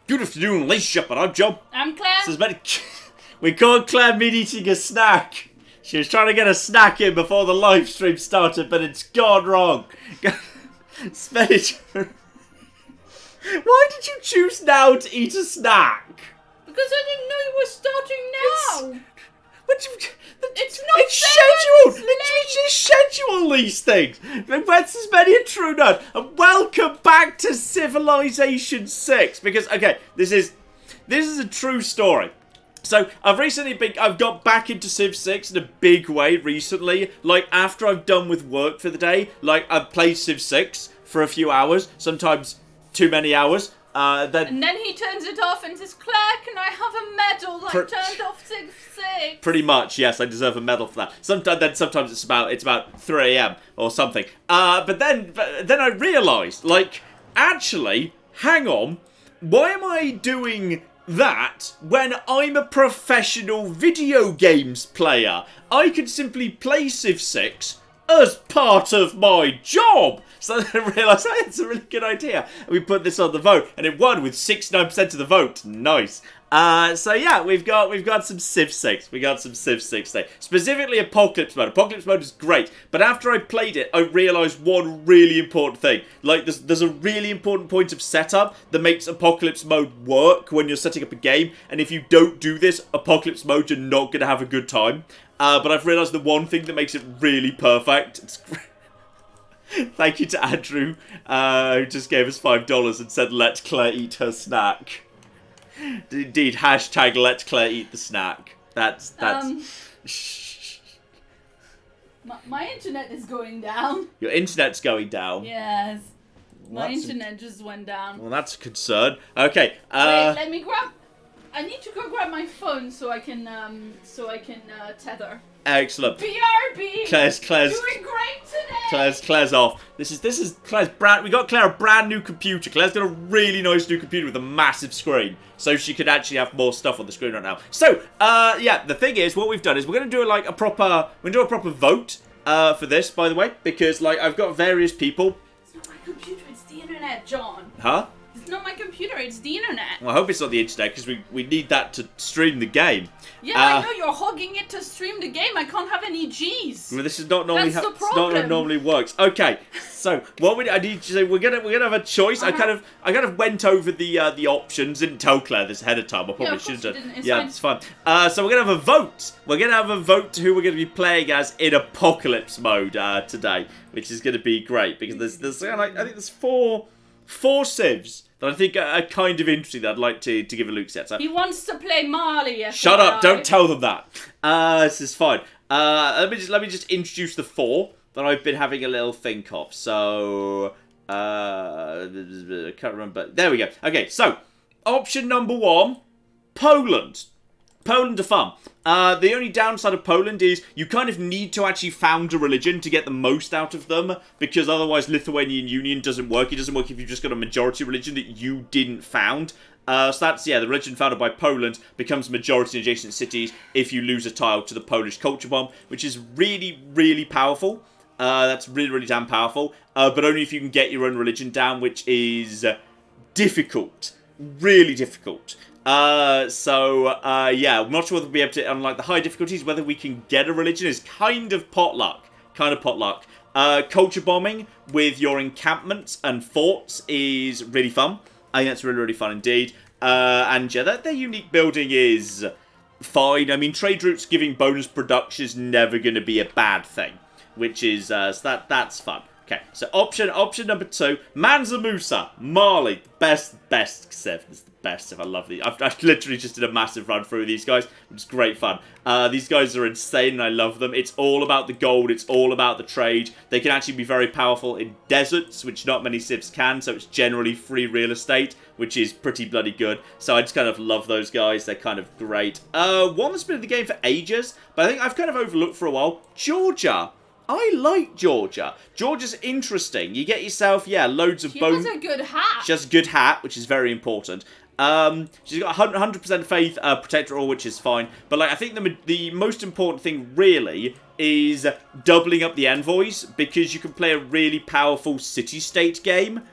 Good afternoon, ladies and gentlemen. I'm John. I'm Claire. We caught Claire mid-eating a snack. She was trying to get a snack in before the live stream started, but it's gone wrong. Spinach. Why did you choose now to eat a snack? Because I didn't know you were starting now. It's not scheduled. It's schedule these things. That's as many a true nerd. And welcome back to Civilization 6. Because this is a true story. So I've got back into Civ 6 in a big way recently. Like after I've done with work for the day, like I've played Civ 6 for a few hours, sometimes too many hours. And then he turns it off and says, Claire, can I have a medal? I turned off Civ 6. Pretty much, yes, I deserve a medal for that. Sometimes it's about 3 AM or something. But then I realised, like, actually, hang on, why am I doing that when I'm a professional video games player? I could simply play Civ 6 as part of my job. So then I realised, hey, it's a really good idea. And we put this on the vote, and it won with 69% of the vote. Nice. So yeah, we've got some Civ 6. We got some Civ 6 there. Specifically Apocalypse Mode. Apocalypse Mode is great, but after I played it, I realised one really important thing. Like, there's a really important point of setup that makes Apocalypse Mode work when you're setting up a game, and if you don't do this, Apocalypse Mode, you're not going to have a good time. But I've realised the one thing that makes it really perfect. It's great. Thank you to Andrew, who just gave us $5 and said, let Claire eat her snack. Indeed, hashtag let Claire eat the snack. That's... My internet is going down. Your internet's going down? Yes. My internet just went down. Well, that's a concern. Okay, Wait, let me grab... I need to go grab my phone so I can tether. Excellent. BRB. Claire's doing great today. Claire's off. This is Claire's brand. We got Claire a brand new computer. Claire's got a really nice new computer with a massive screen, so she could actually have more stuff on the screen right now. So, yeah, the thing is, what we've done is we're gonna do a proper vote for this, by the way, because like I've got various people. It's not my computer. It's the internet, John. Huh? It's not my computer, it's the internet. Well, I hope it's not the internet, because we need that to stream the game. Yeah, I know, you're hogging it to stream the game. I can't have any Gs. Well, this is not normally That's the it's not problem. how it normally works. Okay, so what I need to say, we're gonna have a choice. I kind of went over the options. Didn't tell Claire this ahead of time. I probably should have done. Yeah, it's fine. So we're gonna have a vote. We're gonna have a vote to who we're gonna be playing as in Apocalypse Mode today, which is gonna be great because there's I think there's four civs that I think are kind of interesting that I'd like to give a look at. So, he wants to play Marley. Shut up! Don't tell them that. This is fine. Let me just introduce the 4 that I've been having a little think of. So, I can't remember. There we go. Okay, so option number 1, Poland. Poland are fun. The only downside of Poland is you kind of need to actually found a religion to get the most out of them, because otherwise Lithuanian Union doesn't work. It doesn't work if you've just got a majority religion that you didn't found. So that's, yeah, the religion founded by Poland becomes majority in adjacent cities if you lose a tile to the Polish culture bomb, which is really, really powerful. That's really, really damn powerful. But only if you can get your own religion down, which is difficult. Really difficult. Yeah, I'm not sure whether we'll be able to, unlike the high difficulties, whether we can get a religion is kind of potluck. Culture bombing with your encampments and forts is really fun. I think that's really, really fun indeed. And yeah, their unique building is fine. I mean, trade routes giving bonus production is never going to be a bad thing, which is, so that's fun. Okay, so option number 2, Mansa Musa, Mali, best Civ. It's the best Civ. I love these. I've literally just did a massive run through these guys, which is great fun. These guys are insane and I love them. It's all about the gold. It's all about the trade. They can actually be very powerful in deserts, which not many Civs can, so it's generally free real estate, which is pretty bloody good. So I just kind of love those guys. They're kind of great. One that's been in the game for ages, but I think I've kind of overlooked for a while, Georgia. I like Georgia. Georgia's interesting. You get yourself, loads of bones. She has a good hat. She has a good hat, which is very important. She's got 100% faith, protector, which is fine. But like, I think the most important thing really is doubling up the envoys, because you can play a really powerful city-state game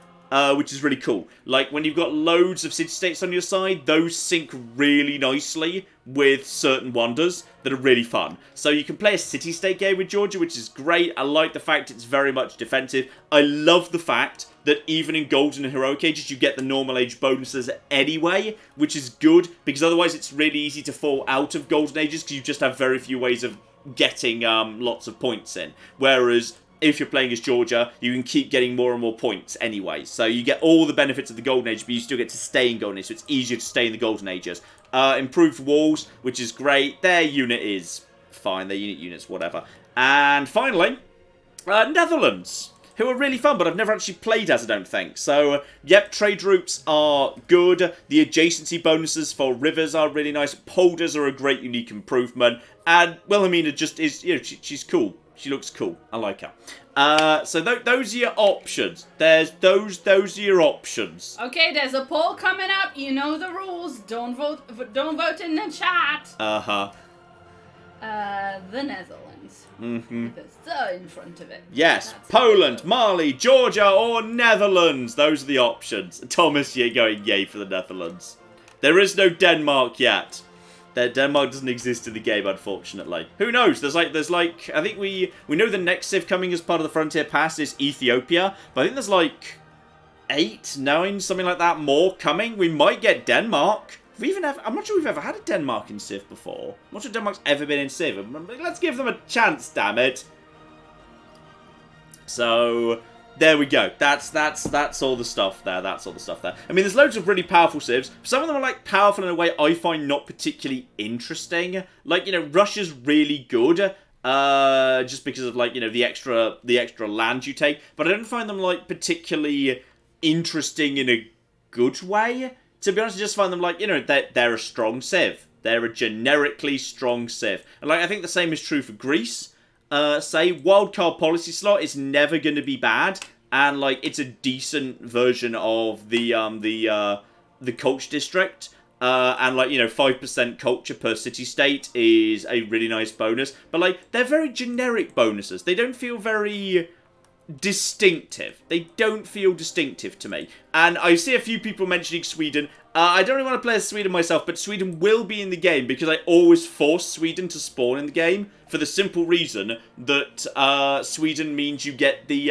which is really cool. Like, when you've got loads of city-states on your side, those sync really nicely with certain wonders that are really fun. So you can play a city-state game with Georgia, which is great. I like the fact it's very much defensive. I love the fact that even in Golden and Heroic Ages, you get the normal age bonuses anyway, which is good, because otherwise it's really easy to fall out of Golden Ages, because you just have very few ways of getting lots of points in. Whereas if you're playing as Georgia, you can keep getting more and more points anyway. So you get all the benefits of the Golden Age, but you still get to stay in Golden Age, so it's easier to stay in the Golden Ages. Improved walls, which is great. Their unit is fine. Their unit's whatever. And finally, Netherlands, who are really fun, but I've never actually played as, I don't think. So, yep, trade routes are good. The adjacency bonuses for rivers are really nice. Polders are a great, unique improvement. And Wilhelmina just is, you know, she's cool. She looks cool. I like her. So those are your options. Those are your options. Okay, there's a poll coming up. You know the rules. Don't vote in the chat. The Netherlands. There's the in front of it. Yes, that's Poland, Mali, Georgia, or Netherlands. Those are the options. Thomas, you're going yay for the Netherlands. There is no Denmark yet. Denmark doesn't exist in the game, unfortunately. Who knows? There's like I think we know the next civ coming as part of the Frontier Pass is Ethiopia, but I think there's like 8, 9, something like that more coming. We might get Denmark. I'm not sure we've ever had a Denmark in Civ before. I'm not sure Denmark's ever been in Civ. Let's give them a chance, damn it. So there we go. That's all the stuff there. That's all the stuff there. I mean, there's loads of really powerful civs. Some of them are like powerful in a way I find not particularly interesting. Like, you know, Russia's really good. Just because of, like, you know, the extra land you take. But I don't find them like particularly interesting in a good way. To be honest, I just find them like, you know, they're a strong civ. They're a generically strong civ. And like, I think the same is true for Greece. Say, wildcard policy slot is never going to be bad. And like, it's a decent version of the culture district. And like, you know, 5% culture per city-state is a really nice bonus. But like, they're very generic bonuses. They don't feel very distinctive. They don't feel distinctive to me. And I see a few people mentioning Sweden. I don't really want to play as Sweden myself, but Sweden will be in the game because I always force Sweden to spawn in the game for the simple reason that Sweden means you get the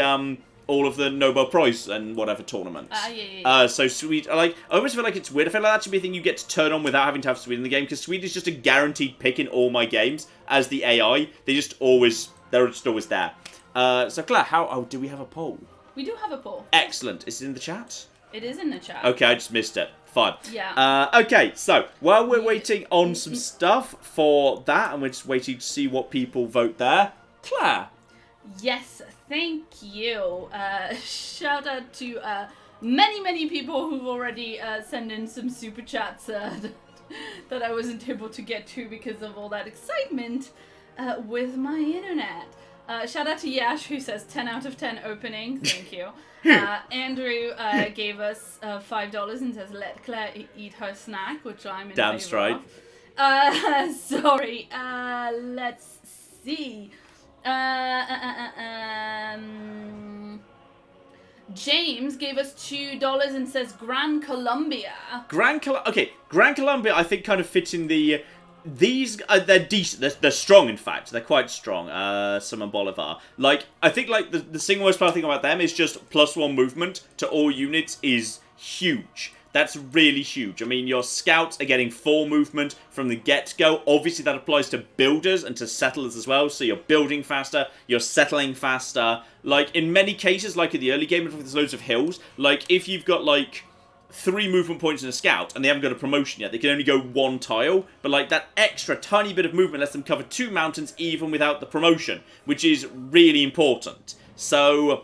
all of the Nobel Prize and whatever tournaments. Yeah. So Sweden, like, I almost feel like it's weird. I feel like that should be a thing you get to turn on without having to have Sweden in the game, because Sweden is just a guaranteed pick in all my games as the AI. They're just always there. So Claire, do we have a poll? We do have a poll. Excellent. Is it in the chat? It is in the chat. Okay, I just missed it. Fine. Yeah. Okay, so while we're waiting on some stuff for that, and we're just waiting to see what people vote there, Claire. Yes, thank you. Shout out to many people who've already sent in some super chats that I wasn't able to get to because of all that excitement with my internet. Shout out to Yash, who says 10 out of 10 opening. Thank you. Andrew gave us $5 and says, let Claire eat her snack, which I'm in Damn favor straight. of. Sorry. Let's see. James gave us $2 and says Gran Colombia. Gran Colombia, I think, kind of fits in the... These, they're decent. They're strong, in fact. They're quite strong. Simon Bolivar. Like, I think, like, the single most powerful thing about them is just +1 movement to all units is huge. That's really huge. I mean, your scouts are getting 4 movement from the get-go. Obviously, that applies to builders and to settlers as well. So you're building faster, you're settling faster. Like, in many cases, like in the early game, if there's loads of hills, like, if you've got, like, 3 movement points in a scout, and they haven't got a promotion yet, they can only go 1 tile, but like that extra tiny bit of movement lets them cover 2 mountains even without the promotion, which is really important. So,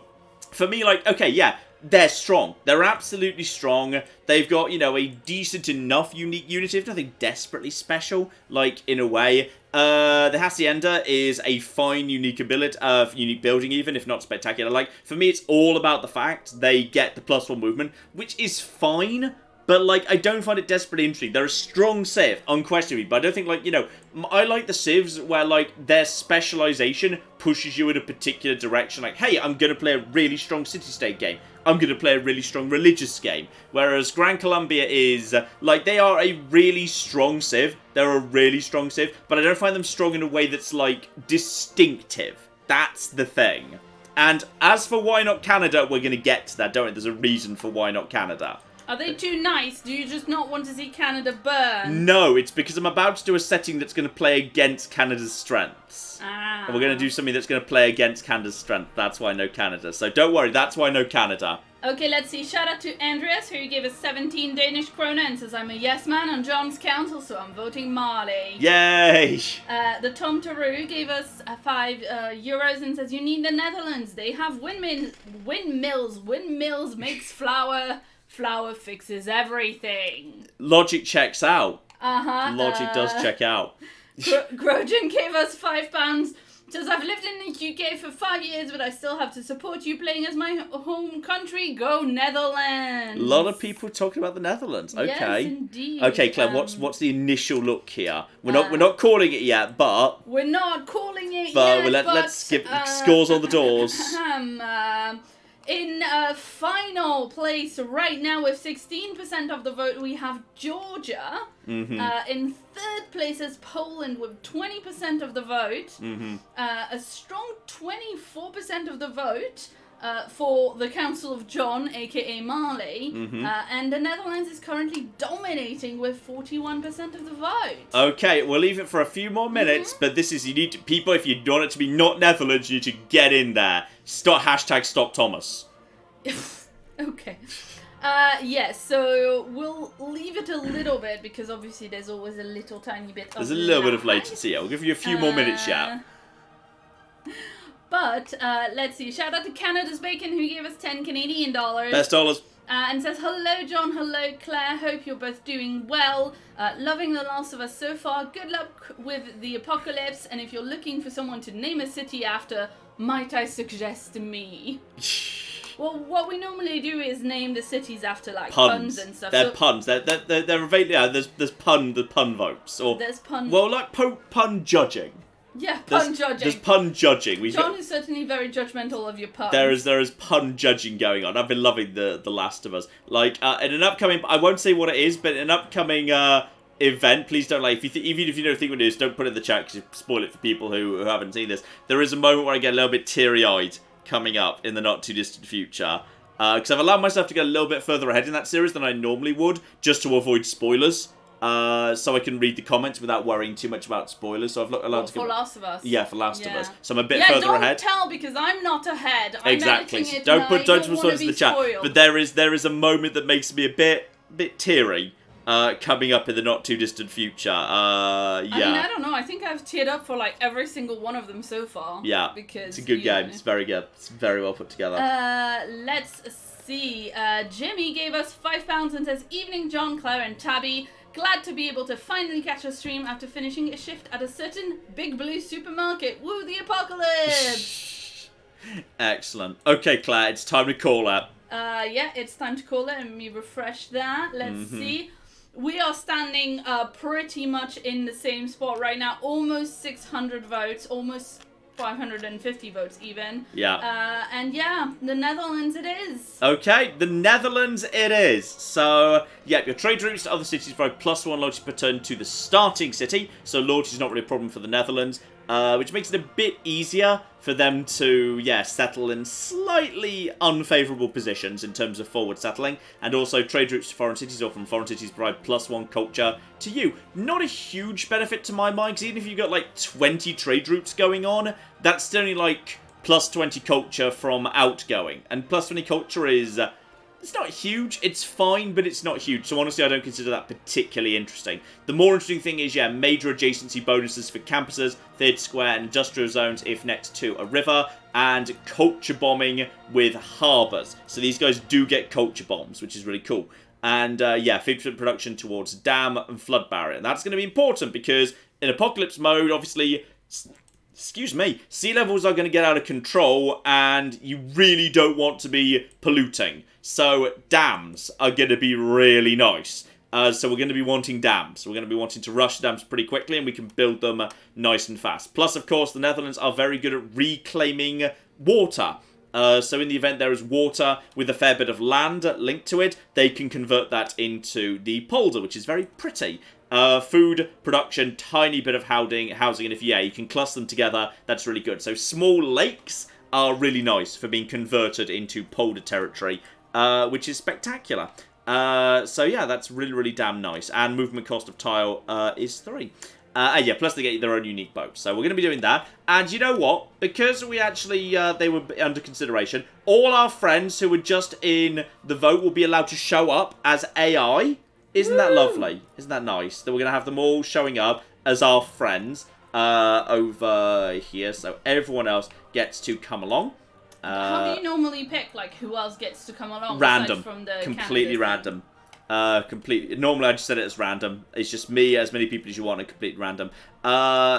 for me, like, okay, yeah, they're strong. They're absolutely strong. They've got, you know, a decent enough unique unit, if nothing desperately special, like, in a way. The Hacienda is a fine unique ability, unique building even, if not spectacular. Like, for me, it's all about the fact they get the +1 movement, which is fine, But, like, I don't find it desperately interesting. They're a strong civ, unquestionably, but I don't think, like, you know, I like the civs where, like, their specialization pushes you in a particular direction. Like, hey, I'm going to play a really strong city-state game. I'm going to play a really strong religious game. Whereas Gran Colombia is, like, they are a really strong civ. They're a really strong civ, but I don't find them strong in a way that's, like, distinctive. That's the thing. And as for why not Canada, we're going to get to that, don't we? There's a reason for why not Canada. Are they too nice? Do you just not want to see Canada burn? No, it's because I'm about to do a setting that's going to play against Canada's strengths. Ah. And we're going to do something that's going to play against Canada's strength. That's why no Canada. So don't worry, that's why no Canada. Okay, let's see. Shout out to Andreas, who gave us 17 Danish krona and says, I'm a yes man on John's council, so I'm voting Mali. Yay! The Tom Taru gave us 5 euros and says, you need the Netherlands. They have windmills. Windmills makes flour. Flour fixes everything. Logic checks out. Uh-huh. Logic does check out. Grojan gave us £5. Says, I've lived in the UK for 5 years, but I still have to support you playing as my home country. Go Netherlands. A lot of people talking about the Netherlands. Okay. Yes, indeed. Okay, Claire, what's the initial look here? We're not calling it yet, but we're not calling it but yet. Let's give scores on the doors. In final place right now with 16% of the vote, we have Georgia. Mm-hmm. In third place is Poland with 20% of the vote. Mm-hmm. A strong 24% of the vote for the Council of John, aka Mali. Mm-hmm. And the Netherlands is currently dominating with 41% of the vote. Okay, we'll leave it for a few more minutes, but this is, you need to, people, if you want it to be not Netherlands, you need to get in there. Stop Thomas. Okay. Yes, so we'll leave it a little bit because obviously there's always a little tiny bit of There's a little bit of lag. latency. Yeah, we'll give you a few more minutes, yeah. But let's see. Shout out to Canada's Bacon who gave us 10 Canadian dollars. Best dollars. And says, hello John, hello Claire, hope you're both doing well. Loving The Last of Us so far. Good luck with the apocalypse. And if you're looking for someone to name a city after, might I suggest me? Well, what we normally do is name the cities after like puns and stuff. They're puns. They're available. Yeah, there's the pun votes or there's pun. Well, like pun judging. Yeah, pun judging. There's pun judging. John is certainly very judgmental of your puns. There is pun judging going on. I've been loving the Last of Us. Like in an upcoming, I won't say what it is, but in an upcoming event, please don't even if you don't think what it is, don't put it in the chat because you spoil it for people who haven't seen this. There is a moment where I get a little bit teary-eyed coming up in the not too distant future because I've allowed myself to get a little bit further ahead in that series than I normally would just to avoid spoilers. So I can read the comments without worrying too much about spoilers. So I've allowed to go... For Last of Us. Yeah, for Last of Us. So I'm a bit further ahead. Yeah, don't tell because I'm not ahead. I'm exactly. editing it Don't put spoilers in the chat. But there is a moment that makes me a bit teary coming up in the not too distant future. I mean, I don't know. I think I've teared up for like every single one of them so far. Yeah. Because it's a good game. It's very good. It's very well put together. Let's see. Jimmy gave us £5 and says, evening John, Claire and Tabby. Glad to be able to finally catch a stream after finishing a shift at a certain Big Blue supermarket. Woo, the apocalypse! Excellent. Okay, Claire, it's time to call it. Yeah, it's time to call it. Let me refresh that. Let's see. We are standing pretty much in the same spot right now. Almost 600 votes. Almost 550 votes even. Yeah. And yeah, the Netherlands it is. Okay, the Netherlands it is. So, yeah, your trade routes to other cities provide +1 loyalty per turn to the starting city. So loyalty is not really a problem for the Netherlands. Which makes it a bit easier for them to, settle in slightly unfavourable positions in terms of forward settling. And also trade routes to foreign cities or from foreign cities provide +1 culture to you. Not a huge benefit to my mind, because even if you've got like 20 trade routes going on, that's still only like +20 culture from outgoing. And +20 culture is... it's not huge, it's fine, but it's not huge. So honestly, I don't consider that particularly interesting. The more interesting thing is, major adjacency bonuses for campuses, theatre square, and industrial zones if next to a river, and culture bombing with harbours. So these guys do get culture bombs, which is really cool. And 50% production towards dam and flood barrier. And that's going to be important because in apocalypse mode, obviously... excuse me, sea levels are going to get out of control, and you really don't want to be polluting. So dams are going to be really nice. So we're going to be wanting dams. We're going to be wanting to rush dams pretty quickly, and we can build them nice and fast. Plus, of course, the Netherlands are very good at reclaiming water. So in the event there is water with a fair bit of land linked to it, they can convert that into the polder, which is very pretty. Food production, tiny bit of housing, and if you can cluster them together, that's really good. So small lakes are really nice for being converted into polder territory, which is spectacular. So yeah, that's really, really damn nice. And movement cost of tile is 3. And yeah, plus they get their own unique boat. So we're going to be doing that. And you know what? Because we actually, they were under consideration, all our friends who were just in the vote will be allowed to show up as AI. Isn't that lovely? Isn't that nice? That we're going to have them all showing up as our friends over here. So everyone else gets to come along. How do you normally pick, like, who else gets to come along? Random. From the completely random. Completely. Normally, I just said it as random. It's just me, as many people as you want, and completely random.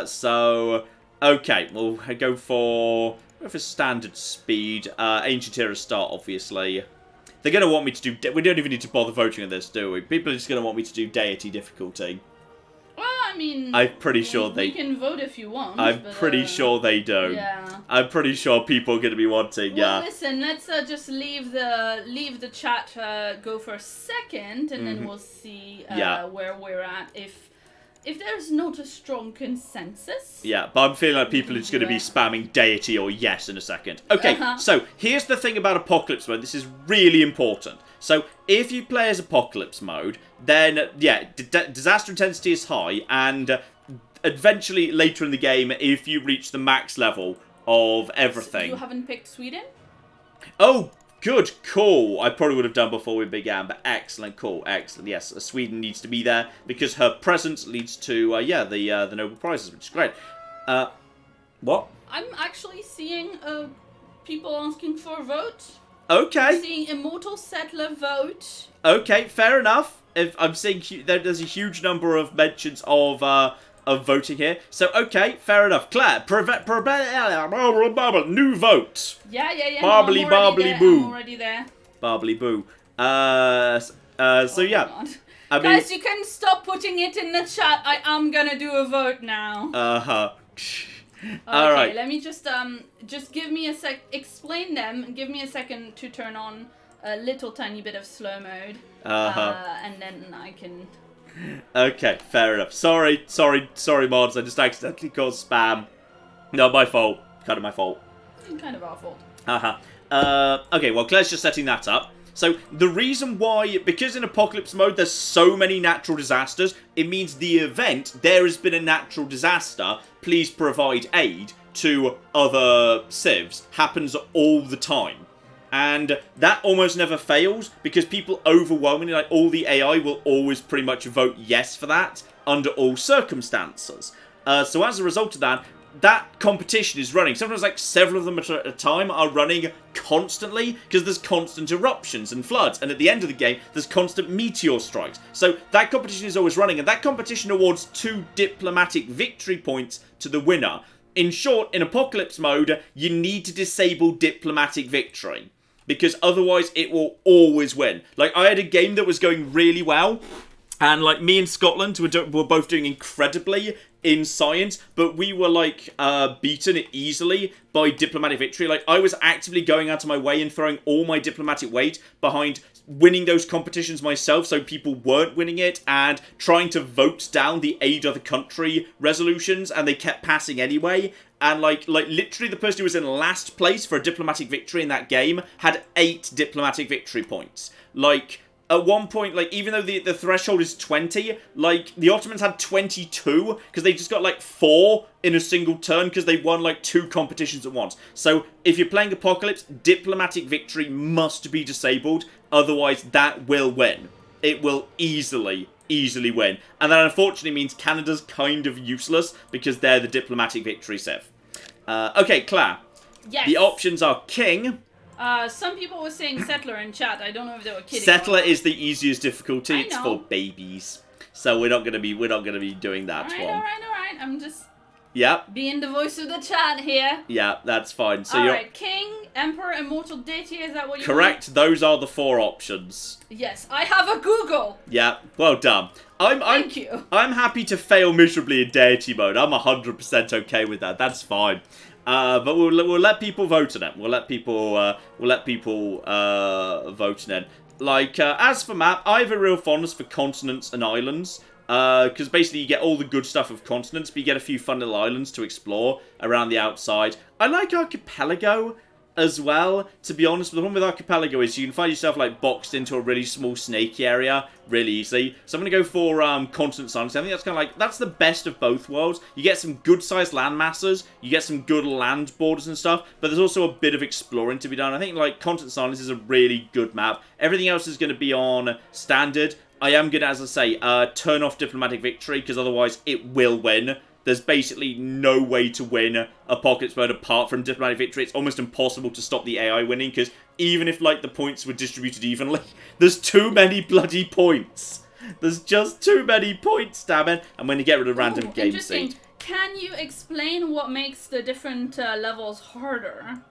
So okay, we'll go for standard speed. Ancient era start, obviously. They're going to want me to do... We don't even need to bother voting on this, do we? People are just going to want me to do deity difficulty. Well, I mean... I'm pretty sure they... You can vote if you want, I'm pretty sure they do. Yeah. I'm pretty sure people are going to be wanting, well, listen, let's just leave the chat go for a second, and then we'll see where we're at. If there's not a strong consensus... Yeah, but I'm feeling like people are just going to be spamming deity or yes in a second. Okay, so here's the thing about Apocalypse Mode. This is really important. So if you play as Apocalypse Mode, then, yeah, disaster intensity is high, and eventually later in the game, if you reach the max level of everything... So you haven't picked Sweden? Oh, good call. I probably would have done before we began, but excellent call. Excellent. Yes, Sweden needs to be there because her presence leads to, the Nobel Prizes, which is great. What? I'm actually seeing people asking for a vote. Okay. I'm seeing Immortal Settler vote. Okay, fair enough. If I'm seeing there's a huge number of mentions of voting here. So, okay, fair enough. Claire, new vote. Yeah. Barbly, barbly, boo. I'm already there. Barbly, boo. So, yeah. God. I mean, guys, you can stop putting it in the chat. I am gonna do a vote now. All right. Let me just give me a sec. Explain them. Give me a second to turn on a little tiny bit of slow mode. And then I can... Okay, fair enough. Sorry, mods. I just accidentally caused spam. No, my fault. Kind of my fault. Kind of our fault. Okay, well, Claire's just setting that up. So, the reason why... Because in Apocalypse Mode, there's so many natural disasters, it means the event, there has been a natural disaster, please provide aid to other civs, happens all the time. And that almost never fails, because people overwhelmingly, like all the AI, will always pretty much vote yes for that, under all circumstances. So as a result of that, that competition is running. Sometimes like several of them at a time are running constantly, because there's constant eruptions and floods, and at the end of the game, there's constant meteor strikes. So that competition is always running, and that competition awards 2 diplomatic victory points to the winner. In short, in Apocalypse Mode, you need to disable diplomatic victory, because otherwise it will always win. Like, I had a game that was going really well, and like me and Scotland were both doing incredibly in science, but we were like beaten easily by diplomatic victory. Like, I was actively going out of my way and throwing all my diplomatic weight behind winning those competitions myself, so people weren't winning it, and trying to vote down the aid other country resolutions, and they kept passing anyway. And like literally the person who was in last place for a diplomatic victory in that game had 8 diplomatic victory points. Like, at one point, like, even though the threshold is 20, like, the Ottomans had 22, because they just got, like, 4 in a single turn, because they won, like, 2 competitions at once. So, if you're playing Apocalypse, diplomatic victory must be disabled, otherwise that will win. It will easily win. And that unfortunately means Canada's kind of useless, because they're the diplomatic victory civ. Okay, Claire. Yes. The options are King... Some people were saying Settler in chat. I don't know if they were kidding. Settler is the easiest difficulty. It's for babies, so we're not gonna be doing that one. All right. I'm just Yep. Being the voice of the chat here. Yeah, that's fine. So Alright, King, Emperor, Immortal Deity, is that what you correct. want? Those are the 4 options. Yes, I have a Google. Yeah, well done. Thank you. I'm happy to fail miserably in deity mode. I'm 100% okay with that. That's fine. But we'll let people vote on it. We'll let people vote on it. Like as for map, I have a real fondness for continents and islands. Because basically you get all the good stuff of continents, but you get a few fun little islands to explore around the outside. I like Archipelago as well, to be honest. But the problem with Archipelago is you can find yourself like boxed into a really small snaky area really easily. So I'm going to go for Continent Islands. I think that's kind of like, that's the best of both worlds. You get some good sized land masses, you get some good land borders and stuff, but there's also a bit of exploring to be done. I think like Continent Islands is a really good map. Everything else is going to be on standard. I am going to, as I say, turn off Diplomatic Victory, because otherwise it will win. There's basically no way to win Apocalypse Mode apart from Diplomatic Victory. It's almost impossible to stop the AI winning, because even if, like, the points were distributed evenly, there's too many bloody points. There's just too many points, damn it. And when you get rid of random game seed. Can you explain what makes the different levels harder?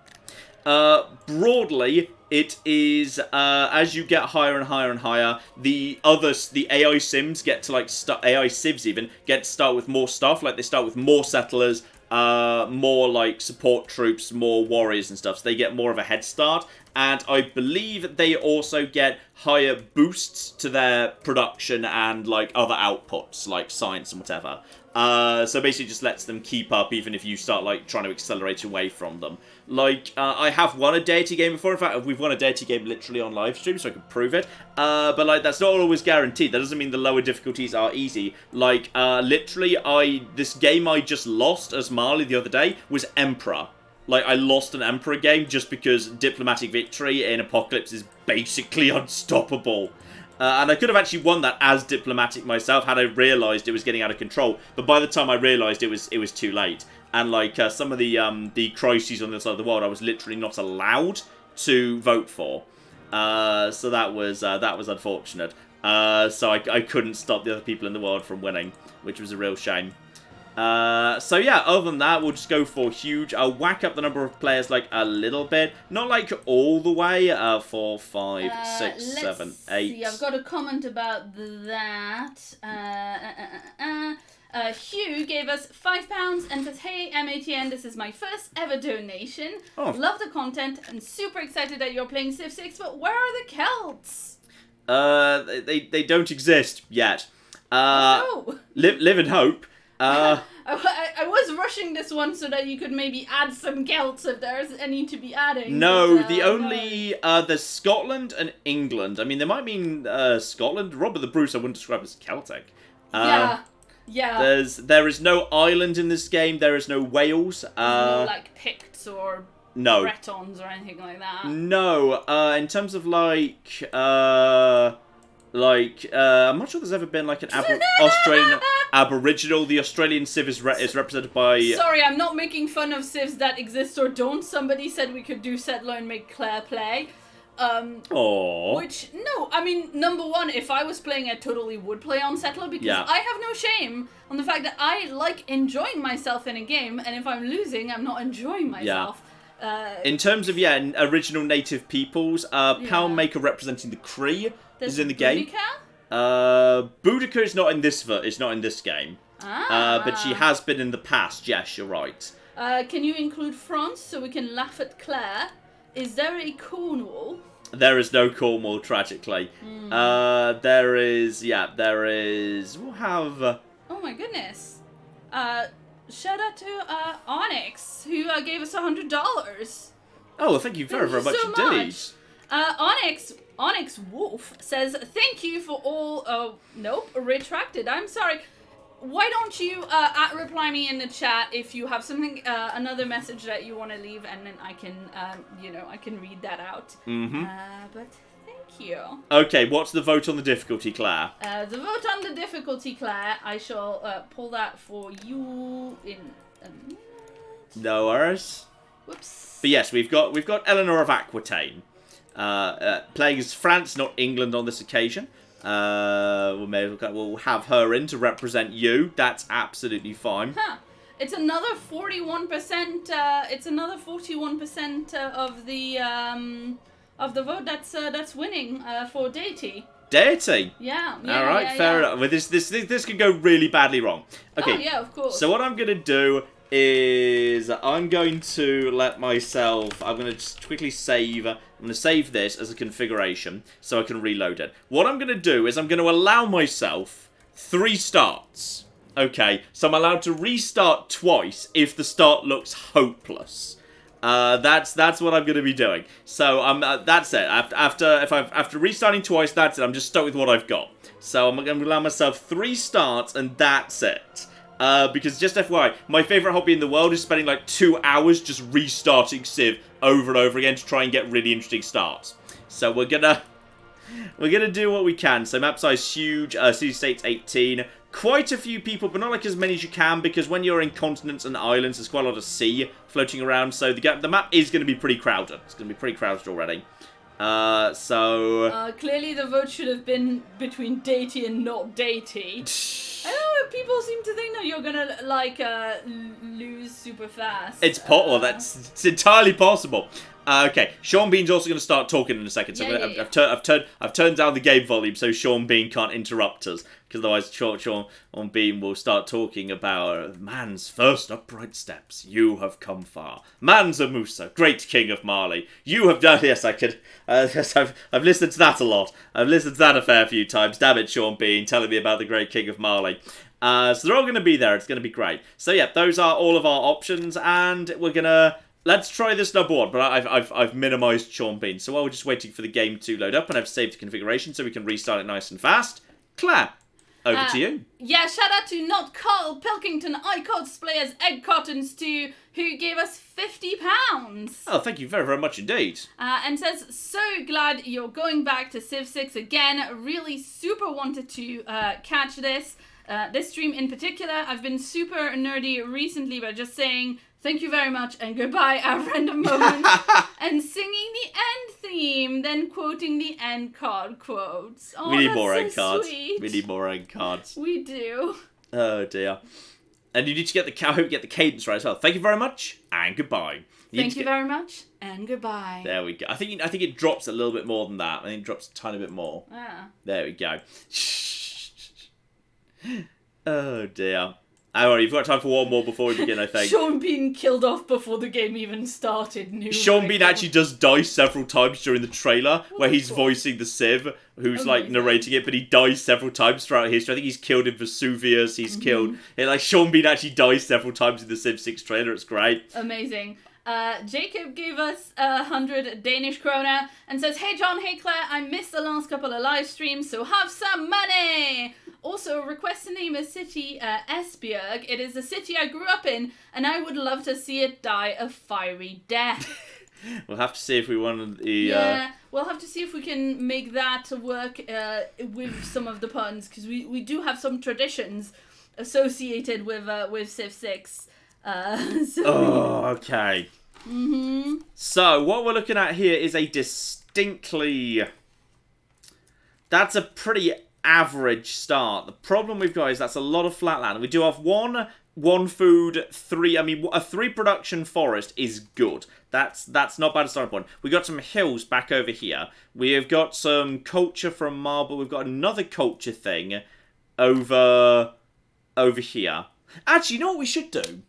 Broadly, it is, as you get higher and higher and higher, the AI sims get to, like, AI civs even, get to start with more stuff. Like, they start with more settlers, more, like, support troops, more warriors and stuff. So they get more of a head start. And I believe they also get higher boosts to their production and, like, other outputs, like science and whatever. So basically just lets them keep up even if you start, like, trying to accelerate away from them. Like, I have won a deity game before. In fact, we've won a deity game literally on Livestream, so I can prove it. But, like, that's not always guaranteed. That doesn't mean the lower difficulties are easy. Like, literally, this game I just lost as Marley the other day was Emperor. Like, I lost an Emperor game just because Diplomatic Victory in Apocalypse is basically unstoppable. And I could have actually won that as Diplomatic myself had I realised it was getting out of control. But by the time I realised it was too late. And, like, some of the crises on the other side of the world I was literally not allowed to vote for. So that was unfortunate. So I couldn't stop the other people in the world from winning, which was a real shame. So yeah, other than that, we'll just go for huge. I'll whack up the number of players, like, a little bit. Not, like, all the way. 4, 5, 6, 7, 8. See, I've got a comment about that. Hugh gave us £5 and says, "Hey, MATN, this is my first ever donation. Oh. Love the content and super excited that you're playing Civ 6, but where are the Celts?" They don't exist yet. Oh. Live in hope. I was rushing this one so that you could maybe add some Celts if there's any to be adding. No, but, the only... there's Scotland and England. I mean, they might mean Scotland. Robert the Bruce I wouldn't describe as Celtic. Yeah. There is no island in this game. There is no Wales. No, like, Picts or no. Bretons or anything like that. No. In terms of, like... I'm not sure there's ever been, like, an Australian Aboriginal. The Australian Civ is represented by... Sorry, I'm not making fun of civs that exist or don't. Somebody said we could do Settler and make Claire play. Aww. Which, no, I mean, number one, if I was playing, I totally would play on Settler, because I have no shame on the fact that I like enjoying myself in a game, and if I'm losing, I'm not enjoying myself. In terms of, original native peoples, Poundmaker representing the Cree is in the game. Boudica is not in this game. But she has been in the past, yes, you're right. Can you include France so we can laugh at Claire? Is there a Cornwall? There is no Cornwall, tragically. There is... We'll have... Oh my goodness. Shout out to Onyx, who gave us $100. Oh, well, thank you very, very much indeed. Onyx Wolf says, "Thank you for all..." Oh, nope, retracted. I'm sorry. Why don't you reply me in the chat if you have something, another message that you want to leave, and then I can, I can read that out. But thank you. Okay, what's the vote on the difficulty, Claire? The vote on the difficulty, Claire, I shall pull that for you in a minute. No worries. Whoops. But yes, we've got Eleanor of Aquitaine, playing as France, not England on this occasion. We'll have her in to represent you. That's absolutely fine. Huh. It's another 41%. It's another 41% of the vote that's winning for deity. Deity. Yeah. All right, fair enough. Well, this could go really badly wrong. Okay. Oh yeah, of course. So what I'm gonna do is I'm going to let myself. I'm gonna just quickly save. I'm gonna save this as a configuration so I can reload it. What I'm gonna do is I'm gonna allow myself 3 starts. Okay, so I'm allowed to restart twice if the start looks hopeless. That's what I'm going to be doing. So that's it. After restarting twice, that's it. I'm just stuck with what I've got. So I'm going to allow myself 3 starts, and that's it. Because just FYI, my favourite hobby in the world is spending like 2 hours just restarting Civ over and over again to try and get really interesting starts. So we're gonna do what we can. So map size huge. City states 18. Quite a few people, but not like as many as you can, because when you're in continents and islands, there's quite a lot of sea floating around, so the map is going to be pretty crowded. It's going to be pretty crowded already. Clearly the vote should have been between deity and not deity. I know people seem to think that you're gonna, like, lose super fast. It's it's entirely possible. Okay, Sean Bean's also going to start talking in a second, so I've turned down the game volume so Sean Bean can't interrupt us, because otherwise Sean Bean will start talking about man's first upright steps. You have come far. Manza Musa, great king of Mali. You have done. Yes, I could. Yes, I've listened to that a lot. I've listened to that a fair few times. Damn it, Sean Bean, telling me about the great king of Mali. So they're all going to be there. It's going to be great. So yeah, those are all of our options, and we're gonna. Let's try this number 1, but I've minimised Sean Bean. So while we're just waiting for the game to load up, and I've saved the configuration so we can restart it nice and fast, Claire, over to you. Yeah, shout out to Not Carl Pilkington, iCods Players, Egg Cotton Stew, who gave us £50. Oh, thank you very, very much indeed. And says, so glad you're going back to Civ 6 again. Really super wanted to catch this stream in particular. I've been super nerdy recently, but just saying thank you very much and goodbye at random moments. And singing the end theme, then quoting the end card quotes. Oh, we need more end cards. Sweet. We need more end cards. We do. Oh dear. And you need to get the cadence right as well. Thank you very much and goodbye. Thank you very much and goodbye. There we go. I think it drops a little bit more than that. I think it drops a tiny bit more. Ah. There we go. Oh dear. Alright, you've got time for one more before we begin, I think. Sean Bean killed off before the game even started. Sean Bean actually does die several times during the trailer, where he's voicing the Civ, who's like narrating it, but he dies several times throughout history. I think he's killed in Vesuvius, he's killed... Sean Bean actually dies several times in the Civ 6 trailer, it's great. Amazing. Jacob gave us 100 Danish krona and says, hey John, hey Claire, I missed the last couple of live streams, so have some money! Also, request to name a city Esbjerg. It is a city I grew up in, and I would love to see it die a fiery death. We'll have to see if we want the... Yeah, we'll have to see if we can make that work with some of the puns, because we do have some traditions associated with Civ 6. Okay. So, what we're looking at here is a distinctly... That's a pretty average start. The problem we've got is that's a lot of flat land. We do have one food, 3... I mean, a 3 production forest is good. That's not bad a starting point. We got some hills back over here. We have got some culture from marble. We've got another culture thing over here. Actually, you know what we should do?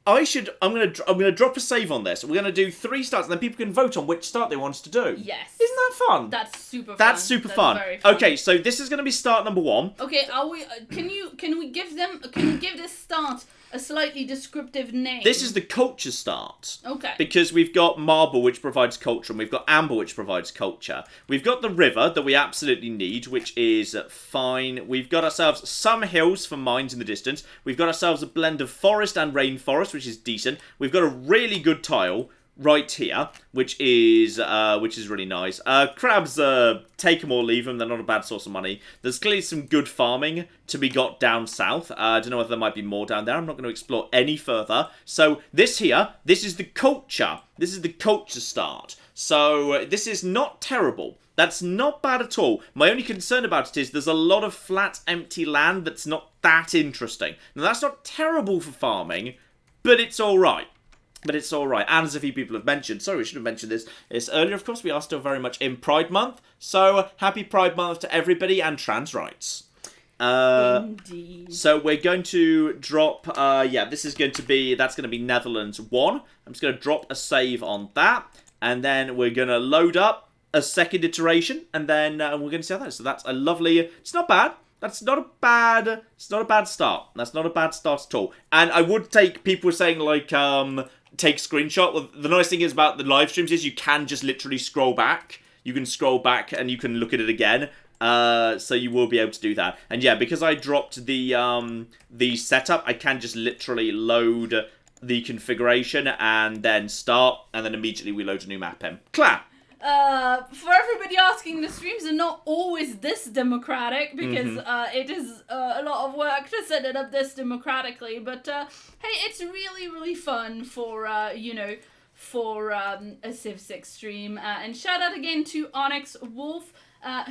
I'm gonna drop a save on this. We're gonna do 3 starts, and then people can vote on which start they want us to do. Yes. Isn't that fun? That's super fun. That's super fun. Very fun. Okay, so this is gonna be start number 1. Okay, are we? Can you give this start a slightly descriptive name? This is the culture start. Okay. Because we've got marble, which provides culture, and we've got amber, which provides culture. We've got the river that we absolutely need, which is fine. We've got ourselves some hills for mines in the distance. We've got ourselves a blend of forest and rainforest, which is decent. We've got a really good tile right here, which is really nice. Crabs, take them or leave them. They're not a bad source of money. There's clearly some good farming to be got down south. I don't know whether there might be more down there. I'm not going to explore any further. So this is the culture. This is the culture start. So this is not terrible. That's not bad at all. My only concern about it is there's a lot of flat, empty land that's not that interesting. Now, that's not terrible for farming, but it's alright. And as a few people have mentioned, sorry, we should have mentioned this earlier, of course, we are still very much in Pride Month. So, happy Pride Month to everybody and trans rights. Indeed. So we're going to drop, this is going to be, that's going to be Netherlands 1. I'm just going to drop a save on that. And then we're going to load up a second iteration, and then we're going to see how that is. So that's a lovely, it's not bad. It's not a bad start. That's not a bad start at all. And I would take, people were saying like, take screenshot. Well, the nice thing is about the live streams is you can just literally scroll back. You can scroll back and you can look at it again. So you will be able to do that. And yeah, because I dropped the setup, I can just literally load the configuration and then start, and then immediately we load a new map in. Clap! For everybody asking, the streams are not always this democratic, because it is a lot of work to set it up this democratically, but hey, it's really, really fun for, for a Civ 6 stream. And shout out again to Onyx Wolf,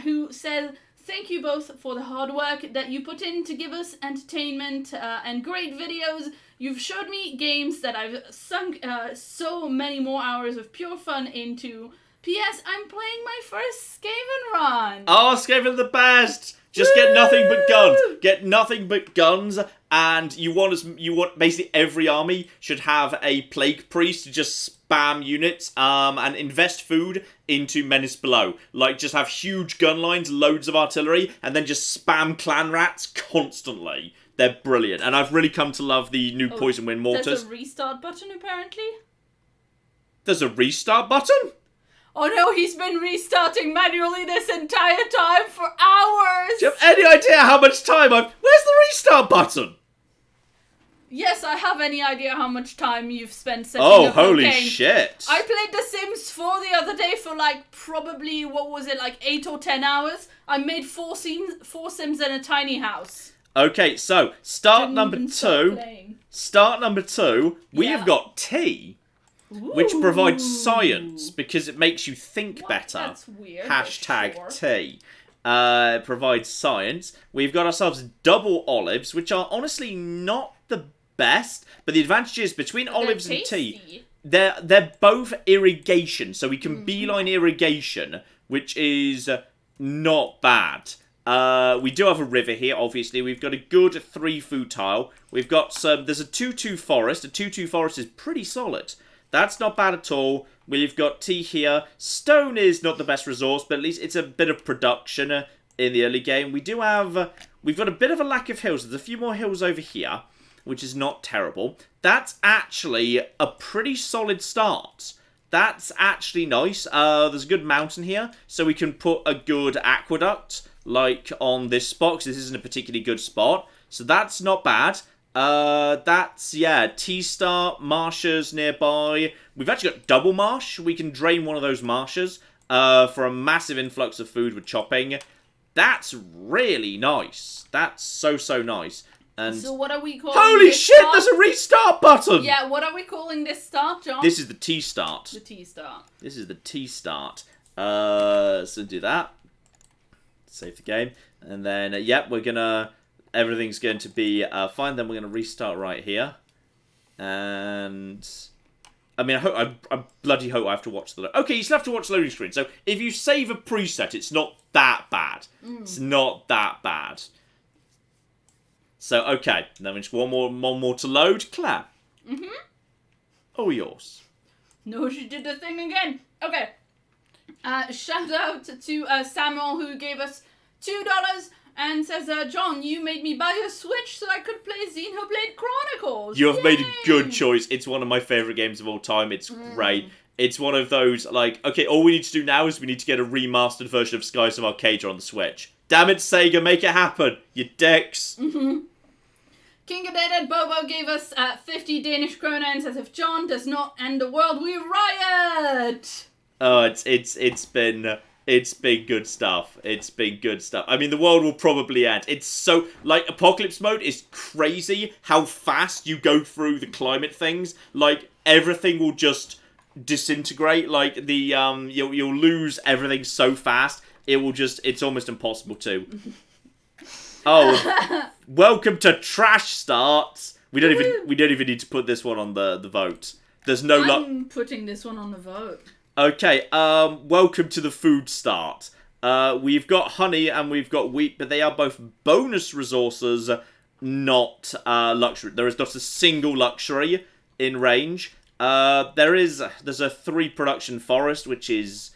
who said, thank you both for the hard work that you put in to give us entertainment and great videos. You've showed me games that I've sunk so many more hours of pure fun into. P.S. I'm playing my first Skaven run. Oh, Skaven the best! Just get nothing but guns. Get nothing but guns, and you want basically every army should have a plague priest to just spam units, and invest food into Menace Below. Like, just have huge gun lines, loads of artillery, and then just spam clan rats constantly. They're brilliant, and I've really come to love the new Poison Wind mortars. There's a restart button, apparently. There's a restart button? Oh no, he's been restarting manually this entire time for hours! Do you have any idea how much time Where's the restart button? Yes, I have any idea how much time you've spent setting up. Oh, holy shit. I played The Sims 4 the other day for like, probably, 8 or 10 hours. I made 4 Sims in a tiny house. Okay, so, start number 2. We have got tea. Ooh. Which provides science, because it makes you think better. That's weird. Hashtag sure. tea. Provides science. We've got ourselves double olives, which are honestly not the best. But the advantage is, between olives and tea, they're both irrigation. So we can beeline irrigation, which is not bad. We do have a river here, obviously. We've got a good 3 food tile. We've got there's a 2-2 forest. A 2-2 forest is pretty solid. That's not bad at all. We've got tea here. Stone is not the best resource, but at least it's a bit of production in the early game. We've got a bit of a lack of hills. There's a few more hills over here, which is not terrible. That's actually a pretty solid start. That's actually nice. There's a good mountain here, so we can put a good aqueduct, like on this spot, because this isn't a particularly good spot. So that's not bad. T-Star, marshes nearby. We've actually got double marsh. We can drain one of those marshes for a massive influx of food with chopping. That's really nice. That's so nice. And so what are we calling holy this shit, start? there's a restart button! Yeah, what are we calling this start, John? This is the T-Start. The T-Start. This is the T-Start. So do that. Save the game. And then, we're gonna... Everything's going to be fine. Then we're going to restart right here. And... I mean, I bloody hope I have to watch the... Okay, you still have to watch the loading screen. So, if you save a preset, it's not that bad. It's not that bad. So, okay. Then we just one more to load. Claire. Oh, yours. No, she did the thing again. Okay. Shout out to Samuel, who gave us $2 and says, John, you made me buy a Switch so I could play Xenoblade Chronicles. You have made a good choice. It's one of my favourite games of all time. It's great. It's one of those, like, okay, all we need to do now is we need to get a remastered version of Skies of Arcadia on the Switch. Damn it, Sega, make it happen, you dicks. King of Dead Bobo gave us 50 Danish krona and says, if John does not end the world, we riot. Oh, it's been good stuff. It's been good stuff. I mean, the world will probably end. It's so... Like, Apocalypse Mode is crazy how fast you go through the climate things. Like, everything will just disintegrate. Like, you'll lose everything so fast, it's almost impossible to. Oh, welcome to Trash Starts. We don't even need to put this one on the vote. There's no I'm putting this one on the vote. Okay, welcome to the food start. We've got honey and we've got wheat, but they are both bonus resources, not luxury. There is not a single luxury in range. There's a 3 production forest, which is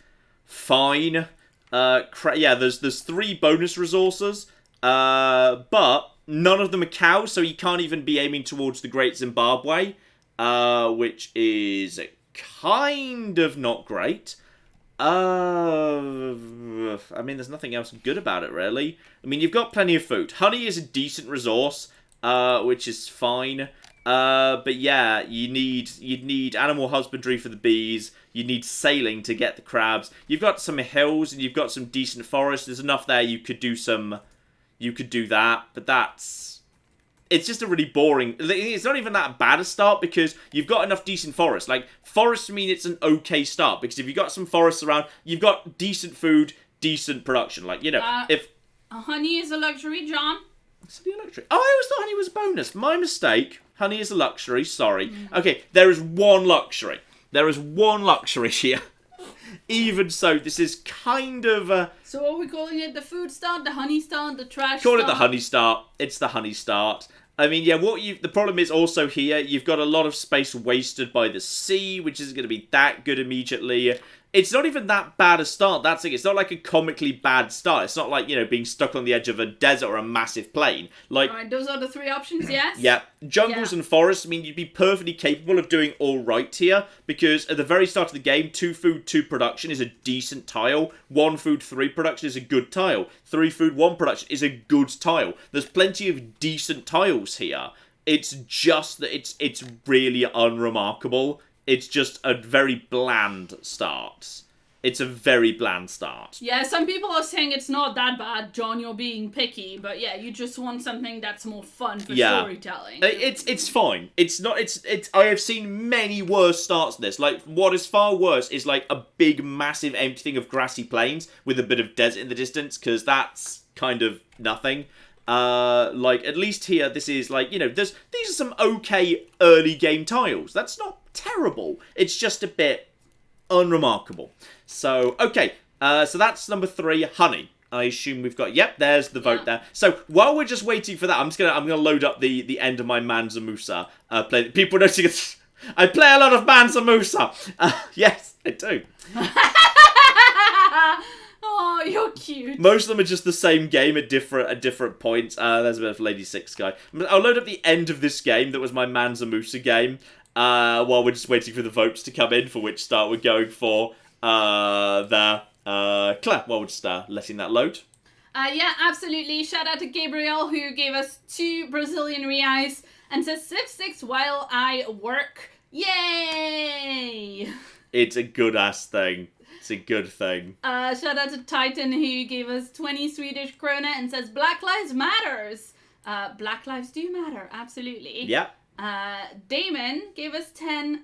fine. There's 3 bonus resources, but none of them are cows, so you can't even be aiming towards the Great Zimbabwe, which is kind of not great. I mean, there's nothing else good about it, really. I mean, you've got plenty of food. Honey is a decent resource, which is fine. But yeah, you'd need animal husbandry for the bees. You need sailing to get the crabs. You've got some hills and you've got some decent forests. There's enough there. You could do that, but it's just a really boring. It's not even that bad a start because you've got enough decent forests. Like, forests mean it's an okay start because if you've got some forests around, you've got decent food, decent production. Like, if honey is a luxury, John. It's a luxury. Oh, I always thought honey was a bonus. My mistake. Honey is a luxury. Sorry. Okay, there is one luxury. There is one luxury here. Even so, this is kind of So are we calling it the food start, the honey start, the trash Call start? it the honey start. It's the honey start. I mean, yeah, the problem is also here, you've got a lot of space wasted by the sea, which isn't going to be that good immediately. It's not even that bad a start, that's it. It's not like a comically bad start. It's not like, being stuck on the edge of a desert or a massive plain. Like, alright, those are the 3 options, yes? Yeah. Jungles and forests, I mean, you'd be perfectly capable of doing alright here, because at the very start of the game, 2 food, 2 production is a decent tile. 1 food, 3 production is a good tile. 3 food, 1 production is a good tile. There's plenty of decent tiles here. It's just that it's really unremarkable. It's just a very bland start. It's a very bland start. Yeah, some people are saying it's not that bad, John, you're being picky, but yeah, you just want something that's more fun for storytelling. It's fine. It's not, I have seen many worse starts than this. Like, what is far worse is like a big, massive, empty thing of grassy plains with a bit of desert in the distance, because that's kind of nothing. Like, at least here, this is like, these are some okay early game tiles. That's not terrible. It's just a bit unremarkable. So, okay. So that's number 3, honey. I assume we've got, yep, there's the vote there. So, while we're just waiting for that, I'm gonna load up the end of my Mansa Musa play. People noticing it's, I play a lot of Mansa Musa. Yes, I do. Oh, you're cute. Most of them are just the same game at different points. There's a bit of Lady Six guy. I'll load up the end of this game that was my Mansa Musa game. While we're just waiting for the votes to come in for which start we're going for. Claire, while we're just letting that load. Yeah, absolutely. Shout out to Gabriel, who gave us 2 Brazilian reais and says Civ 6 while I work. Yay! It's a good ass thing. It's a good thing. Shout out to Titan, who gave us 20 Swedish krona and says Black Lives Matters. Black lives do matter, absolutely. Yeah. Damon gave us £10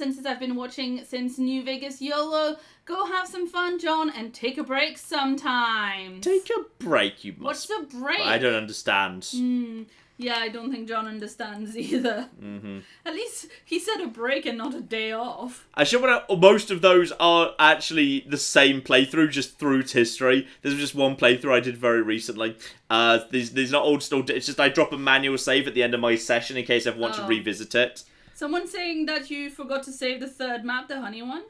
and says I've been watching since New Vegas YOLO. Go have some fun, John, and take a break sometime. Take a break, you must. What's a break? I don't understand. Yeah, I don't think John understands either. At least he said a break and not a day off. I should want to. Most of those are actually the same playthrough, just through its history. There's just one playthrough I did very recently. These not all still. It's just I drop a manual save at the end of my session in case I want to revisit it. Someone's saying that you forgot to save the 3rd map, the honey one.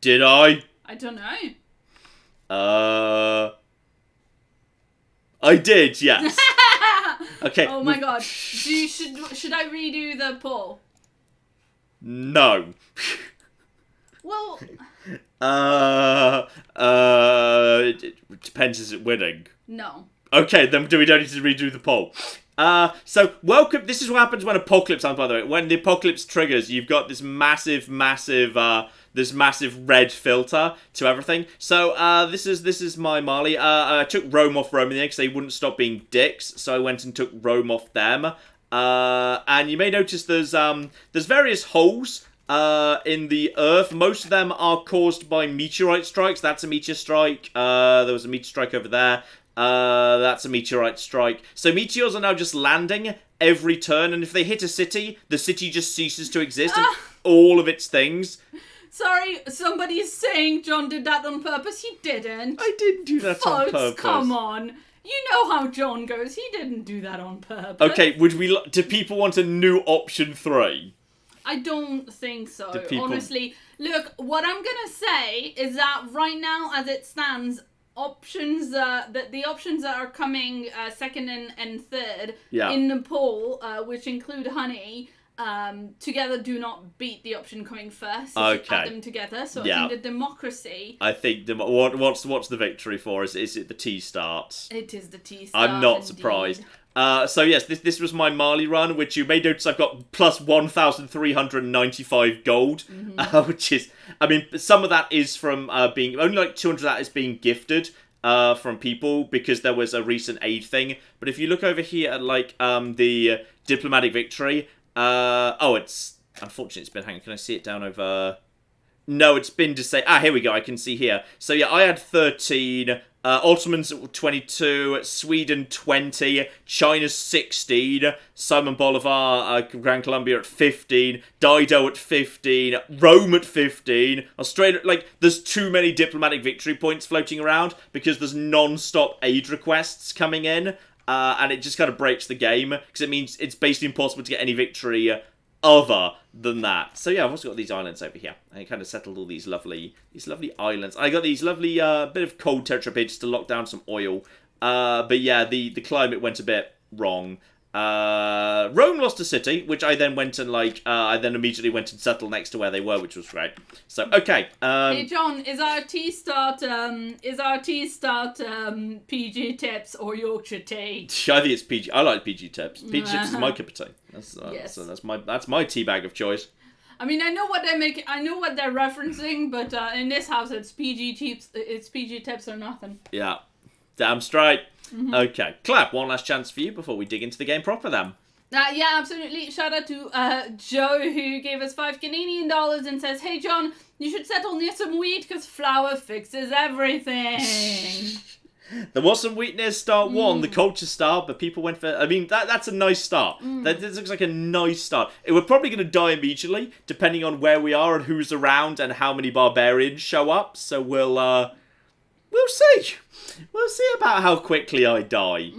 Did I? I don't know. I did, yes. Okay. Oh my god. Should I redo the poll? No. Well... It depends, is it winning? No. Okay, then we don't need to redo the poll. So, welcome, this is what happens when Apocalypse happens, by the way. When the Apocalypse triggers, you've got this massive red filter to everything. So, this is my Marley. I took Rome off Rome in the end because they wouldn't stop being dicks, so I went and took Rome off them. And you may notice there's various holes in the earth. Most of them are caused by meteorite strikes. That's a meteor strike. There was a meteor strike over there. That's a meteorite strike. So meteors are now just landing every turn, and if they hit a city, the city just ceases to exist, and all of its things. Sorry, somebody's saying John did that on purpose. He didn't. I didn't do that on purpose. Come on. You know how John goes. He didn't do that on purpose. Okay, do people want a new option 3? I don't think so, honestly. Look, what I'm gonna say is that right now, as it stands, the options that are coming second and third in the poll, which include honey, together do not beat the option coming first. If you add them together. So I think the democracy. I think what's the victory for? Is it the tea start? It is the tea start. I'm not surprised. So yes, this was my Marley run, which you may notice I've got plus 1,395 gold, which is, I mean, some of that is from being, only like 200 of that is being gifted from people because there was a recent aid thing. But if you look over here at like the diplomatic victory, it's, unfortunately it's been hanging. Can I see it down over? No, it's been disabled. Here we go. I can see here. So yeah, I had 13. Ottomans 22, Sweden 20, China 16, Simon Bolivar, Gran Colombia at 15, Dido at 15, Rome at 15, Australia, like, there's too many diplomatic victory points floating around because there's non-stop aid requests coming in, and it just kind of breaks the game, because it means it's basically impossible to get any victory other than that. So yeah, I've also got these islands over here. I kind of settled all these lovely islands. I got these lovely bit of cold territory just to lock down some oil. But yeah, the climate went a bit wrong. Rome lost a city, which I then went and I then immediately went and settled next to where they were, which was great. So okay. Hey John, is our tea start PG tips or Yorkshire tea? I think it's PG. I like PG tips. PG tips is my cup of tea. Yes. So that's my tea bag of choice. I mean, I know what they're referencing, but in this house it's PG tips. It's PG tips or nothing. Yeah, damn straight. Okay, Clap, one last chance for you before we dig into the game proper then. Yeah, absolutely. Shout out to Joe, who gave us $5 Canadian and says, "Hey John, you should settle near some wheat because flour fixes everything." There was some wheat near start 1, the culture start, but people went for... I mean, that's a nice start. This looks like a nice start. We're probably going to die immediately, depending on where we are and who's around and how many barbarians show up. So we'll see. We'll see about how quickly I die.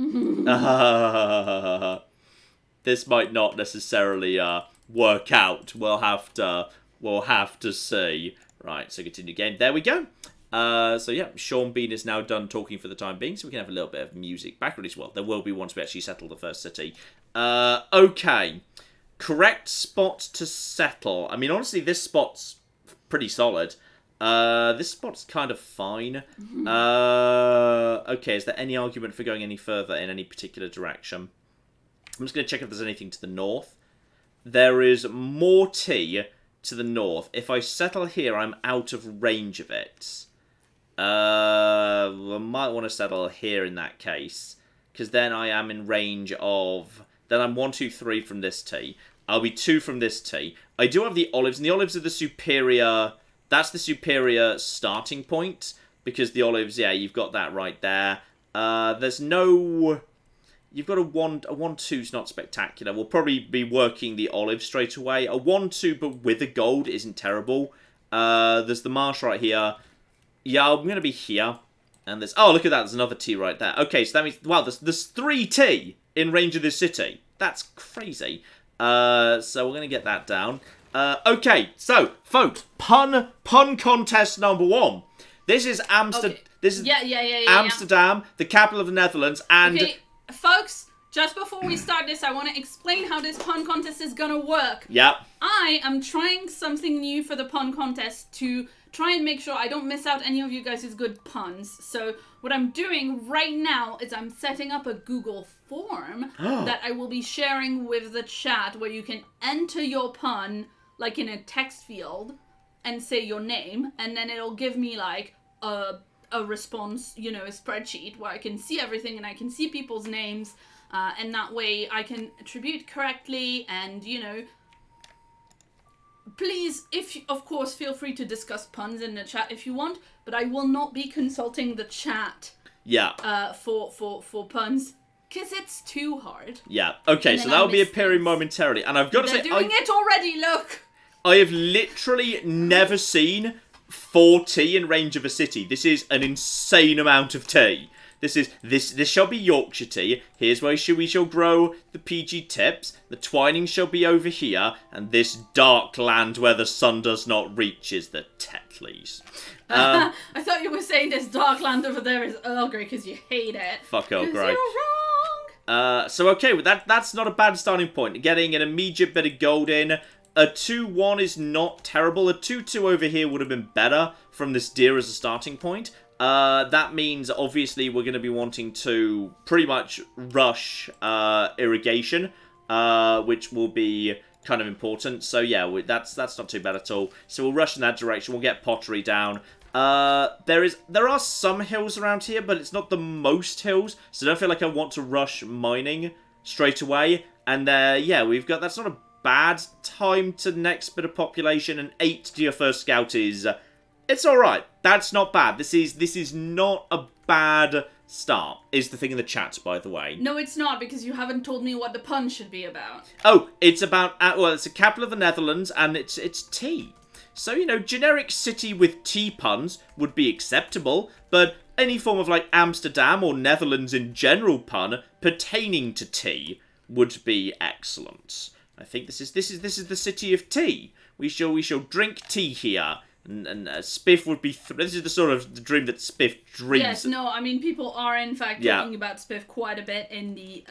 This might not necessarily work out. We'll have to see. Right, so continue game. There we go. So yeah, Sean Bean is now done talking for the time being, so we can have a little bit of music background as well. There will be once we actually settle the first city. Okay. Correct spot to settle. I mean, honestly, this spot's pretty solid. This spot's kind of fine. Okay, is there any argument for going any further in any particular direction? I'm just going to check if there's anything to the north. There is more tea to the north. If I settle here, I'm out of range of it. I might want to settle here in that case, because then I am in range of... Then I'm 1, 2, 3 from this tea. I'll be 2 from this tea. I do have the olives, and the olives are the superior... That's the superior starting point, because the olives, yeah, you've got that right there. There's no... You've got a 1-2's not spectacular. We'll probably be working the olive straight away. A 1-2, but with a gold isn't terrible. There's the marsh right here. Yeah, I'm going to be here. And there's... Oh, look at that. There's another T right there. Okay, so that means... Wow, there's 3 T in range of this city. That's crazy. So we're going to get that down. Okay, so, folks, pun contest number 1. This is Amsterdam. Okay. This is Amsterdam, the capital of the Netherlands, and... Okay, folks, just before we start this, I want to explain how this pun contest is going to work. Yep. I am trying something new for the pun contest to try and make sure I don't miss out any of you guys' good puns. So what I'm doing right now is I'm setting up a Google form that I will be sharing with the chat where you can enter your pun like in a text field and say your name, and then it'll give me like a a response, you know, a spreadsheet where I can see everything and I can see people's names, and that way I can attribute correctly. And, you know, please, of course, feel free to discuss puns in the chat if you want, but I will not be consulting the chat. Yeah. For puns, because it's too hard. Yeah. Okay, so that'll be appearing momentarily, and I've got to say, they're doing it already. Look. I have literally never seen 4 tea in range of a city. This is an insane amount of tea. This shall be Yorkshire tea. Here's where we shall grow the PG tips. The twining shall be over here, and this dark land where the sun does not reach is the Tetleys. I thought you were saying this dark land over there is Earl Grey because you hate it. Fuck Earl Grey. You're wrong. So okay, well, that's not a bad starting point. Getting an immediate bit of gold in. A 2-1 is not terrible. A 2-2 over here would have been better from this deer as a starting point. That means, obviously, we're going to be wanting to pretty much rush irrigation, which will be kind of important. So, yeah, that's not too bad at all. So we'll rush in that direction. We'll get pottery down. There are some hills around here, but it's not the most hills. So I don't feel like I want to rush mining straight away. And, yeah, that's not a bad time to next bit of population, and 8 to your first scout is it's all right. That's not bad. This is not a bad start. Is the thing in the chat, by the way? No, it's not, because you haven't told me what the pun should be about. Oh, it's about well, it's the capital of the Netherlands, and it's tea. So, you know, generic city with tea puns would be acceptable, but any form of like Amsterdam or Netherlands in general pun pertaining to tea would be excellent. I think this is the city of tea. We shall drink tea here, and Spiff would be. This is the sort of dream that Spiff dreams. Yes, no, I mean people are in fact talking about Spiff quite a bit in the.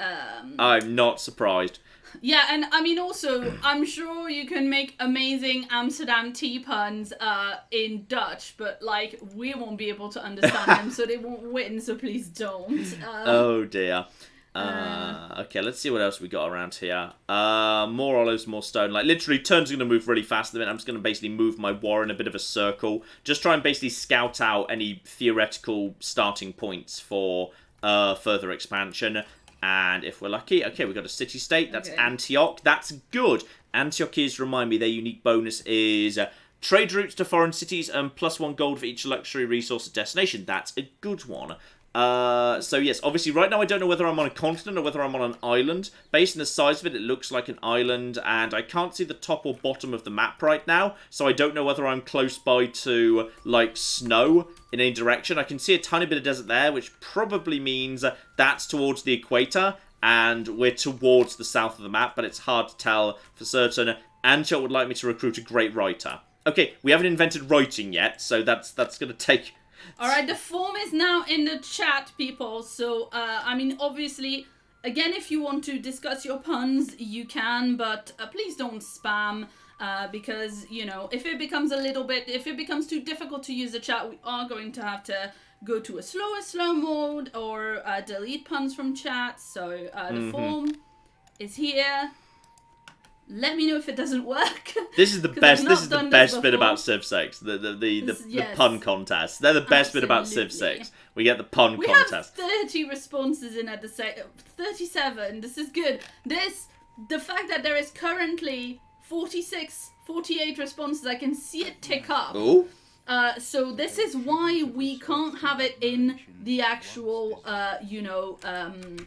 I'm not surprised. Yeah, and I mean also, I'm sure you can make amazing Amsterdam tea puns in Dutch, but like we won't be able to understand them, so they won't win. So please don't. Oh dear. Okay, let's see what else we got around here. More olives, more stone. Like, literally, turns are going to move really fast at the minute. I'm just going to basically move my war in a bit of a circle. Just try and basically scout out any theoretical starting points for further expansion. And if we're lucky, okay, we've got a city-state. That's okay. Antioch. That's good. Antioch is, remind me, their unique bonus is trade routes to foreign cities and +1 gold for each luxury resource at destination. That's a good one. So yes, obviously right now I don't know whether I'm on a continent or whether I'm on an island. Based on the size of it, it looks like an island, and I can't see the top or bottom of the map right now, so I don't know whether I'm close by to, like, snow in any direction. I can see a tiny bit of desert there, which probably means that's towards the equator, and we're towards the south of the map, but it's hard to tell for certain. Antioch would like me to recruit a great writer. Okay, we haven't invented writing yet, so that's going to take... Alright, the form is now in the chat, people, so, I mean, obviously, again, if you want to discuss your puns, you can, but please don't spam, because, you know, if it becomes too difficult to use the chat, we are going to have to go to a slow mode, or delete puns from chat, so, the form is here. Let me know if it doesn't work. This is the best. This is the best bit about Civ 6. The pun contest. They're the best bit about Civ 6. We get the pun contest. We have 30 responses in at the 37. This is good. The fact that there is currently 46, 48 responses, I can see it tick up. Ooh. So this is why we can't have it in the actual, in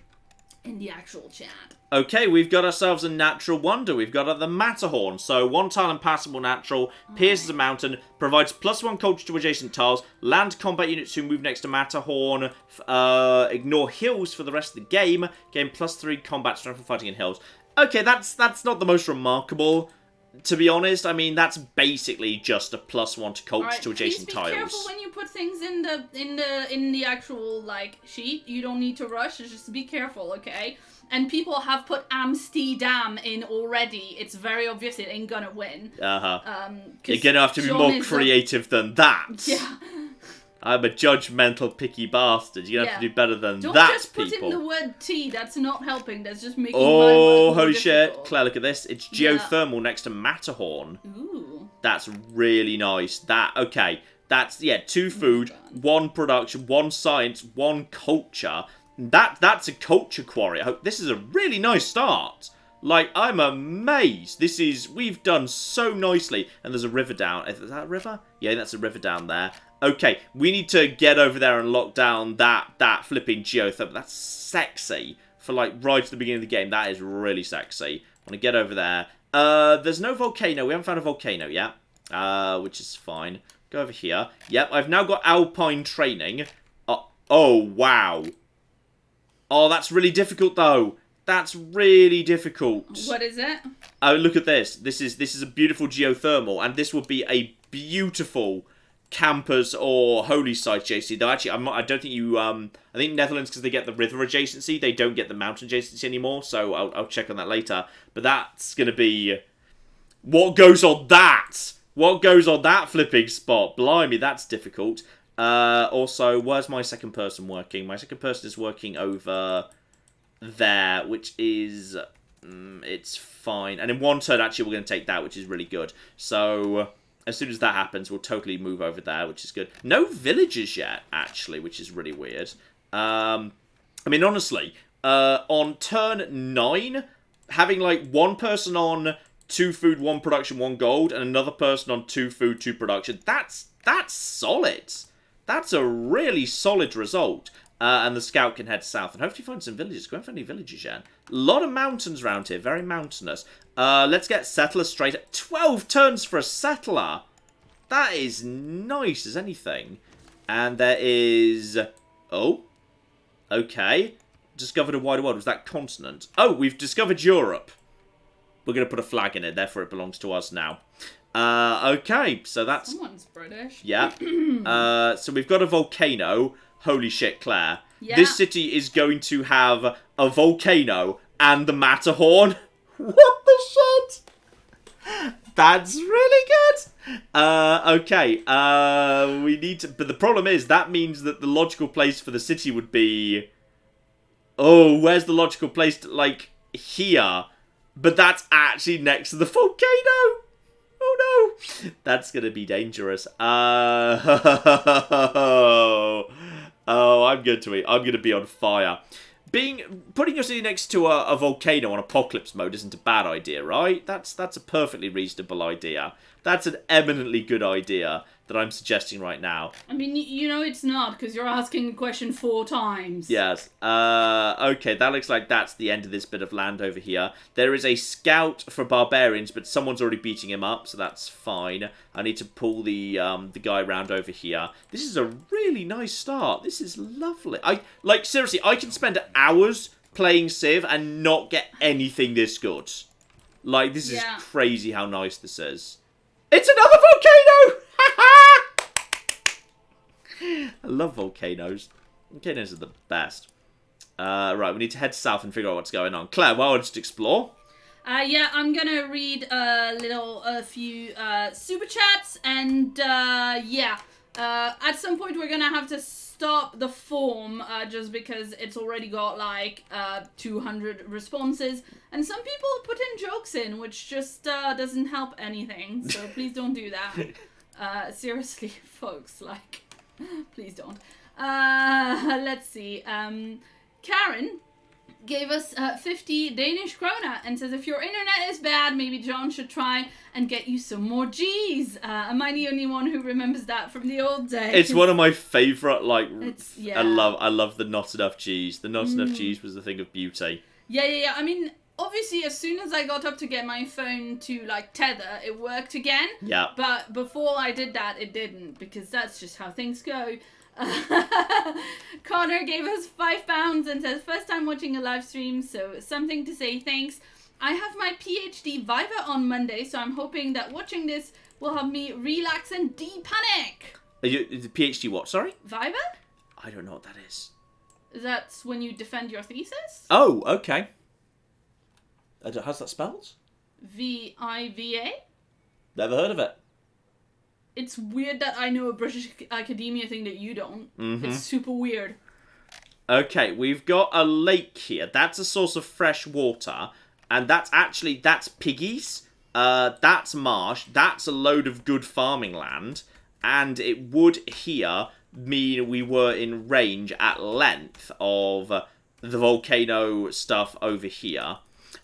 the actual chat. Okay, we've got ourselves a natural wonder. We've got the Matterhorn. So, 1 tile impassable natural, pierces a mountain, provides +1 culture to adjacent tiles, land combat units who move next to Matterhorn, ignore hills for the rest of the game, gain +3 combat strength for fighting in hills. Okay, that's not the most remarkable, to be honest. I mean, that's basically just a +1 to culture to adjacent tiles. Please be careful when you put things in the actual like sheet. You don't need to rush. Just be careful, okay? And people have put Amsterdam in already. It's very obvious it ain't gonna win. You're gonna have to be more creative than that. Yeah. I'm a judgmental, picky bastard. You're gonna have to do better than Don't that, just put people. in the word tea. That's not helping. That's just making my word more holy difficult. shit. Claire, look at this. It's geothermal next to Matterhorn. Ooh. That's really nice. Okay. That's, yeah, 2 food, 1 production, 1 science, 1 culture. That's a culture quarry. This is a really nice start. Like, I'm amazed. We've done so nicely. And there's a river down. Is that a river? Yeah, that's a river down there. Okay, we need to get over there and lock down that flipping geothermal. That's sexy. For, like, right at the beginning of the game. That is really sexy. I want to get over there. There's no volcano. We haven't found a volcano yet. Which is fine. Go over here. Yep, I've now got alpine training. Oh, wow. Oh, that's really difficult, though. That's really difficult. What is it? Oh, look at this. This is a beautiful geothermal, and this would be a beautiful campus or holy site adjacency. Though actually, I don't think you. I think Netherlands, because they get the river adjacency, they don't get the mountain adjacency anymore. So I'll check on that later. But that's gonna be what goes on that. What goes on that flipping spot? Blimey, that's difficult. Also, where's my second person working? My second person is working over there, which is it's fine. And in 1 turn, actually, we're going to take that, which is really good. So as soon as that happens, we'll totally move over there, which is good. No villagers yet, actually, which is really weird. I mean, honestly, on turn 9, having like 1 person on 2 food, 1 production, 1 gold, and another person on 2 food, 2 production, that's solid. That's a really solid result. And the scout can head south and hopefully find some villages. We haven't found any villages yet. A lot of mountains around here. Very mountainous. Let's get settlers straight at 12 turns for a settler. That is nice as anything. And there is... Oh. Okay. Discovered a wider world. Was that continent? Oh, we've discovered Europe. We're going to put a flag in it. Therefore, it belongs to us now. Okay. So that's... Someone's British. Yeah. So we've got a volcano. Holy shit, Claire. Yeah. This city is going to have a volcano and the Matterhorn. What the shit? That's really good. Okay. We need to... But the problem is, that means that the logical place for the city would be... Oh, where's the logical place to, like, here? But that's actually next to the volcano. Oh, no. That's going to be dangerous. Oh, I'm going to be on fire. Putting your city next to a volcano on apocalypse mode isn't a bad idea, right? That's a perfectly reasonable idea. That's an eminently good idea that I'm suggesting right now. I mean, you know it's not, because you're asking the question 4 times. Yes. Okay, that looks like that's the end of this bit of land over here. There is a scout for barbarians, but someone's already beating him up, so that's fine. I need to pull the guy around over here. This is a really nice start. This is lovely. Seriously, I can spend hours playing Civ and not get anything this good. Like, this is crazy how nice this is. It's another volcano! I love volcanoes. Volcanoes are the best. Right, we need to head south and figure out what's going on. Claire, why don't you just explore? Yeah, I'm gonna read a few super chats, and yeah, at some point we're gonna have to stop the form just because it's already got like 200 responses, and some people put in jokes in, which just doesn't help anything. So please don't do that. Seriously, folks, like, please don't. Let's see. Karen gave us 50 Danish krona and says, if your internet is bad, maybe John should try and get you some more G's. Am I the only one who remembers that from the old days? It's one of my favourite, like, yeah. I love the not enough G's. The not enough G's was the thing of beauty. Yeah. I mean, obviously, as soon as I got up to get my phone to, like, tether, it worked again. Yeah. But before I did that, it didn't, because that's just how things go. Connor gave us £5 and says, first time watching a live stream, so something to say thanks. I have my PhD Viva on Monday, so I'm hoping that watching this will help me relax and de-panic. The PhD what, sorry? Viva? I don't know what that is. That's when you defend your thesis? Oh, okay. How's that spelled? V-I-V-A? Never heard of it. It's weird that I know a British academia thing that you don't. It's super weird. Okay, we've got a lake here. That's a source of fresh water. And that's piggies. That's marsh. That's a load of good farming land. and it would here mean we were in range at length of the volcano stuff over here.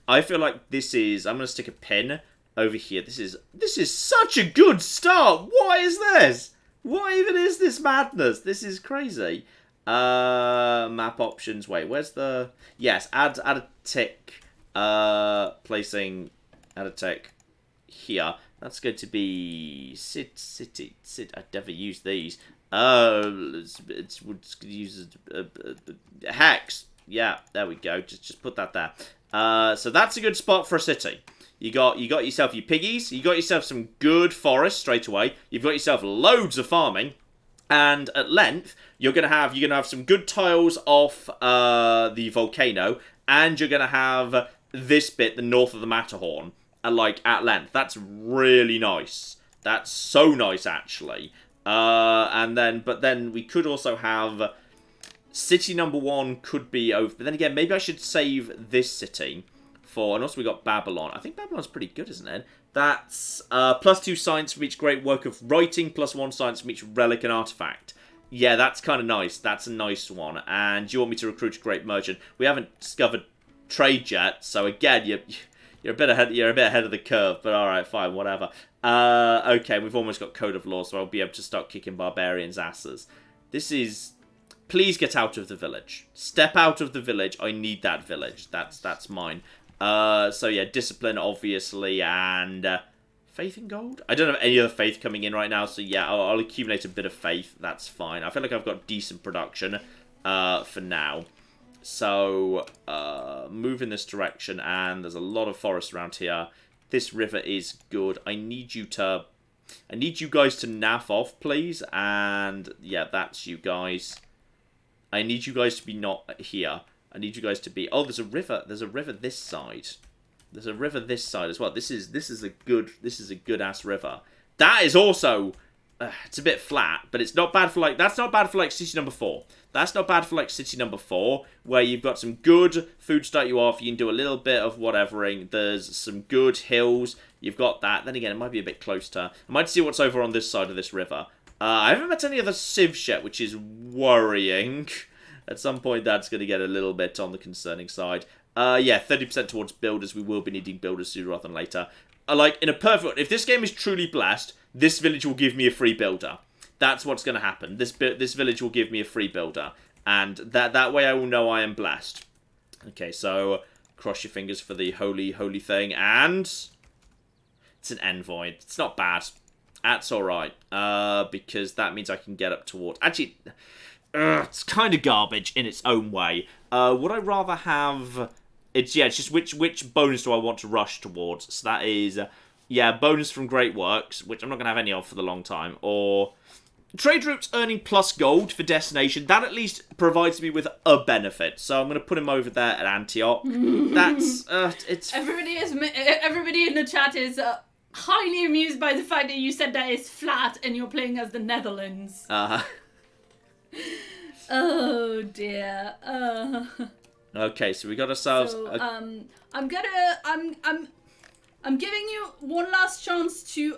I feel like this is... I'm going to stick a pin over here. This is such a good start. What is this? What even is this madness? This is crazy. Map options. Wait, where's the... Yes, add a tick. Placing... Add a tick here. That's going to be... City. I'd never use these. It's use a hex. Yeah, there we go. Just put that there. So that's a good spot for a city. You got yourself your piggies. You got yourself some good forest straight away. You've got yourself loads of farming, and at length you're gonna have some good tiles off the volcano, and you're gonna have this bit, the north of the Matterhorn, at length. That's really nice. That's so nice, actually. But then we could also have city number 1 could be over. But then again, maybe I should save this city for. And also we got Babylon. I think Babylon's pretty good, isn't it? That's +2 science from each great work of writing, +1 science from each relic and artifact. Yeah, that's kind of nice. That's a nice one. And you want me to recruit a great merchant? We haven't discovered trade yet, so again, you're a bit ahead. You're a bit ahead of the curve. But all right, fine, whatever. Okay, we've almost got Code of Law, so I'll be able to start kicking barbarians' asses. This is... Please get out of the village. Step out of the village. I need that village. That's mine. So yeah, discipline, obviously, and faith and gold? I don't have any other faith coming in right now, so yeah, I'll accumulate a bit of faith. That's fine. I feel like I've got decent production for now. So, move in this direction, and there's a lot of forest around here. This river is good. I need you guys to naff off, please. And yeah, that's you guys. I need you guys to be not here. I need you guys to be... Oh, there's a river. There's a river this side. There's a river this side as well. This is a good ass river. That is also... it's a bit flat, but it's not bad for like... That's not bad for like city number 4. That's not bad for like city number 4, where you've got some good food to start you off. You can do a little bit of whatevering. There's some good hills. You've got that. Then again, it might be a bit close to... I might see what's over on this side of this river. I haven't met any other civs yet, which is worrying. At some point, that's going to get a little bit on the concerning side. Yeah, 30% towards builders. We will be needing builders sooner rather than later. Like, in a perfect... If this game is truly blessed, this village will give me a free builder. That's what's going to happen. This village will give me a free builder. And that way I will know I am blessed. Okay, so cross your fingers for the holy thing. And it's an envoy. It's not bad. That's alright. Because that means I can get up towards... Actually, it's kind of garbage in its own way. Would I rather have... It's just which bonus do I want to rush towards? So that is... yeah, bonus from Great Works, which I'm not going to have any of for the long time. Or... Trade routes earning plus gold for destination. That at least provides me with a benefit. So I'm going to put him over there at Antioch. That's... it's... Everybody in the chat is... highly amused by the fact that you said that it's flat and you're playing as the Netherlands. Oh dear. Okay, so we got ourselves. So, I'm giving you one last chance to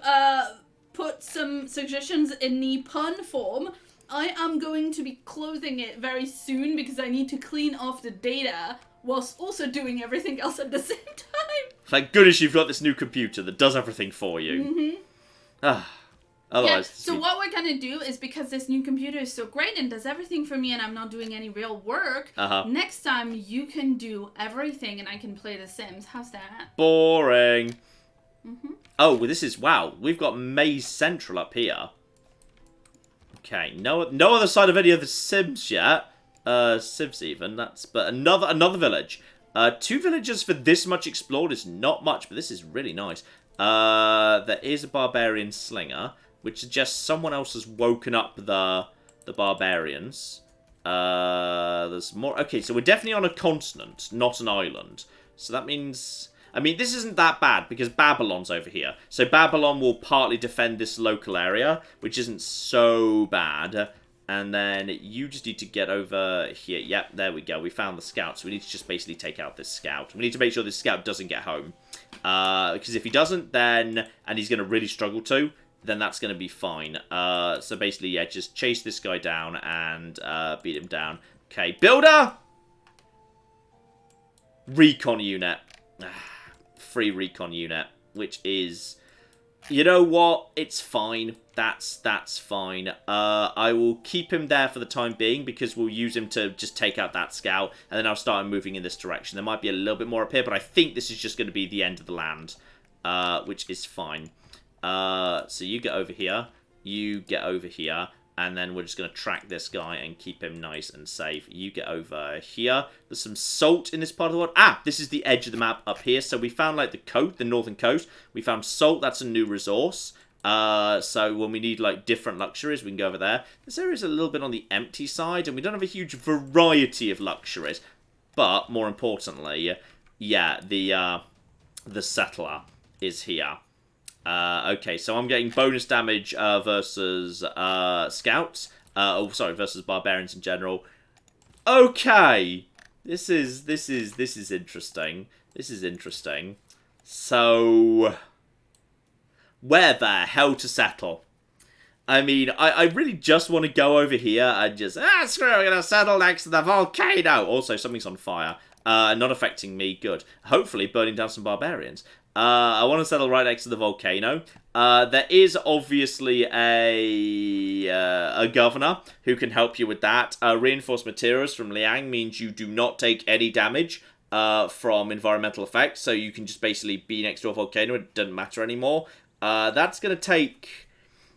put some suggestions in the pun form. I am going to be closing it very soon because I need to clean off the data whilst also doing everything else at the same time. Thank goodness you've got this new computer that does everything for you. Otherwise, yeah, so what we're going to do is, because this new computer is so great and does everything for me and I'm not doing any real work, next time you can do everything and I can play The Sims. How's that? Boring. Oh, well, this is... Wow, we've got Maze Central up here. Okay, no other side of any of the Sims yet. Civs even, but another village. 2 villages for this much explored is not much, but this is really nice. There is a barbarian slinger, which suggests someone else has woken up the barbarians. There's more. Okay, so we're definitely on a continent, not an island. So that means... I mean, this isn't that bad, because Babylon's over here. So Babylon will partly defend this local area, which isn't so bad. And then you just need to get over here. Yep, there we go. We found the scout. So we need to just basically take out this scout. We need to make sure this scout doesn't get home. Because if he doesn't, then... And he's going to really struggle to. then that's going to be fine. So basically, yeah, just chase this guy down and beat him down. Okay, builder! Recon unit. Free recon unit, which is... You know what? It's fine. That's fine. I will keep him there for the time being because we'll use him to just take out that scout, and then I'll start moving in this direction. There might be a little bit more up here, but I think this is just going to be the end of the land, which is fine. So you get over here, you get over here, and then we're just going to track this guy and keep him nice and safe. You get over here. There's some salt in this part of the world. Ah, this is the edge of the map up here. So we found, like, the coast, the northern coast. We found salt. That's a new resource. So when we need, like, different luxuries, we can go over there. This area is a little bit on the empty side, and we don't have a huge variety of luxuries. But, more importantly, yeah, the settler is here. Okay, so I'm getting bonus damage versus scouts. Versus barbarians in general. Okay, this is interesting. This is interesting. So, where the hell to settle? I mean, I really just want to go over here and just screw it, I'm gonna settle next to the volcano. Also, something's on fire. Not affecting me. Good. Hopefully, burning down some barbarians. I want to settle right next to the volcano. There is obviously a governor who can help you with that. Reinforced materials from Liang means you do not take any damage from environmental effects, so you can just basically be next to a volcano. It doesn't matter anymore. That's going to take...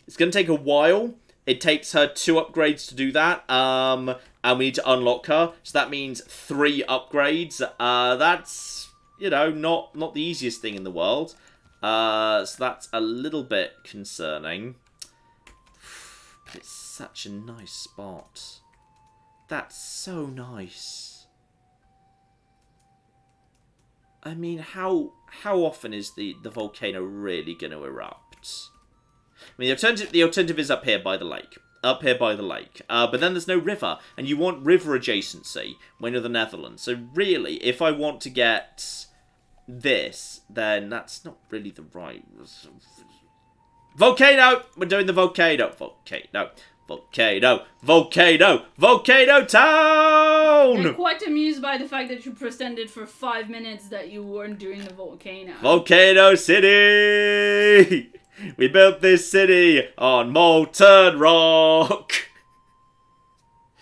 It's going to take a while. It takes her 2 upgrades to do that. And we need to unlock her. So that means 3 upgrades. That's... You know, not the easiest thing in the world. So that's a little bit concerning. But it's such a nice spot. That's so nice. I mean, how often is the volcano really going to erupt? I mean, the alternative is up here by the lake. Up here by the lake. But then there's no river. And you want river adjacency when you're the Netherlands. So really, if I want to get... this, then that's not really the right... Volcano! We're doing the volcano. Volcano. Volcano. Volcano. Volcano town! I'm quite amused by the fact that you pretended for 5 minutes that you weren't doing the volcano. Volcano City! We built this city on molten rock.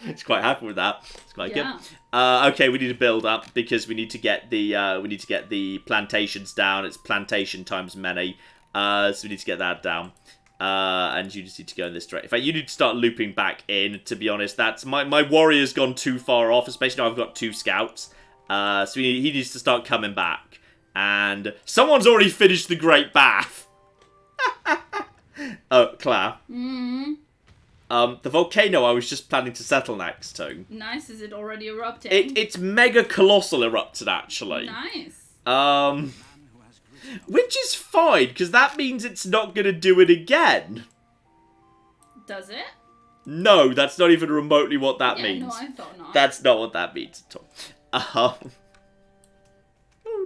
It's quite happy with that. It's quite good. Okay, we need to build up because we need to get the plantations down. It's plantation times many. So we need to get that down. And you just need to go in this direction. In fact, you need to start looping back in. To be honest, that's my warrior's gone too far off. Especially now I've got 2 scouts. So he needs to start coming back. And someone's already finished the Great Bath. Oh, Claire. Mm-hmm. The volcano I was just planning to settle next to. Nice, is it already erupting? It's mega colossal erupted, actually. Nice. Which is fine, because that means it's not going to do it again. Does it? No, that's not even remotely what that means. No, I thought not. That's not what that means at all. Oh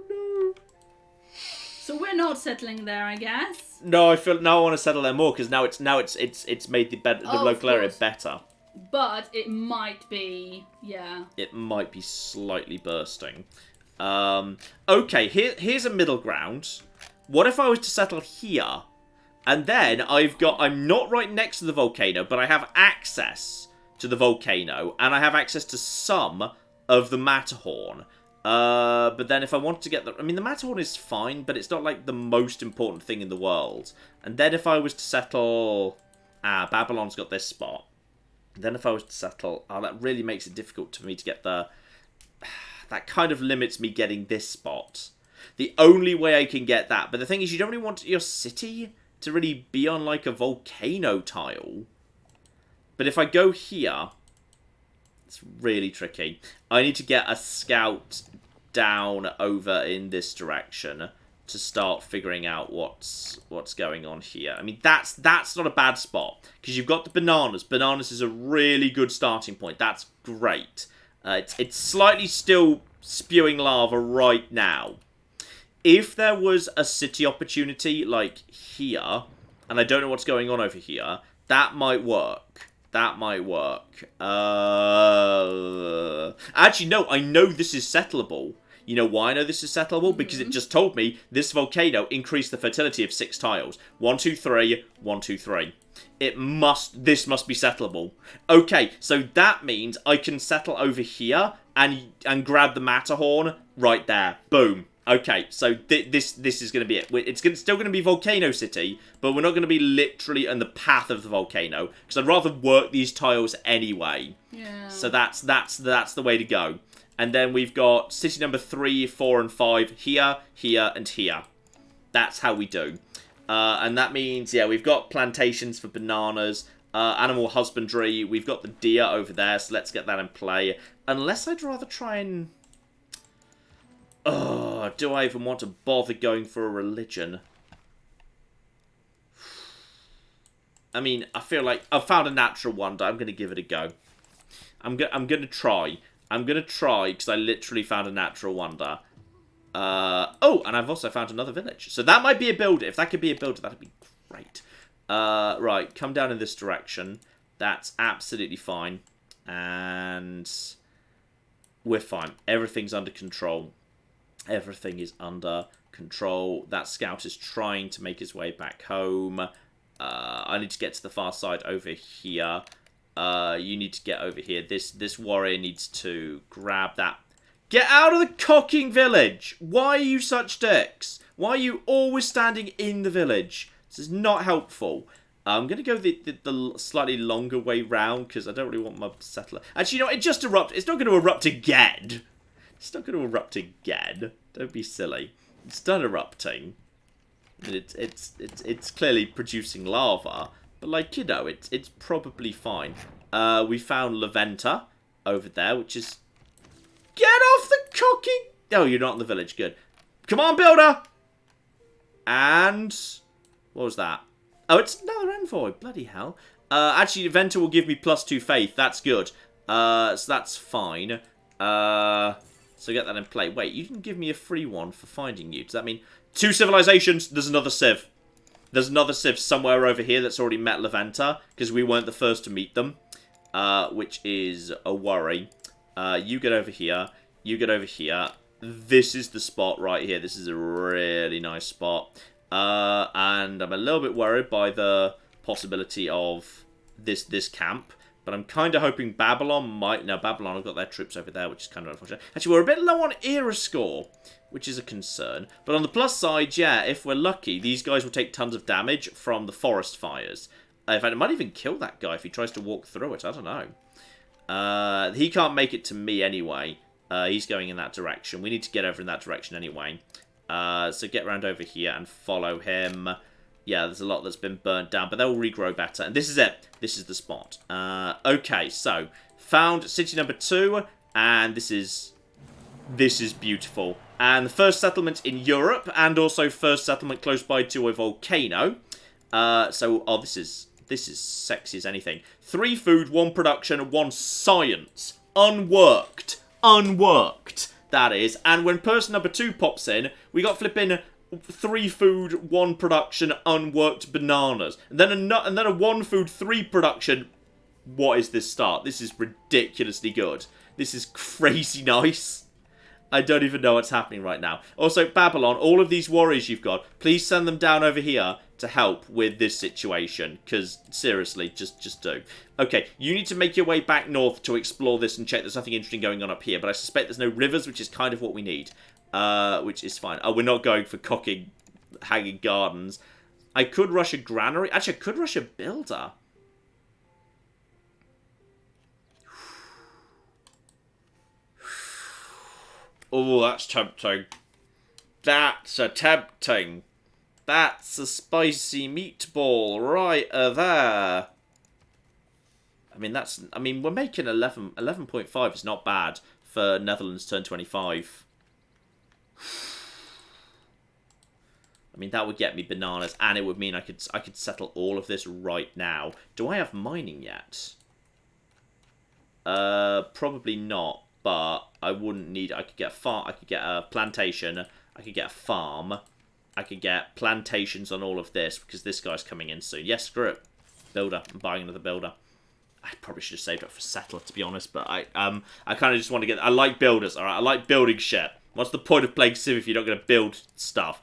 no. So we're not settling there, I guess. No, I feel now I want to settle there more because now it's made the local area better. But it might be, yeah. It might be slightly bursting. Okay, here's a middle ground. What if I was to settle here, and then I'm not right next to the volcano, but I have access to the volcano, and I have access to some of the Matterhorn. But then if I want to get the... I mean, the Matterhorn is fine, but it's not, like, the most important thing in the world. And then if I was to settle... Babylon's got this spot. Then if I was to settle... Oh, that really makes it difficult for me to get the... That kind of limits me getting this spot. The only way I can get that... But the thing is, you don't really want your city to really be on, like, a volcano tile. But if I go here... It's really tricky. I need to get a scout down over in this direction to start figuring out what's going on here. I mean, that's not a bad spot because you've got the bananas. Bananas is a really good starting point. That's great. It's slightly still spewing lava right now. If there was a city opportunity like here, and I don't know what's going on over here, that might work. That might work. Actually, no, I know this is settleable. You know why I know this is settleable? Because it just told me this volcano increased the fertility of 6 tiles. 1, 2, 3, 1, 2, 3. This must be settleable. Okay, so that means I can settle over here and grab the Matterhorn right there. Boom. Okay, so this is going to be it. It's still going to be Volcano City, but we're not going to be literally in the path of the volcano, because I'd rather work these tiles anyway. Yeah. So that's the way to go. And then we've got city number 3, 4, and 5 here, here, and here. That's how we do. And that means, yeah, we've got plantations for bananas, animal husbandry. We've got the deer over there, so let's get that in play. Unless I'd rather try and... Oh, do I even want to bother going for a religion? I mean, I feel like I've found a natural wonder. I'm going to give it a go. I'm going to try. I'm going to try because I literally found a natural wonder. Oh, and I've also found another village. So that might be a builder. If that could be a builder, that'd be great. Right, come down in this direction. That's absolutely fine. And we're fine. Everything's under control. Everything is under control. That scout is trying to make his way back home. I need to get to the far side over here. You need to get over here. This warrior needs to grab that. Get out of the cocking village! Why are you such dicks? Why are you always standing in the village? This is not helpful. I'm going to go the slightly longer way round, because I don't really want my settler... Actually, you know, it just erupted. It's not going to erupt again. It's not going to erupt again. Don't be silly. It's done erupting. And it's clearly producing lava. But, like, you know, it's probably fine. We found Laventa over there, which is... Get off the cocking... Oh, you're not in the village. Good. Come on, builder! And... What was that? Oh, it's another envoy. Bloody hell. Actually, Laventa will give me +2 faith. That's good. So that's fine. So get that in play. Wait, you didn't give me a free one for finding you. Does that mean 2 civilizations? There's another civ. There's another civ somewhere over here that's already met Laventa, because we weren't the first to meet them, which is a worry. You get over here. You get over here. This is the spot right here. This is a really nice spot. And I'm a little bit worried by the possibility of this camp. But I'm kind of hoping Babylon might... No, Babylon have got their troops over there, which is kind of unfortunate. Actually, we're a bit low on era score, which is a concern. But on the plus side, yeah, if we're lucky, these guys will take tons of damage from the forest fires. In fact, it might even kill that guy if he tries to walk through it. I don't know. He can't make it to me anyway. He's going in that direction. We need to get over in that direction anyway. So get around over here and follow him. Yeah, there's a lot that's been burnt down, but they'll regrow better. And this is it. This is the spot. Okay, so found city number 2, and this is beautiful. And the first settlement in Europe, and also first settlement close by to a volcano. This is sexy as anything. 3 food, 1 production, 1 science. Unworked. Unworked. That is. And when person number 2 pops in, we got flipping 3 food, 1 production, unworked bananas. And then a 1 food, 3 production. What is this start? This is ridiculously good. This is crazy nice. I don't even know what's happening right now. Also, Babylon, all of these warriors you've got, please send them down over here to help with this situation. Because, seriously, just do. Okay, you need to make your way back north to explore this and check there's nothing interesting going on up here. But I suspect there's no rivers, which is kind of what we need. Which is fine. Oh, we're not going for cocking hanging gardens. I could rush a granary. Actually, I could rush a builder. Oh, that's tempting. That's a tempting. That's a spicy meatball right there. I mean, we're making 11.5 is not bad for Netherlands turn 25. I mean, that would get me bananas, and it would mean I could settle all of this right now. Do I have mining yet? Probably not, but I wouldn't need... I could get a farm, I could get a plantation, I could get a farm. I could get plantations on all of this because this guy's coming in soon. Yes, screw it. Builder. I'm buying another builder. I probably should have saved up for settler, to be honest, but I kind of just want to get... I like builders, alright? I like building shit. What's the point of playing Civ if you're not going to build stuff?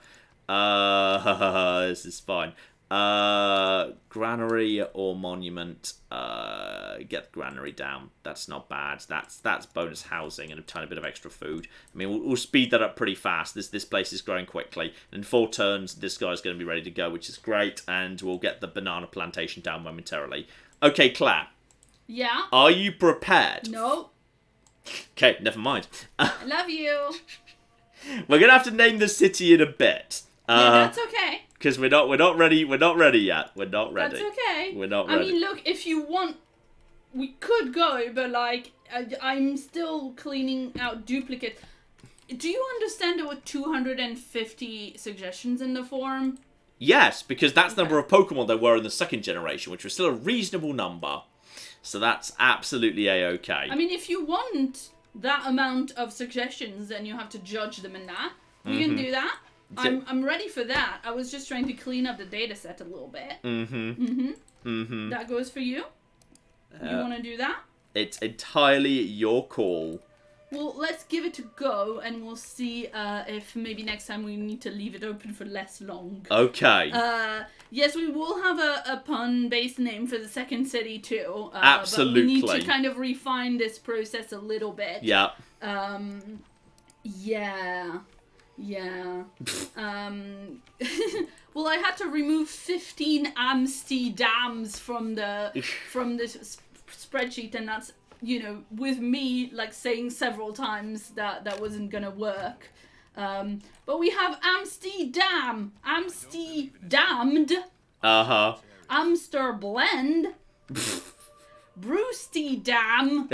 This is fine. Granary or monument. Get the granary down. That's not bad. That's bonus housing and a tiny bit of extra food. I mean, we'll speed that up pretty fast. This place is growing quickly. In 4 turns, this guy's going to be ready to go, which is great, and we'll get the banana plantation down momentarily. Okay, Claire. Yeah? Are you prepared? No. Okay, never mind. I love you. We're gonna have to name the city in a bit. Yeah, that's okay. Because we're not ready. We're not ready yet. We're not ready. That's okay. We're not ready. I mean, look, if you want, we could go, but like, I'm still cleaning out duplicates. Do you understand there were 250 suggestions in the forum? Yes, because that's the number of Pokemon there were in the 2nd generation, which was still a reasonable number. So that's absolutely a-okay. I mean, if you want that amount of suggestions, then you have to judge them in that. We can do that. I'm ready for that. I was just trying to clean up the data set a little bit. That goes for you? You want to do that? It's entirely your call. Well, let's give it a go, and we'll see if maybe next time we need to leave it open for less long. Okay. Yes, we will have a pun-based name for the 2nd city too. Absolutely. But we need to kind of refine this process a little bit. Yeah. Yeah. Well, I had to remove 15 Amsterdams from the spreadsheet, and that's, you know, with me like saying several times that wasn't gonna work. But we have Amsterdam, Amsterdammed, Amster Blend, Brewsty Dam.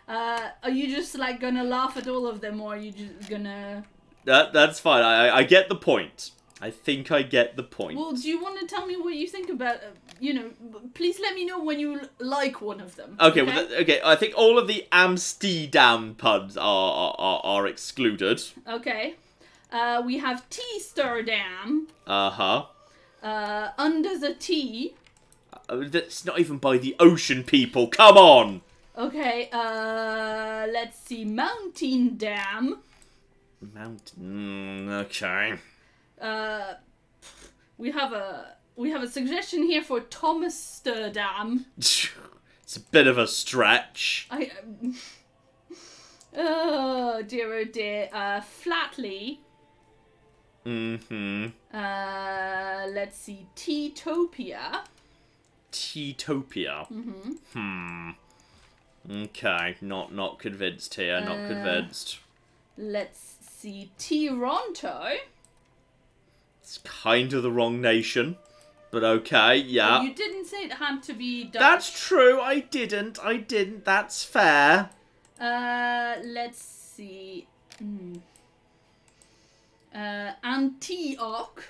Are you just like gonna laugh at all of them, or are you just gonna... That's fine. I get the point. I think I get the point. Well, do you want to tell me what you think about, you know, please let me know when you like one of them. Okay, well, okay, I think all of the Amsterdam puns are excluded. Okay. We have T-Sterdam. Under the T. That's not even by the ocean, people. Come on! Okay, let's see, Mountain Dam. Mountain, okay. We have a suggestion here for Thomassterdam. It's a bit of a stretch. Oh dear. Flatley. Let's see, Teatopia. Teatopia. Okay, not convinced here. Not convinced. Let's see, Toronto. It's kind of the wrong nation, but okay, yeah. Well, you didn't say it had to be Dutch. That's true. I didn't. That's fair. Let's see. Antioch.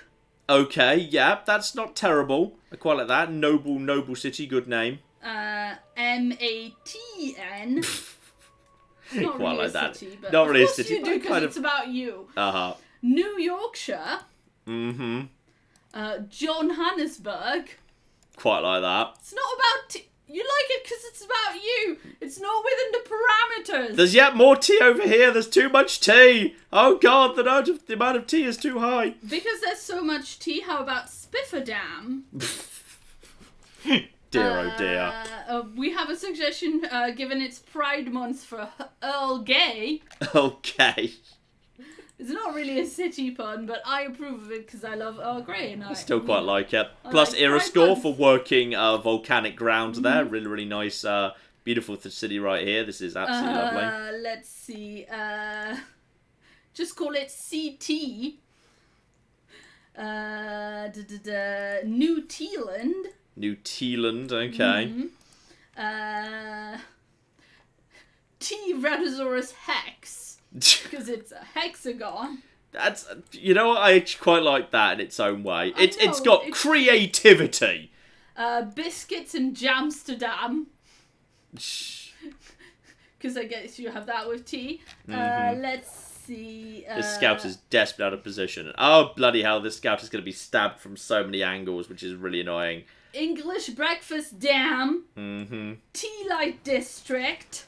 Okay, yeah, that's not terrible. I quite like that. Noble city, good name. M-A-T-N. Not Quite really like a that. city, but Not really a of course city, you do, but because kind it's of... about you. New Yorkshire. Johannesburg. Quite like that. It's not about you like it because it's about you. It's not within the parameters. There's yet more tea over here. There's too much tea. Oh God, the amount of tea is too high. Because there's so much tea, how about Spifferdam? Dear, oh dear. We have a suggestion given it's Pride Month for Earl Gay. Okay. It's not really a city pun, but I approve of it because I love Earl Grey. And I still quite like it. Plus, like era Pride score Month. for working volcanic ground there. Really, really nice, beautiful city right here. This is absolutely lovely. Let's see. Just call it CT. New Zealand. New Zealand, okay. T-Ratosaurus Hex. Because it's a hexagon. That's, you know what, I actually quite like that in its own way. It's got it's... creativity. Biscuits and Jamsterdam. Because I guess you have that with tea. Let's see. This scout is desperate out of position. Oh, bloody hell, this scout is going to be stabbed from so many angles, which is really annoying. English Breakfast Dam. Mm-hmm. Tea Light District.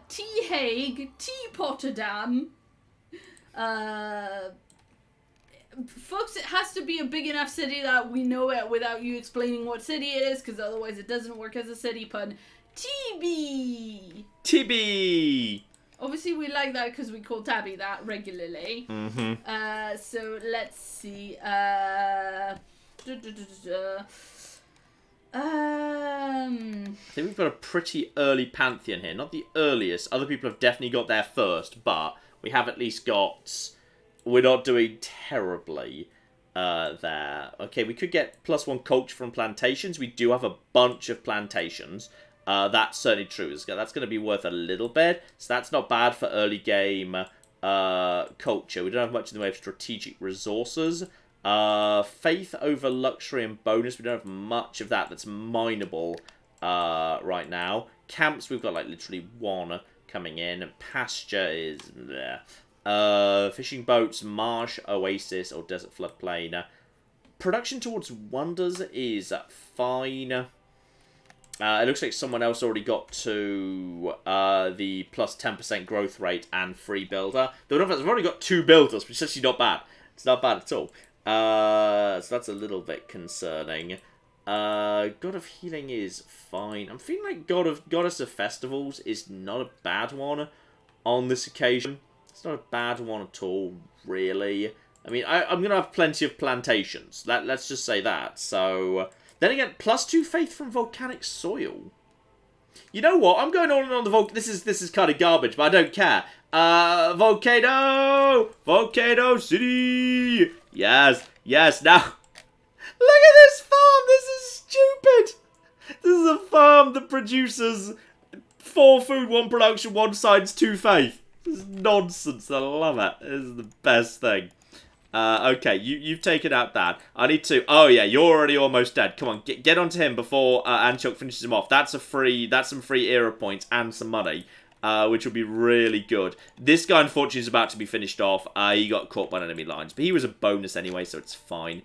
Tea Hague. Tea Potterdam. Folks, it has to be a big enough city that we know it without you explaining what city it is, because otherwise it doesn't work as a city pun. TB! TB! Obviously we like that because we call Tabby that regularly. Mm-hmm. So let's see. I think we've got a pretty early pantheon here. Not the earliest. Other people have definitely got there first, but we have at least got... We're not doing terribly there. Okay, we could get +1 culture from plantations. We do have a bunch of plantations. That's certainly true. That's going to be worth a little bit. So that's not bad for early game culture. We don't have much in the way of strategic resources. Faith over luxury and bonus. We don't have much of that that's mineable right now. Camps, we've got like literally 1 coming in. Pasture is there. Fishing boats, marsh, oasis, or desert floodplain. Production towards wonders is fine. It looks like someone else already got to the plus 10% growth rate and free builder. Though I've already got 2 builders, which is actually not bad. It's not bad at all. So that's a little bit concerning. God of Healing is fine. I'm feeling like Goddess of Festivals is not a bad one on this occasion. It's not a bad one at all, really. I mean, I'm going to have plenty of plantations. Let's just say that. So, then again, +2 faith from volcanic soil. You know what? I'm going on the volcano. This is kind of garbage, but I don't care. Volcano! Volcano City! Yes, yes, now... Look at this farm! This is stupid! This is a farm that produces 4 food, 1 production, 1 science, 2 faith. This is nonsense. I love it. This is the best thing. Okay, you've taken out that. I need to... Oh, yeah, you're already almost dead. Come on, get onto him before Antioch finishes him off. That's some free era points and some money, which will be really good. This guy, unfortunately, is about to be finished off. He got caught by enemy lines, but he was a bonus anyway, so it's fine.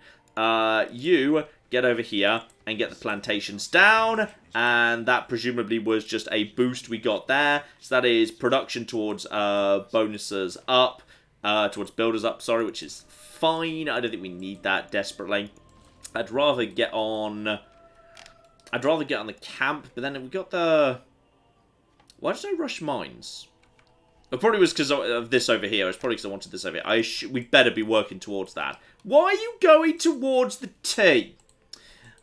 You get over here and get the plantations down, and that presumably was just a boost we got there. So that is production towards bonuses up, towards builders up, sorry, which is fine. I don't think we need that desperately. I'd rather get on the camp, but then we got the... Why did I rush mines? It probably was because of this over here. It's probably because I wanted this over here. We'd better be working towards that. Why are you going towards the T?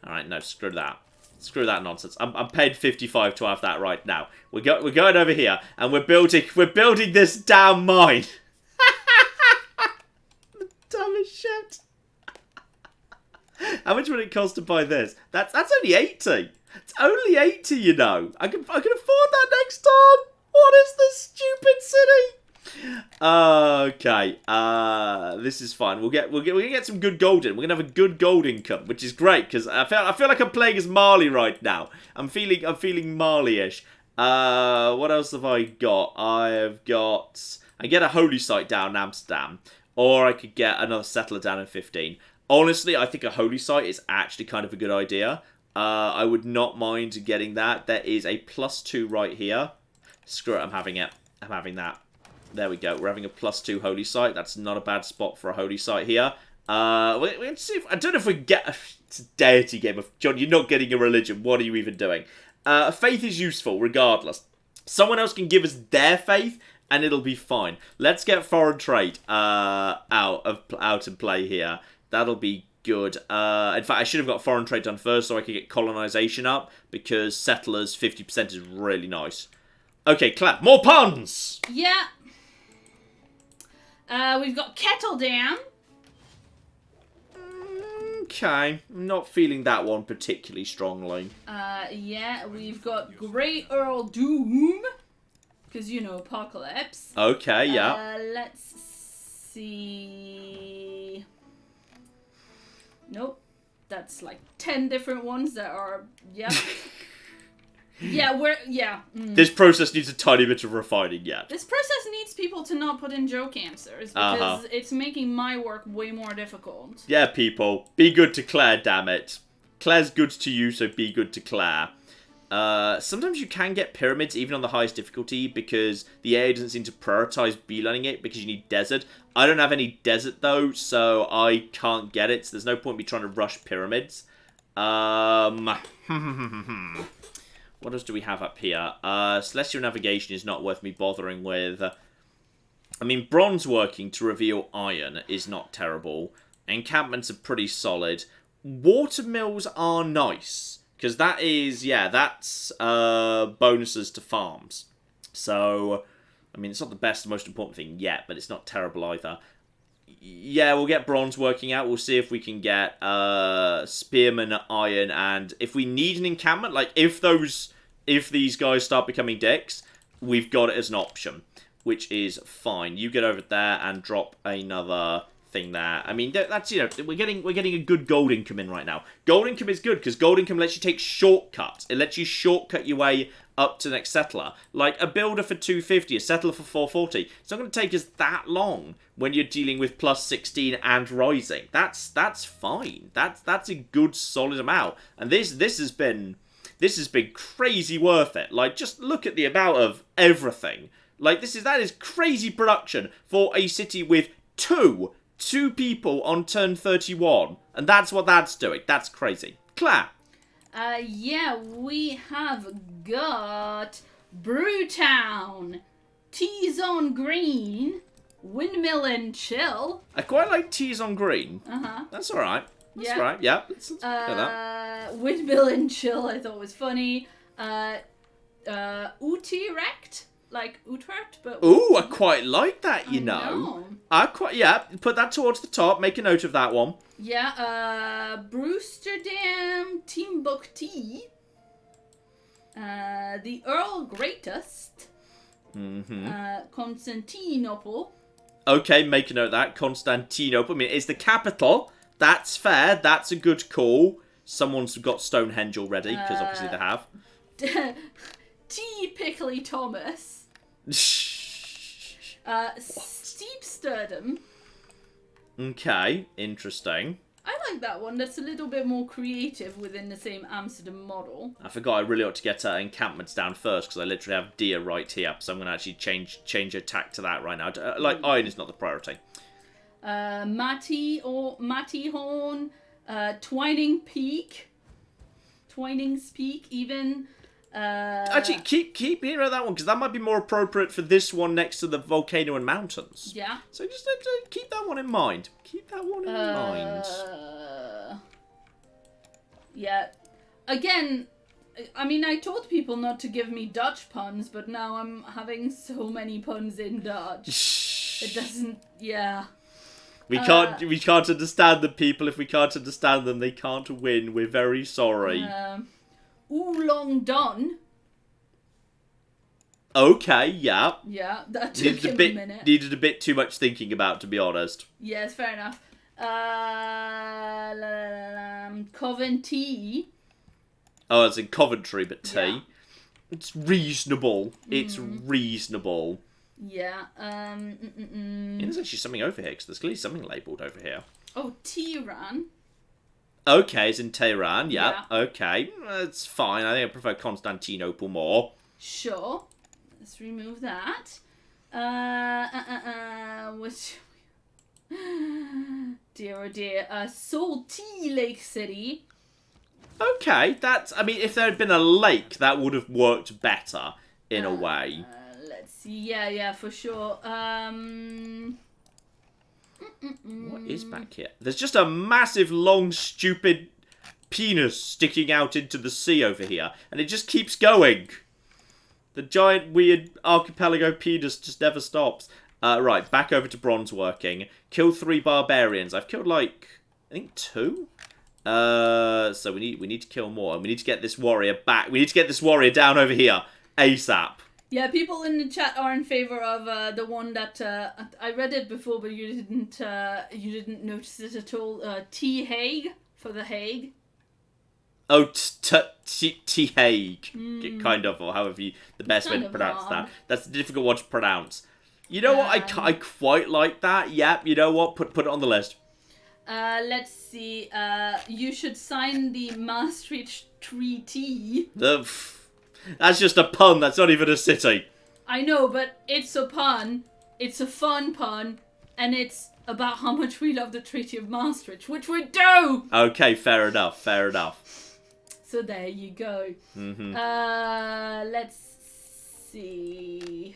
Alright, no, screw that. Screw that nonsense. I'm paid 55 to have that right now. We're going over here, and we're building this damn mine. The dumbest shit. How much would it cost to buy this? That's only 80. It's only 80, you know. I can afford that next time. What is this stupid city? Okay, this is fine. We're gonna get some good gold in. We're gonna have a good gold income, which is great because I feel like I'm playing as Marley right now. I'm feeling Marley-ish. What else have I got? I get a holy site down in Amsterdam, or I could get another settler down in 15. Honestly, I think a holy site is actually kind of a good idea. I would not mind getting that. There is a +2 right here. Screw it, I'm having it. I'm having that. There we go. We're having a +2 holy site. That's not a bad spot for a holy site here. Let's see if, I don't know if we can get... It's a deity game. John, you're not getting a religion. What are you even doing? Faith is useful, regardless. Someone else can give us their faith, and it'll be fine. Let's get foreign trade out and play here. That'll be good. In fact, I should have got foreign trade done first so I could get colonization up, because settlers 50% is really nice. Okay, clap. More puns! Yeah. We've got Kettle Dam. Okay. I'm not feeling that one particularly strongly. Yeah, we've got Great Earl Doom. Because, you know, Apocalypse. Okay, yeah. Let's see... Nope. That's like 10 different ones that are... Yeah. This process needs a tiny bit of refining yet. This process needs people to not put in joke answers because it's making my work way more difficult. Yeah, people, be good to Claire, damn it. Claire's good to you, so be good to Claire. Sometimes you can get pyramids even on the highest difficulty because the AI doesn't seem to prioritize beelining it because you need desert. I don't have any desert though, so I can't get it, so there's no point me trying to rush pyramids. What else do we have up here? Celestial Navigation is not worth me bothering with. I mean, bronze working to reveal iron is not terrible. Encampments are pretty solid. Water mills are nice. Because that is, that's bonuses to farms. So, I mean, it's not the best and most important thing yet, but it's not terrible either. Yeah, we'll get bronze working out. We'll see if we can get spearman, iron, and if we need an encampment, like if these guys start becoming dicks, we've got it as an option, which is fine. You get over there and drop another thing there. I mean, that's, we're getting a good gold income in right now. Gold income is good because gold income lets you take shortcuts. It lets you shortcut your way up to the next settler. Like a builder for 250, a settler for 440. It's not going to take us that long when you're dealing with plus 16 and rising. That's fine. That's a good solid amount. And this has been crazy worth it. Like, just look at the amount of everything. Like, that is crazy production for a city with two people on turn 31. And that's what that's doing. That's crazy. Claire. We have got Brewtown, Teas on Green, Windmill and Chill. I quite like Teas on Green. That's alright. That's right. Yeah. Let's go that. Windmill and Chill I thought was funny. Utrecht, like Utrecht, but... Ooh, I quite like that, you know. Put that towards the top. Make a note of that one. Yeah, Brewsterdam, Timbuktu, the Earl Greatest, Constantinople. Okay, make a note of that. Constantinople. I mean, it's the capital. That's fair. That's a good call. Someone's got Stonehenge already, because obviously they have. T. Pickley Thomas. Steep Sturdom. Okay, interesting. I like that one. That's a little bit more creative within the same Amsterdam model. I forgot I really ought to get encampments down first because I literally have deer right here. So I'm going to actually change attack to that right now. Iron is not the priority. Matty Horn, Twining's Peak even. Actually, keep hearing about that one because that might be more appropriate for this one next to the volcano and mountains. Yeah. So just keep that one in mind. Keep that one in mind. Yeah. Again, I mean, I told people not to give me Dutch puns, but now I'm having so many puns in Dutch. It doesn't. Yeah. We can't understand the people. If we can't understand them, they can't win. We're very sorry. Oolong Don. Okay, yeah. Yeah, that took him a minute. Needed a bit too much thinking about, to be honest. Yes, fair enough. Coventry. Oh, it's in Coventry, but T. Yeah. It's reasonable. It's reasonable. Yeah. There's actually something over here, because there's clearly something labelled over here. Oh, Tehran. Okay, it's in Tehran, yeah. Okay, that's fine. I think I prefer Constantinople more. Sure. Let's remove that. Dear oh dear. Salty Lake City. Okay, I mean, if there had been a lake, that would have worked better, in a way. Let's see. Yeah, for sure. What is back here? There's just a massive, long, stupid penis sticking out into the sea over here. And it just keeps going. The giant, weird archipelago penis just never stops. Right, back over to bronze working. Kill 3 barbarians. I've killed, I think 2? So we need to kill more. And we need to get this warrior back. We need to get this warrior down over here. ASAP. Yeah, people in the chat are in favor of the one that I read it before, but you didn't notice it at all. T Hague for the Hague. Oh, T-Hague, kind of, or however the best way Kind to of pronounce hard. that. That's a difficult one to pronounce. You know what? I quite like that. Yep. You know what? Put it on the list. Let's see. You should sign the Maastricht Treaty. That's just a pun. That's not even a city. I know, but it's a pun. It's a fun pun, and it's about how much we love the Treaty of Maastricht, which we do. Okay, fair enough. Fair enough. So there you go. Let's see.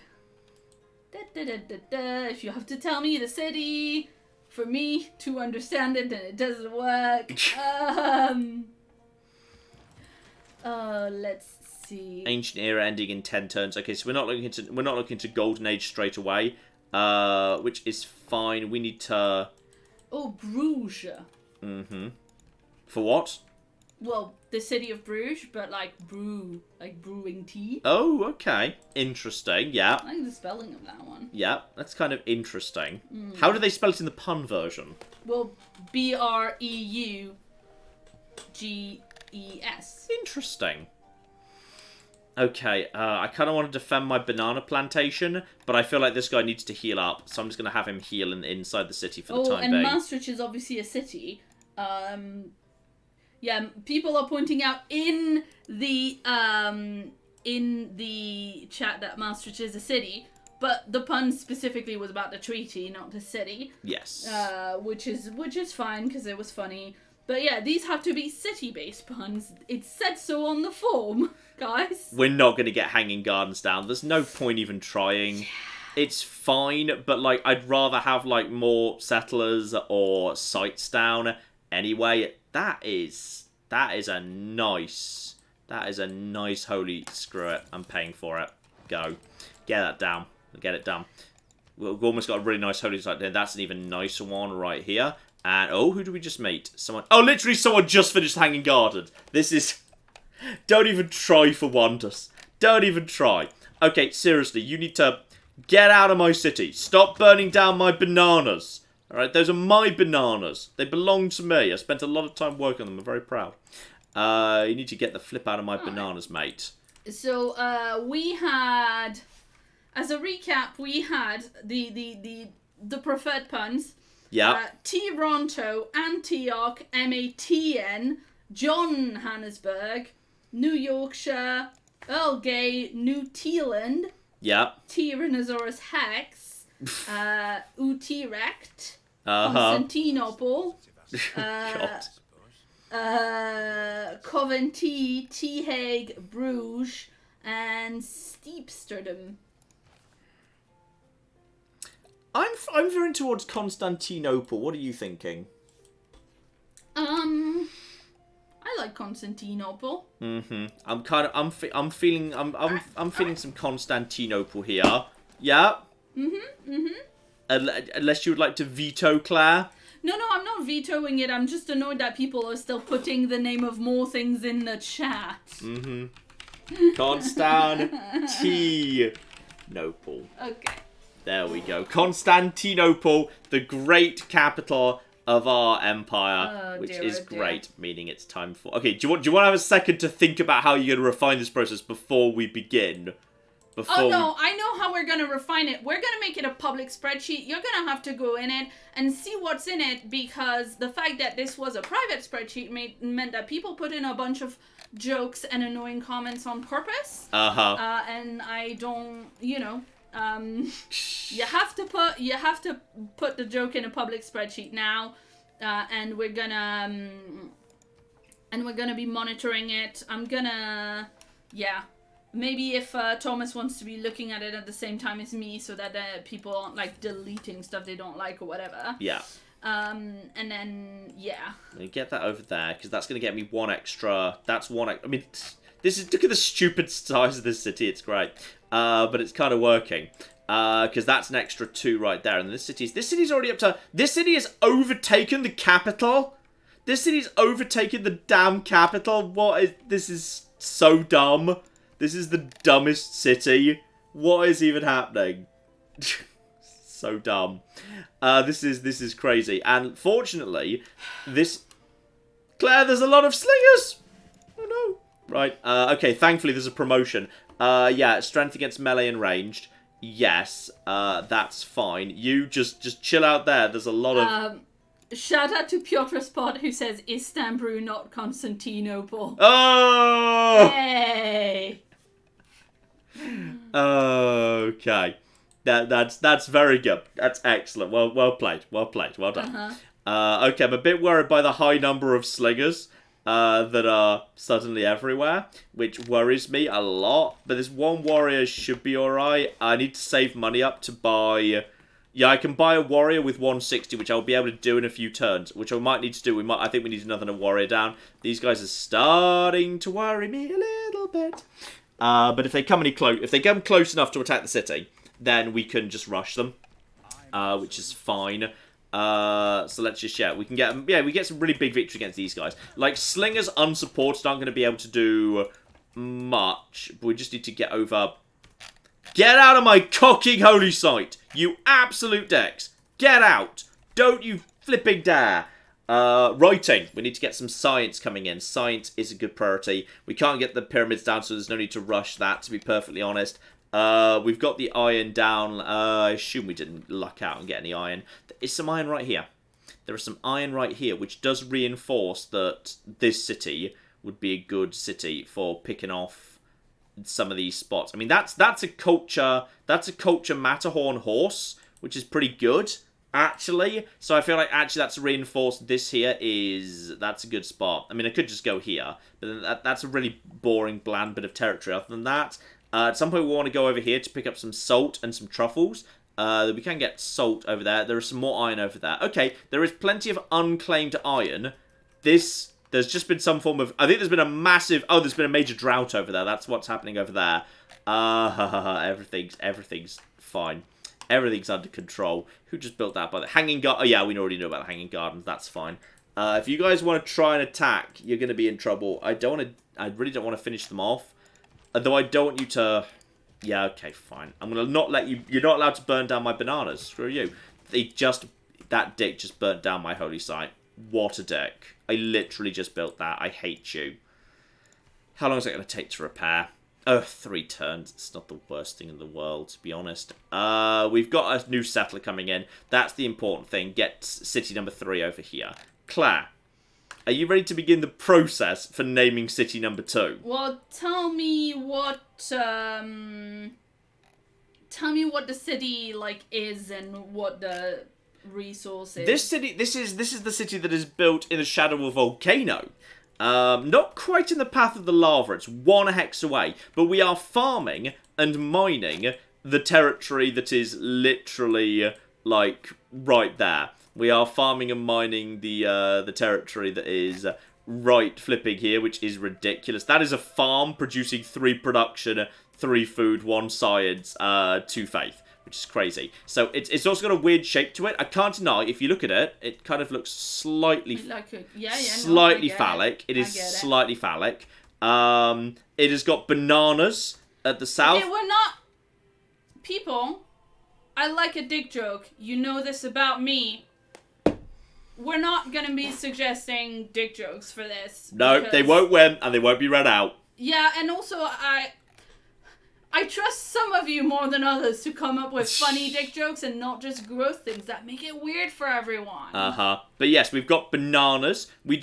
If you have to tell me the city for me to understand it, then it doesn't work. Let's see. Ancient era ending in 10 turns. Okay, so we're not looking to Golden Age straight away, which is fine. We need to. Oh, Bruges. For what? Well, the city of Bruges, but like brewing tea. Oh, okay. Interesting. Yeah. I like the spelling of that one. Yeah, that's kind of interesting. How do they spell it in the pun version? Well, Breuges. Interesting. Okay, I kind of want to defend my banana plantation, but I feel like this guy needs to heal up, so I'm just going to have him heal inside the city for the time being. Oh, and Maastricht is obviously a city. Yeah, people are pointing out in the chat that Maastricht is a city, but the pun specifically was about the treaty, not the city. Yes. Which is fine because it was funny. But yeah, these have to be city-based puns. It said so on the form, guys. We're not going to get Hanging Gardens down. There's no point even trying. Yeah. It's fine, but like I'd rather have like more settlers or sites down. Anyway, that is a nice holy. Screw it, I'm paying for it. Go, get that down. Get it done. We've almost got a really nice holy site there. That's an even nicer one right here. And oh, who do we just meet? Someone. Oh, literally, someone just finished Hanging Garden. This is. Don't even try for wonders. Don't even try. Okay, seriously, you need to get out of my city. Stop burning down my bananas. Alright, those are my bananas. They belong to me. I spent a lot of time working on them. I'm very proud. You need to get the flip out of my bananas, mate. So, we had... As a recap, we had the preferred puns. Yeah. Toronto, Antioch, Matn, Johannesburg, New Yorkshire, Earl Gay, New Teeland. Yeah. Tyrannosaurus Hex, Utrecht, Constantinople, Coventry, T. Hague, Bruges, and Steepsterdam. I'm veering towards Constantinople. What are you thinking? I like Constantinople. I'm feeling some Constantinople here. Yeah. Unless you would like to veto, Claire. No, I'm not vetoing it. I'm just annoyed that people are still putting the name of more things in the chat. Constantinople. Okay. There we go. Constantinople, the great capital of our empire, which is great, meaning it's time for... Okay, do you want to have a second to think about how you're going to refine this process before we begin? I know how we're going to refine it. We're going to make it a public spreadsheet. You're going to have to go in it and see what's in it, because the fact that this was a private spreadsheet meant that people put in a bunch of jokes and annoying comments on purpose. And I don't, you have to put the joke in a public spreadsheet now, and we're gonna be monitoring it. Maybe if Thomas wants to be looking at it at the same time as me, so that people aren't like deleting stuff they don't like or whatever. Yeah. And then get that over there, because that's gonna get me one extra. That's one. I mean, look at the stupid size of this city. It's great. But it's kind of working. Because that's an extra 2 right there. And this city's already up to... This city has overtaken the capital. This city's overtaken the damn capital. This is so dumb. This is the dumbest city. What is even happening? So dumb. This is crazy. And fortunately, Claire, there's a lot of slingers. no. Right, okay, thankfully there's a promotion. Yeah, strength against melee and ranged. Yes, that's fine. You just chill out there. There's a lot of... Shout out to Piotr Spot, who says Istanbul, not Constantinople. Oh! Hey! Okay. That's very good. That's excellent. Well played. Well done. Okay, I'm a bit worried by the high number of slingers that are suddenly everywhere, which worries me a lot. But this one warrior should be alright. I need to save money up to buy... Yeah, I can buy a warrior with 160, which I'll be able to do in a few turns, which I might need to do. I think we need another warrior down. These guys are starting to worry me a little bit. But if they come close enough to attack the city, then we can just rush them, which is fine. So let's just we get some really big victory against these guys. Like, slingers unsupported aren't going to be able to do much, but we just need to get over... Get out of my cocking holy site, you absolute decks. Get out. Don't you flipping dare. Writing. We need to get some science coming in. Science is a good priority. We can't get the pyramids down, so there's no need to rush that, to be perfectly honest. We've got the iron down. I assume we didn't luck out and get any iron. There is some iron right here. There is some iron right here, which does reinforce that this city would be a good city for picking off some of these spots. I mean, that's a culture Matterhorn horse, which is pretty good, actually. So I feel like actually that's reinforced. This here that's a good spot. I mean, I could just go here, but then that's a really boring, bland bit of territory. Other than that, at some point we want to go over here to pick up some salt and some truffles. We can get salt over there. There is some more iron over there. Okay, there is plenty of unclaimed iron. There's just been some form of... I think there's been a massive... Oh, there's been a major drought over there. That's what's happening over there. Everything's fine. Everything's under control. Who just built that? By the hanging garden? Oh, yeah, we already know about the hanging gardens. That's fine. If you guys want to try and attack, you're going to be in trouble. I really don't want to finish them off. Though I don't want you to... Yeah, okay, fine. I'm going to not let you... You're not allowed to burn down my bananas. Screw you. That dick just burnt down my holy site. What a dick. I literally just built that. I hate you. How long is it going to take to repair? Oh, 3 turns. It's not the worst thing in the world, to be honest. We've got a new settler coming in. That's the important thing. Get city number 3 over here. Claire, are you ready to begin the process for naming city number 2? Well, tell me what the city, like, is and what the... resources. This is the city that is built in the shadow of a volcano. Not quite in the path of the lava. It's 1 hex away. But we are farming and mining the territory that is literally, like, right there. We are farming and mining the territory that is right flipping here, which is ridiculous. That is a farm producing 3 production, 3 food, 1 science, 2 faith. Which is crazy. So it's also got a weird shape to it. I can't deny, if you look at it, it kind of looks slightly phallic. It is slightly phallic. It has got bananas at the south. Okay, we're not... People, I like a dick joke. You know this about me. We're not going to be suggesting dick jokes for this. No, they won't win, and they won't be read out. Yeah, and also I trust some of you more than others to come up with funny dick jokes and not just gross things that make it weird for everyone. But yes, we've got bananas. We've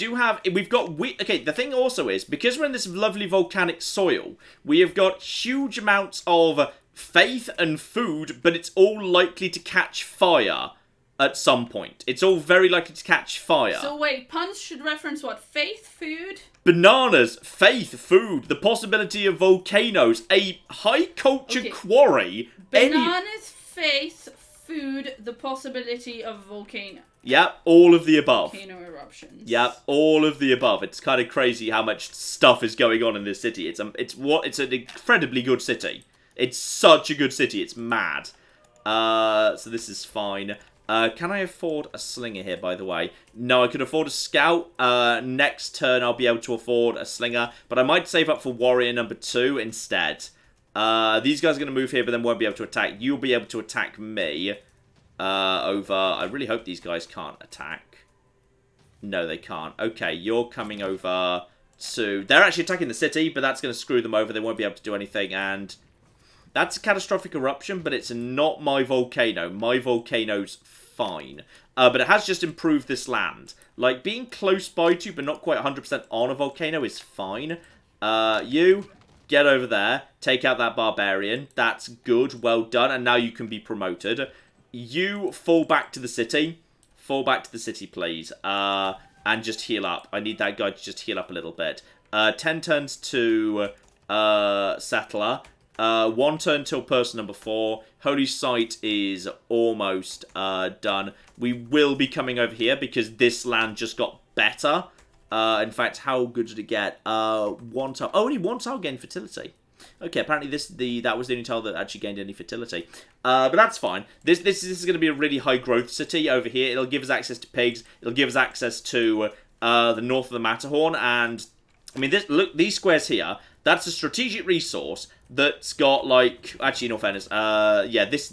got wheat. Okay, the thing also is, because we're in this lovely volcanic soil, we have got huge amounts of faith and food, but it's all likely to catch fire at some point. It's all very likely to catch fire. So wait, puns should reference what? Faith, food? Bananas, faith, food, the possibility of volcanoes, a high culture quarry. Bananas, faith, food, the possibility of volcano. Yep, all of the above. Volcano eruptions. Yep, all of the above. It's kind of crazy how much stuff is going on in this city. It's an incredibly good city. It's such a good city. It's mad. So this is fine. Can I afford a slinger here, by the way? No, I could afford a scout. Next turn, I'll be able to afford a slinger. But I might save up for warrior number 2 instead. These guys are going to move here, but then won't be able to attack. You'll be able to attack me over... I really hope these guys can't attack. No, they can't. Okay, you're coming over to... They're actually attacking the city, but that's going to screw them over. They won't be able to do anything, and... That's a catastrophic eruption, but it's not my volcano. My volcano's fine. But it has just improved this land. Like, being close by to, but not quite 100% on a volcano is fine. You, get over there. Take out that barbarian. That's good. Well done. And now you can be promoted. You fall back to the city. Fall back to the city, please. And just heal up. I need that guy to just heal up a little bit. 10 turns to settler. 1 turn till person number 4. Holy Site is almost done. We will be coming over here because this land just got better. In fact, how good did it get? 1 tile. Oh, only 1 tile gained fertility. Okay, apparently that was the only tile that actually gained any fertility. But that's fine. This is going to be a really high growth city over here. It'll give us access to pigs. It'll give us access to the north of the Matterhorn. And I mean, look, these squares here. That's a strategic resource that's got, like, actually, in all fairness, yeah, this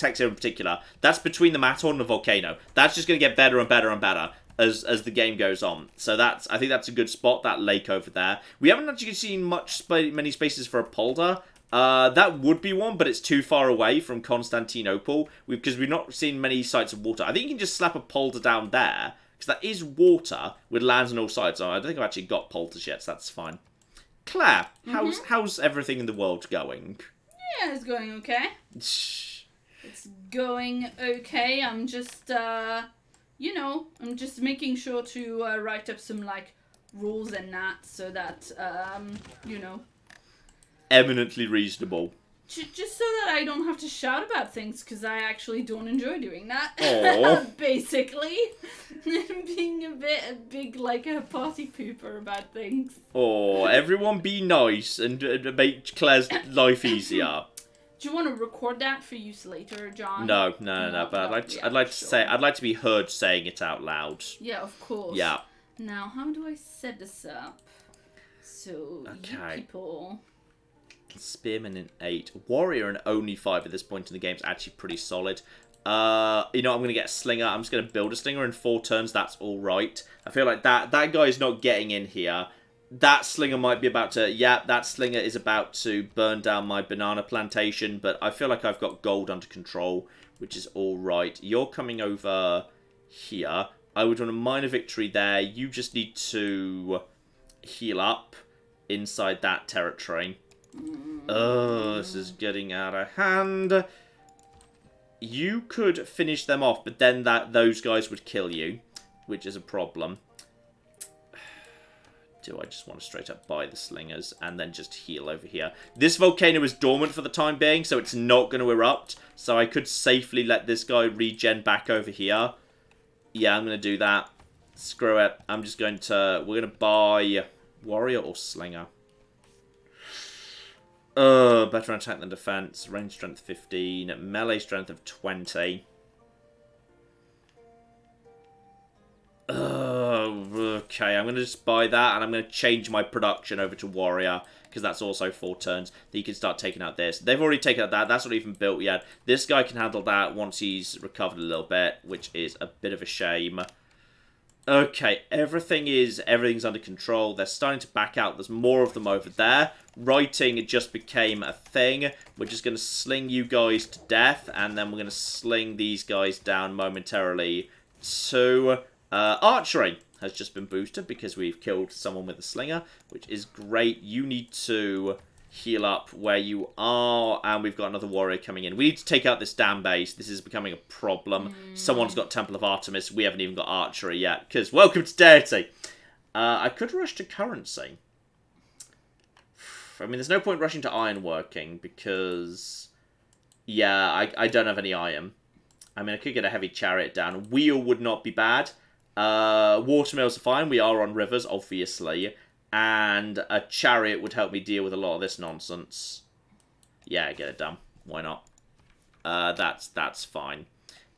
hex here in particular, that's between the Matterhorn and the volcano. That's just going to get better and better and better as the game goes on. So I think that's a good spot, that lake over there. We haven't actually seen many spaces for a polder. That would be one, but it's too far away from Constantinople, because we've not seen many sites of water. I think you can just slap a polder down there, because that is water with lands on all sides. So I don't think I've actually got polders yet, so that's fine. Claire, how's everything in the world going? Yeah, it's going okay. It's going okay. I'm just, you know, I'm just making sure to write up some, like, rules and that, so that, you know. Eminently reasonable. Just so that I don't have to shout about things, because I actually don't enjoy doing that. Aww. Basically. Being a big, like, a party pooper about things. Oh, everyone be nice and make Claire's life easier. Do you want to record that for use later, John? No, but I'd like to be heard saying it out loud. Yeah, of course. Yeah. Now, how do I set this up? So, you people... Spearman in 8. Warrior in only 5 at this point in the game is actually pretty solid. You know, I'm going to get a slinger. I'm just going to build a slinger in 4 turns. That's all right. I feel like that guy is not getting in here. That slinger might be about to... Yeah, that slinger is about to burn down my banana plantation, but I feel like I've got gold under control, which is all right. You're coming over here. I would want a minor victory there. You just need to heal up inside that territory. Oh, this is getting out of hand. You could finish them off, but then those guys would kill you, which is a problem. Do I just want to straight up buy the slingers and then just heal over here? This volcano is dormant for the time being, so it's not going to erupt. So I could safely let this guy regen back over here. Yeah, I'm going to do that. Screw it. I'm just going to... We're going to buy warrior or slinger. Better attack than defense. Range strength 15. Melee strength of 20. Okay, I'm going to just buy that, and I'm going to change my production over to warrior, because that's also 4 turns. Then you can start taking out this. They've already taken out that. That's not even built yet. This guy can handle that once he's recovered a little bit, which is a bit of a shame. Okay, everything's under control. They're starting to back out. There's more of them over there. Writing just became a thing. We're just going to sling you guys to death, and then we're going to sling these guys down momentarily to archery. Has just been boosted because we've killed someone with a slinger, which is great. You need to heal up where you are, and we've got another warrior coming in. We need to take out this damn base. This is becoming a problem. Someone's got Temple of Artemis. We haven't even got archery yet, because welcome to deity. I could rush to currency. I mean, there's no point rushing to ironworking, because, yeah, I don't have any iron. I mean, I could get a heavy chariot down. Wheel would not be bad. Watermills are fine. We are on rivers, obviously. And a chariot would help me deal with a lot of this nonsense. Yeah, get it done. Why not? That's fine.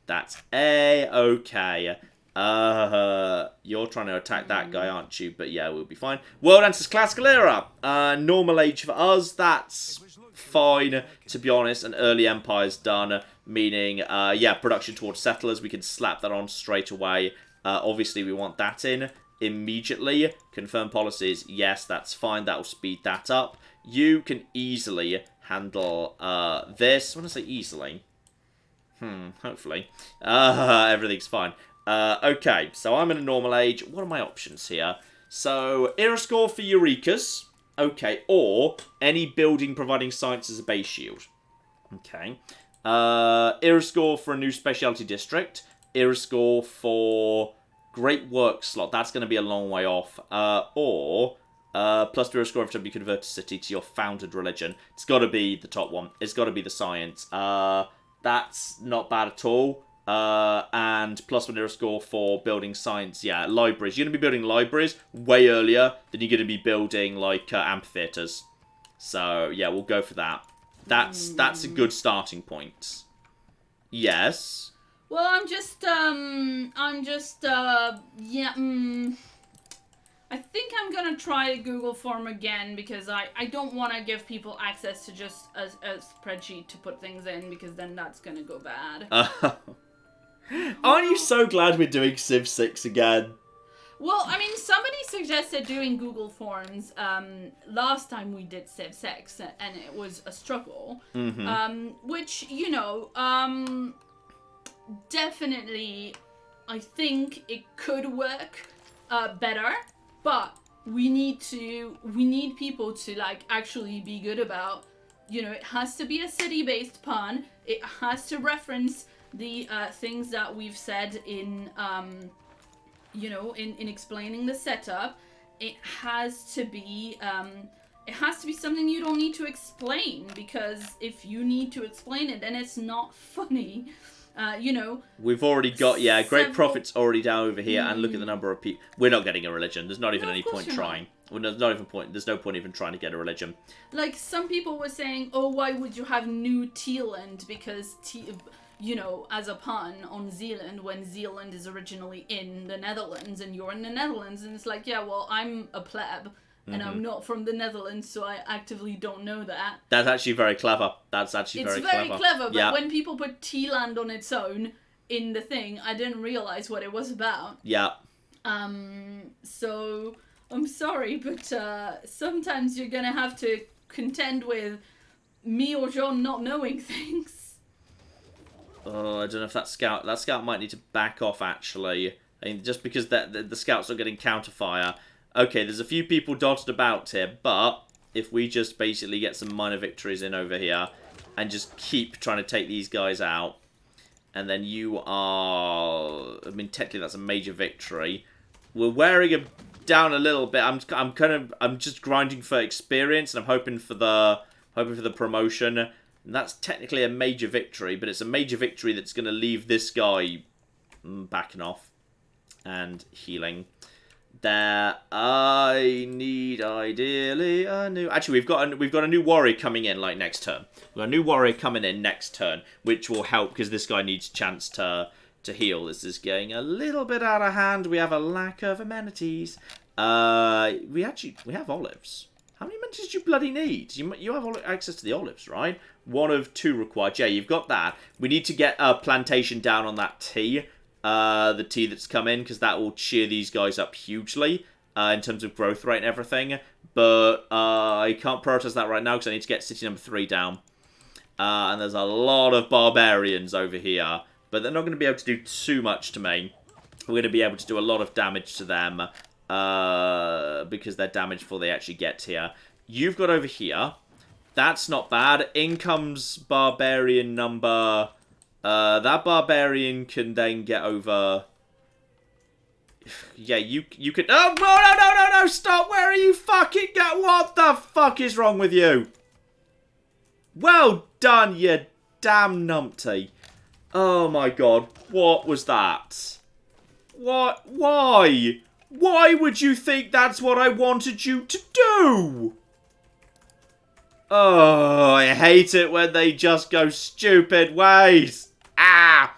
That's A-okay. You're trying to attack that guy, aren't you? But yeah, we'll be fine. World enters classical era. Normal age for us. That's fine, to be honest. An early empire's done, meaning, yeah, production towards settlers. We can slap that on straight away. Obviously, we want that in. immediately. Confirm policies. Yes, that's fine. That will speed that up. You can easily handle this. When I say easily, hopefully. Everything's fine. Okay, so I'm in a normal age. What are my options here? So, era score for Eurekas. Okay, or any building providing science as a base shield. Okay. Era score for a new specialty district. Era score for great work slot. That's going to be a long way off. Or plus 2 era score every time you convert a city to your founded religion. It's got to be the top one. It's got to be the science. That's not bad at all. And plus 1 era score for building science. Yeah, libraries. You're going to be building libraries way earlier than you're going to be building, like, amphitheaters. So, yeah, we'll go for that. That's a good starting point. Yes. Well, I think I'm gonna try a Google form again because I don't want to give people access to just a spreadsheet to put things in because then that's gonna go bad. Aren't you so glad we're doing Civ 6 again? Well, I mean, somebody suggested doing Google Forms last time we did Civ 6, and it was a struggle. Which, you know, definitely, I think it could work better, but we need people to, like, actually be good about, you know, it has to be a city-based pun, it has to reference the things that we've said in... you know, in explaining the setup, it has to be something you don't need to explain, because if you need to explain it, then it's not funny. You know. We've already got, Great Prophet's already down over here, and look at the number of people. We're not getting a religion. There's not even any point trying. Well, there's no point even trying to get a religion. Like, some people were saying, oh, why would you have New Zealand? Because you know, as a pun on Zealand, when Zealand is originally in the Netherlands and you're in the Netherlands, and it's like, yeah, well, I'm a pleb and I'm not from the Netherlands, so I actively don't know that. That's actually very clever. It's very clever, but when people put T-land on its own in the thing, I didn't realize what it was about. Yeah. So, I'm sorry, but sometimes you're gonna have to contend with me or John not knowing things. Oh, I don't know if that scout might need to back off, actually. I mean, just because the scouts are getting counterfire. Okay, there's a few people dotted about here, but if we just basically get some minor victories in over here and just keep trying to take these guys out, and then you are... I mean, technically that's a major victory. We're wearing him down a little bit. I'm just grinding for experience, and I'm hoping for the promotion. And that's technically a major victory, but it's a major victory that's going to leave this guy backing off and healing. There, I need ideally a new... Actually, we've got a new warrior coming in like next turn. We've got a new warrior coming in next turn, which will help because this guy needs a chance to heal. This is getting a little bit out of hand. We have a lack of amenities. We have olives. How many amenities do you bloody need? You have access to the olives, right? 1 of 2 required. Yeah, you've got that. We need to get a plantation down on that tea. The tea that's come in, because that will cheer these guys up hugely in terms of growth rate and everything. But I can't prioritize that right now because I need to get city number 3 down. And there's a lot of barbarians over here. But they're not going to be able to do too much to me. We're going to be able to do a lot of damage to them. Because they're damaged before they actually get here. You've got over here. That's not bad. In comes barbarian number... that barbarian can then get over... Yeah, you can... Oh, no, stop! Where are you fucking going? What the fuck is wrong with you? Well done, you damn numpty. Oh my god, what was that? What? Why? Why would you think that's what I wanted you to do? Oh, I hate it when they just go stupid ways. Ah!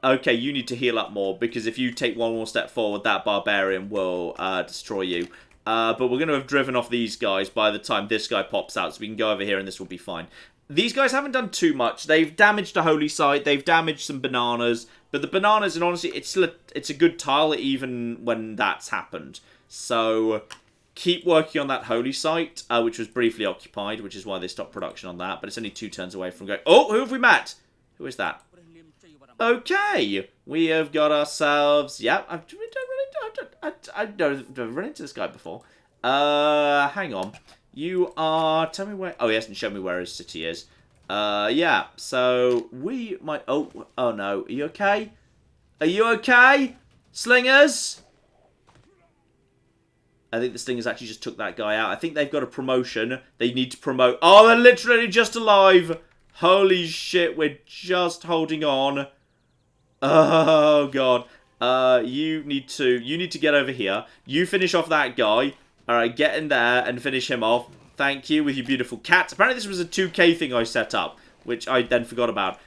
Okay, you need to heal up more, because if you take one more step forward, that barbarian will destroy you. But we're going to have driven off these guys by the time this guy pops out, so we can go over here and this will be fine. these guys haven't done too much. They've damaged a holy site. They've damaged some bananas. But the bananas, and honestly, it's a good tile even when that's happened. So keep working on that holy site, which was briefly occupied, which is why they stopped production on that. But it's only 2 turns away from going... Oh, who have we met? Who is that? Okay, we have got ourselves... Yeah, I've never run into this guy before. Hang on. You are... Tell me where... Oh, he hasn't shown me where his city is. Yeah, so we might... Oh no. Are you okay? Are you okay? Slingers? I think the Slingers actually just took that guy out. I think they've got a promotion. They need to promote... Oh, they're literally just alive. Holy shit, we're just holding on. Oh, God. You need to get over here. You finish off that guy. Alright, get in there and finish him off. Thank you, with your beautiful cats. Apparently this was a 2k thing I set up, which I then forgot about.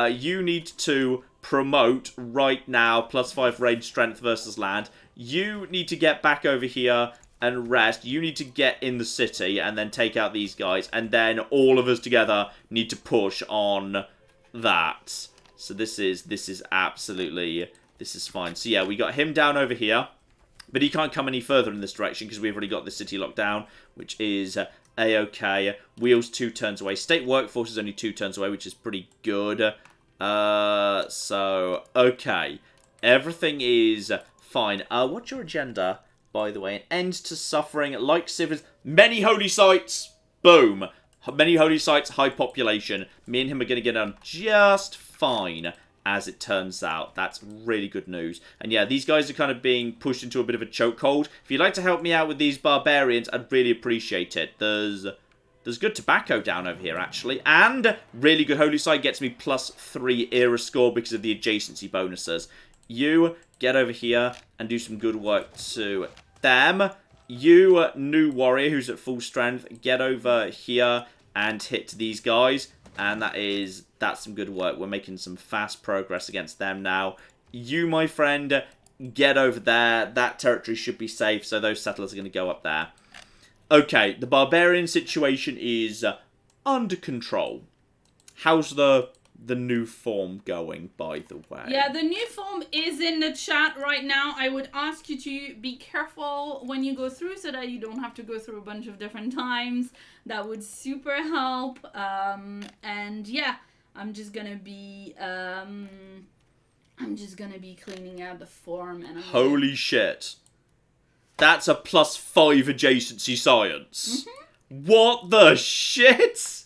You need to promote right now, +5 range strength versus land. You need to get back over here and rest. You need to get in the city and then take out these guys. And then all of us together need to push on that. So this is absolutely, this is fine. So yeah, we got him down over here. But he can't come any further in this direction because we've already got the city locked down, which is A-okay. Wheels 2 turns away. State workforce is only 2 turns away, which is pretty good. So, okay. Everything is fine. What's your agenda, by the way? An end to suffering, like civils. Many holy sites. Boom. Many holy sites, high population. Me and him are going to get on just fine. As it turns out. That's really good news. And yeah, these guys are kind of being pushed into a bit of a chokehold. If you'd like to help me out with these barbarians, I'd really appreciate it. There's good tobacco down over here, actually. And really good holy site gets me +3 era score because of the adjacency bonuses. You get over here and do some good work to them. You, new warrior who's at full strength, get over here and hit these guys. And that's some good work. We're making some fast progress against them now. You, my friend, get over there. That territory should be safe, so those settlers are going to go up there. Okay, the barbarian situation is under control. How's the new form going, by the way? Yeah, the new form is in the chat right now. I would ask you to be careful when you go through so that you don't have to go through a bunch of different times. That would super help. And yeah, I'm just gonna be cleaning out the form and holy shit. That's a +5 adjacency science. What the shit?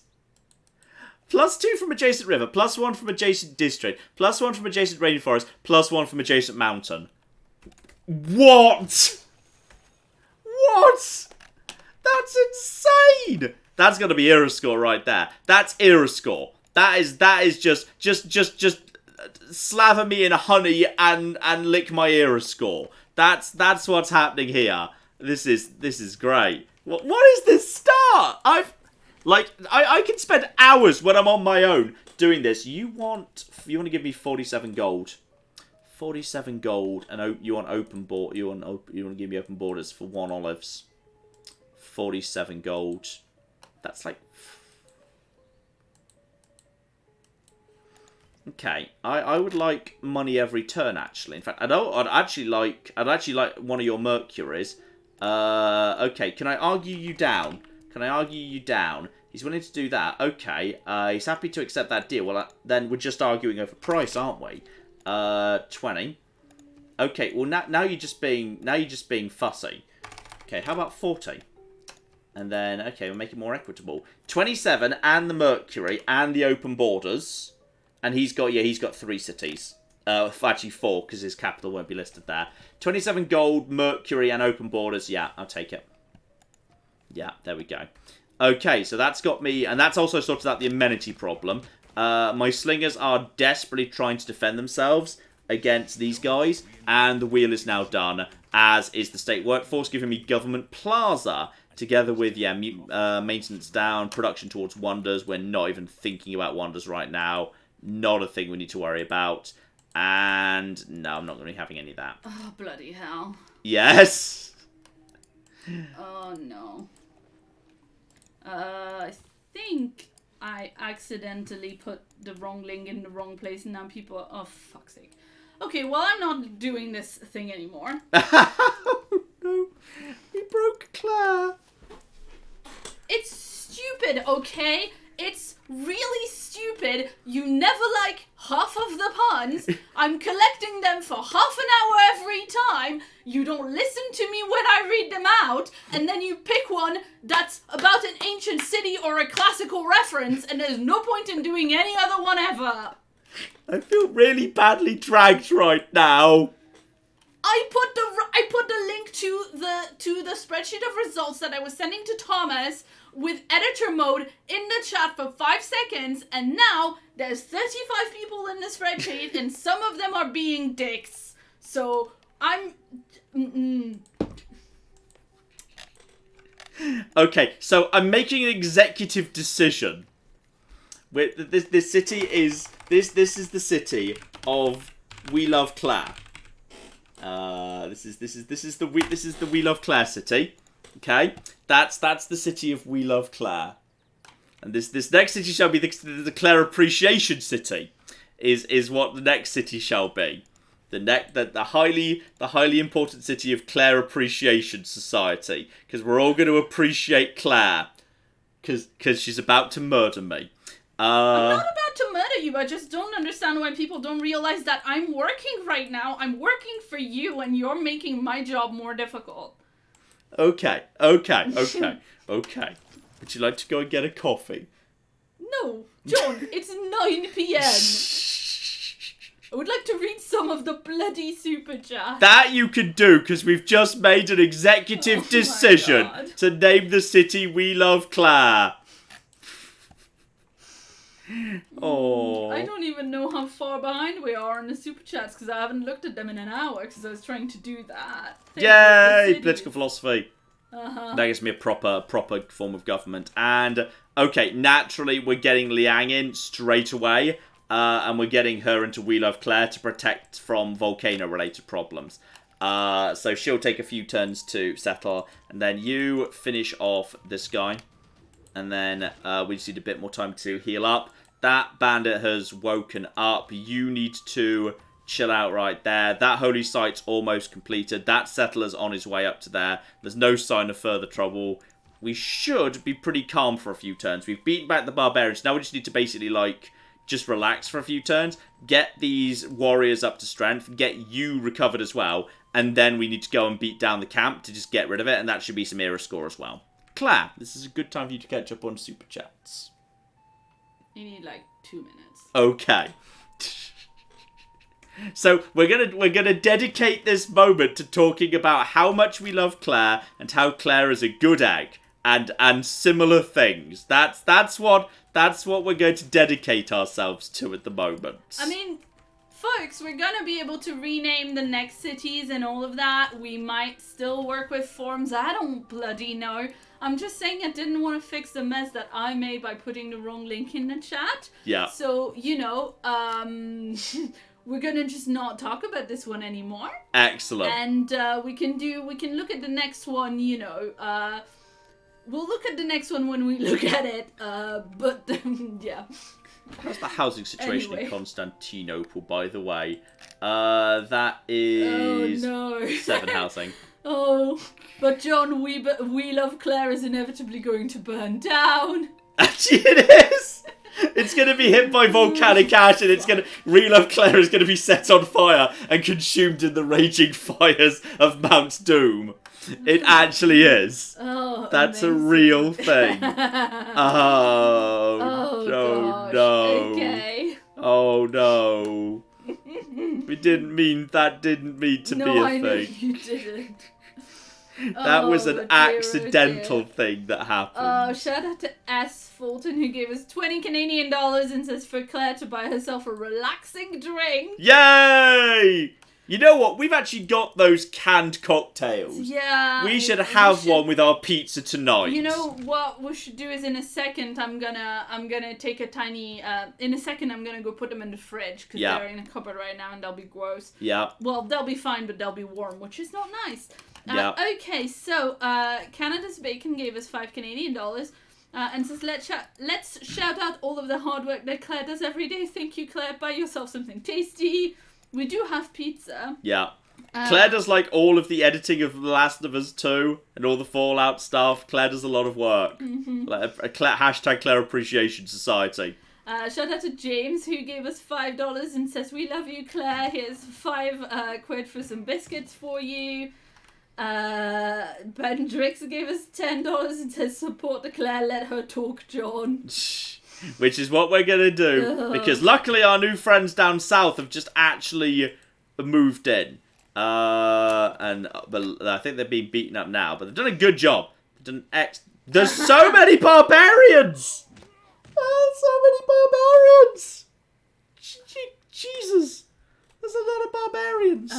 +2 from adjacent river, +1 from adjacent district, +1 from adjacent rainforest, +1 from adjacent mountain. What? What? That's insane! That's gonna be era score right there. That's era score. That is just slather me in honey and lick my era score. That's what's happening here. This is great. What is this start? I can spend hours when I'm on my own doing this. You want to give me 47 gold. 47 gold, and you want open board. You want to give me open borders for 1 olives. 47 gold. That's like. Okay, I would like money every turn. Actually, in fact, I'd actually like one of your Mercuries. Okay, can I argue you down? Can I argue you down? He's willing to do that. Okay, he's happy to accept that deal. Well, then we're just arguing over price, aren't we? 20. Okay, well now you're just being fussy. Okay, how about 40? And then okay, we'll make it more equitable. 27 and the Mercury and the open borders. And he's got 3 cities. Actually 4 because his capital won't be listed there. 27 gold, Mercury and open borders. Yeah, I'll take it. Yeah, there we go. Okay, so that's got me, and that's also sorted out the amenity problem. My slingers are desperately trying to defend themselves against these guys, and the wheel is now done, as is the state workforce, giving me government plaza, together with, yeah, maintenance down, production towards wonders. We're not even thinking about wonders right now. Not a thing we need to worry about. And no, I'm not going to be having any of that. Oh, bloody hell. Yes! Oh, no. I think I accidentally put the wrong link in the wrong place and now people are... Oh, fuck's sake. Okay, well, I'm not doing this thing anymore. Oh, no. We broke Claire. It's stupid, okay? It's really stupid. You never like half of the puns. I'm collecting them for half an hour every time. You don't listen to me when I read them out. And then you pick one that's about an ancient city or a classical reference. And there's no point in doing any other one ever. I feel really badly dragged right now. I put the link to the spreadsheet of results that I was sending to Thomas with editor mode in the chat for 5 seconds, and now there's 35 people in the spreadsheet, and some of them are being dicks. So I'm. Okay, so I'm making an executive decision. This city is this is the city of We Love Claire. This is the We Love Claire city. Okay, that's the city of We Love Claire, and this next city shall be the Claire Appreciation City. Is what the next city shall be. The highly important city of Claire Appreciation Society, because we're all going to appreciate Claire, because she's about to murder me. I'm not about to murder you. I just don't understand why people don't realize that I'm working right now. I'm working for you, and you're making my job more difficult. Okay. Would you like to go and get a coffee? No, John, it's 9 p.m. I would like to read some of the bloody super chat. That you can do, because we've just made an executive decision to name the city We Love Claire. Oh. I don't even know how far behind we are in the super chats because I haven't looked at them in an hour because I was trying to do that. Yay! Political philosophy. Uh-huh. That gives me a proper form of government. And, okay, naturally we're getting Liang in straight away. And we're getting her into We Love Claire to protect from volcano-related problems. So she'll take a few turns to settle. And then you finish off this guy. And then we just need a bit more time to heal up. That bandit has woken up. You need to chill out right there. That holy site's almost completed. That settler's on his way up to there. There's no sign of further trouble. We should be pretty calm for a few turns. We've beaten back the barbarians. Now we just need to basically, like, just relax for a few turns. Get these warriors up to strength. Get you recovered as well. And then we need to go and beat down the camp to just get rid of it. And that should be some era score as well. Claire, this is a good time for you to catch up on super chats. You need like 2 minutes. Okay. So we're gonna dedicate this moment to talking about how much we love Claire and how Claire is a good egg and similar things. That's what we're going to dedicate ourselves to at the moment. I mean, folks, we're gonna be able to rename the next cities and all of that. We might still work with forms. I don't bloody know. I'm just saying I didn't want to fix the mess that I made by putting the wrong link in the chat. Yeah. So, you know, we're gonna just not talk about this one anymore. Excellent. And we can look at the next one, you know. We'll look at the next one when we look at it. But yeah. How's the housing situation Anyway. in Constantinople, by the way? That is... Oh, no. 7 housing. Oh, but John, We Love Claire is inevitably going to burn down. Actually, it is! It's going to be hit by volcanic ash and We Love Claire is going to be set on fire and consumed in the raging fires of Mount Doom. It actually is. Oh, that's amazing. A real thing. Oh, gosh. no. Okay. Oh, no. Didn't mean to be a No, I know thing. you didn't. That was an dear, accidental oh dear. thing that happened. Oh, shout out to S. Fulton who gave us 20 Canadian dollars and says for Claire to buy herself a relaxing drink. Yay! You know what? We've actually got those canned cocktails. Yeah. We should have one with our pizza tonight. You know what we should do is in a second I'm gonna take a tiny in a second I'm gonna go put them in the fridge because they're in a cupboard right now and they'll be gross. Yeah. Well, they'll be fine, but they'll be warm, which is not nice. Yeah. Okay, so Canada's Bacon gave us 5 Canadian dollars. And says, let's shout out all of the hard work that Claire does every day. Thank you, Claire. Buy yourself something tasty. We do have pizza. Yeah. Claire does like all of the editing of The Last of Us 2 and all the Fallout stuff. Claire does a lot of work. Hashtag Claire Appreciation Society. Shout out to James, who gave us $5 and says, we love you, Claire. Here's 5 quid for some biscuits for you. Ben Drix gave us $10 and says, support the Claire, let her talk, John. Which is what we're going to do. Because luckily our new friends down south have just actually moved in. But I think they're being beaten up now. But they've done a good job. There's so many barbarians! So many barbarians! Jesus! There's a lot of barbarians.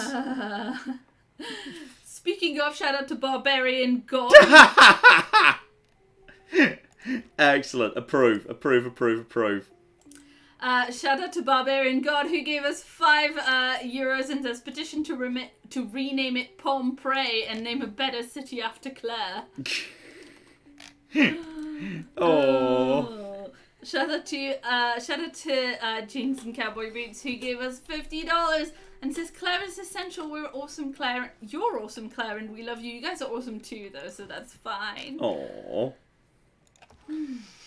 Speaking of, shout out to Barbarian God. Excellent. Approve. Shout out to Barbarian God, who gave us €5 and says, petition to rename it Pomprey and name a better city after Claire. Oh. Shout out to Jeans and Cowboy Boots, who gave us $50 and says, Claire is essential. We're awesome, Claire. You're awesome, Claire, and we love you. You guys are awesome too, though, so that's fine. Oh.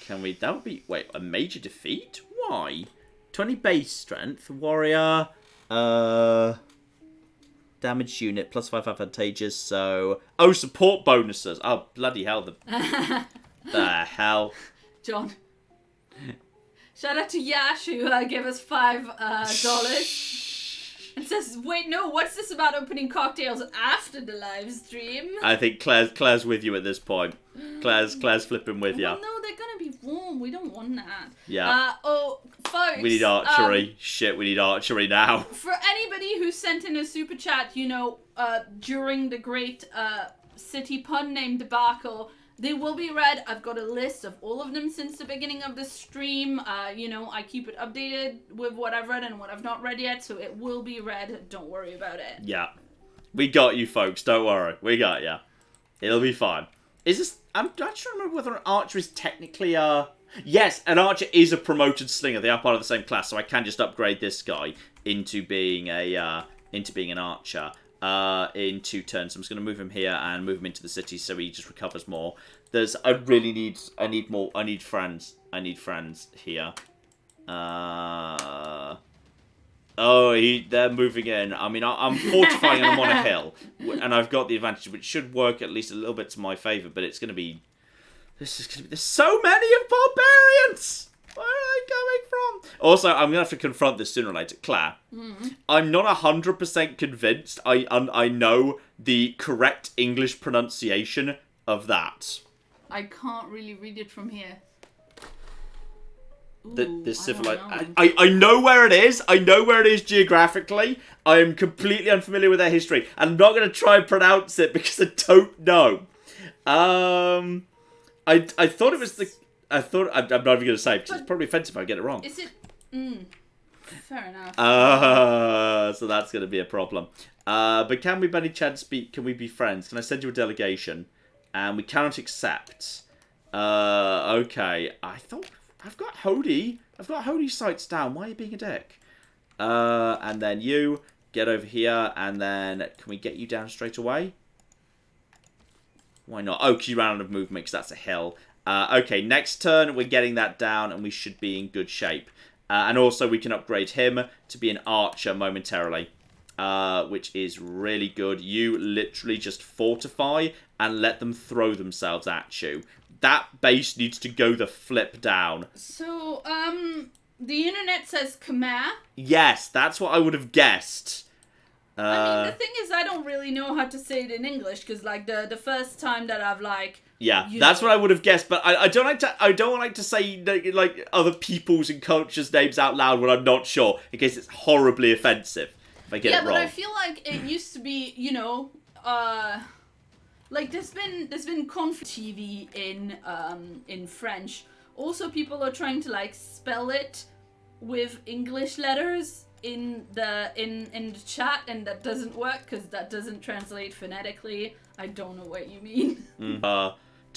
That would be, wait, a major defeat? Why? 20 base strength, warrior, damage unit, +5 advantageous, so... Oh, support bonuses. Oh, bloody hell. The hell. John. Shout out to Yash, who gave us $5 and says, wait, no, what's this about opening cocktails after the live stream? I think Claire's with you at this point. Claire's flipping with you. Well, no, they're gonna be warm. We don't want that. Yeah. Folks. We need archery. Shit, we need archery now. For anybody who sent in a super chat, during the great city pun name debacle, they will be read. I've got a list of all of them since the beginning of the stream. I keep it updated with what I've read and what I've not read yet, so it will be read. Don't worry about it. Yeah. We got you, folks. Don't worry. We got you. It'll be fine. Is this... I'm not trying to remember whether an archer is technically Yes, an archer is a promoted slinger. They are part of the same class, so I can just upgrade this guy into being an archer. In 2 turns. So I'm just going to move him here and move him into the city so he just recovers more. I need friends. I need friends here. They're moving in. I mean, I'm fortifying and I'm on a hill. And I've got the advantage, which should work at least a little bit to my favour, but it's going to be... There's so many of barbarians! Where are they coming from? Also, I'm going to have to confront this sooner or later. Claire, I'm not 100% convinced I know the correct English pronunciation of that. I can't really read it from here. The civilization. I know where it is. I know where it is geographically. I am completely unfamiliar with their history. I'm not going to try and pronounce it because I don't know. I thought it was the... I'm not even going to say, because it's probably offensive if I get it wrong. Is it... Fair enough. So that's going to be a problem. But can we, by any chance, can we be friends? Can I send you a delegation? And we cannot accept. Okay. I've got Hody. I've got Hody sights down. Why are you being a dick? And then you get over here, and then can we get you down straight away? Why not? Oh, because you ran out of movement, because that's a hill. Okay, next turn, we're getting that down, and we should be in good shape. And also, we can upgrade him to be an archer momentarily, which is really good. You literally just fortify and let them throw themselves at you. That base needs to go the flip down. So, the internet says Khmer. Yes, that's what I would have guessed. I mean, the thing is, I don't really know how to say it in English, because, like, the first time that I've, like... Yeah, that's what I would have guessed, but I don't like to say, like, other people's and cultures' names out loud when I'm not sure, in case it's horribly offensive if I get it wrong. Yeah, but I feel like it used to be, like, there's been conf TV in French. Also, people are trying to, like, spell it with English letters in the chat, and that doesn't work because that doesn't translate phonetically. I don't know what you mean.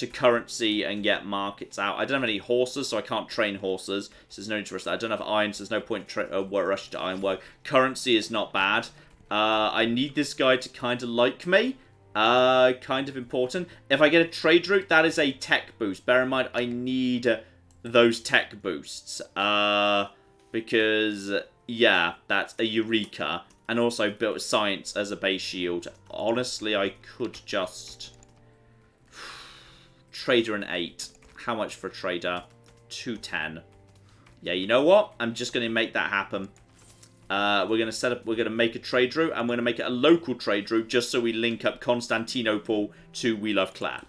to currency and get markets out. I don't have any horses, so I can't train horses. So there's no interest. I don't have iron, so there's no point rushing to ironwork. Currency is not bad. I need this guy to kind of like me. Kind of important. If I get a trade route, that is a tech boost. Bear in mind, I need those tech boosts. Because, yeah, that's a Eureka. And also built science as a base shield. Honestly, I could just... Trader an 8. How much for a trader? 210. Yeah, you know what? I'm just going to make that happen. We're going to set up... We're going to make a trade route. And we're going to make it a local trade route just so we link up Constantinople to We Love Claire.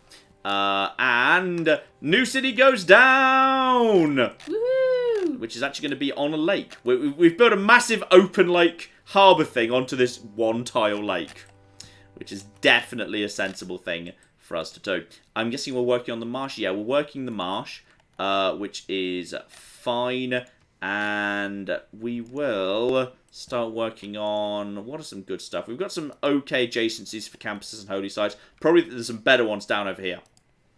And New City goes down! Woohoo! Which is actually going to be on a lake. We've built a massive open lake harbour thing onto this one-tile lake. Which is definitely a sensible thing for us to do. I'm guessing we're working on the marsh. Yeah, we're working the marsh. Which is fine. And we will start working on... What are some good stuff? We've got some okay adjacencies for campuses and holy sites. Probably there's some better ones down over here.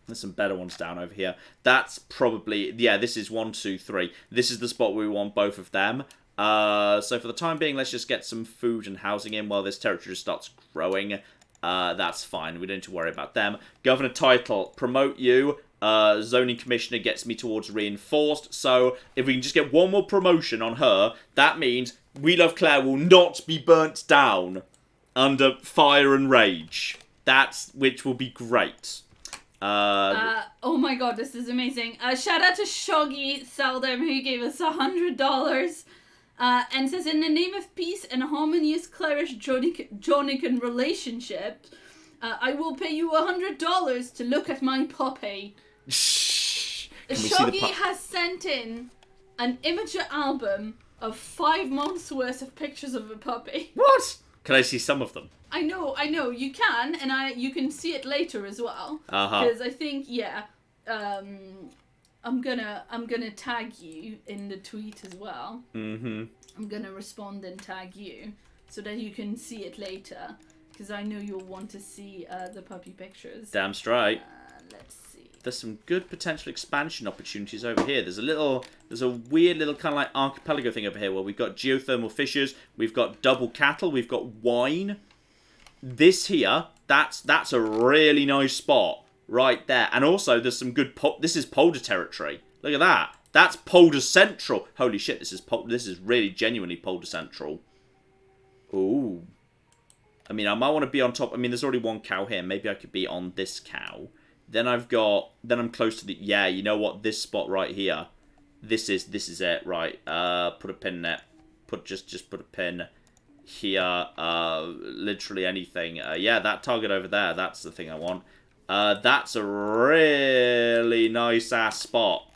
There's some better ones down over here. That's probably... Yeah, this is 1, 2, 3. This is the spot where we want both of them. So for the time being, let's just get some food and housing in while this territory just starts growing. That's fine. We don't need to worry about them. Governor title. Promote you. Zoning commissioner gets me towards reinforced. So if we can just get one more promotion on her, that means We Love Claire will not be burnt down under fire and rage. Which will be great. Oh my god, this is amazing. Shout out to Shoggy Saldem who gave us $100 and says, in the name of peace and harmonious Clarish Jonican relationship, I will pay you $100 to look at my puppy. Shoggy has sent in an imager album of 5 months worth of pictures of a puppy. What? Can I see some of them? I know, you can, and you can see it later as well. Because I think, yeah, I'm gonna tag you in the tweet as well. Mm-hmm. I'm gonna respond and tag you so that you can see it later. Because I know you'll want to see the puppy pictures. Damn straight. Let's see. There's some good potential expansion opportunities over here. There's a weird little kind of like archipelago thing over here where we've got geothermal fissures, we've got double cattle, we've got wine. This here, that's a really nice spot right there. And also there's some good this is polder territory. Look at that. That's polder central. Holy shit, this is really genuinely polder central. Ooh. I mean, I might want to be on top. I mean, there's already one cow here. Maybe I could be on this cow. Then I'm close to the... Yeah, you know what? This spot right here. This is it, right? Put a pin in it. Just put a pin here. Literally anything. Yeah, that target over there. That's the thing I want. That's a really nice-ass spot.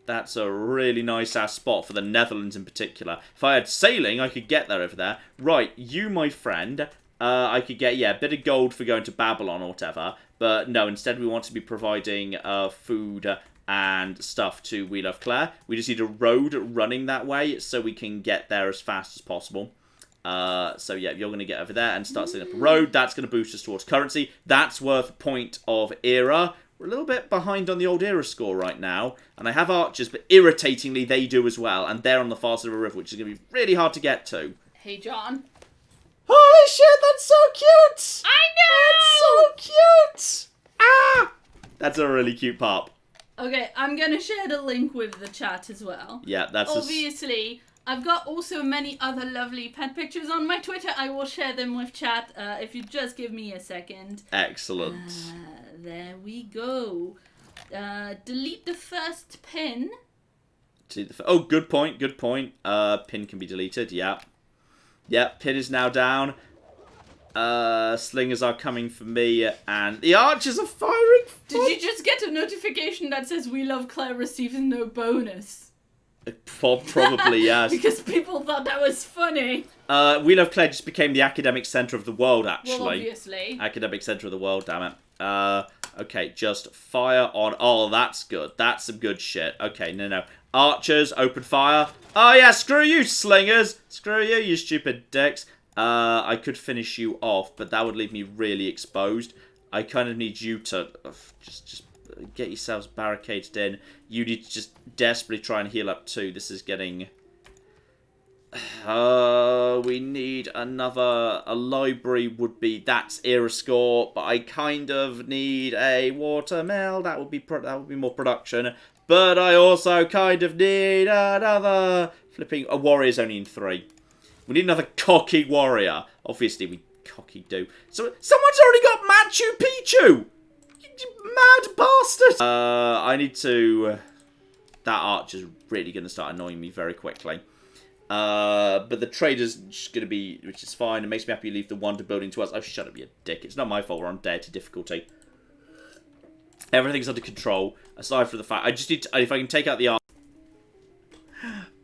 That's a really nice-ass spot for the Netherlands in particular. If I had sailing, I could get there over there. Right, you, my friend... I could get, yeah, a bit of gold for going to Babylon or whatever. But no, instead we want to be providing food and stuff to We Love Claire. We just need a road running that way so we can get there as fast as possible. So yeah, you're going to get over there and start setting up a road. That's going to boost us towards currency. That's worth a point of era. We're a little bit behind on the old era score right now. And I have archers, but irritatingly they do as well. And they're on the far side of a river, which is going to be really hard to get to. Hey, John. Holy shit, that's so cute! I know! That's so cute! Ah! That's a really cute pup. Okay, I'm gonna share the link with the chat as well. Yeah, that's obviously. I've got also many other lovely pet pictures on my Twitter. I will share them with chat if you just give me a second. Excellent. There we go. Delete the first pin. Oh, good point, good point. Pin can be deleted, yeah. Yep, pin is now down. Slingers are coming for me, and the archers are firing. Did you just get a notification that says We Love Claire receives no bonus? Probably, yes. Because people thought that was funny. We Love Claire just became the academic centre of the world, actually. Well, obviously. Academic centre of the world, damn it. Okay, just fire on... Oh, that's good. That's some good shit. Okay, no. Archers, open fire. Oh, yeah, screw you, slingers. Screw you, you stupid dicks. I could finish you off, but that would leave me really exposed. I kind of need you to... get yourselves barricaded in. You need to just desperately try and heal up too. This is getting... we need another... A library would be... That's Iriscore, but I kind of need a watermill. That would be more production. But I also kind of need another... Flipping... A warrior's only in 3. We need another cocky warrior. Obviously, we cocky do. So, someone's already got Machu Picchu! You mad bastard! I need to... That archer's really going to start annoying me very quickly. But the trader's just going to be... Which is fine. It makes me happy you leave the wonder building to us. Oh, shut up, you dick. It's not my fault we're on dare to difficulty. Everything's under control. Aside from the fact... I just need to... If I can take out the archer...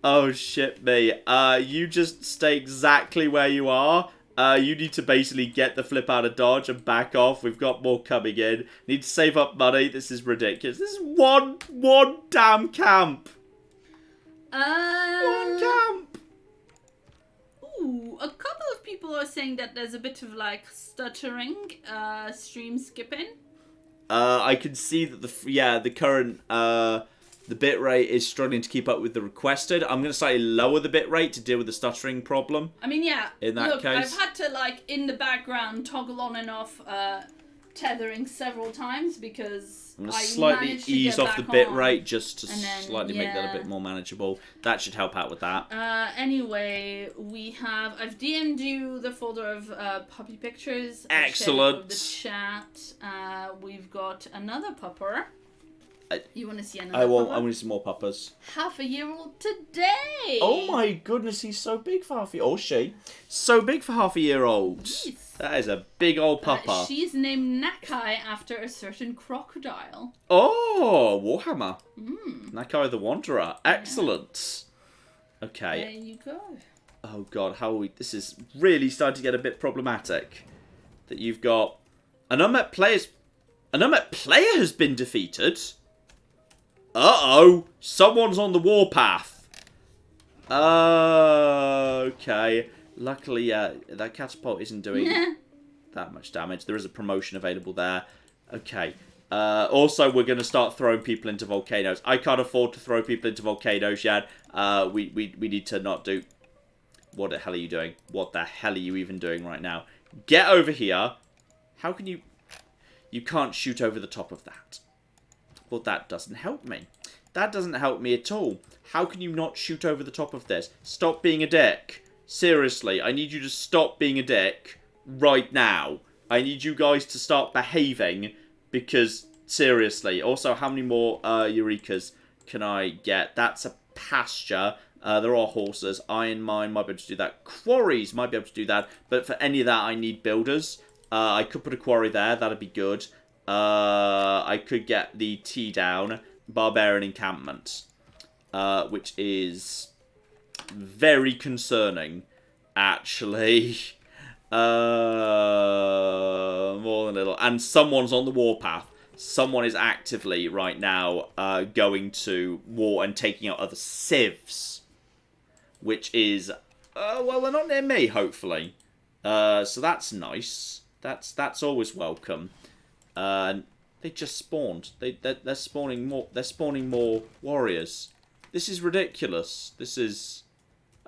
Oh, shit me. You just stay exactly where you are. You need to basically get the flip out of dodge and back off. We've got more coming in. Need to save up money. This is ridiculous. This is one damn camp. One camp. Ooh, a couple of people are saying that there's a bit of, like, stuttering, stream skipping. I can see that the current, the bitrate is struggling to keep up with the requested. I'm going to slightly lower the bitrate to deal with the stuttering problem. I mean, yeah. In that case. I've had to, like, in the background, toggle on and off tethering several times because I'm going to slightly ease off the bitrate just to slightly make that a bit more manageable. That should help out with that. Anyway, I've DM'd you the folder of puppy pictures. Excellent. The chat. We've got another pupper. You want to see another pupper? I want to see more puppers. Half-a-year-old today! Oh my goodness, he's so big for half a year. Or she. So big for half-a-year-old. Yes. That is a big old pupper. She's named Nakai after a certain crocodile. Oh, Warhammer. Nakai the Wanderer. Excellent. Okay. There you go. Oh god, how are we... This is really starting to get a bit problematic. That you've got... An unmet player has been defeated. Uh-oh! Someone's on the warpath. Okay. Luckily, that catapult isn't doing that much damage. There is a promotion available there. Okay. Also, we're going to start throwing people into volcanoes. I can't afford to throw people into volcanoes yet. We need to not do... What the hell are you doing? What the hell are you even doing right now? Get over here. How can you... You can't shoot over the top of that. Well, that doesn't help me. That doesn't help me at all. How can you not shoot over the top of this? Stop being a dick. Seriously, I need you to stop being a dick right now. I need you guys to start behaving because, seriously. Also, how many more Eurekas can I get? That's a pasture. There are horses. Iron mine might be able to do that. Quarries might be able to do that. But for any of that, I need builders. I could put a quarry there. That'd be good. I could get the T down. Barbarian encampment. Which is very concerning, actually. More than a little. And someone's on the warpath. Someone is actively, right now, going to war and taking out other civs. Which is... well, they're not near me, hopefully. So that's nice. That's always welcome. They just spawned. They're spawning more. They're spawning more warriors. This is ridiculous. This is...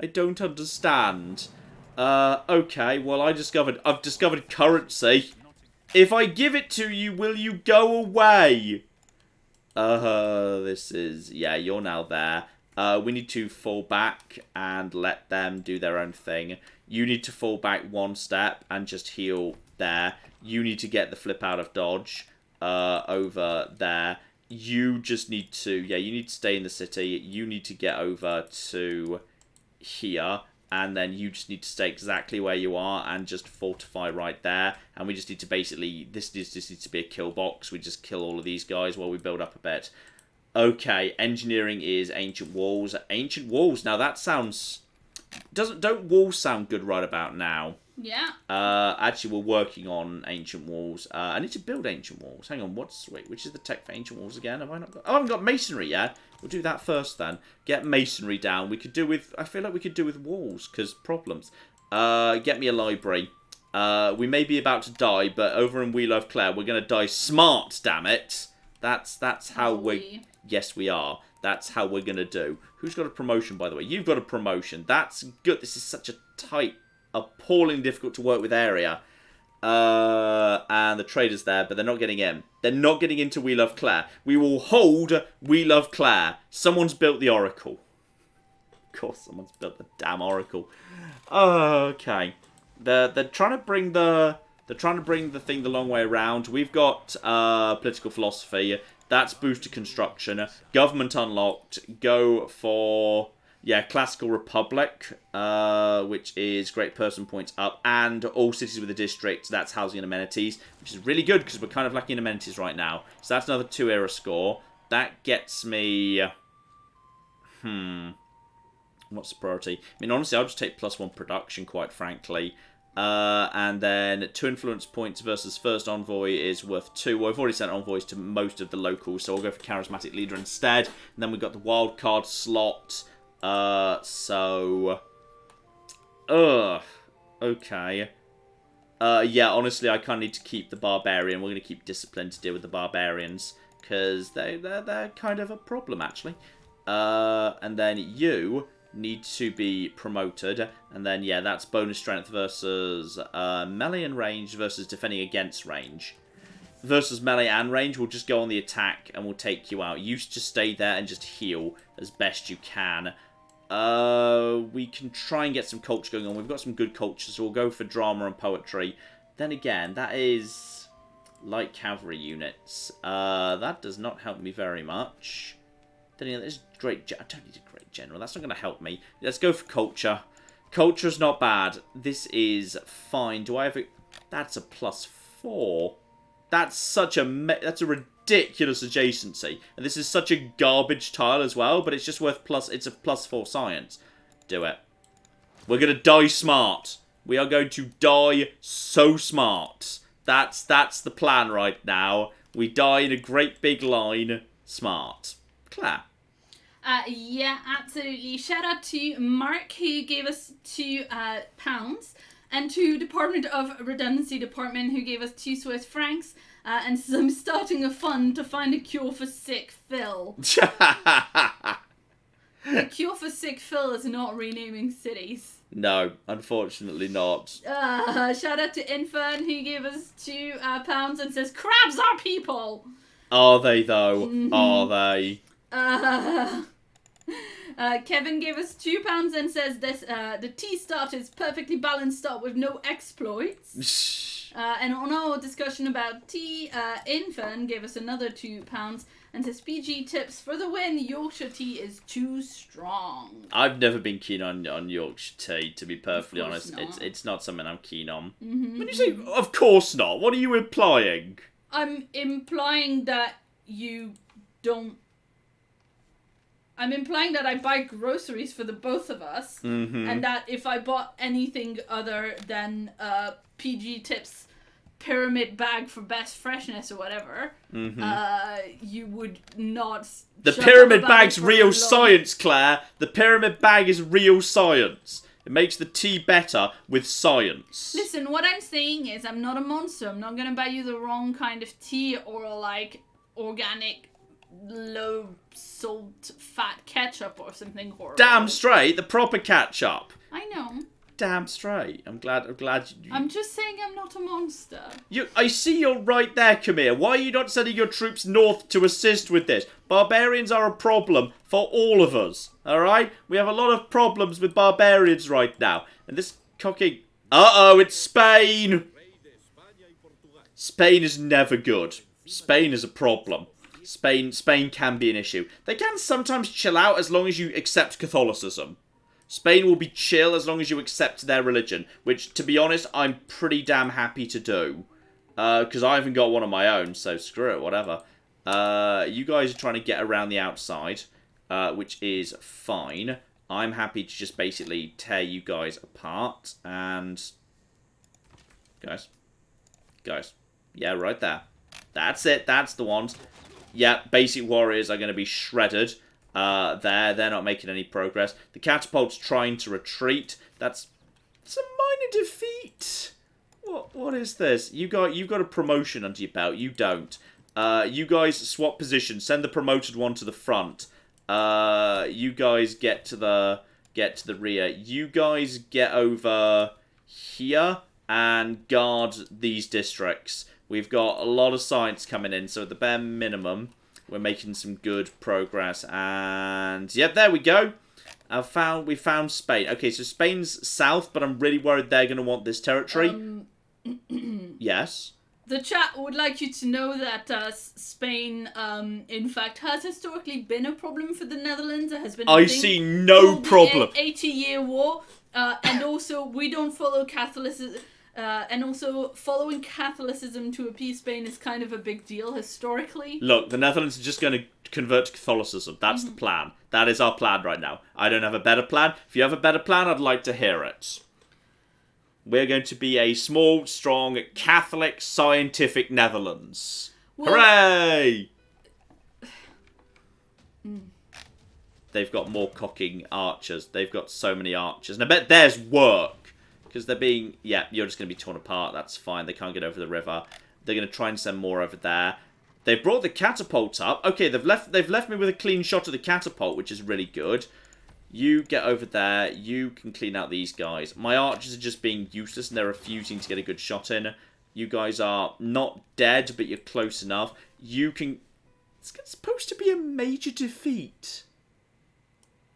I don't understand. Okay. Well, I've discovered currency. If I give it to you, will you go away? This is... Yeah, you're now there. We need to fall back and let them do their own thing. You need to fall back one step and just heal there. You need to get the flip out of dodge over there. You just need to... Yeah, you need to stay in the city. You need to get over to here. And then you just need to stay exactly where you are and just fortify right there. And we just need to basically... This just needs to be a kill box. We just kill all of these guys while we build up a bit. Okay, engineering is ancient walls. Ancient walls. Now that sounds... Don't walls sound good right about now? Yeah. Actually, we're working on ancient walls. I need to build ancient walls. Hang on, which is the tech for ancient walls again? Have I not got... Oh, I haven't got masonry yet. We'll do that first then. Get masonry down. We could do with... I feel like we could do with walls, because problems. Get me a library. We may be about to die, but over in We Love Claire, we're going to die smart, damn it. That's how Are we? Yes, we are. That's how we're going to do. Who's got a promotion, by the way? You've got a promotion. That's good. This is such a tight, appalling, difficult to work with area. And the trader's there, but they're not getting in. They're not getting into We Love Claire. We will hold We Love Claire. Someone's built the Oracle. Of course, someone's built the damn Oracle. Okay. They're trying to bring the thing the long way around. We've got political philosophy. That's boosted construction. Government unlocked. Go for classical republic, which is great person points up, and all cities with a district. That's housing and amenities, which is really good because we're kind of lacking in amenities right now. So that's another 2 era score. That gets me. What's the priority? I mean, honestly, I'll just take +1 production, quite frankly. And then 2 influence points versus first envoy is worth 2. Well, I've already sent envoys to most of the locals, so I'll go for charismatic leader instead. And then we've got the wild card slot. Okay. Yeah, honestly, I kind of need to keep the barbarian. We're going to keep discipline to deal with the barbarians, because they're kind of a problem, actually. And then you need to be promoted, and then that's bonus strength versus melee and range versus defending against range. Versus melee and range, we'll just go on the attack and we'll take you out. You just stay there and just heal as best you can. We can try and get some culture going on. We've got some good culture, so we'll go for drama and poetry. Then again, that is light cavalry units. That does not help me very much. Then again, there's great. I don't need a great general. That's not going to help me. Let's go for culture. Culture's not bad. This is fine. Do I have a... That's a +4. That's such a... That's a ridiculous adjacency. And this is such a garbage tile as well, but it's just worth It's a +4 science. Do it. We're going to die smart. We are going to die so smart. That's the plan right now. We die in a great big line. Smart. Claire. Yeah, absolutely. Shout out to Mark, who gave us £2, and to Department of Redundancy Department, who gave us 2 Swiss francs, and some starting a fund to find a cure for sick Phil. The cure for sick Phil is not renaming cities. No, unfortunately not. Shout out to Infern, who gave us £2 and says, crabs are people! Are they, though? Mm-hmm. Are they? Kevin gave us £2 and says this the tea start is perfectly balanced start with no exploits. And on our discussion about tea, Infern gave us another £2 and says PG tips for the win. Yorkshire tea is too strong. I've never been keen on Yorkshire tea, to be perfectly honest. It's not something I'm keen on. Mm-hmm. When you say of course not, what are you implying? I'm implying that you don't. I'm implying that I buy groceries for the both of us, and that if I bought anything other than PG Tips pyramid bag for best freshness or whatever, you would not. The pyramid bag's real science, Claire. The pyramid bag is real science. It makes the tea better with science. Listen, what I'm saying is I'm not a monster. I'm not gonna buy you the wrong kind of tea or like organic low salt fat ketchup or something horrible. Damn straight, the proper ketchup. I know. Damn straight. I'm glad you... I'm just saying I'm not a monster. I see you're right there, Camille. Why are you not sending your troops north to assist with this? Barbarians are a problem for all of us. Alright? We have a lot of problems with barbarians right now. And this cocking... Uh-oh, it's Spain! Spain is never good. Spain is a problem. Spain can be an issue. They can sometimes chill out as long as you accept Catholicism. Spain will be chill as long as you accept their religion, which, to be honest, I'm pretty damn happy to do. Because I haven't got one of my own, so screw it, whatever. You guys are trying to get around the outside, which is fine. I'm happy to just basically tear you guys apart, and... Guys. Yeah, right there. That's it, that's the ones. Yeah, basic warriors are going to be shredded. They're not making any progress. The catapult's trying to retreat. It's a minor defeat. What is this? You've got a promotion under your belt. You don't. You guys swap positions. Send the promoted one to the front. You guys get to the rear. You guys get over here and guard these districts. We've got a lot of science coming in, so at the bare minimum, we're making some good progress. And yep, there we go. We found Spain. Okay, so Spain's south, but I'm really worried they're going to want this territory. Yes. The chat would like you to know that Spain, in fact, has historically been a problem for the Netherlands. There has been I see no problem. 80-year war, and also we don't follow Catholicism. And also, following Catholicism to appease Spain is kind of a big deal historically. Look, the Netherlands are just going to convert to Catholicism. That's the plan. That is our plan right now. I don't have a better plan. If you have a better plan, I'd like to hear it. We're going to be a small, strong, Catholic, scientific Netherlands. Well, hooray! They've got more cocking archers. They've got so many archers. And I bet theirs work. Because they're being... Yeah, you're just going to be torn apart. That's fine. They can't get over the river. They're going to try and send more over there. They've brought the catapult up. Okay, they've left me with a clean shot of the catapult, which is really good. You get over there. You can clean out these guys. My archers are just being useless, and they're refusing to get a good shot in. You guys are not dead, but you're close enough. You can... It's supposed to be a major defeat.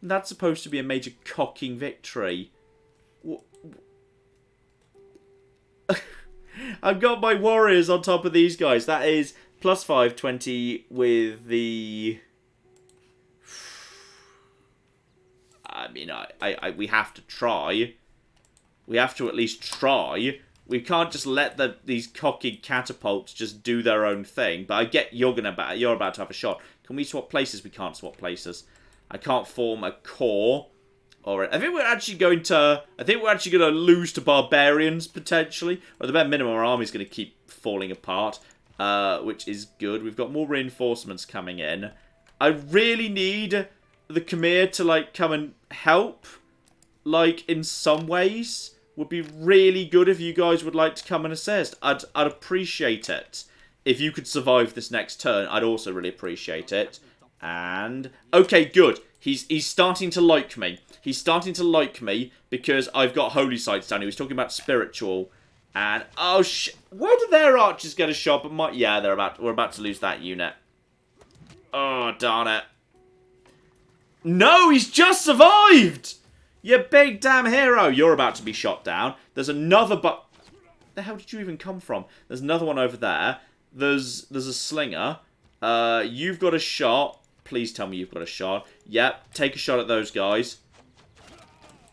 That's supposed to be a major cocking victory. I've got my warriors on top of these guys. That is +5, 20 with the... I mean, we have to try. We have to at least try. We can't just let these cocky catapults just do their own thing. But I get you're about to have a shot. Can we swap places? We can't swap places. I can't form a core. Alright, I think we're actually going to lose to barbarians, potentially. Or at the bare minimum, our army's going to keep falling apart, which is good. We've got more reinforcements coming in. I really need the Khmer to, like, come and help, like, in some ways. Would be really good if you guys would like to come and assist. I'd appreciate it. If you could survive this next turn, I'd also really appreciate it. And... okay, good. He's starting to like me. He's starting to like me because I've got holy sites down. He was talking about spiritual. And, oh, where did their archers get a shot? But yeah, we're about to lose that unit. Oh, darn it. No, he's just survived! You big damn hero. You're about to be shot down. There's another the hell did you even come from? There's another one over there. There's a slinger. You've got a shot. Please tell me you've got a shot. Yep, take a shot at those guys.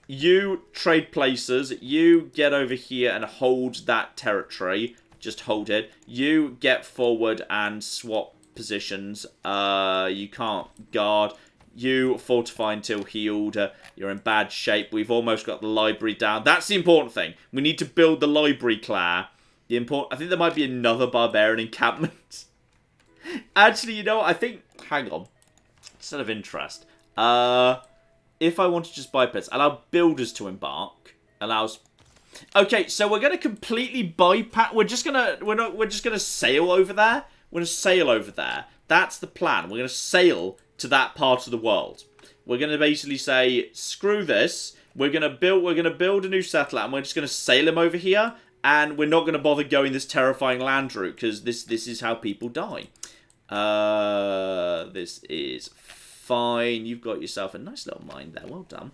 You trade places. You get over here and hold that territory. Just hold it. You get forward and swap positions. You can't guard. You fortify until healed. You're in bad shape. We've almost got the library down. That's the important thing. We need to build the library, Claire. I think there might be another barbarian encampment. Actually, you know what? I think... hang on. Instead of interest. If I want to just bypass, allow builders to embark. Allows... okay, so we're going to completely bypass... We're just going to sail over there. We're going to sail over there. That's the plan. We're going to sail to that part of the world. We're going to basically say, screw this. We're going to build a new settler, and we're just going to sail him over here. And we're not going to bother going this terrifying land route, because this is how people die. This is fine. You've got yourself a nice little mine there. Well done.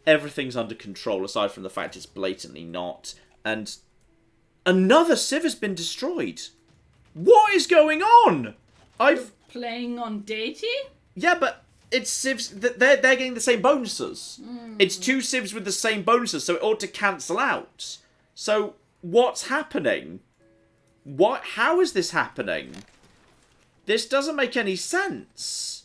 Everything's under control, aside from the fact it's blatantly not. And another civ has been destroyed. What is going on? Playing on deity? Yeah, but it's civs. They're getting the same bonuses. It's two civs with the same bonuses, so it ought to cancel out. So what's happening? How is this happening? This doesn't make any sense.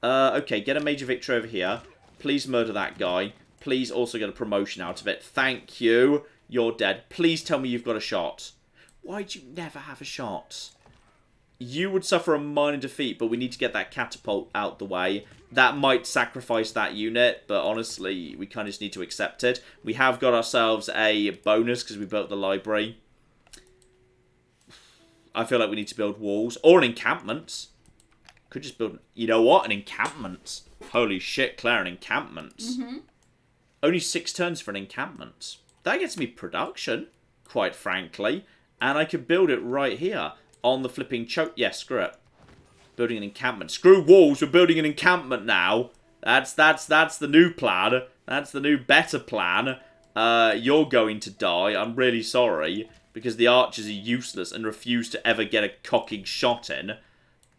Okay, get a major victory over here. Please murder that guy. Please also get a promotion out of it. Thank you. You're dead. Please tell me you've got a shot. Why'd you never have a shot? You would suffer a minor defeat, but we need to get that catapult out the way. That might sacrifice that unit, but honestly, we kind of just need to accept it. We have got ourselves a bonus because we built the library. I feel like we need to build walls. Or an encampment. Could just build... You know what? An encampment. Holy shit, Claire, an encampment. Only 6 turns for an encampment. That gets me production, quite frankly. And I could build it right here on the flipping choke. Yeah, screw it. Building an encampment. Screw walls, we're building an encampment now. That's the new plan. That's the new better plan. You're going to die. I'm really sorry. Because the archers are useless and refuse to ever get a cocking shot in.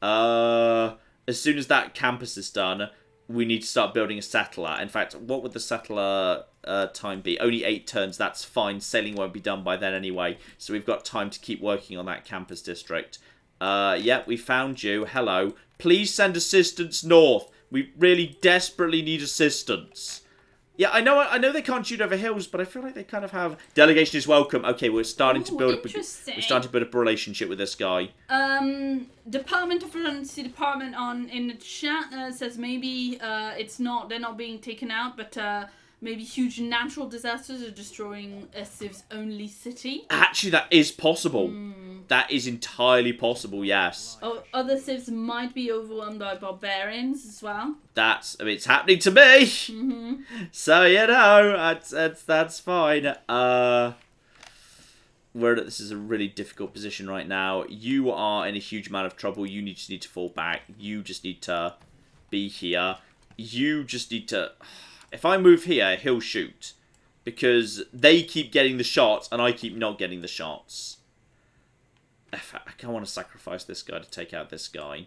As soon as that campus is done, we need to start building a settler. In fact, what would the settler time be? Only 8 turns, that's fine. Sailing won't be done by then anyway. So we've got time to keep working on that campus district. Yep, we found you. Hello. Please send assistance north. We really desperately need assistance. Yeah, I know they can't shoot over hills, but I feel like they kind of have... Delegation is welcome. Okay, we're starting to build up... We're starting to build up a relationship with this guy. Department of Redundancy Department in the chat says maybe they're not being taken out, but maybe huge natural disasters are destroying a Civ's only city. Actually, that is possible. That is entirely possible, yes. Other Civs might be overwhelmed by barbarians as well. It's happening to me. So, you know, that's fine. This is a really difficult position right now. You are in a huge amount of trouble. You just need to fall back. You just need to be here. You just need to... If I move here, he'll shoot. Because they keep getting the shots, and I keep not getting the shots. I kind of want to sacrifice this guy to take out this guy.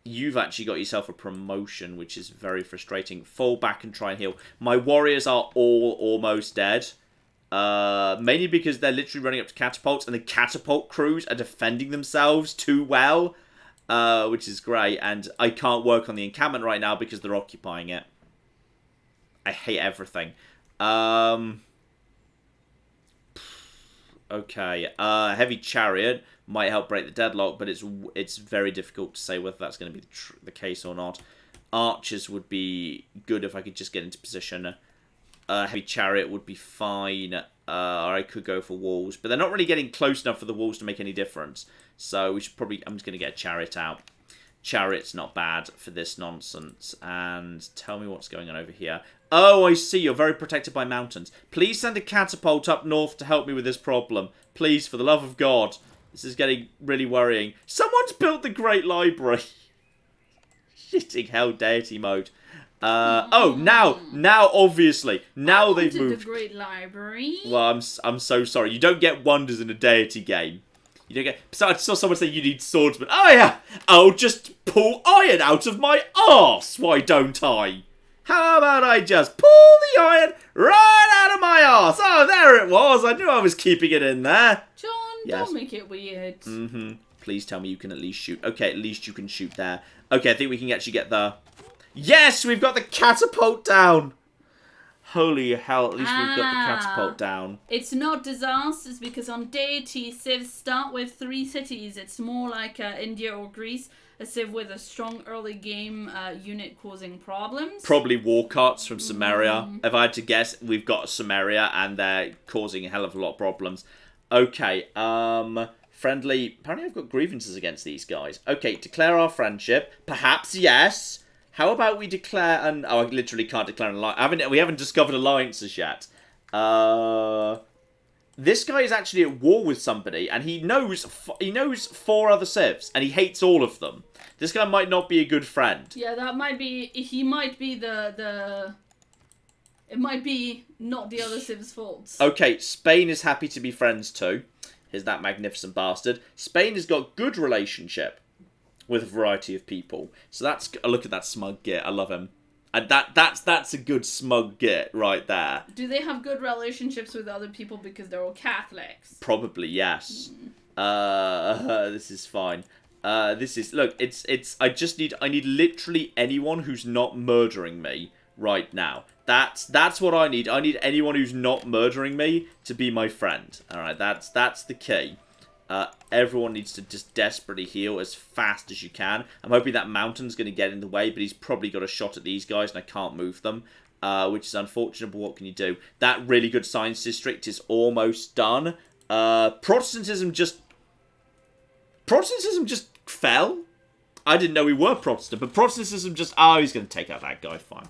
You've actually got yourself a promotion, which is very frustrating. Fall back and try and heal. My warriors are all almost dead. Mainly because they're literally running up to catapults, and the catapult crews are defending themselves too well. Which is great, and I can't work on the encampment right now because they're occupying it. I hate everything. Okay, heavy chariot might help break the deadlock, but it's very difficult to say whether that's going to be the case or not. Archers would be good if I could just get into position. Heavy chariot would be fine, or I could go for walls, but they're not really getting close enough for the walls to make any difference. So we should probably... I'm just going to get a chariot out. Chariot's not bad for this nonsense. And tell me what's going on over here. Oh, I see. You're very protected by mountains. Please send a catapult up north to help me with this problem. Please, for the love of God. This is getting really worrying. Someone's built the Great Library. Shitting hell, deity mode. Now, obviously. Now they've moved. The Great Library. Well, I'm so sorry. You don't get wonders in a deity game. You don't get... So I saw someone say you need swordsmen. Oh, yeah. I'll just pull iron out of my arse. Why don't I? How about I just pull the iron right out of my arse? Oh, there it was. I knew I was keeping it in there. John, yes. Don't make it weird. Please tell me you can at least shoot. Okay, at least you can shoot there. Okay, I think we can actually get the... Yes, we've got the catapult down. Holy hell, at least we've got the catapult down. It's not disasters because on deity, civs start with 3 cities. It's more like India or Greece. A civ with a strong early game unit causing problems. Probably war carts from Samaria. If I had to guess, we've got Samaria and they're causing a hell of a lot of problems. Okay, friendly. Apparently I've got grievances against these guys. Okay, declare our friendship. Perhaps, yes. How about we declare an... Oh, I literally can't declare an alliance. We haven't discovered alliances yet. This guy is actually at war with somebody, and he knows 4 other civs, and he hates all of them. This guy might not be a good friend. Yeah, that might be... He might be the... It might be not the other civs' faults. Okay, Spain is happy to be friends too. Here's that magnificent bastard. Spain has got good relationship with a variety of people. So that's... Look at that smug git. I love him. And that's a good smug git right there. Do they have good relationships with other people because they're all Catholics? Probably, yes. This is fine. Look, I need literally anyone who's not murdering me right now. That's what I need. I need anyone who's not murdering me to be my friend. Alright, that's the key. Everyone needs to just desperately heal as fast as you can. I'm hoping that mountain's going to get in the way, but he's probably got a shot at these guys and I can't move them, which is unfortunate, but what can you do? That really good science district is almost done. Protestantism just Protestantism just fell. I didn't know we were Protestant, but Protestantism just... he's going to take out that guy. Fine.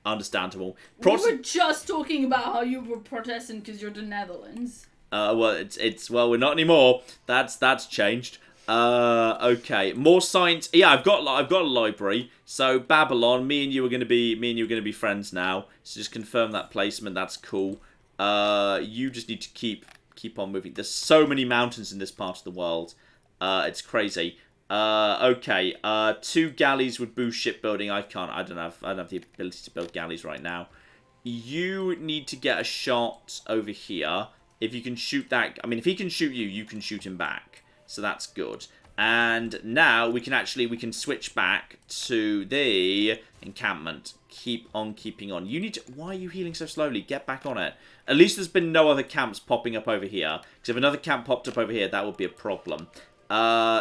Understandable. We were just talking about how you were Protestant because you're the Netherlands. Well, well, we're not anymore. That's changed. Okay, more science. Yeah, I've got a library. So Babylon, me and you are going to be friends now. So just confirm that placement. That's cool. You just need to keep on moving. There's so many mountains in this part of the world. It's crazy. Okay. 2 galleys would boost shipbuilding. I don't have the ability to build galleys right now. You need to get a shot over here. If you can shoot that, I mean, if he can shoot you, you can shoot him back. So that's good. And now we can switch back to the encampment. Keep on keeping on. You need to... Why are you healing so slowly? Get back on it. At least there's been no other camps popping up over here. Because if another camp popped up over here, that would be a problem.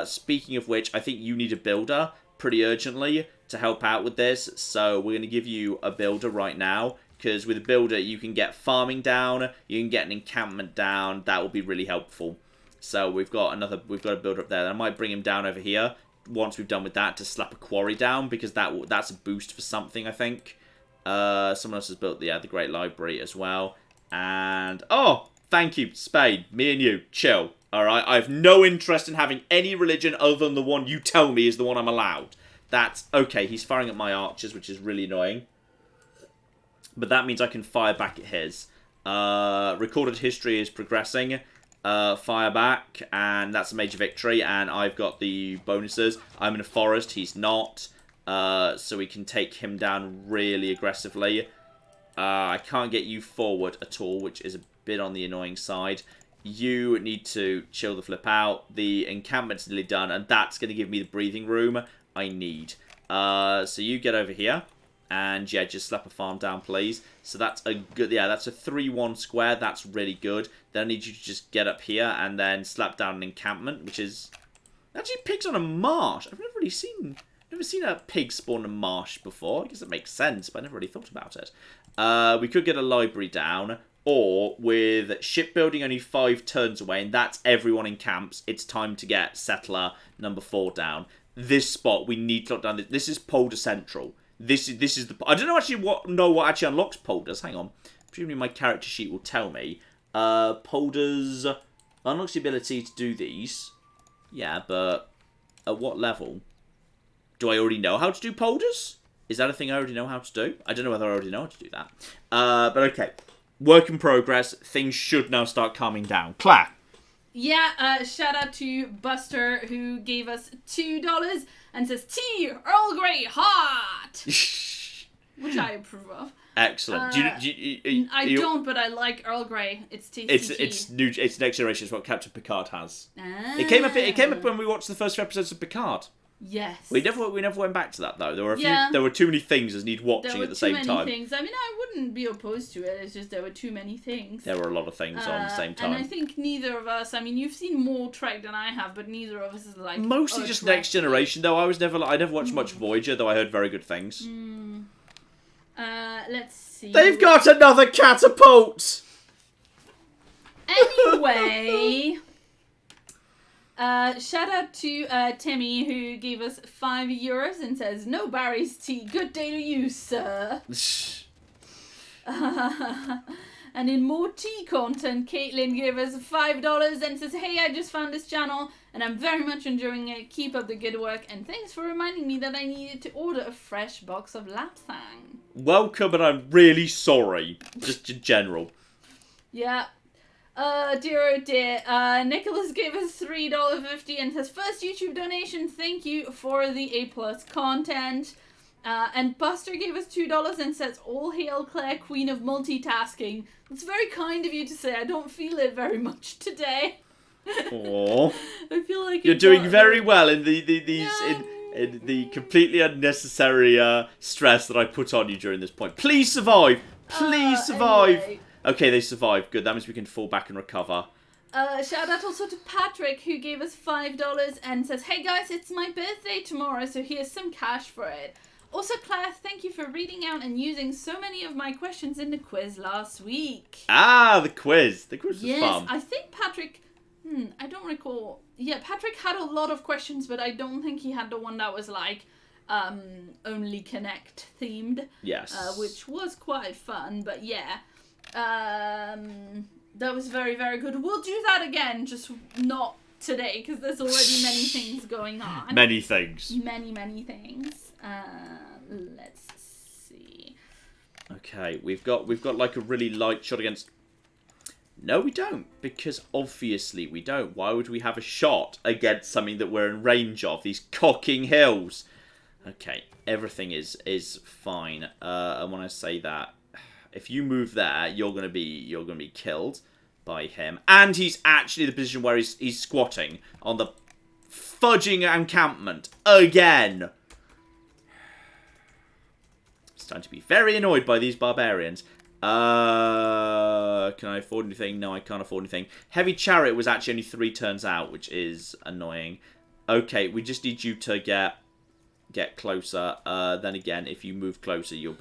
Speaking of which, I think you need a builder pretty urgently to help out with this. So we're going to give you a builder right now. Because with a builder, you can get farming down. You can get an encampment down. That will be really helpful. So we've got a builder up there. I might bring him down over here once we've done with that to slap a quarry down because that's a boost for something, I think. Someone else has built the Great Library as well. And thank you, Spain. Me and you, chill. All right, I have no interest in having any religion other than the one you tell me is the one I'm allowed. That's okay. He's firing at my archers, which is really annoying. But that means I can fire back at his. Recorded history is progressing. Fire back, and that's a major victory, and I've got the bonuses. I'm in a forest, he's not, so we can take him down really aggressively. I can't get you forward at all, which is a bit on the annoying side. You need to chill the flip out. The encampment's nearly done, and that's going to give me the breathing room I need. So you get over here. And yeah, just slap a farm down, please. So that's a good, that's a 3-1 square. That's really good. Then I need you to just get up here and then slap down an encampment, which is actually pigs on a marsh. I've never seen a pig spawn a marsh before. I guess it makes sense, but I never really thought about it. We could get a library down, or with shipbuilding only 5 turns away, and that's everyone in camps. It's time to get settler number 4 down. This spot we need to lock down. This is Polder Central. This is the... I don't know what actually unlocks Polders. Hang on. Presumably my character sheet will tell me. Polders unlocks the ability to do these. Yeah, but at what level? Do I already know how to do Polders? Is that a thing I already know how to do? I don't know whether I already know how to do that. But okay. Work in progress. Things should now start calming down. Claire. Yeah, shout out to Buster who gave us $2 and says, tea, Earl Grey, hot! Which I approve of. Excellent. I don't, but I like Earl Grey. It's tasty. It's next generation. It's what Captain Picard has. Ah. It came up when we watched the first few episodes of Picard. Yes. We never went back to that though. There were there were too many things that need watching at the same time. There were too many things. I mean, I wouldn't be opposed to it. It's just there were too many things. There were a lot of things on at the same time. And I think neither of us. I mean, you've seen more Trek than I have, but neither of us is like mostly just Trek. Next Generation. Though I never watched much Voyager, though I heard very good things. Let's see. They've got another catapult. Anyway. Shout out to Timmy who gave us €5 and says, "No Barry's tea. Good day to you, sir." And in more tea content, Caitlin gave us $5 and says, "Hey, I just found this channel and I'm very much enjoying it. Keep up the good work and thanks for reminding me that I needed to order a fresh box of lapsang." Welcome, and I'm really sorry. Just in general. Yeah. Dear oh dear, Nicholas gave us $3.50 and says, "First YouTube donation, thank you for the A+ content." And Buster gave us $2 and says, "All hail Claire, queen of multitasking." It's very kind of you to say. I don't feel it very much today. Aww. I feel like you're doing very well in in the completely unnecessary stress that I put on you during this point. Please survive. Please survive. Anyway. Okay, they survived. Good. That means we can fall back and recover. Shout out also to Patrick who gave us $5 and says, "Hey guys, it's my birthday tomorrow, so here's some cash for it." Also, Claire, thank you for reading out and using so many of my questions in the quiz last week. Ah, the quiz. The quiz was fun. Yes, I think Patrick I don't recall. Yeah, Patrick had a lot of questions, but I don't think he had the one that was like only Connect themed. Yes. Which was quite fun, but yeah. That was very, very good. We'll do that again, just not today, because there's already many things going on. Many things. Many things. Let's see. Okay, we've got like a really light shot against... No, we don't, because obviously we don't. Why would we have a shot against something that we're in range of? These cocking hills. Okay, everything is fine. And when I say that, if you move there, you're gonna be killed by him. And he's actually in the position where he's squatting on the fudging encampment again. It's time to be very annoyed by these barbarians. Can I afford anything? No, I can't afford anything. Heavy Chariot was actually only 3 turns out, which is annoying. Okay, we just need you to get closer. Then again, if you move closer, you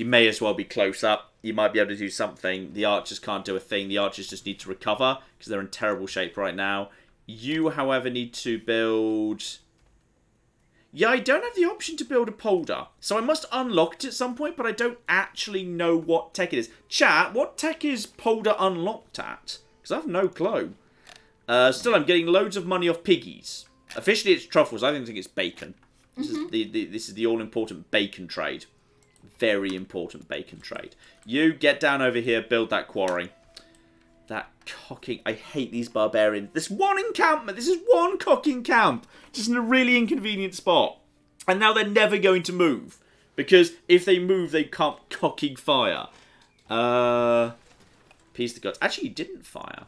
may as well be close up. You might be able to do something. The archers can't do a thing. The archers just need to recover because they're in terrible shape right now. You, however, need to build... Yeah, I don't have the option to build a polder. So I must unlock it at some point, but I don't actually know what tech it is. Chat, what tech is polder unlocked at? Because I have no clue. Still, I'm getting loads of money off piggies. Officially, it's truffles. I don't think it's bacon. This is the all-important bacon trade. Very important bacon trade. You get down over here, build that quarry. That cocking... I hate these barbarians. This one encampment. This is one cocking camp. Just in a really inconvenient spot. And now they're never going to move. Because if they move, they can't cocking fire. Piece the guts. Actually, you didn't fire.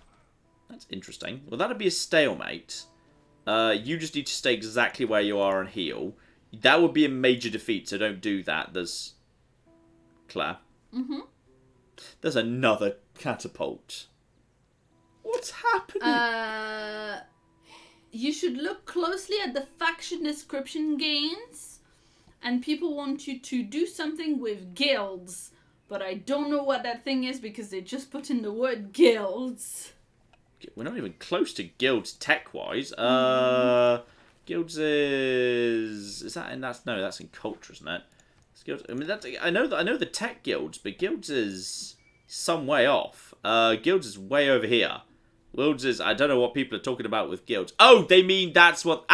That's interesting. Well, that'd be a stalemate. You just need to stay exactly where you are and heal. That would be a major defeat, so don't do that. There's... Claire. There's another catapult. What's happening? You should look closely at the faction description gains, and people want you to do something with guilds, but I don't know what that thing is because they just put in the word guilds. We're not even close to guilds tech-wise. Guilds is that in that's in culture, isn't it? It's guilds. I mean, I know the tech guilds, but guilds is some way off. Guilds is way over here. Guilds is, I don't know what people are talking about with guilds. Oh, they mean that's what...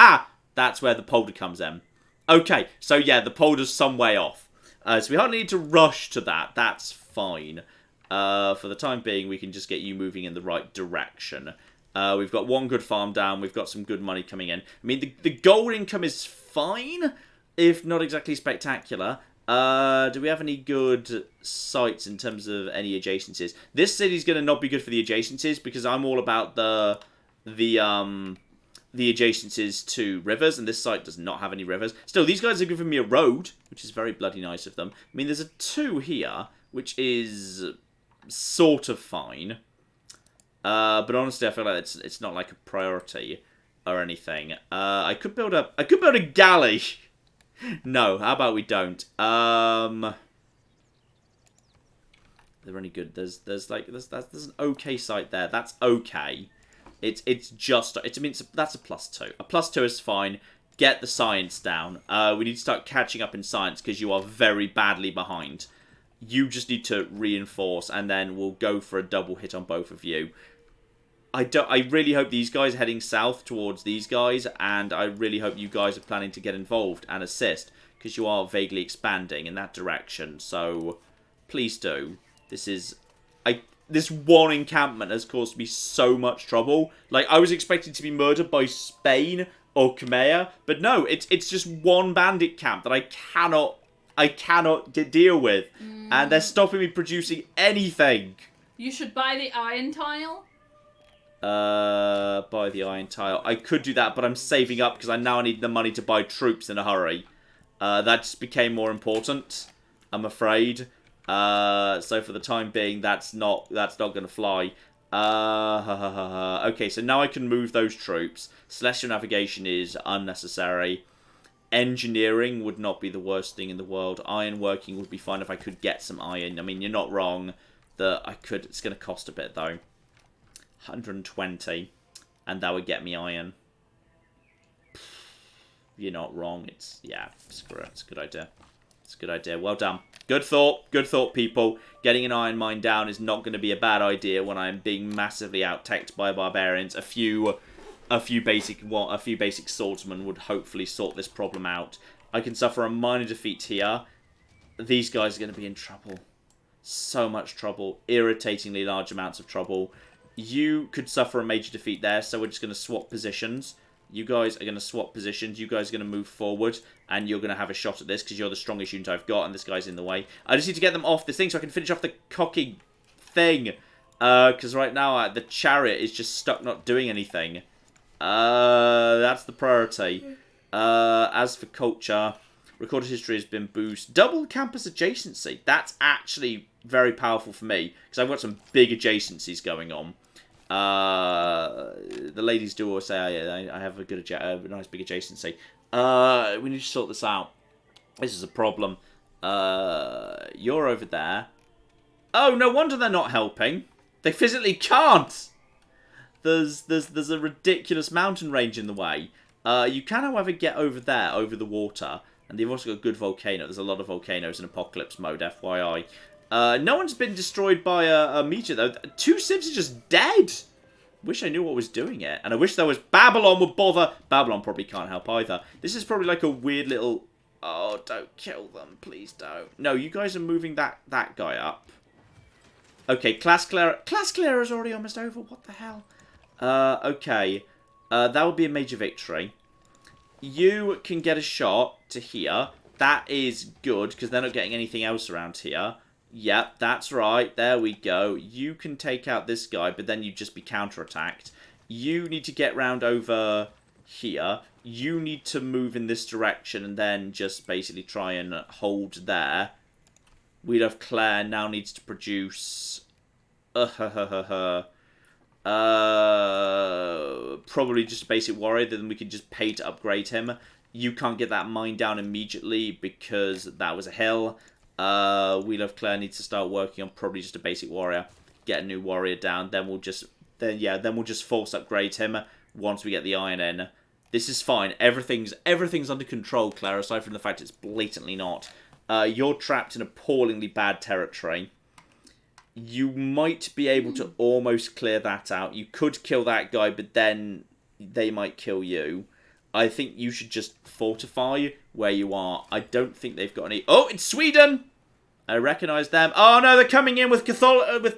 that's where the polder comes in. Okay, so yeah, the polder's some way off. So we hardly need to rush to that. That's fine. For the time being, we can just get you moving in the right direction. We've got one good farm down. We've got some good money coming in. I mean, the gold income is fine, if not exactly spectacular. Do we have any good sites in terms of any adjacencies? This city's going to not be good for the adjacencies because I'm all about the adjacencies to rivers, and this site does not have any rivers. Still, these guys are giving me a road, which is very bloody nice of them. I mean, there's a 2 here, which is sort of fine. But honestly, I feel like it's not like a priority or anything. I could build a galley. No, how about we don't? They're any good. There's an okay site there. That's okay. That's a +2. A +2 is fine. Get the science down. We need to start catching up in science because you are very badly behind. You just need to reinforce, and then we'll go for a double hit on both of you. I really hope these guys are heading south towards these guys, and I really hope you guys are planning to get involved and assist, because you are vaguely expanding in that direction, so please do. This one encampment has caused me so much trouble. Like, I was expecting to be murdered by Spain or Khmer, but no, it's just one bandit camp that I cannot deal with, and they're stopping me producing anything. You should buy the iron tile. Buy the iron tile. I could do that, but I'm saving up because I now need the money to buy troops in a hurry. That just became more important, I'm afraid. So for the time being, that's not going to fly. Okay, so now I can move those troops. Celestial navigation is unnecessary. Engineering would not be the worst thing in the world. Ironworking would be fine if I could get some iron. I mean, you're not wrong that I could. It's going to cost a bit, though. 120. And that would get me iron. You're not wrong. Yeah, screw it. It's a good idea. It's a good idea. Well done. Good thought. Good thought, people. Getting an iron mine down is not going to be a bad idea when I'm being massively out-teched by barbarians. A few basic swordsmen would hopefully sort this problem out. I can suffer a minor defeat here. These guys are going to be in trouble. So much trouble. Irritatingly large amounts of trouble. You could suffer a major defeat there, so we're just going to swap positions. You guys are going to swap positions. You guys are going to move forward, and you're going to have a shot at this because you're the strongest unit I've got, and this guy's in the way. I just need to get them off this thing so I can finish off the cocky thing. Because right now, the chariot is just stuck not doing anything. That's the priority. As for culture, recorded history has been boosted. Double campus adjacency. That's actually very powerful for me because I've got some big adjacencies going on. The ladies do always say I have a nice big adjacency. We need to sort this out. This is a problem. You're over there. Oh, no wonder they're not helping. They physically can't. There's a ridiculous mountain range in the way. You can, however, get over there, over the water. And they've also got a good volcano. There's a lot of volcanoes in apocalypse mode, FYI. No one's been destroyed by a meteor, though. 2 Sims are just dead. Wish I knew what was doing it. And I wish there was... Babylon would bother. Babylon probably can't help either. This is probably like a weird little... Oh, don't kill them. Please don't. No, you guys are moving that guy up. Okay, Class Clear is already almost over. What the hell? Okay. That would be a major victory. You can get a shot to here. That is good, because they're not getting anything else around here. Yep, that's right. There we go. You can take out this guy, but then you'd just be counterattacked. You need to get round over here. You need to move in this direction and then just basically try and hold there. Wheel of Claire now needs to produce... probably just a basic warrior, then we can just pay to upgrade him. You can't get that mine down immediately because that was a hill. Wheel of Claire needs to start working on probably just a basic warrior. Get a new warrior down, then we'll just force upgrade him once we get the iron in. This is fine. Everything's under control, Claire, aside from the fact it's blatantly not. You're trapped in appallingly bad territory. You might be able to almost clear that out. You could kill that guy, but then they might kill you. I think you should just fortify where you are. I don't think they've got any... Oh, it's Sweden! I recognise them. Oh, no, they're coming in with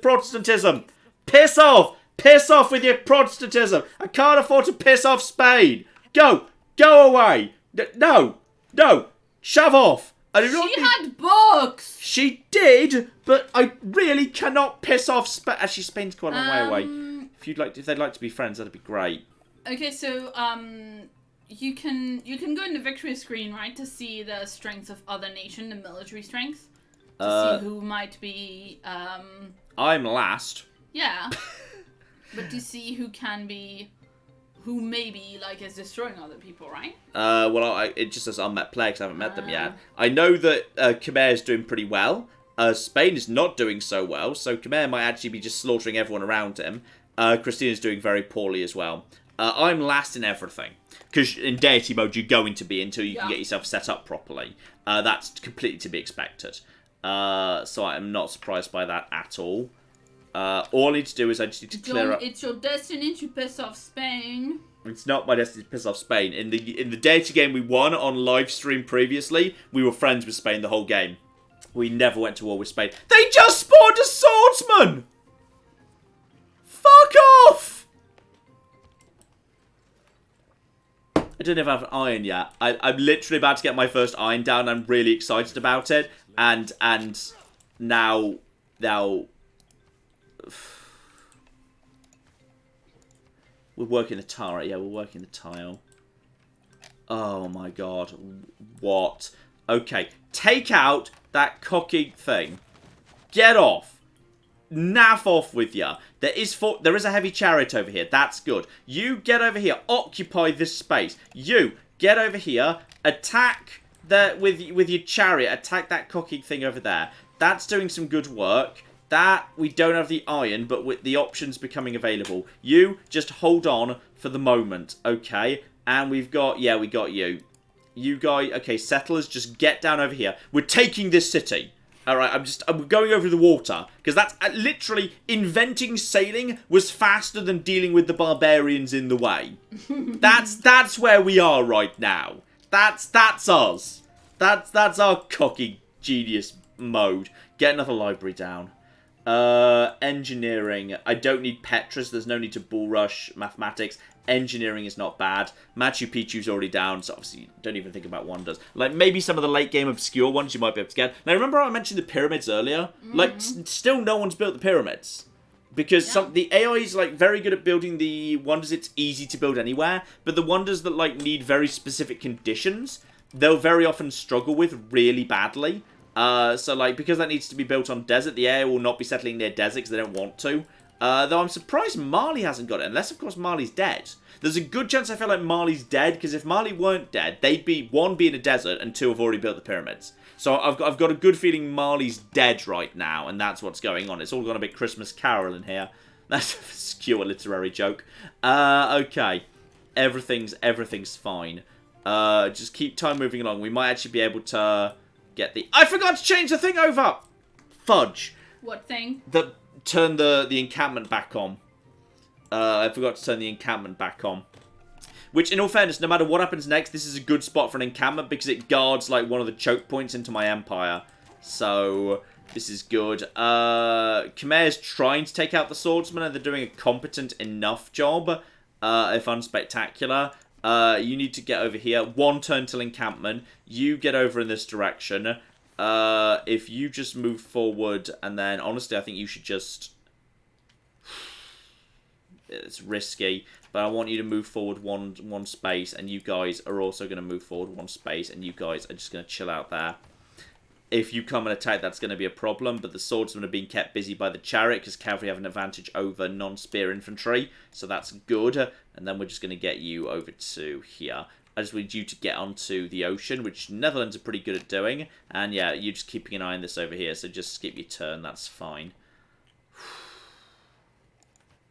Protestantism. Piss off! Piss off with your Protestantism. I can't afford to piss off Spain. Go! Go away! No! No! Shove off! She had books! She did, but I really cannot piss off Spain. Actually, Spain's quite a long way away. If they'd like to be friends, that'd be great. Okay, so you can go in the victory screen, right, to see the strengths of other nation, the military strengths, to see who might be. I'm last. Yeah, but to see who maybe is destroying other people, right? Well, it just says unmet player because I haven't met them yet. I know that Khmer is doing pretty well. Spain is not doing so well, so Khmer might actually be just slaughtering everyone around him. Christina's doing very poorly as well. I'm last in everything. Because in deity mode, you're going to be until you can get yourself set up properly. That's completely to be expected. So I'm not surprised by that at all. All I need to do is I just need to clear up... It's your destiny to piss off Spain. It's not my destiny to piss off Spain. In the deity game we won on Livestream previously, we were friends with Spain the whole game. We never went to war with Spain. They just spawned a swordsman! Fuck off! I don't even have an iron yet. I'm literally about to get my first iron down. I'm really excited about it. And now... We're working the tile, right? Yeah, we're working the tile. Oh my god. What? Okay. Take out that cocky thing. Get off. Naff off with ya. There is a heavy chariot over here. That's good. You get over here. Occupy this space. You get over here. Attack with your chariot. Attack that cocky thing over there. That's doing some good work. That, we don't have the iron, but with the options becoming available. You, just hold on for the moment, okay? And we've got, yeah, we got you. You guys, okay, settlers, just get down over here. We're taking this city. Alright, I'm going over the water. Because that's, literally, inventing sailing was faster than dealing with the barbarians in the way. That's where we are right now. That's us. That's our cocky genius mode. Get another library down. Engineering. I don't need Petrus. There's no need to bull rush. Mathematics. Engineering is not bad. Machu Picchu's already down, so obviously don't even think about wonders. Like, maybe some of the late game obscure ones you might be able to get. Now, remember how I mentioned the pyramids earlier? Like, still no one's built the pyramids. Because the AI is, like, very good at building the wonders it's easy to build anywhere. But the wonders that, like, need very specific conditions, they'll very often struggle with really badly. So, like, because that needs to be built on desert, the AI will not be settling near desert because they don't want to. Though I'm surprised Mali hasn't got it, unless, of course, Mali's dead. There's a good chance I feel like Mali's dead, because if Mali weren't dead, they'd be, 1, be in a desert, and 2, have already built the pyramids. So I've got a good feeling Mali's dead right now, and that's what's going on. It's all gone a bit Christmas Carol in here. That's a obscure literary joke. Okay. Everything's fine. Just keep time moving along. We might actually be able to get the... I forgot to change the thing over! Fudge. What thing? Turn the encampment back on. I forgot to turn the encampment back on. Which, in all fairness, no matter what happens next, this is a good spot for an encampment because it guards, like, one of the choke points into my empire. So, this is good. Khmer's trying to take out the swordsman, and they're doing a competent enough job, if unspectacular. You need to get over here. 1 turn till encampment. You get over in this direction. If you just move forward, and then, honestly, I think you should just... It's risky, but I want you to move forward one space, and you guys are also going to move forward 1 space, and you guys are just going to chill out there. If you come and attack, that's going to be a problem, but the swordsmen are being kept busy by the chariot, because cavalry have an advantage over non-spear infantry, so that's good, and then we're just going to get you over to here. I just need you to get onto the ocean, which Netherlands are pretty good at doing, and yeah, you're just keeping an eye on this over here, so just skip your turn, that's fine.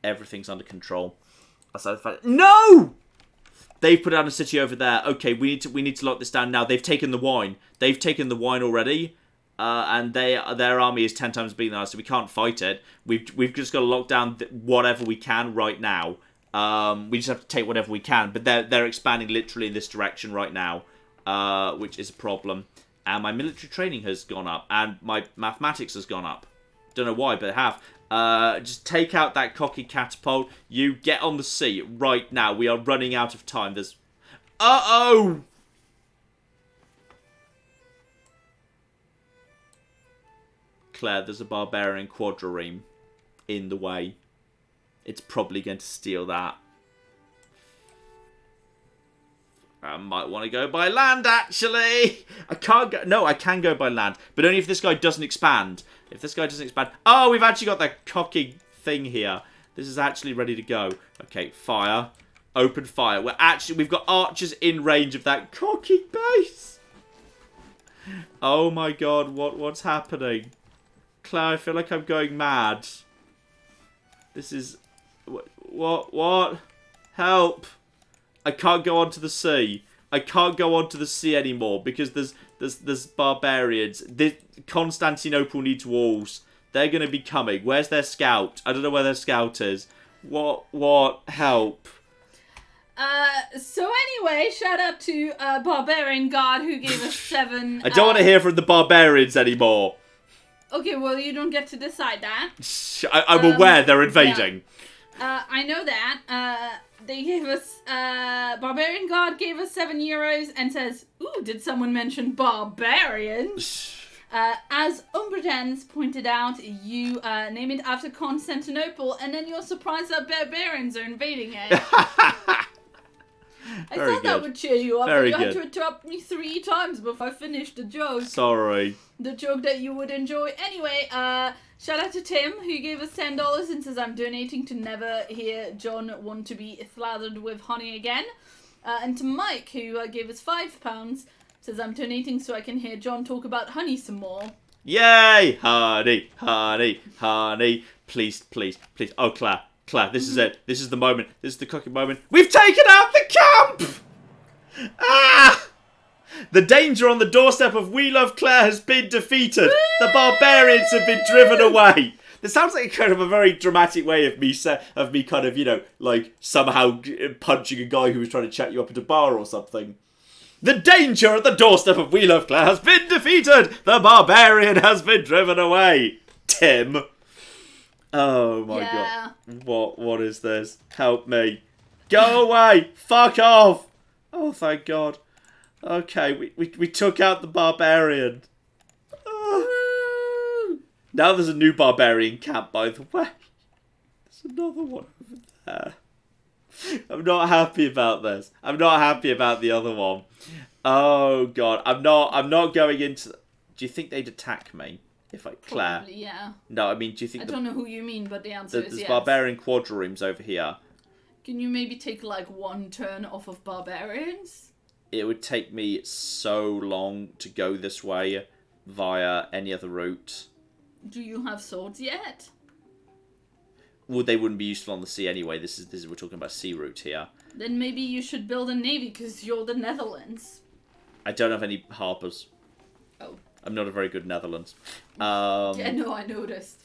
Everything's under control. Aside the fact, no! They've put down a city over there. Okay, we need to lock this down now. They've taken the wine. They've taken the wine already, and their army is 10 times bigger than ours, so we can't fight it. We've just got to lock down whatever we can right now. We just have to take whatever we can, but they're expanding literally in this direction right now, which is a problem. And my military training has gone up, and my mathematics has gone up. Don't know why, but it have. Just take out that cocky catapult. You get on the sea right now. We are running out of time. There's... Uh-oh! Claire, there's a barbarian quadrireme in the way. It's probably going to steal that. I might want to go by land, actually. I can't go... No, I can go by land. But only if this guy doesn't expand. If this guy doesn't expand... Oh, we've actually got that cocky thing here. This is actually ready to go. Okay, fire. Open fire. We've got archers in range of that cocky base. Oh my god, what's happening? Claire, I feel like I'm going mad. This is... What? Help. I can't go onto the sea. I can't go onto the sea anymore because there's barbarians. Constantinople needs walls. They're going to be coming. Where's their scout? I don't know where their scout is. What? Help. So anyway, shout out to Barbarian God who gave us 7... I don't want to hear from the barbarians anymore. Okay, well, you don't get to decide that. I'm aware they're invading. Yeah. I know that. They gave us... Barbarian God gave us €7 and says, ooh, did someone mention barbarians? As Umbridens pointed out, you name it after Constantinople, and then you're surprised that barbarians are invading it. I thought that would cheer you up, but you had to interrupt me 3 times before I finished the joke. Sorry. The joke that you would enjoy. Anyway, shout out to Tim, who gave us $10 and says, I'm donating to never hear John want to be slathered with honey again. And to Mike, who gave us £5, says, I'm donating so I can hear John talk about honey some more. Yay! Honey, honey, honey. Please, please, please. Oh, Claire, Claire, this is it. This is the moment. This is the cooking moment. We've taken out the camp! Ah! The danger on the doorstep of We Love Claire has been defeated. The barbarians have been driven away. This sounds like kind of a very dramatic way of me kind of, you know, like somehow punching a guy who was trying to chat you up at a bar or something. The danger at the doorstep of We Love Claire has been defeated. The barbarian has been driven away. Tim. Oh my god. What is this? Help me. Go away. Fuck off. Oh, thank God. Okay, we took out the barbarian. Now there's a new barbarian camp, by the way. There's another one over there. I'm not happy about this. I'm not happy about the other one. Oh god, I'm not going into. Do you think they'd attack me if I Claire? Probably, yeah. No, I mean, do you think? I don't know who you mean, but the answer is yes. There's barbarian quadriremes over here. Can you maybe take like one turn off of barbarians? It would take me so long to go this way via any other route. Do you have swords yet? Well, they wouldn't be useful on the sea anyway. This is we're talking about sea route here. Then maybe you should build a navy because you're the Netherlands. I don't have any harbours. Oh. I'm not a very good Netherlands. Yeah, no, I noticed.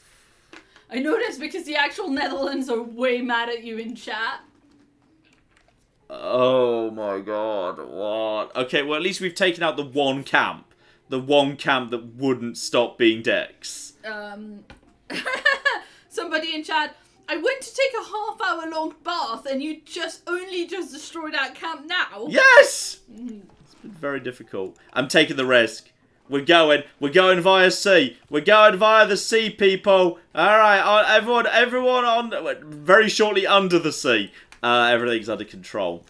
I noticed because the actual Netherlands are way mad at you in chat. Oh my god, what? Okay, well at least we've taken out the one camp. The one camp that wouldn't stop being dicks. Somebody in chat, I went to take a half-hour-long bath and you only just destroyed that camp now? Yes! It's been very difficult. I'm taking the risk. We're going via sea. We're going via the sea, people. Alright, everyone on, very shortly under the sea. Everything's under control.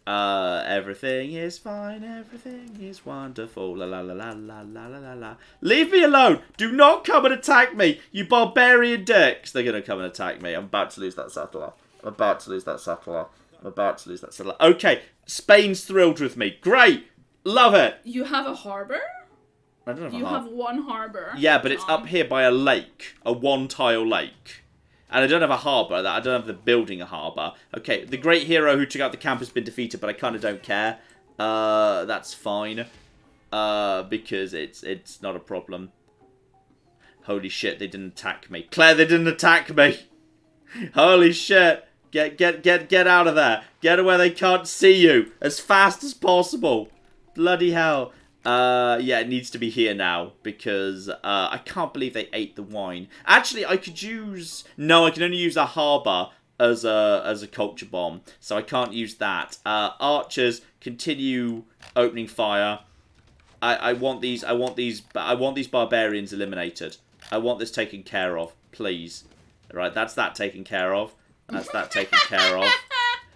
Everything is fine, everything is wonderful. La la la la la la la la. Leave me alone! Do not come and attack me, you barbarian dicks! They're gonna come and attack me. I'm about to lose that settler. I'm about to lose that settler. I'm about to lose that settler. Okay, Spain's thrilled with me. Great! Love it! You have a harbour? I don't have a harbour. You have one harbour. Yeah, but it's up here by a lake. A one-tile lake. And I don't have a harbour. I don't have the building a harbour. Okay, the great hero who took out the camp has been defeated, but I kind of don't care. That's fine. Because it's not a problem. Holy shit, they didn't attack me. Claire, they didn't attack me! Holy shit! Get out of there! Get where they can't see you! As fast as possible! Bloody hell. Yeah, it needs to be here now, because I can't believe they ate the wine. Actually, I could use... No, I can only use a harbour as a culture bomb, so I can't use that. Archers, continue opening fire. I want these barbarians eliminated. I want this taken care of, please. Right, that's that taken care of. That's that taken care of.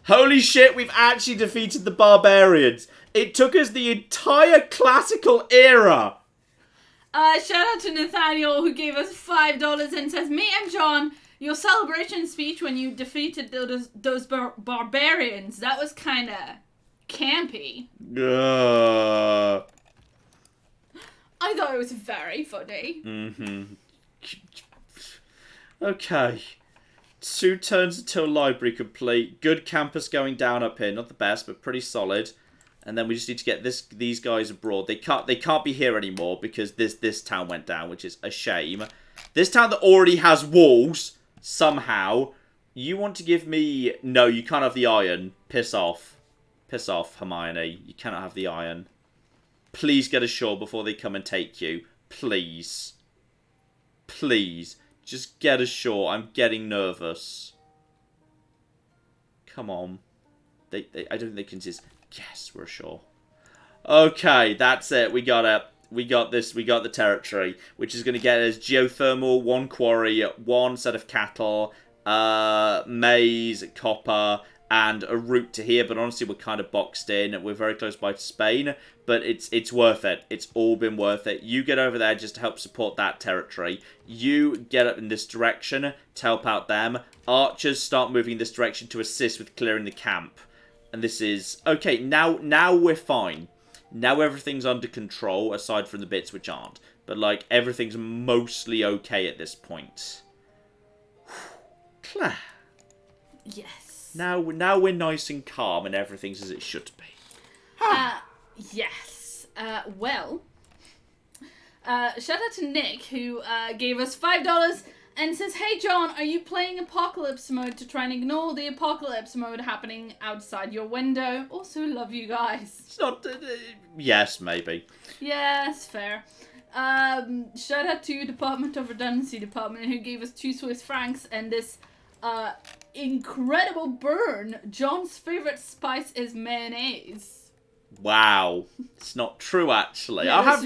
Holy shit, we've actually defeated the barbarians. It took us the entire classical era. Shout out to Nathaniel who gave us $5 and says, me and John, your celebration speech when you defeated those barbarians, that was kind of campy. I thought it was very funny. Mm-hmm. Okay. 2 turns until library complete. Good campus going down up here. Not the best, but pretty solid. And then we just need to get these guys abroad. They can't be here anymore because this town went down, which is a shame. This town that already has walls, somehow. You want to give me... No, you can't have the iron. Piss off. Piss off, Hermione. You cannot have the iron. Please get ashore before they come and take you. Please. Please. Just get ashore. I'm getting nervous. Come on. I don't think they can just... Yes, we're ashore. Okay, that's it. We got it. We got this. We got the territory, which is going to get us geothermal, 1 quarry, 1 set of cattle, maize, copper, and a route to here. But honestly, we're kind of boxed in. We're very close by to Spain, but it's worth it. It's all been worth it. You get over there just to help support that territory. You get up in this direction to help out them. Archers start moving in this direction to assist with clearing the camp. And this is... Okay, now we're fine. Now everything's under control, aside from the bits which aren't. but, like, everything's mostly okay at this point. Claire. Yes. Now we're nice and calm and everything's as it should be. Yes. Well, shout out to Nick, who gave us $5 and says, "Hey John, are you playing Apocalypse Mode to try and ignore the Apocalypse Mode happening outside your window? Also, love you guys." It's not... yes, maybe. Yes, fair. Shout out to Department of Redundancy Department, who gave us 2 Swiss francs and this incredible burn. John's favorite spice is mayonnaise. Wow. It's not true, actually. Yeah, I'll have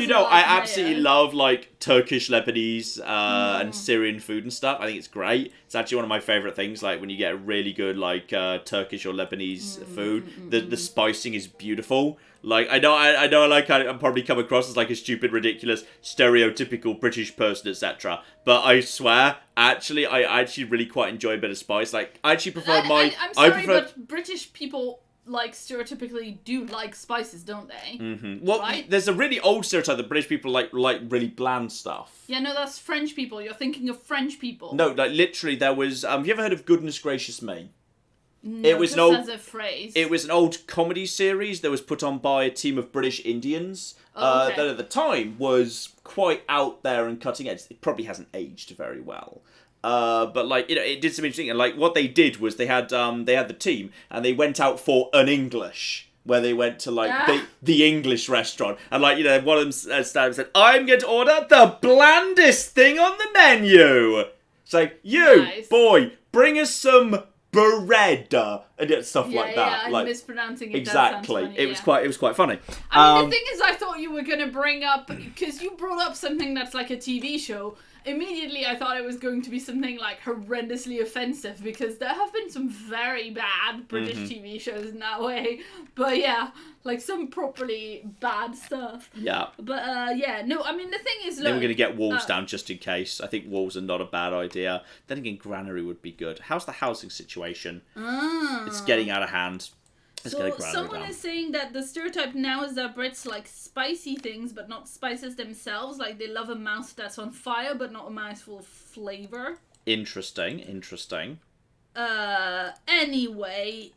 you know, I absolutely love, like, Turkish, Lebanese, and Syrian food and stuff. I think it's great. It's actually one of my favourite things, like, when you get a really good, like, Turkish or Lebanese food. The spicing is beautiful. Like, I know, like, I'm probably come across as, like, a stupid, ridiculous, stereotypical British person, etc. But I swear, actually, I actually really quite enjoy a bit of spice. Like, I actually prefer I'm sorry, but British people... like, stereotypically do like spices, don't they? Well, right? There's a really old stereotype that British people like really bland stuff. Yeah, no, that's French people. You're thinking of French people. No, like, literally, there was... have you ever heard of Goodness Gracious Me? No, it was as a phrase. It was an old comedy series that was put on by a team of British Indians okay. that at the time was quite out there and cutting edge. It probably hasn't aged very well. But, like, you know, it did some interesting, and, like, what they did was they had the team, and they went out for an English, where they went to, like, the English restaurant, and, like, you know, one of them stood and said, "I'm going to order the blandest thing on the menu." It's like, boy, bring us some bread, and stuff like that. Yeah, I'm like, mispronouncing it. Exactly. Funny, it was quite funny. I mean, the thing is, I thought you were going to bring up, because you brought up something that's like a TV show. Immediately I thought it was going to be something like horrendously offensive, because there have been some very bad British TV shows in that way. But yeah, like some properly bad stuff. Yeah. But yeah, no, I mean the thing is, then we're going to get walls down just in case. I think walls are not a bad idea. Then again, granary would be good. How's the housing situation? It's getting out of hand. So someone is saying that the stereotype now is that Brits like spicy things, but not spices themselves. Like, they love a mouth that's on fire, but not a mouth full of flavour. Interesting. Anyway,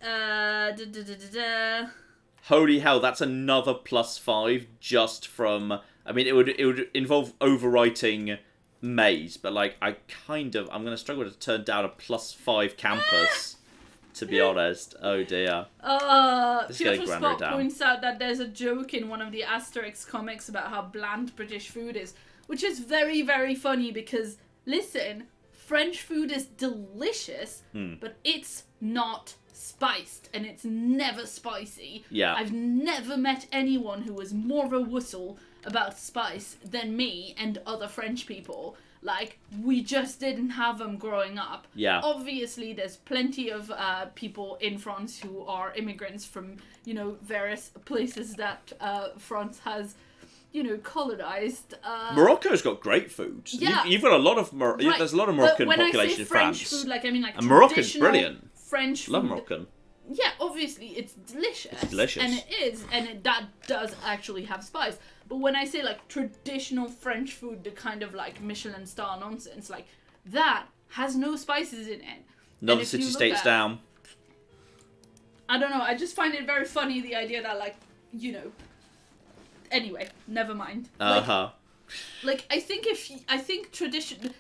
Holy hell, that's another +5 just from... I mean, it would involve overwriting maze, but, like, I'm going to struggle to turn down a +5 campus. To be honest, oh dear. Piotr Spot points out that there's a joke in one of the Asterix comics about how bland British food is, which is very, very funny because, listen, French food is delicious, but it's not spiced, and it's never spicy. Yeah. I've never met anyone who was more of a wussel about spice than me and other French people. Like, we just didn't have them growing up. Yeah. Obviously, there's plenty of people in France who are immigrants from, you know, various places that France has, you know, colonized. Morocco's got great food. Yeah. You've got a lot of... There's a lot of Moroccan population in France. French food, like, I mean, like, Moroccan's brilliant. French food. Love Moroccan. Yeah, obviously, it's delicious. It's delicious. And it is, that does actually have spice. But when I say, like, traditional French food, the kind of, like, Michelin star nonsense, like, that has no spices in it. Another city-states down. I don't know, I just find it very funny, the idea that, like, you know... Anyway, never mind. Like, I think tradition...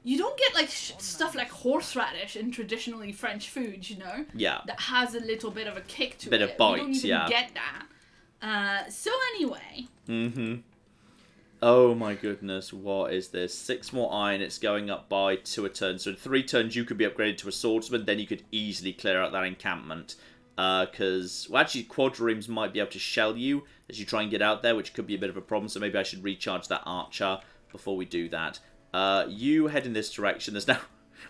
You don't get, like, stuff like horseradish in traditionally French food, you know? Yeah. That has a little bit of a kick to it. Bit of bite, you don't even get that. So anyway. Oh my goodness, what is this? 6 more iron, it's going up by 2 a turn. So in 3 turns you could be upgraded to a swordsman, then you could easily clear out that encampment. Because, well, actually, quadriremes might be able to shell you as you try and get out there, which could be a bit of a problem. So maybe I should recharge that archer before we do that. You head in this direction. There's now...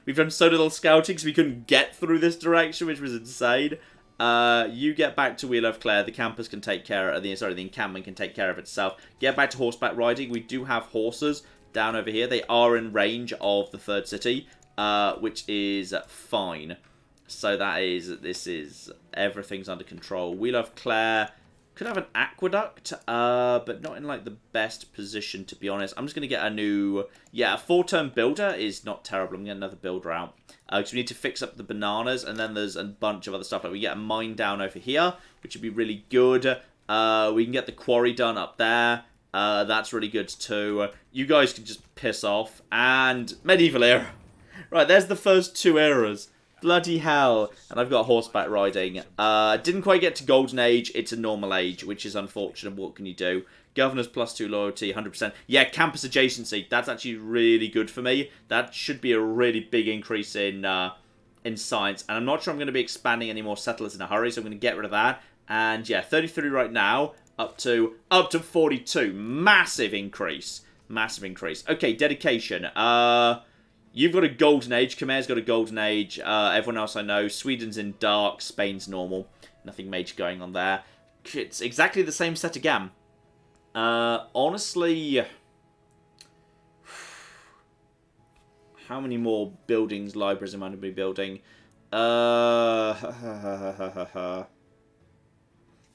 We've done so little scouting, so we couldn't get through this direction, which was insane. You get back to Wheel of Clare. The campers can take care of... the encampment can take care of itself. Get back to horseback riding. We do have horses down over here. They are in range of the 3rd city, which is fine. So that is... This is... Everything's under control. Wheel of Clare Could have an aqueduct, but not in like the best position, to be honest. I'm just going to get a new... Yeah, a 4-turn builder is not terrible. I'm going to get another builder out. Because we need to fix up the bananas, and then there's a bunch of other stuff. Like we get a mine down over here, which would be really good. We can get the quarry done up there. That's really good too. You guys can just piss off. And medieval era. Right, there's the first 2 eras. Bloody hell. And I've got horseback riding. Didn't quite get to golden age. It's a normal age, which is unfortunate. What can you do? Governors +2 loyalty, 100%. Yeah, campus adjacency. That's actually really good for me. That should be a really big increase in science. And I'm not sure I'm going to be expanding any more settlers in a hurry, so I'm going to get rid of that. And yeah, 33 right now, up to 42. Massive increase. Massive increase. Okay, dedication. You've got a golden age. Khmer's got a golden age. Everyone else I know. Sweden's in dark. Spain's normal. Nothing major going on there. It's exactly the same set again. Honestly, how many more buildings, libraries am I going to be building? Yeah,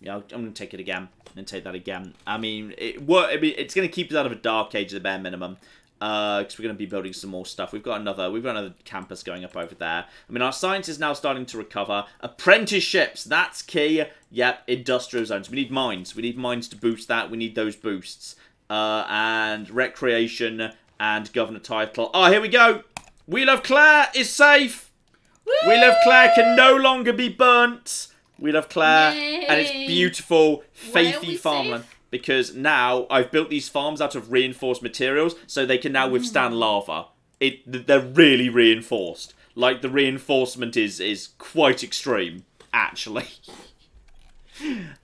I'm going to take it again. And take that again. I mean, it's going to keep us out of a dark age at the bare minimum. Because we're going to be building some more stuff. We've got another campus going up over there. I mean, our science is now starting to recover. Apprenticeships, that's key. Yep, industrial zones. We need mines. We need mines to boost that. We need those boosts. And recreation and governor title. Oh, here we go. Wheel of Clare is safe. Woo! Wheel of Clare can no longer be burnt. Wheel of Clare. Yay. And it's beautiful, faithy farmland. Safe? Because now I've built these farms out of reinforced materials, so they can now withstand lava. They're really reinforced. Like, the reinforcement is quite extreme, actually.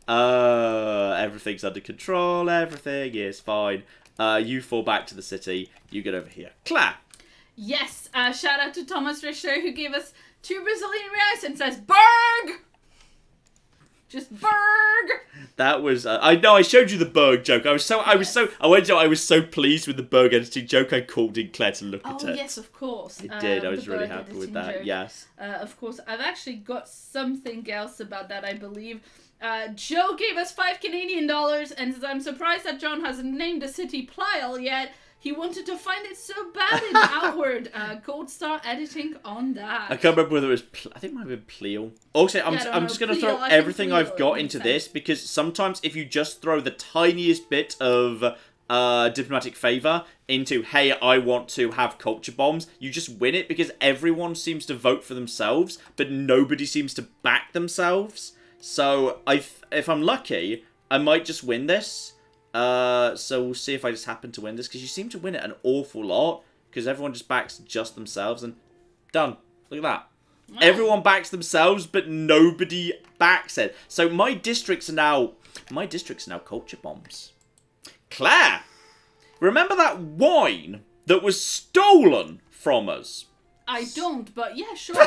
Everything's under control. Everything is fine. You fall back to the city. You get over here. Claire. Yes. Shout out to Thomas Richter, who gave us 2 Brazilian reais and says, Berg! Just Berg. That was I know I showed you the Berg joke. I was so pleased with the Berg editing joke. I called in Claire to look at it. Oh yes, of course. It did. I was really happy with that. Joke. Yes. Of course, I've actually got something else about that. I believe Joe gave us $5 Canadian and says, "I'm surprised that John hasn't named a city Plyle yet. He wanted to find it so bad in Outward." Gold star editing on that. I can't remember whether it was... I think it might have been Pleo. Also, I'm just going to throw everything I've got into this, because sometimes if you just throw the tiniest bit of diplomatic favour into, hey, I want to have culture bombs, you just win it, because everyone seems to vote for themselves, but nobody seems to back themselves. So, if I'm lucky, I might just win this. So we'll see if I just happen to win this, because you seem to win it an awful lot, because everyone just backs just themselves, and done. Look at that. Yeah. Everyone backs themselves, but nobody backs it. So my districts are now culture bombs. Claire, remember that wine that was stolen from us? I don't, but yeah, sure. I'm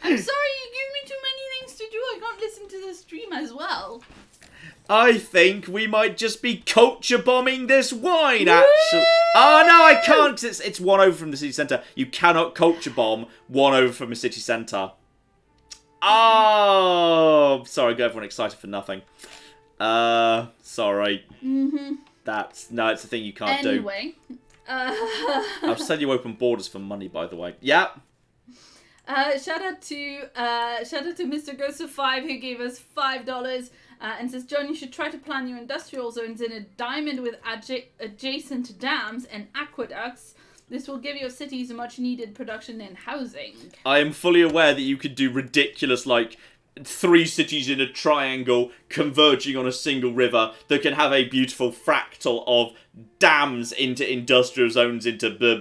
sorry, you give me too many things to do. I can't listen to the stream as well. I think we might just be culture bombing this wine, actually. Oh, no, I can't, because it's 1 over from the city centre. You cannot culture bomb 1 over from a city centre. Oh, sorry, I got everyone excited for nothing. Sorry. Mm-hmm. It's a thing you can't do. Anyway. I'll sell you open borders for money, by the way. Yep. Shout out to Mr. Ghost of 5, who gave us $5. And says, John, you should try to plan your industrial zones in a diamond with adjacent dams and aqueducts. This will give your cities much needed production and housing. I am fully aware that you could do ridiculous, like, 3 cities in a triangle converging on a single river that can have a beautiful fractal of dams into industrial zones into blah.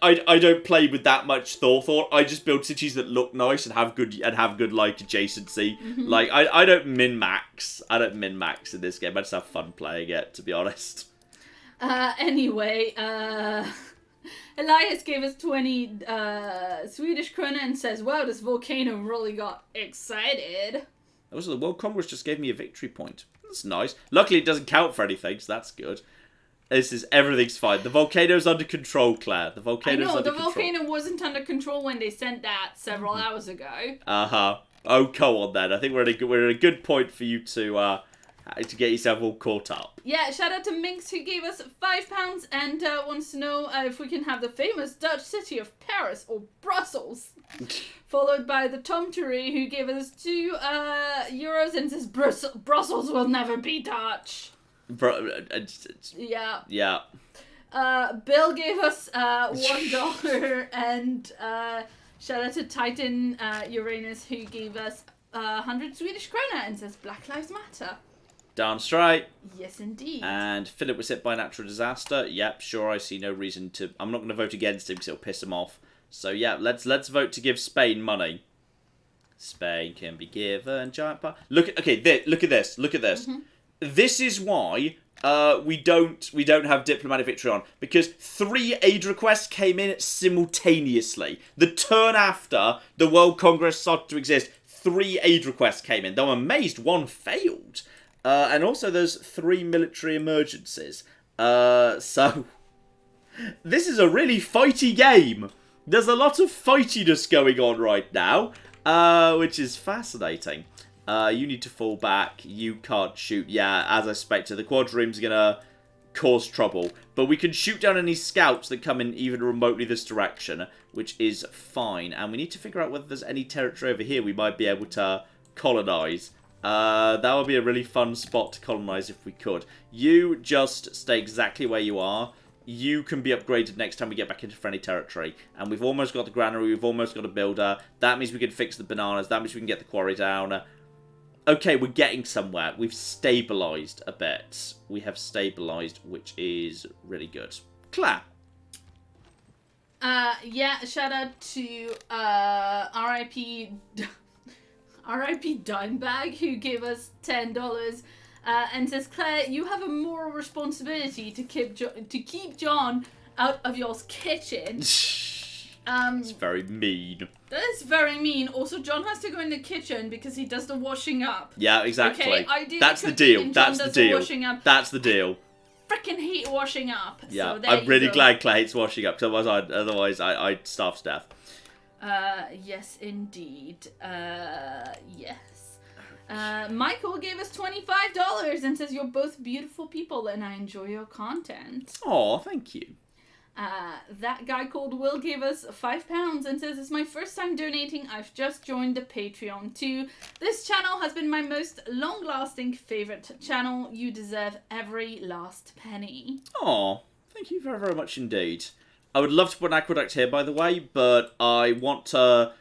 I don't play with that much thought. I just build cities that look nice and have good like adjacency. Mm-hmm. Like I don't min max. I don't min max in this game. I just have fun playing it, to be honest. Anyway, Elias gave us 20 Swedish krona and says, "Wow, this volcano really got excited." Also, the World Congress just gave me a victory point. That's nice. Luckily, it doesn't count for anything, so that's good. Everything's fine. The volcano's under control, Claire. The volcano wasn't under control when they sent that several hours ago. Uh-huh. Oh, go on then. I think we're at a good point for you to get yourself all caught up. Yeah, shout out to Minx who gave us £5 and wants to know if we can have the famous Dutch city of Paris or Brussels. Followed by the Tom Turee who gave us €2 and says Brussels will never be Dutch. Yeah. Yeah. Bill gave us $1 and shout out to Titan Uranus who gave us 100 Swedish krona and says Black Lives Matter. Darn straight. Yes, indeed. And Philip was hit by a natural disaster. Yep, sure, I see no reason to... I'm not going to vote against him because it'll piss him off. So, yeah, let's vote to give Spain money. Spain can be given giant power. Look at this. Look at this. Mm-hmm. This is why we don't have diplomatic victory on, because 3 aid requests came in simultaneously. The turn after the World Congress started to exist, 3 aid requests came in. Though I'm amazed 1 failed. And also there's 3 military emergencies. So this is a really fighty game. There's a lot of fightiness going on right now, which is fascinating. You need to fall back. You can't shoot. Yeah, as I suspected, the quadrime's gonna cause trouble. But we can shoot down any scouts that come in even remotely this direction, which is fine. And we need to figure out whether there's any territory over here we might be able to colonize. That would be a really fun spot to colonize if we could. You just stay exactly where you are. You can be upgraded next time we get back into friendly territory. And we've almost got the granary, we've almost got a builder. That means we can fix the bananas, that means we can get the quarry down. Okay, we're getting somewhere. We've stabilised a bit. We have stabilised, which is really good. Claire. Yeah, shout out to R.I.P. Dimebag, who gave us $10 and says, Claire, you have a moral responsibility to keep John out of your kitchen. It's very mean. That is very mean. Also, John has to go in the kitchen because he does the washing up. Yeah, exactly. Okay, I do That's the deal. That's the deal. That's the deal. Freaking hate washing up. Yeah, so I'm really glad Claire hates washing up, because otherwise I'd starve to death. Yes, indeed. Yes. Michael gave us $25 and says, you're both beautiful people and I enjoy your content. Oh, thank you. That guy called Will gave us £5 and says, it's my first time donating. I've just joined the Patreon too. This channel has been my most long-lasting favourite channel. You deserve every last penny. Oh, thank you very, very much indeed. I would love to put an aqueduct here, by the way, but I want to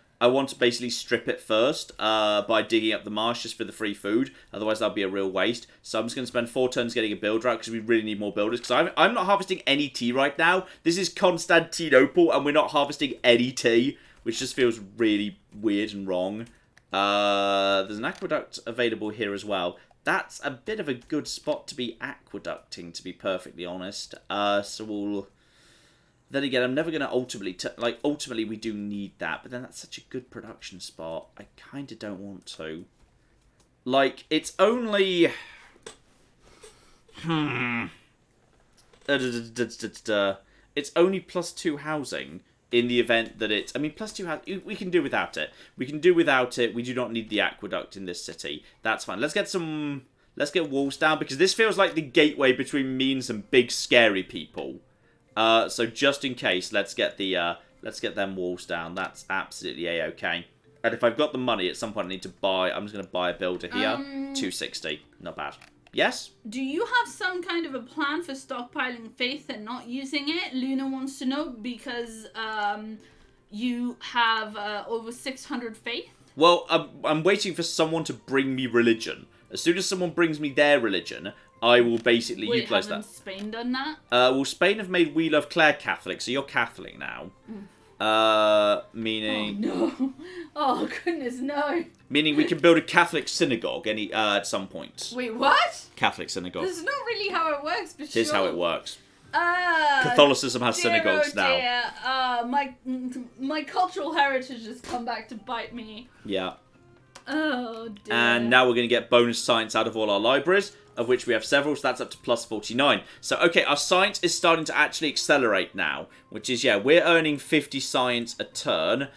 basically strip it first by digging up the marsh just for the free food. Otherwise, that'll be a real waste. So I'm just going to spend 4 turns getting a builder out because we really need more builders. Because I'm not harvesting any tea right now. This is Constantinople, and we're not harvesting any tea, which just feels really weird and wrong. There's an aqueduct available here as well. That's a bit of a good spot to be aqueducting, to be perfectly honest. So we'll... Then again, I'm never going to ultimately we do need that, but then that's such a good production spot. I kind of don't want to. Like, it's only... It's only +2 housing in the event that it's... I mean, +2 housing, we can do without it. We can do without it. We do not need the aqueduct in this city. That's fine. Let's get walls down, because this feels like the gateway between me and some big, scary people. So just in case, let's get them walls down. That's absolutely a-okay. And if I've got the money, at some point I need to buy... I'm just going to buy a builder here. 260. Not bad. Yes? Do you have some kind of a plan for stockpiling faith and not using it? Luna wants to know because you have over 600 faith. Well, I'm waiting for someone to bring me religion. As soon as someone brings me their religion... I will basically utilise that. Hasn't Spain done that? Well, Spain have made We Love Claire Catholic, so you're Catholic now. Meaning... Oh, no. Oh, goodness, no. Meaning we can build a Catholic synagogue at some point. Wait, what? Catholic synagogue. This is not really how it works, but Here's how it works. Catholicism has synagogues now. My cultural heritage has come back to bite me. Yeah. Oh, dear. And now we're going to get bonus science out of all our libraries, of which we have several, so that's up to +49. So, okay, our science is starting to actually accelerate now, which is, yeah, we're earning 50 science a turn.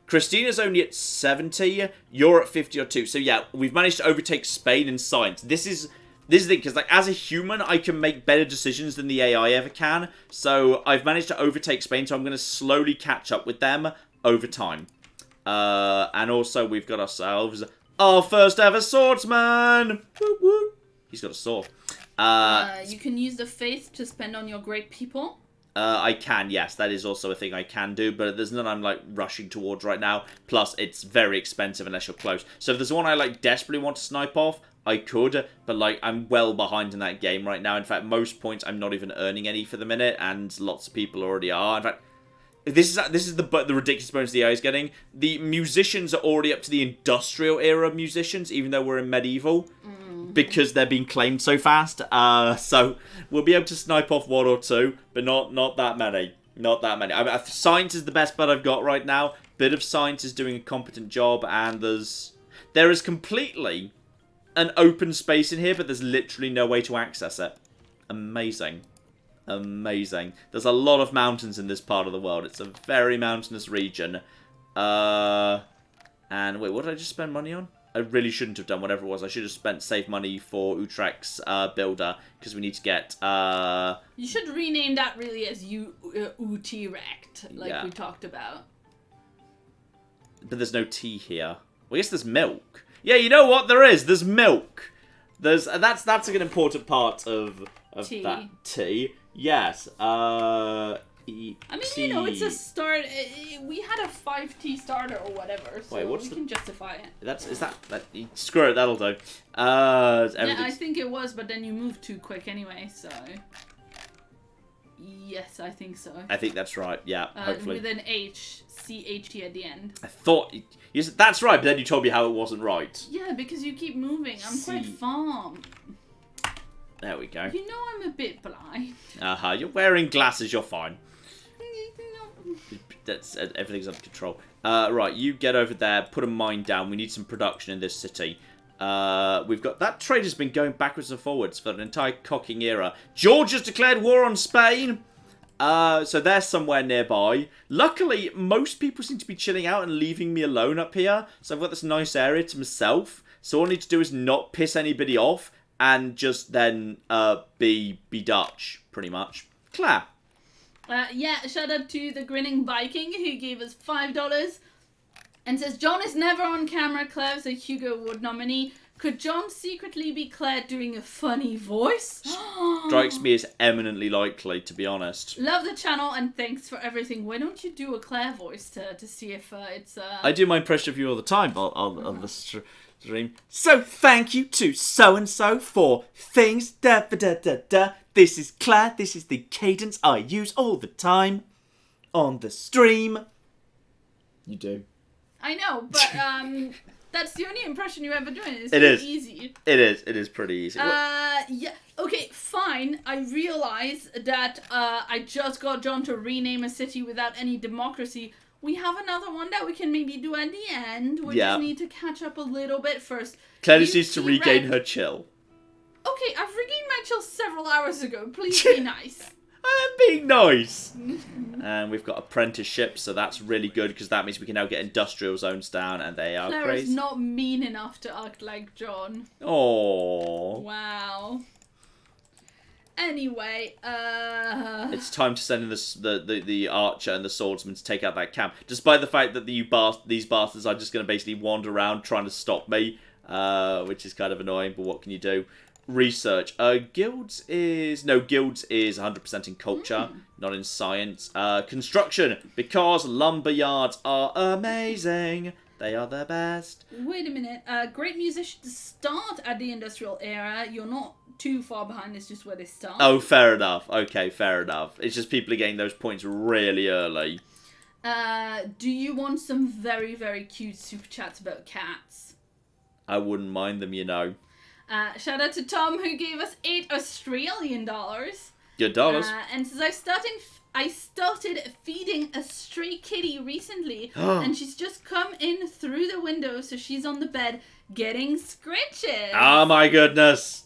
Christina's only at 70. You're at 50 or 2. So yeah, we've managed to overtake Spain in science. This is the thing, because like as a human, I can make better decisions than the AI ever can. So I've managed to overtake Spain. So I'm going to slowly catch up with them over time. And also we've got ourselves our first ever swordsman. Woo woo. He's got a sword. You can use the faith to spend on your great people. I can, yes. That is also a thing I can do, but there's none I'm, like, rushing towards right now. Plus, it's very expensive unless you're close. So if there's one I, like, desperately want to snipe off, I could, but, like, I'm well behind in that game right now. In fact, most points I'm not even earning any for the minute, and lots of people already are. In fact, this is the ridiculous bonus the AI is getting. The musicians are already up to the industrial era musicians, even though we're in medieval. Because they're being claimed so fast. So we'll be able to snipe off one or two, but not that many. Not that many. Science is the best bet I've got right now. Bit of science is doing a competent job, and there is completely an open space in here, but there's literally no way to access it. Amazing. Amazing. There's a lot of mountains in this part of the world. It's a very mountainous region. And wait, what did I just spend money on? I really shouldn't have done whatever it was. I should have saved money for Utrecht's builder, because we need to get... You should rename that really as Utrecht, like we talked about. But there's no tea here. Well, I guess there's milk. Yeah, you know what? There is. There's milk. That's an important part of tea. That tea. Yes. I mean, you know, it's a start. We had a 5T starter or whatever, so we can justify it. Screw it, that'll do. Yeah, I think it was, but then you moved too quick anyway, so... Yes, I think so. I think that's right, yeah, hopefully. With an H, C-H-T at the end. I thought... Yes, that's right, but then you told me how it wasn't right. Yeah, because you keep moving. I'm quite farm. There we go. You know I'm a bit blind. You're wearing glasses, you're fine. Everything's under control. Right, you get over there, put a mine down. We need some production in this city. We've got... That trade has been going backwards and forwards for an entire cocking era. Georgia's declared war on Spain. So they're somewhere nearby. Luckily, most people seem to be chilling out and leaving me alone up here. So I've got this nice area to myself. So all I need to do is not piss anybody off and just then be Dutch, pretty much. Claire. Yeah, shout out to the Grinning Viking who gave us $5 and says, John is never on camera. Claire's a Hugo Award nominee. Could John secretly be Claire doing a funny voice? Strikes me as eminently likely, to be honest. Love the channel and thanks for everything. Why don't you do a Claire voice to see if it's... I do my impression of you all the time on the stream. So thank you to so-and-so for things. Da-ba-da-da-da. This is Claire. This is the cadence I use all the time on the stream. You do. I know, but that's the only impression you ever do. It's easy. It is. It is pretty easy. Yeah. Okay, fine. I realize that I just got John to rename a city without any democracy. We have another one that we can maybe do at the end. We just need to catch up a little bit first. Claire just needs to regain her chill. Okay, I've regained my chill several hours ago. Please be nice. I am being nice. And we've got apprenticeships, so that's really good because that means we can now get industrial zones down, and they are Claire crazy. Claire is not mean enough to act like John. Oh. Wow. Anyway, it's time to send in the archer and the swordsman to take out that camp. Despite the fact that these bastards are just going to basically wander around trying to stop me, which is kind of annoying, but what can you do? Research. Guilds is 100% in culture, not in science. Construction, because lumber yards are amazing. They are the best. Wait a minute. Great musicians start at the industrial era. You're not too far behind. It's just where they start. Oh, fair enough. Okay, fair enough. It's just people are getting those points really early. Do you want some very, very cute super chats about cats? I wouldn't mind them, you know. Shout out to Tom who gave us $8 Australian. Good dollars. And says I started feeding a stray kitty recently, and she's just come in through the window, so she's on the bed getting scritches. Oh my goodness.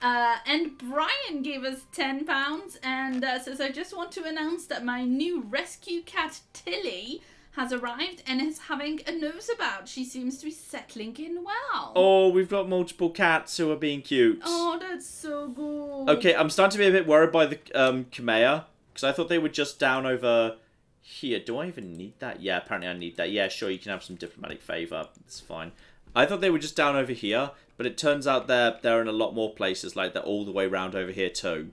And Brian gave us £10 and says, I just want to announce that my new rescue cat, Tilly, has arrived and is having a nosebout. She seems to be settling in well. Oh, we've got multiple cats who are being cute. Oh, that's so good. Okay, I'm starting to be a bit worried by the Kamea, because I thought they were just down over here. Do I even need that? Yeah, apparently I need that. Yeah, sure, you can have some diplomatic favour. It's fine. I thought they were just down over here, but it turns out they're in a lot more places. Like, they're all the way around over here too.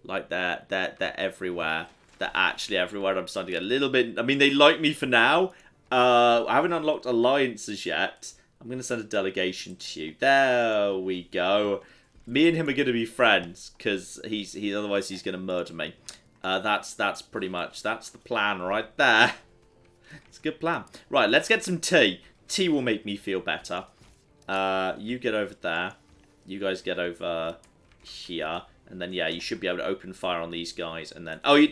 Like, they're everywhere. They're actually everywhere. I'm starting to get a little bit... I mean, they like me for now. I haven't unlocked alliances yet. I'm going to send a delegation to you. There we go. Me and him are going to be friends, because otherwise he's going to murder me. That's pretty much... That's the plan right there. It's a good plan. Right, let's get some tea. Tea will make me feel better. You get over there. You guys get over here. And then, yeah, you should be able to open fire on these guys. And then... Oh,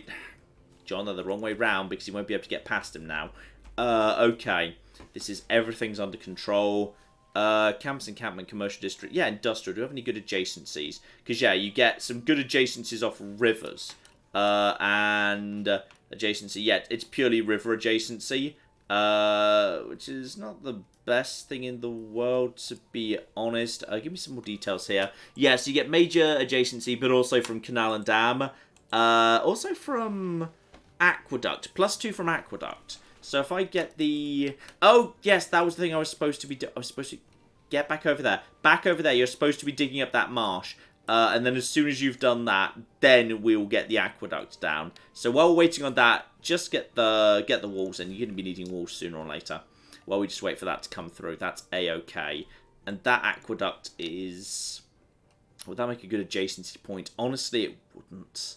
John, they're the wrong way round because you won't be able to get past him now. Okay. This is... Everything's under control. Campus encampment, commercial district. Yeah, industrial. Do we have any good adjacencies? Because, yeah, you get some good adjacencies off rivers. And adjacency. Yeah, it's purely river adjacency. Which is not the best thing in the world, to be honest. Give me some more details here. Yes, you get major adjacency, but also from canal and dam. Also from aqueduct. +2 from aqueduct. So if I get the... Oh, yes, that was the thing I was supposed to be... I was supposed to get back over there. Back over there, you're supposed to be digging up that marsh. And then as soon as you've done that, then we'll get the aqueduct down. So while we're waiting on that, just get the walls in. You're going to be needing walls sooner or later. While we just wait for that to come through. That's A-okay. And that aqueduct is... Would that make a good adjacency point? Honestly, it wouldn't.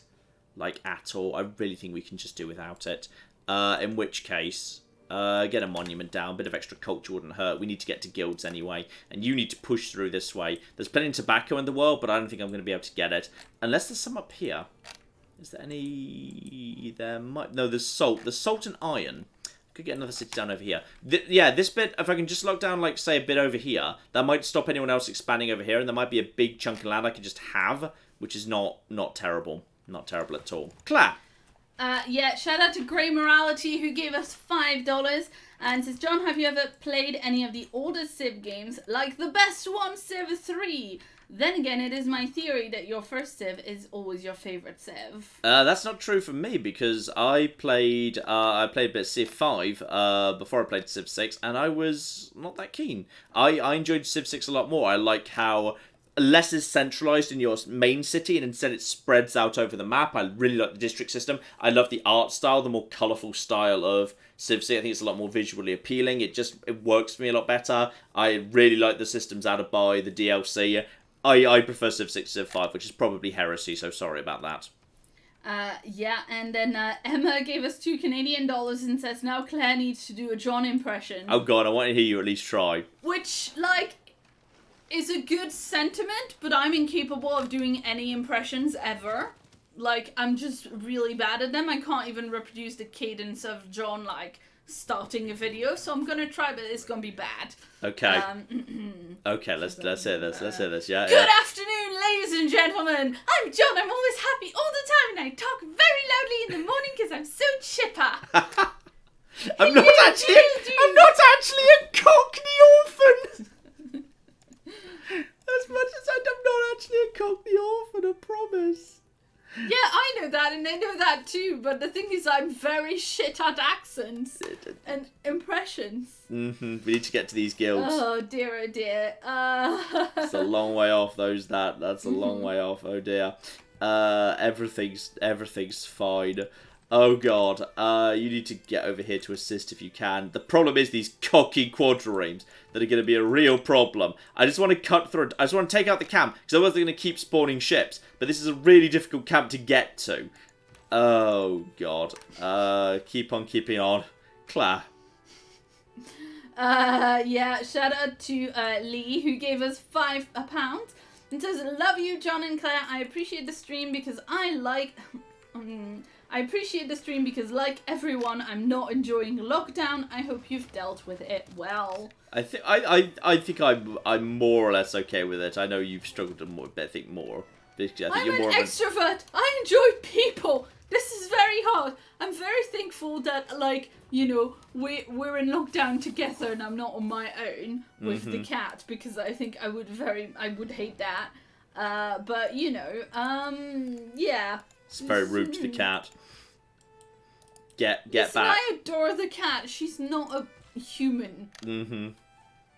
Like, at all. I really think we can just do without it. In which case... get a monument down. A bit of extra culture wouldn't hurt. We need to get to guilds anyway. And you need to push through this way. There's plenty of tobacco in the world, but I don't think I'm going to be able to get it. Unless there's some up here. Is there any... There might... No, there's salt. There's salt and iron. Could get another city down over here. Yeah, this bit, if I can just lock down, like, say, a bit over here, that might stop anyone else expanding over here, and there might be a big chunk of land I could just have, which is not terrible. Not terrible at all. Clap! Yeah, shout out to Grey Morality, who gave us $5 and says, John, have you ever played any of the older Civ games, like the best one, Civ 3? Then again, it is my theory that your first Civ is always your favourite Civ. That's not true for me, because I played a bit of Civ 5 before I played Civ 6, and I was not that keen. I enjoyed Civ 6 a lot more. I like how less is centralised in your main city, and instead it spreads out over the map. I really like the district system. I love the art style, the more colourful style of Civ 6. I think it's a lot more visually appealing. It works for me a lot better. I really like the systems added by the DLC. I prefer Civ 6 to Civ 5, which is probably heresy, so sorry about that. Yeah, and then Emma gave us $2 Canadian and says, now Claire needs to do a John impression. Oh god, I want to hear you at least try. Which, like, is a good sentiment, but I'm incapable of doing any impressions ever. Like, I'm just really bad at them. I can't even reproduce the cadence of John, like, starting a video, so I'm gonna try, but it's gonna be bad. Okay. Okay, let's hear this. Let's hear this. Yeah. Good afternoon, ladies and gentlemen. I'm John. I'm always happy all the time, and I talk very loudly in the morning because I'm so chipper. I'm not actually a Cockney orphan. As much as I'm not actually a Cockney orphan, I promise. Yeah, I know that, and they know that too, but the thing is I'm very shit at accents and impressions. We need to get to these guilds. Oh dear, oh dear. It's a long way off, that's a long way off, oh dear. Everything's fine. Oh god, you need to get over here to assist if you can. The problem is these cocky quadriremes that are going to be a real problem. I just want to cut through, I just want to take out the camp, because otherwise they're going to keep spawning ships. But this is a really difficult camp to get to. Oh god. Keep on keeping on. Claire. Yeah, shout out to Lee, who gave us £5 and says, love you, John and Claire. I appreciate the stream because like everyone, I'm not enjoying lockdown. I hope you've dealt with it well. I think I'm more or less okay with it. I know you've struggled a bit more. I'm an extrovert. I enjoy people. This is very hard. I'm very thankful that, like, you know, we're in lockdown together and I'm not on my own with the cat, because I think I would hate that. But, you know, yeah. It's very rude to the cat. Get Listen, back. I adore the cat. She's not a human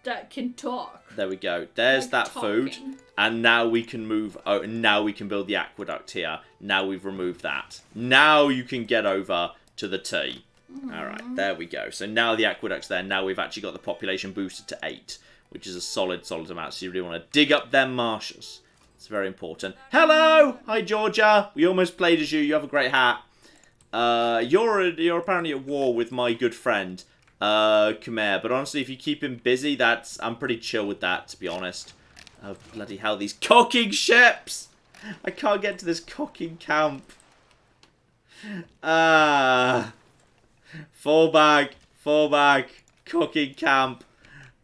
that can talk. There we go. There's Like that talking. food. And now we can move... Oh, and now we can build the aqueduct here. Now we've removed that. Now you can get over to the tea. Alright, there we go. So now the aqueduct's there. Now we've actually got the population boosted to 8. Which is a solid amount. So you really want to dig up them marshes. It's very important. Hello! Hi, Georgia. We almost played as you. You have a great hat. You're apparently at war with my good friend, Khmer. But honestly, if you keep him busy, I'm pretty chill with that, to be honest. Oh, bloody hell, these cocking ships! I can't get to this cocking camp. Fall back, cocking camp.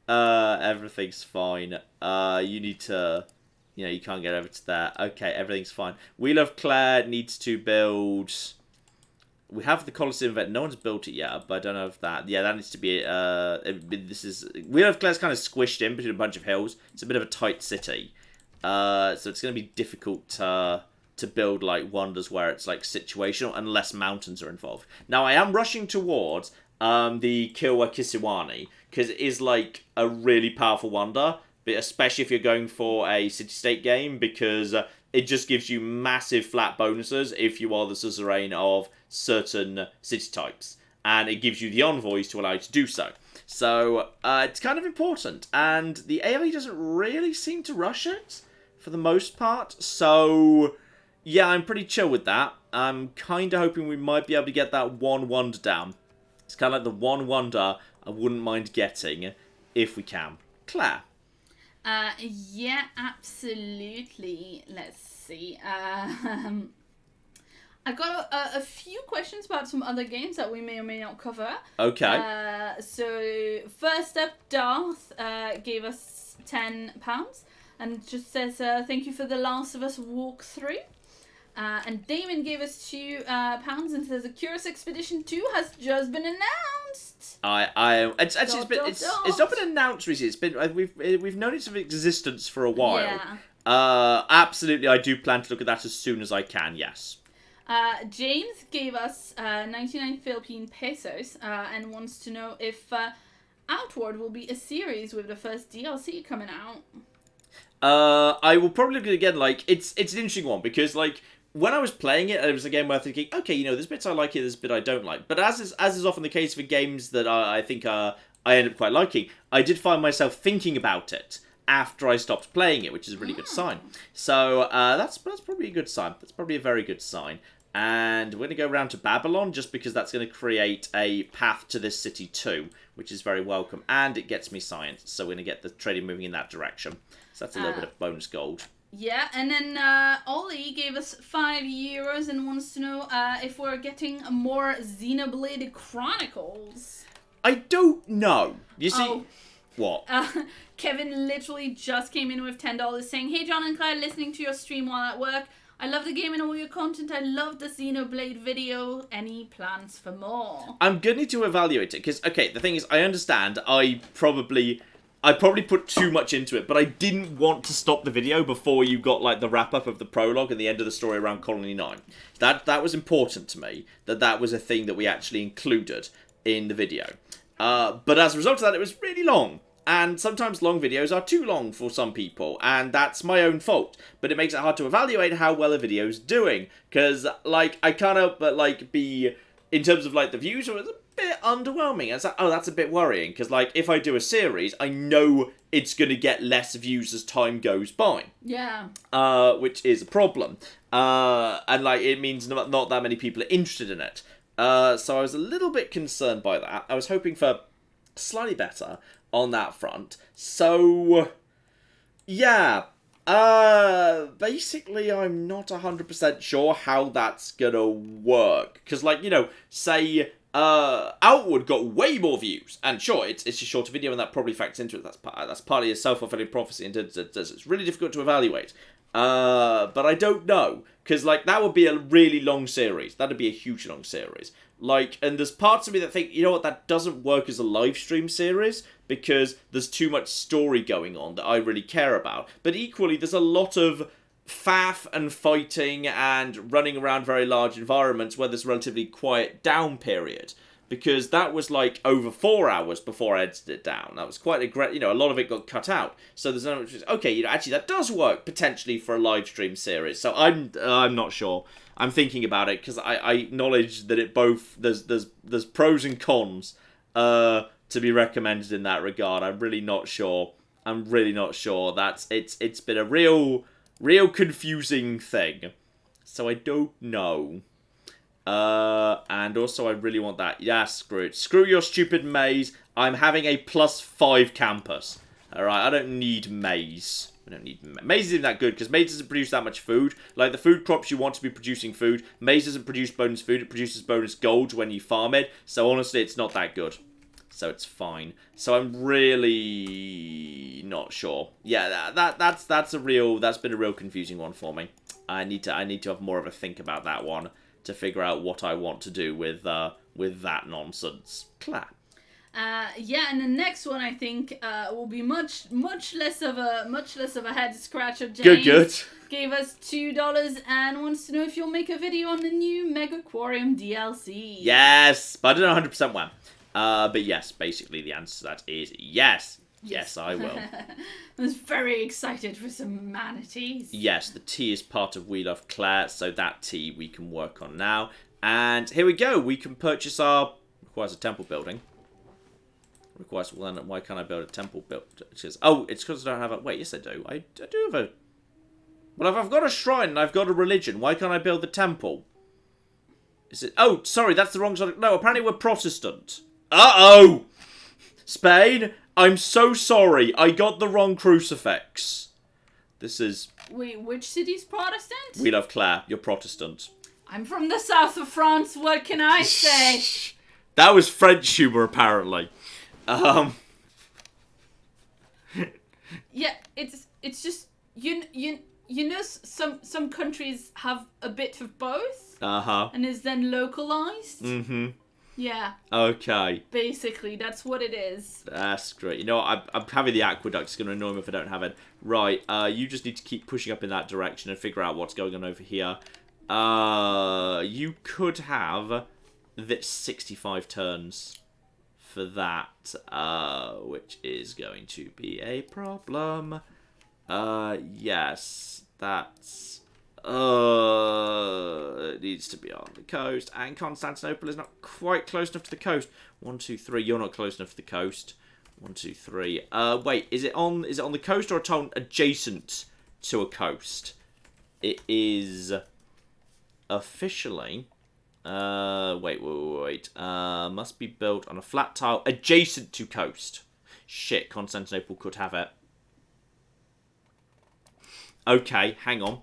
Everything's fine. You need to... You know, you can't get over to there. Okay, everything's fine. Wheel of Clare needs to build... We have the Colosseum event. No one's built it yet, but I don't know if that... Yeah, that needs to be... this is... Wheel of Clare's kind of squished in between a bunch of hills. It's a bit of a tight city. So it's going to be difficult to build, like, wonders where it's, like, situational unless mountains are involved. Now, I am rushing towards the Kilwa Kisiwani, because it is, like, a really powerful wonder, but especially if you're going for a city-state game, because it just gives you massive flat bonuses if you are the suzerain of certain city types. And it gives you the envoys to allow you to do so. So, it's kind of important. And the AoE doesn't really seem to rush it, for the most part. So, yeah, I'm pretty chill with that. I'm kind of hoping we might be able to get that one wonder down. It's kind of like the one wonder I wouldn't mind getting, if we can. Claire? Yeah, absolutely. Let's see. I've got a few questions about some other games that we may or may not cover. Okay. So, first up, Darth gave us £10 and just says, thank you for the Last of Us walkthrough. And Damon gave us £2 and says, a Curious Expedition 2 has just been announced. It's actually it's not been announced recently. It's been we've known its existence for a while. Yeah. Absolutely, I do plan to look at that as soon as I can. Yes. James gave us 99 Philippine pesos and wants to know if Outward will be a series with the first DLC coming out. I will probably look at it again. Like it's an interesting one because like. When I was playing it, it was a game where I was thinking, okay, you know, there's bits I like here, there's bits I don't like. But as is often the case for games that I think I end up quite liking, I did find myself thinking about it after I stopped playing it, which is a really good sign. So that's probably a good sign. That's probably a very good sign. And we're going to go around to Babylon, just because that's going to create a path to this city too, which is very welcome. And it gets me science, so we're going to get the trading moving in that direction. So that's a little bit of bonus gold. Yeah, and then Ollie gave us €5 and wants to know if we're getting more Xenoblade Chronicles. I don't know. You see... What? Kevin literally just came in with $10 saying, hey John and Claire, listening to your stream while at work. I love the game and all your content. I love the Xenoblade video. Any plans for more? I'm going to need to evaluate it because, okay, the thing is, I understand I probably put too much into it, but I didn't want to stop the video before you got, like, the wrap-up of the prologue and the end of the story around Colony 9. That was important to me, that was a thing that we actually included in the video. But as a result of that, it was really long. And sometimes long videos are too long for some people, and that's my own fault. But it makes it hard to evaluate how well a video's doing. Because, like, I can't help but, like, be... In terms of, like, the views, it was a bit underwhelming. It's like, oh, that's a bit worrying. Because, like, if I do a series, I know it's going to get less views as time goes by. Yeah. Which is a problem. And, like, it means not that many people are interested in it. So I was a little bit concerned by that. I was hoping for slightly better on that front. So, yeah. Basically, I'm not 100% sure how that's gonna work. Because, like, you know, say, Outward got way more views. And sure, it's a shorter video and that probably factors into it. That's partly a self-fulfilling prophecy and it's really difficult to evaluate. But I don't know. Because, like, that would be a really long series. That'd be a huge long series. Like, and there's parts of me that think, you know what, that doesn't work as a live stream series because there's too much story going on that I really care about. But equally, there's a lot of faff and fighting and running around very large environments where there's a relatively quiet down period. Because that was like over 4 hours before I edited it down. That was quite a great, you know, a lot of it got cut out. So there's no, okay, you know, actually that does work potentially for a live stream series. So I'm not sure. I'm thinking about it because I acknowledge that it both there's pros and cons to be recommended in that regard. I'm really not sure. It's been a real confusing thing. So I don't know. And also I really want that. Yeah, screw it. Screw your stupid maze. I'm having a +5 campus. Alright, I don't need maze. Maze isn't that good, because maze doesn't produce that much food. Like, the food crops you want to be producing food. Maze doesn't produce bonus food, it produces bonus gold when you farm it. So honestly, it's not that good. So it's fine. So I'm really not sure. Yeah, that's been a real confusing one for me. I need to have more of a think about that one to figure out what I want to do with that nonsense. Clap. Yeah, and the next one I think will be much less of a head scratcher. James Good. Gave us $2 and wants to know if you'll make a video on the new Mega Aquarium DLC. Yes, but I don't know 100% when. But yes, basically the answer to that is yes. Yes, I will. I was very excited for some manatees. Yes, the tea is part of We Love Claire, so that tea we can work on now. And here we go. We can purchase our... Requires a temple building. Requires... Well, then why can't I build a temple building? Oh, it's because I don't have a... Wait, yes I do. I do have a... Well, if I've got a shrine and I've got a religion, why can't I build the temple? Is it... Oh, sorry, that's the wrong side. No, apparently we're Protestant. Uh-oh! Spain... I'm so sorry. I got the wrong crucifix. This is... Wait, which city's Protestant? We Love Claire. You're Protestant. I'm from the south of France. What can I say? That was French humour, apparently. Yeah, it's just... You know some countries have a bit of both? Uh-huh. And is then localized? Mm-hmm. Yeah. Okay. Basically, that's what it is. That's great. You know what? I'm having the aqueduct. It's going to annoy me if I don't have it. Right. You just need to keep pushing up in that direction and figure out what's going on over here. You could have this 65 turns for that, which is going to be a problem. Yes, that's... it needs to be on the coast, and Constantinople is not quite close enough to the coast. 1, 2, 3. You're not close enough to the coast. 1, 2, 3. Wait, is it on the coast or a town adjacent to a coast? It is officially. Wait. Must be built on a flat tile adjacent to coast. Shit, Constantinople could have it. Okay, hang on.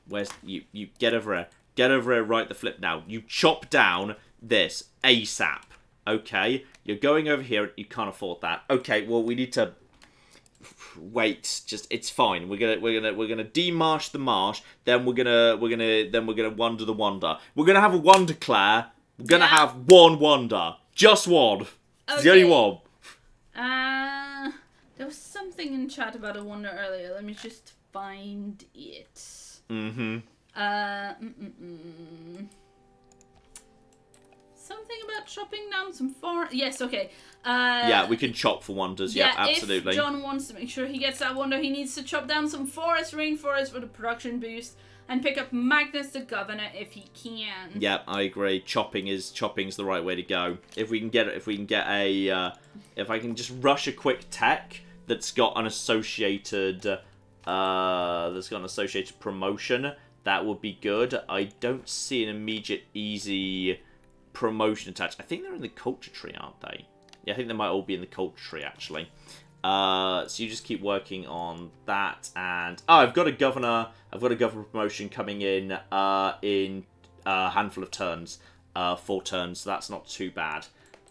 Where's you get over here. Get over here right the flip now. You chop down this ASAP. Okay? You're going over here, you can't afford that. Okay, well we need to wait. Just it's fine. We're gonna demarsh the marsh, then we're gonna wonder the wonder. We're gonna have a wonder, Claire. We're gonna have one wonder. Just one. Okay. It's the only one. There was something in chat about a wonder earlier. Let me just find it. Mm-hmm. Something about chopping down some forest. Yes, okay. Yeah, we can chop for wonders. Yeah, absolutely. If John wants to make sure he gets that wonder, he needs to chop down some rainforest for the production boost, and pick up Magnus the Governor if he can. Yeah, I agree. Chopping's the right way to go. If I can just rush a quick tech that's got an associated promotion, that would be good. I don't see an immediate easy promotion attached. I think they're in the culture tree, aren't they? Yeah, I think they might all be in the culture tree actually. So you just keep working on that, and I've got a governor promotion coming in a handful of turns, 4 turns. So that's not too bad.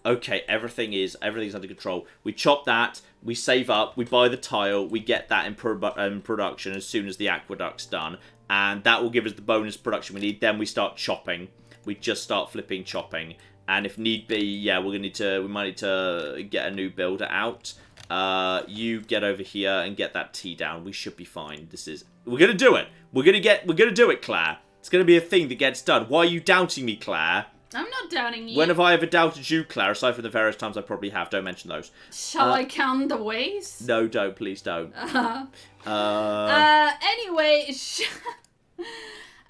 Okay, everything's under control. We chop that. we save up, we buy the tile, we get that in production as soon as the aqueduct's done, and that will give us the bonus production we need. Then we start chopping. We just start flipping chopping, and if need be, yeah, we might need to get a new builder out. You get over here and get that tea down. We should be fine. We're gonna do it. We're gonna do it, Claire. It's gonna be a thing that gets done. Why are you doubting me, Claire? I'm not doubting you. When have I ever doubted you, Claire? Aside from the various times I probably have. Don't mention those. Shall I count the ways? No, don't. Please don't. Anyway,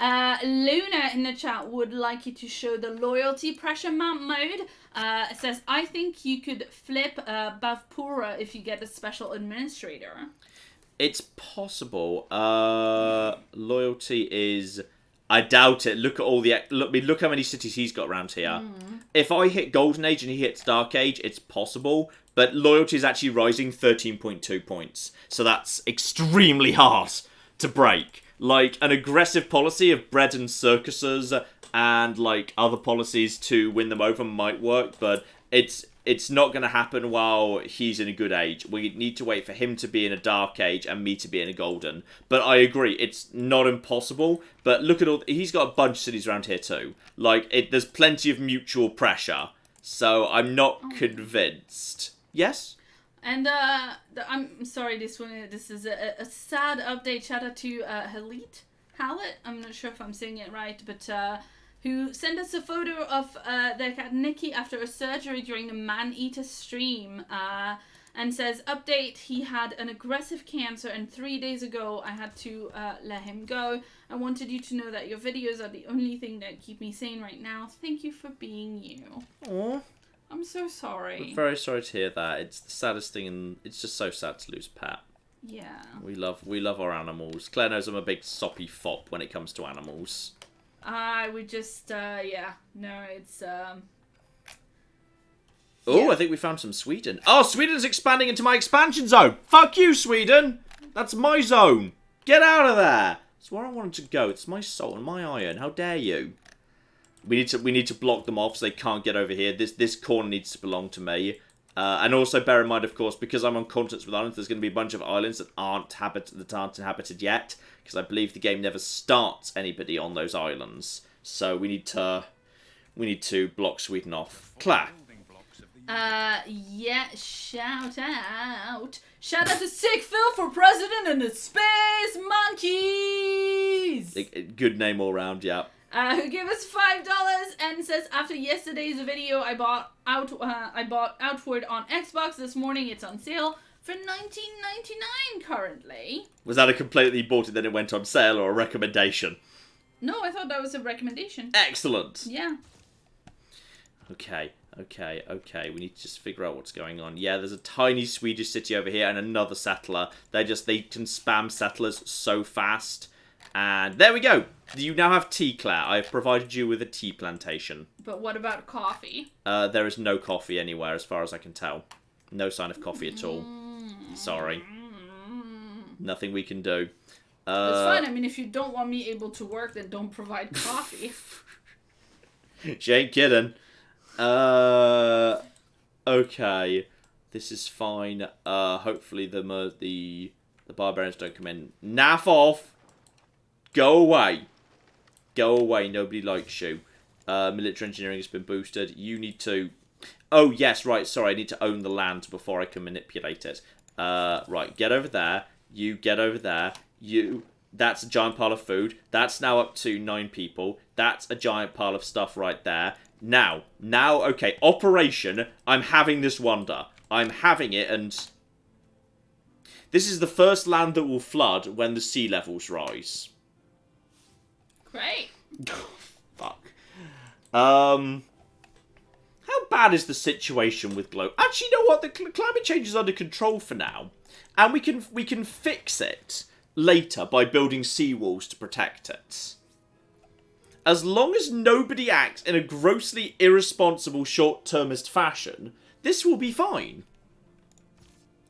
Luna in the chat would like you to show the loyalty pressure map mode. It says, I think you could flip Bavpura if you get a special administrator. It's possible. Loyalty is... I doubt it. Look at all the... Look how many cities he's got around here. If I hit Golden Age and he hits Dark Age, it's possible. But loyalty is actually rising 13.2 points. So that's extremely hard to break. Like, an aggressive policy of bread and circuses and, like, other policies to win them over might work, but it's not going to happen while he's in a good age. We need to wait for him to be in a dark age and me to be in a golden. But I agree, it's not impossible, but look at all... He's got a bunch of cities around here too. Like, there's plenty of mutual pressure, so I'm not convinced. Yes? And I'm sorry, this is a sad update. Shout out to Hallett. I'm not sure if I'm saying it right, but who sent us a photo of their cat Nikki after a surgery during the Man-Eater stream, and says, update, he had an aggressive cancer and 3 days ago I had to let him go. I wanted you to know that your videos are the only thing that keep me sane right now. Thank you for being you. Aww. I'm so sorry. We're very sorry to hear that. It's the saddest thing, and it's just so sad to lose a pet. Yeah. We love our animals. Claire knows I'm a big soppy fop when it comes to animals. We just, yeah. No, it's, Oh, yeah. I think we found some Sweden. Oh, Sweden's expanding into my expansion zone. Fuck you, Sweden. That's my zone. Get out of there. That's where I wanted to go. It's my soul and my iron. How dare you? We need to block them off so they can't get over here. This corner needs to belong to me. And also bear in mind, of course, because I'm on continents with islands, there's going to be a bunch of islands that aren't inhabited yet. Because I believe the game never starts anybody on those islands. So we need to block Sweden off. Claire. Yeah, shout out. Shout out to Sick Phil for president and the Space Monkeys! Good name all round, yeah. Who gave us $5 and says, after yesterday's video, I bought Outward on Xbox. This morning it's on sale for $19.99 currently. Was that a complaint that you bought it then it went on sale, or a recommendation? No, I thought that was a recommendation. Excellent. Yeah. Okay. We need to just figure out what's going on. Yeah, there's a tiny Swedish city over here and another settler. They can spam settlers so fast. And there we go. You now have tea, Claire. I have provided you with a tea plantation. But what about coffee? There is no coffee anywhere as far as I can tell. No sign of coffee at all. Sorry. Nothing we can do. It's fine. I mean, if you don't want me able to work, then don't provide coffee. She ain't kidding. Okay. This is fine. Hopefully the barbarians don't come in. Naff off! Go away. Go away. Nobody likes you. Military engineering has been boosted. You need to... Oh, yes, right. Sorry, I need to own the land before I can manipulate it. Right, get over there. You get over there. That's a giant pile of food. That's now up to 9 people. That's a giant pile of stuff right there. Now, okay, operation. I'm having this wonder. I'm having it, and... This is the first land that will flood when the sea levels rise. Great. Fuck. How bad is the situation with global... Actually, you know what? The climate change is under control for now. And we can fix it later by building seawalls to protect it. As long as nobody acts in a grossly irresponsible short-termist fashion, this will be fine.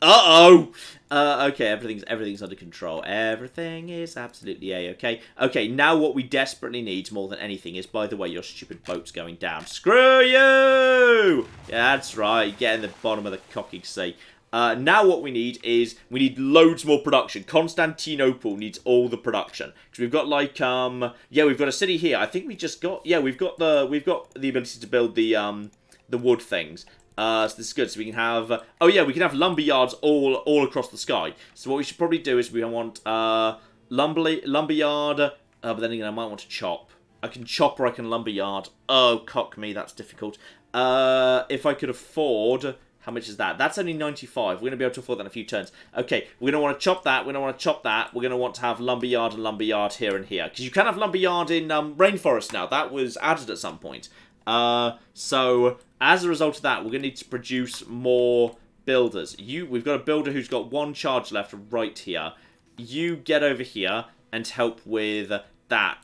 Uh-oh! Okay, everything's under control. Everything is absolutely A-okay. Okay, now what we desperately need more than anything is, by the way, your stupid boat's going down. Screw you! Yeah, that's right. Get in the bottom of the cocking sea. Now what we need is we need loads more production. Constantinople needs all the production because we've got like we've got a city here. I think we just got we've got the ability to build the wood things. So this is good. So we can have we can have lumber yards all across the sky. So what we should probably do is we want lumber yard. But then again, I might want to chop. I can chop or I can lumber yard. Oh, cock me, that's difficult. If I could afford... How much is that? That's only 95. We're going to be able to afford that in a few turns. Okay, we're going to want to chop that. We're going to want to chop that. We're going to want to have lumberyard and lumberyard here and here. Because you can have lumberyard in rainforest now. That was added at some point. So, as a result of that, we're going to need to produce more builders. We've got a builder who's got one charge left right here. You get over here and help with that.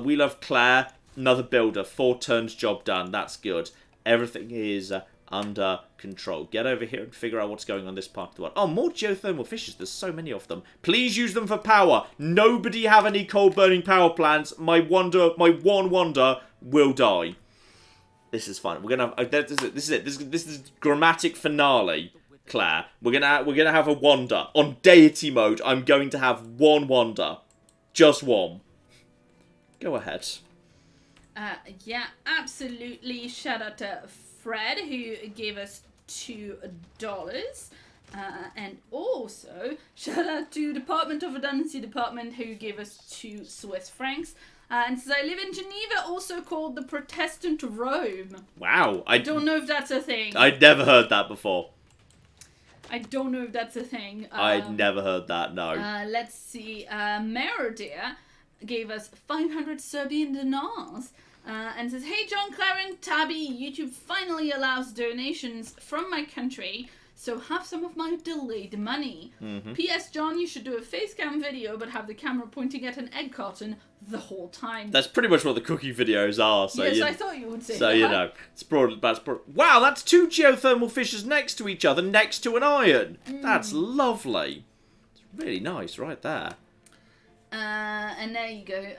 We love Claire. Another builder. 4 turns, job done. That's good. Everything is... under control. Get over here and figure out what's going on this part of the world. Oh, more geothermal fishes. There's so many of them. Please use them for power. Nobody have any coal-burning power plants. My one wonder will die. This is fun. We're gonna have this is it. This is dramatic finale, Claire. We're gonna have a wonder on deity mode. I'm going to have one wonder, just one. Go ahead. Yeah, absolutely. Shout out to Fred, who gave us $2. And also, shout out to Department of Redundancy Department, who gave us 2 Swiss francs. And says, I live in Geneva, also called the Protestant Rome. Wow. I don't know if that's a thing. I'd never heard that before. I don't know if that's a thing. I'd never heard that, no. Let's see. Meridia gave us 500 Serbian dinars. And says, hey John, Claire and Tabby, YouTube finally allows donations from my country, so have some of my delayed money. P.S. John, you should do a face cam video, but have the camera pointing at an egg carton the whole time. That's pretty much what the cookie videos are. So yes, I thought you would say that. So, you know, it's broad. Wow, that's 2 geothermal fishes next to each other, next to an iron. That's lovely. It's really nice right there. And there you go.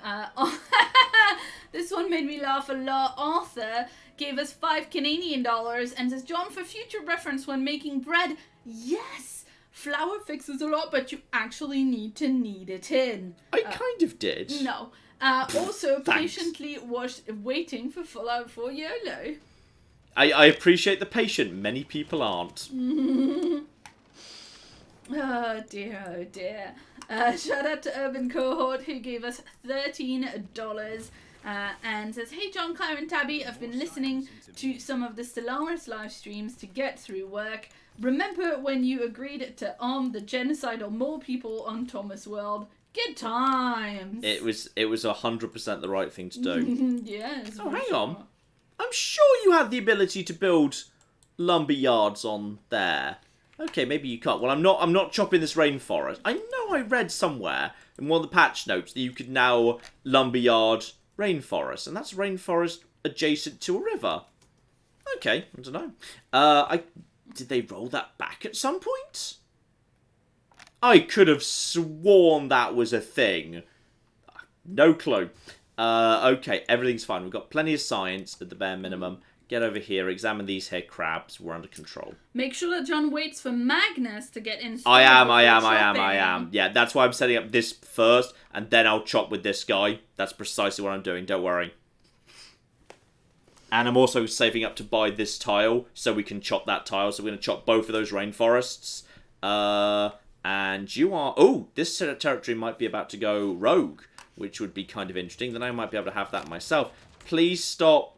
This one made me laugh a lot. Arthur gave us $5 Canadian and says, John, for future reference when making bread, yes, flour fixes a lot, but you actually need to knead it in. I kind of did. No. Also, patiently waiting for Fallout 4 YOLO. I appreciate the patient. Many people aren't. Oh dear, oh dear. Shout out to Urban Cohort, who gave us $13 and says, hey John, Claire and Tabby, I've been listening to some of the Stellaris live streams to get through work. Remember when you agreed to arm the genocidal mole people on Thomas World? Good times. It was 100% the right thing to do. Yes. Oh, hang on. I'm sure you had the ability to build lumber yards on there. Okay, maybe you can't. Well, I'm not chopping this rainforest. I know I read somewhere in one of the patch notes that you could now lumberyard rainforest, and that's rainforest adjacent to a river. Okay, I don't know. Did they roll that back at some point? I could have sworn that was a thing. No clue. Okay, everything's fine. We've got plenty of science at the bare minimum. Get over here, examine these here crabs. We're under control. Make sure that John waits for Magnus to get in. I am. Yeah, that's why I'm setting up this first, and then I'll chop with this guy. That's precisely what I'm doing, don't worry. And I'm also saving up to buy this tile, so we can chop that tile. So we're going to chop both of those rainforests. And you are... Oh, this territory might be about to go rogue, which would be kind of interesting. Then I might be able to have that myself. Please stop...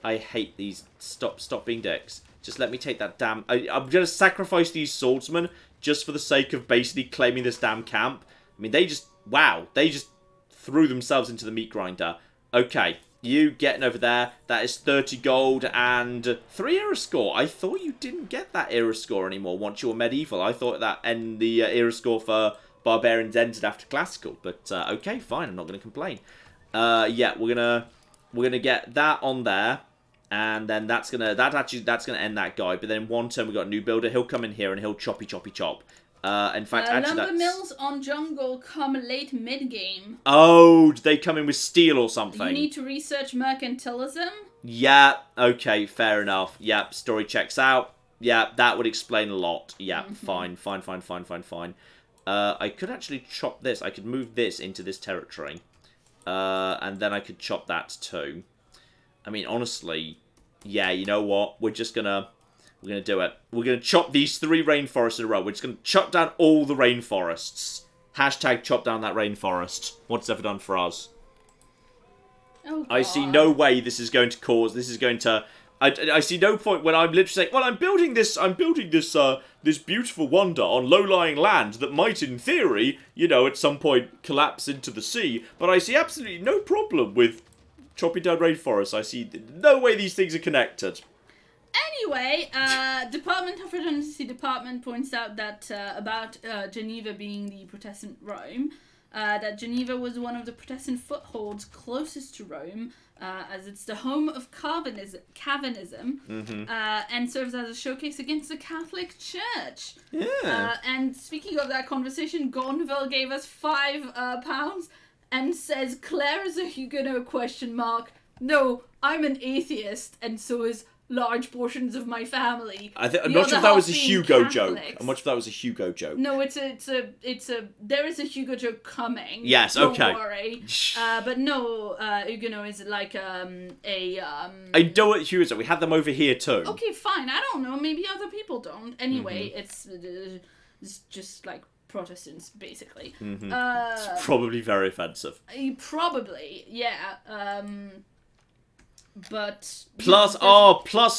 I hate these. Stop being dicks. Just let me take that damn... I'm going to sacrifice these swordsmen just for the sake of basically claiming this damn camp. I mean, they just... Wow. They just threw themselves into the meat grinder. Okay. You getting over there. That is 30 gold and 3 era score. I thought you didn't get that era score anymore once you were medieval. I thought that the era score for barbarians ended after classical. But, okay, fine. I'm not going to complain. Yeah, we're gonna get that on there. And then that's gonna end that guy. But then in one turn we got a new builder. He'll come in here and he'll choppy chop. In fact, actually, lumber mills on jungle come late mid game. Oh, did they come in with steel or something? You need to research mercantilism. Yeah. Okay. Fair enough. Yep. Story checks out. Yeah, that would explain a lot. Yeah, fine. I could actually chop this. I could move this into this territory. And then I could chop that too. I mean, honestly, yeah, you know what? We're gonna do it. We're gonna chop these 3 rainforests in a row. We're just gonna chop down all the rainforests. Hashtag chop down that rainforest. What's ever done for us? Oh, I see no way this is going to cause. This is going to. I see no point when I'm literally saying, well, I'm building this this beautiful wonder on low-lying land that might, in theory, at some point collapse into the sea. But I see absolutely no problem with chopping down rainforests. I see no way these things are connected. Anyway, Department of Redundancy Department points out that about Geneva being the Protestant Rome, that Geneva was one of the Protestant footholds closest to Rome, as it's the home of Calvinism, and serves as a showcase against the Catholic Church. Yeah. And speaking of that conversation, Gonville gave us £5 and says, Claire is a Huguenot ? No, I'm an atheist, and so is large portions of my family. I'm not sure if that was a Hugo joke. I'm not sure if that was a Hugo joke. No, it's a there is a Hugo joke coming. Yes, Don't okay. worry. But no, Huguenot is like I know what Hugo's are. We had them over here too. Okay, fine. I don't know. Maybe other people don't. Anyway, it's just like Protestants, basically. It's probably very offensive. Probably, yeah. But plus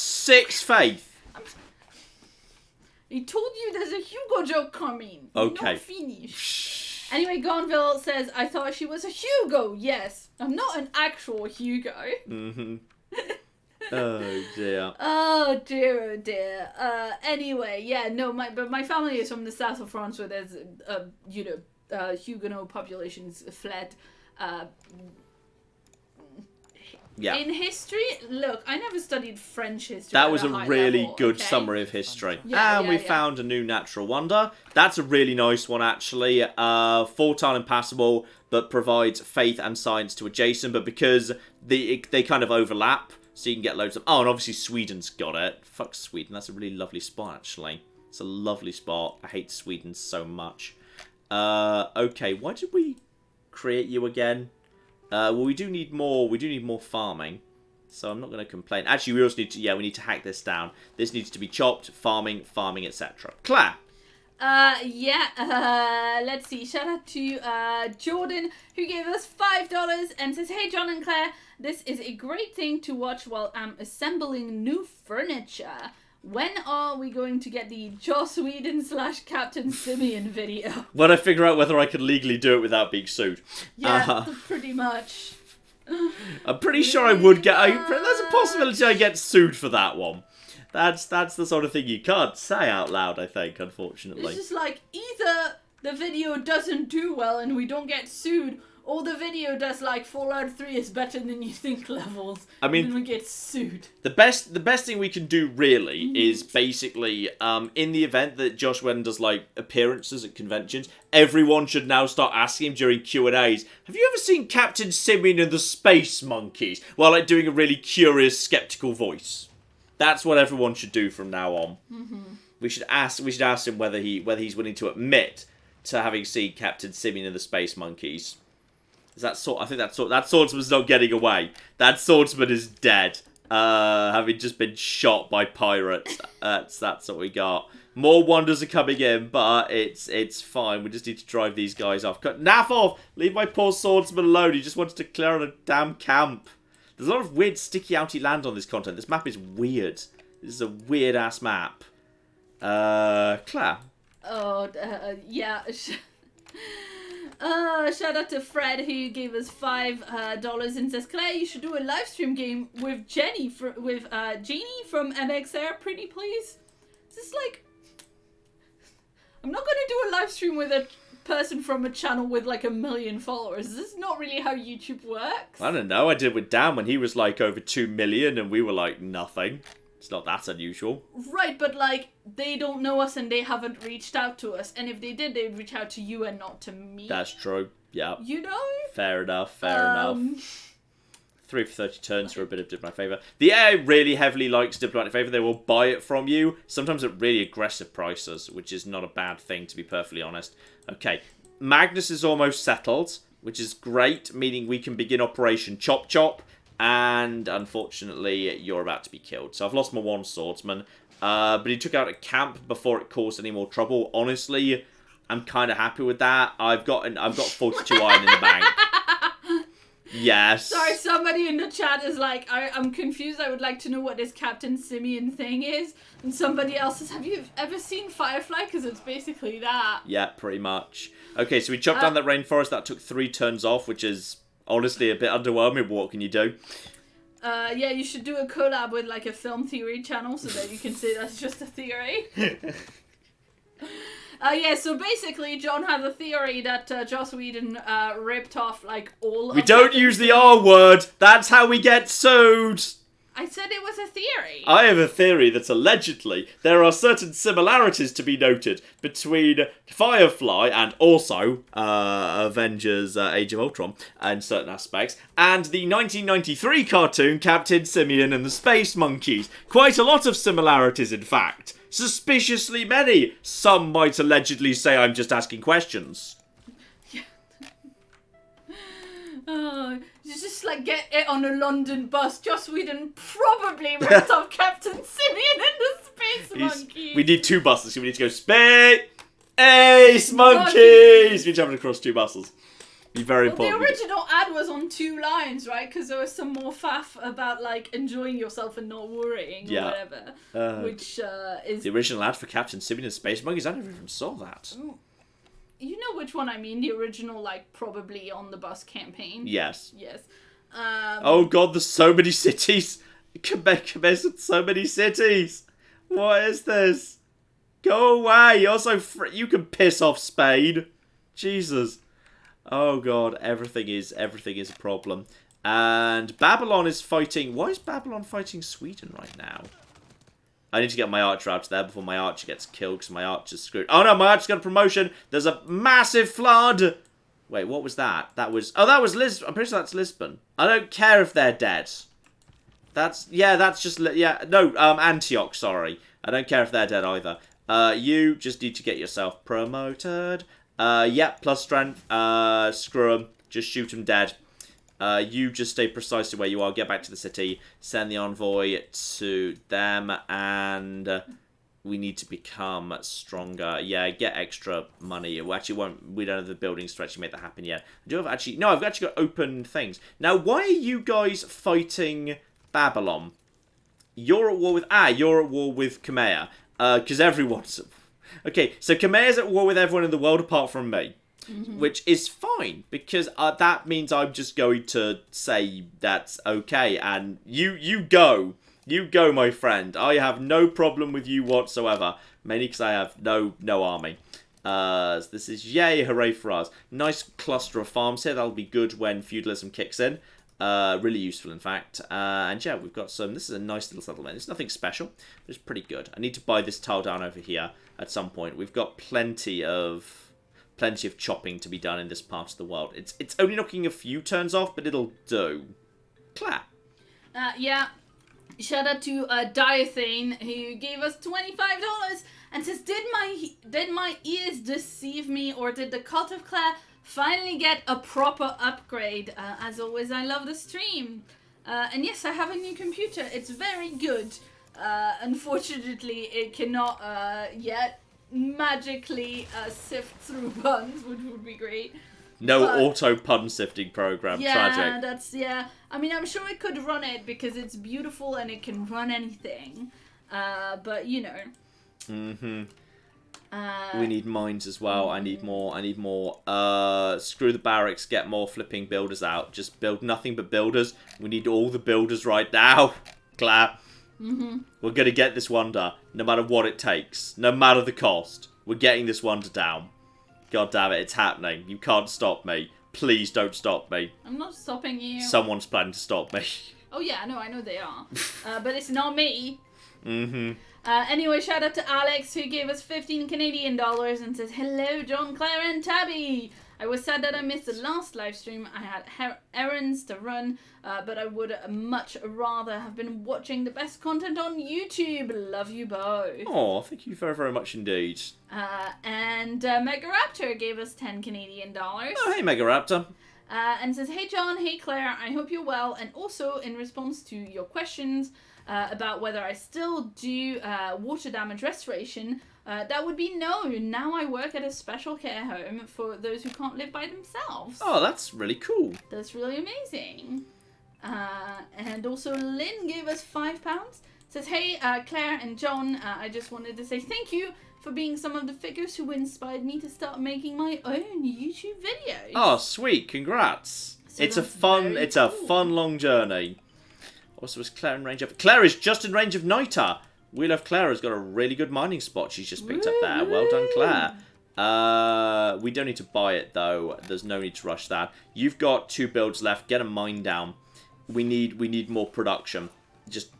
6 faith. He told you there's a Hugo joke coming. Okay. Not finish. Anyway, Gonville says, I thought she was a Hugo. Yes, I'm not an actual Hugo. Oh dear. Oh dear, oh dear. Anyway, yeah, no, my family is from the south of France, where there's Huguenot populations fled. Yeah. In history, look, I never studied French history. That was a really level, good okay? summary of history. Yeah, we found a new natural wonder. That's a really nice one, actually. 4-tile impassable, but provides faith and science to adjacent, but because they kind of overlap, so you can get loads of... Oh, and obviously Sweden's got it. Fuck Sweden. That's a really lovely spot, actually. It's a lovely spot. I hate Sweden so much. Okay, why did we create you again? Well, we do need more. We do need more farming, so I'm not going to complain. Actually, we also need to. Yeah, we need to hack this down. This needs to be chopped, farming, etc. Claire. Let's see. Shout out to Jordan, who gave us $5 and says, "Hey, John and Claire, this is a great thing to watch while I'm assembling new furniture. When are we going to get the Joss Whedon / Captain Simeon video?" When I figure out whether I can legally do it without being sued. Yeah, pretty much. I'm pretty sure I would get... there's a possibility I get sued for that one. That's the sort of thing you can't say out loud, I think, unfortunately. It's just like, either the video doesn't do well and we don't get sued, or the video does like Fallout 3 is better than you think levels. I mean, and we get sued. The best thing we can do really is basically in the event that Josh Whedon does like appearances at conventions, everyone should now start asking him during Q&As, have you ever seen Captain Simeon and the Space Monkeys? While like doing a really curious, skeptical voice. That's what everyone should do from now on. We should ask him whether he's willing to admit to having seen Captain Simeon and the Space Monkeys. I think that swordsman's not getting away. That swordsman is dead, having just been shot by pirates. That's what we got. More wonders are coming in, but it's fine. We just need to drive these guys off. Naff off! Leave my poor swordsman alone. He just wanted to clear out a damn camp. There's a lot of weird sticky outy land on this content. This map is weird. This is a weird ass map. Claire. Yeah. Shout out to Fred, who gave us $5 and says, Claire, you should do a live stream game with Jeannie from MXR, pretty please. It's just like, I'm not gonna do a live stream with a person from a channel with like 1 million followers. This is not really how YouTube works. I don't know. I did with Dan when he was like over 2 million and we were like nothing. It's not that unusual. Right, but like, they don't know us and they haven't reached out to us. And if they did, they'd reach out to you and not to me. That's true. Yeah. You know? Fair enough. Fair enough. 3 for 30 turns for a bit of diplomatic favour. The AI really heavily likes diplomatic favour. They will buy it from you, sometimes at really aggressive prices, which is not a bad thing, to be perfectly honest. Okay, Magnus is almost settled, which is great, meaning we can begin Operation Chop Chop. And unfortunately, you're about to be killed. So I've lost my one swordsman. But he took out a camp before it caused any more trouble. Honestly, I'm kind of happy with that. I've got 42 iron in the bank. Yes. Sorry, somebody in the chat is like, I'm confused. I would like to know what this Captain Simeon thing is. And somebody else says, have you ever seen Firefly? Because it's basically that. Yeah, pretty much. Okay, so we chopped down that rainforest. That took 3 turns off, which is honestly a bit underwhelming. But what can you do? Yeah, you should do a collab with like a film theory channel so that you can say that's just a theory. Yeah, so basically John had a theory that Joss Whedon ripped off like all We don't use the R word. That's how we get sued. I said it was a theory. I have a theory that allegedly there are certain similarities to be noted between Firefly and also Avengers Age of Ultron in certain aspects, and the 1993 cartoon Captain Simeon and the Space Monkeys. Quite a lot of similarities, in fact. Suspiciously many. Some might allegedly say I'm just asking questions. Oh, you just like get it on a London bus. Joss Whedon probably ripped off Captain Simeon and the Space Monkeys. We need 2 buses. We need to go Space Monkeys. We need to have it across 2 buses. Be very important. The original ad was on 2 lines, right? Because there was some more faff about like enjoying yourself and not worrying or whatever. Which is the original ad for Captain Simeon and Space Monkeys. I never even saw that. Ooh. You know which one I mean? The original, like, probably on the bus campaign. Yes. Yes. Oh god, there's so many cities. Quebec's in so many cities. What is this? Go away. You're so you can piss off Spain. Jesus. Oh god, everything is a problem. And Babylon is fighting. Why is Babylon fighting Sweden right now? I need to get my archer out there before my archer gets killed, because my archer's screwed. Oh no, my archer's got a promotion. There's a massive flood. Wait, what was that? That was Lisbon. I'm pretty sure that's Lisbon. I don't care if they're dead. That's just, no, Antioch, sorry. I don't care if they're dead either. You just need to get yourself promoted. Plus strength. Screw them. Just shoot them dead. You just stay precisely where you are, get back to the city, send the envoy to them, and we need to become stronger. Yeah, get extra money. We don't have the buildings to actually make that happen yet. I've actually got open things. Now, why are you guys fighting Babylon? You're at war with Kamea, because everyone's... Okay, so Kamea's at war with everyone in the world apart from me. Mm-hmm. Which is fine, because that means I'm just going to say that's okay, and you go, my friend. I have no problem with you whatsoever, mainly because I have no army. So this is yay, hooray for us. Nice cluster of farms here. That'll be good when feudalism kicks in. Really useful, in fact. And yeah, we've got some. This is a nice little settlement. It's nothing special, but it's pretty good. I need to buy this tile down over here at some point. We've got plenty of chopping to be done in this part of the world. It's only knocking a few turns off, but it'll do. Claire. Yeah. Shout out to Diathane, who gave us $25 and says, did my ears deceive me, or did the Cult of Claire finally get a proper upgrade? As always, I love the stream. And yes, I have a new computer. It's very good. Unfortunately, it cannot yet magically sift through puns, which would be great. No auto pun sifting program. Yeah, tragic. I mean, I'm sure it could run it because it's beautiful and it can run anything. But you know. Mm-hmm. We need mines as well. I need more. Screw the barracks. Get more flipping builders out. Just build nothing but builders. We need all the builders right now. Claire. Mm-hmm. We're going to get this wonder, no matter what it takes. No matter the cost. We're getting this wonder down. God damn it, it's happening. You can't stop me. Please don't stop me. I'm not stopping you. Someone's planning to stop me. Oh yeah, I know they are. But it's not me. Mm-hmm. Anyway, shout out to Alex, who gave us 15 Canadian dollars and says, hello, John, Claire, and Tabby. I was sad that I missed the last live stream. I had errands to run, but I would much rather have been watching the best content on YouTube. Love you both. Oh, thank you very, very much indeed. And Megaraptor gave us 10 Canadian dollars. Oh, hey, Megaraptor. And says, hey John, hey Claire, I hope you're well. And also in response to your questions about whether I still do water damage restoration, that would be no. Now I work at a special care home for those who can't live by themselves. Oh, that's really cool. That's really amazing. And also Lynn gave us £5. Says, hey Claire and John, I just wanted to say thank you for being some of the figures who inspired me to start making my own YouTube videos. Oh, sweet! Congrats. So It's a fun long journey. Also, was Claire in range of? Claire is just in range of Nita. We Love Claire has got a really good mining spot she's just picked up there. Well done, Claire. We don't need to buy it though. There's no need to rush that. You've got 2 builds left. Get a mine down. We need more production. Just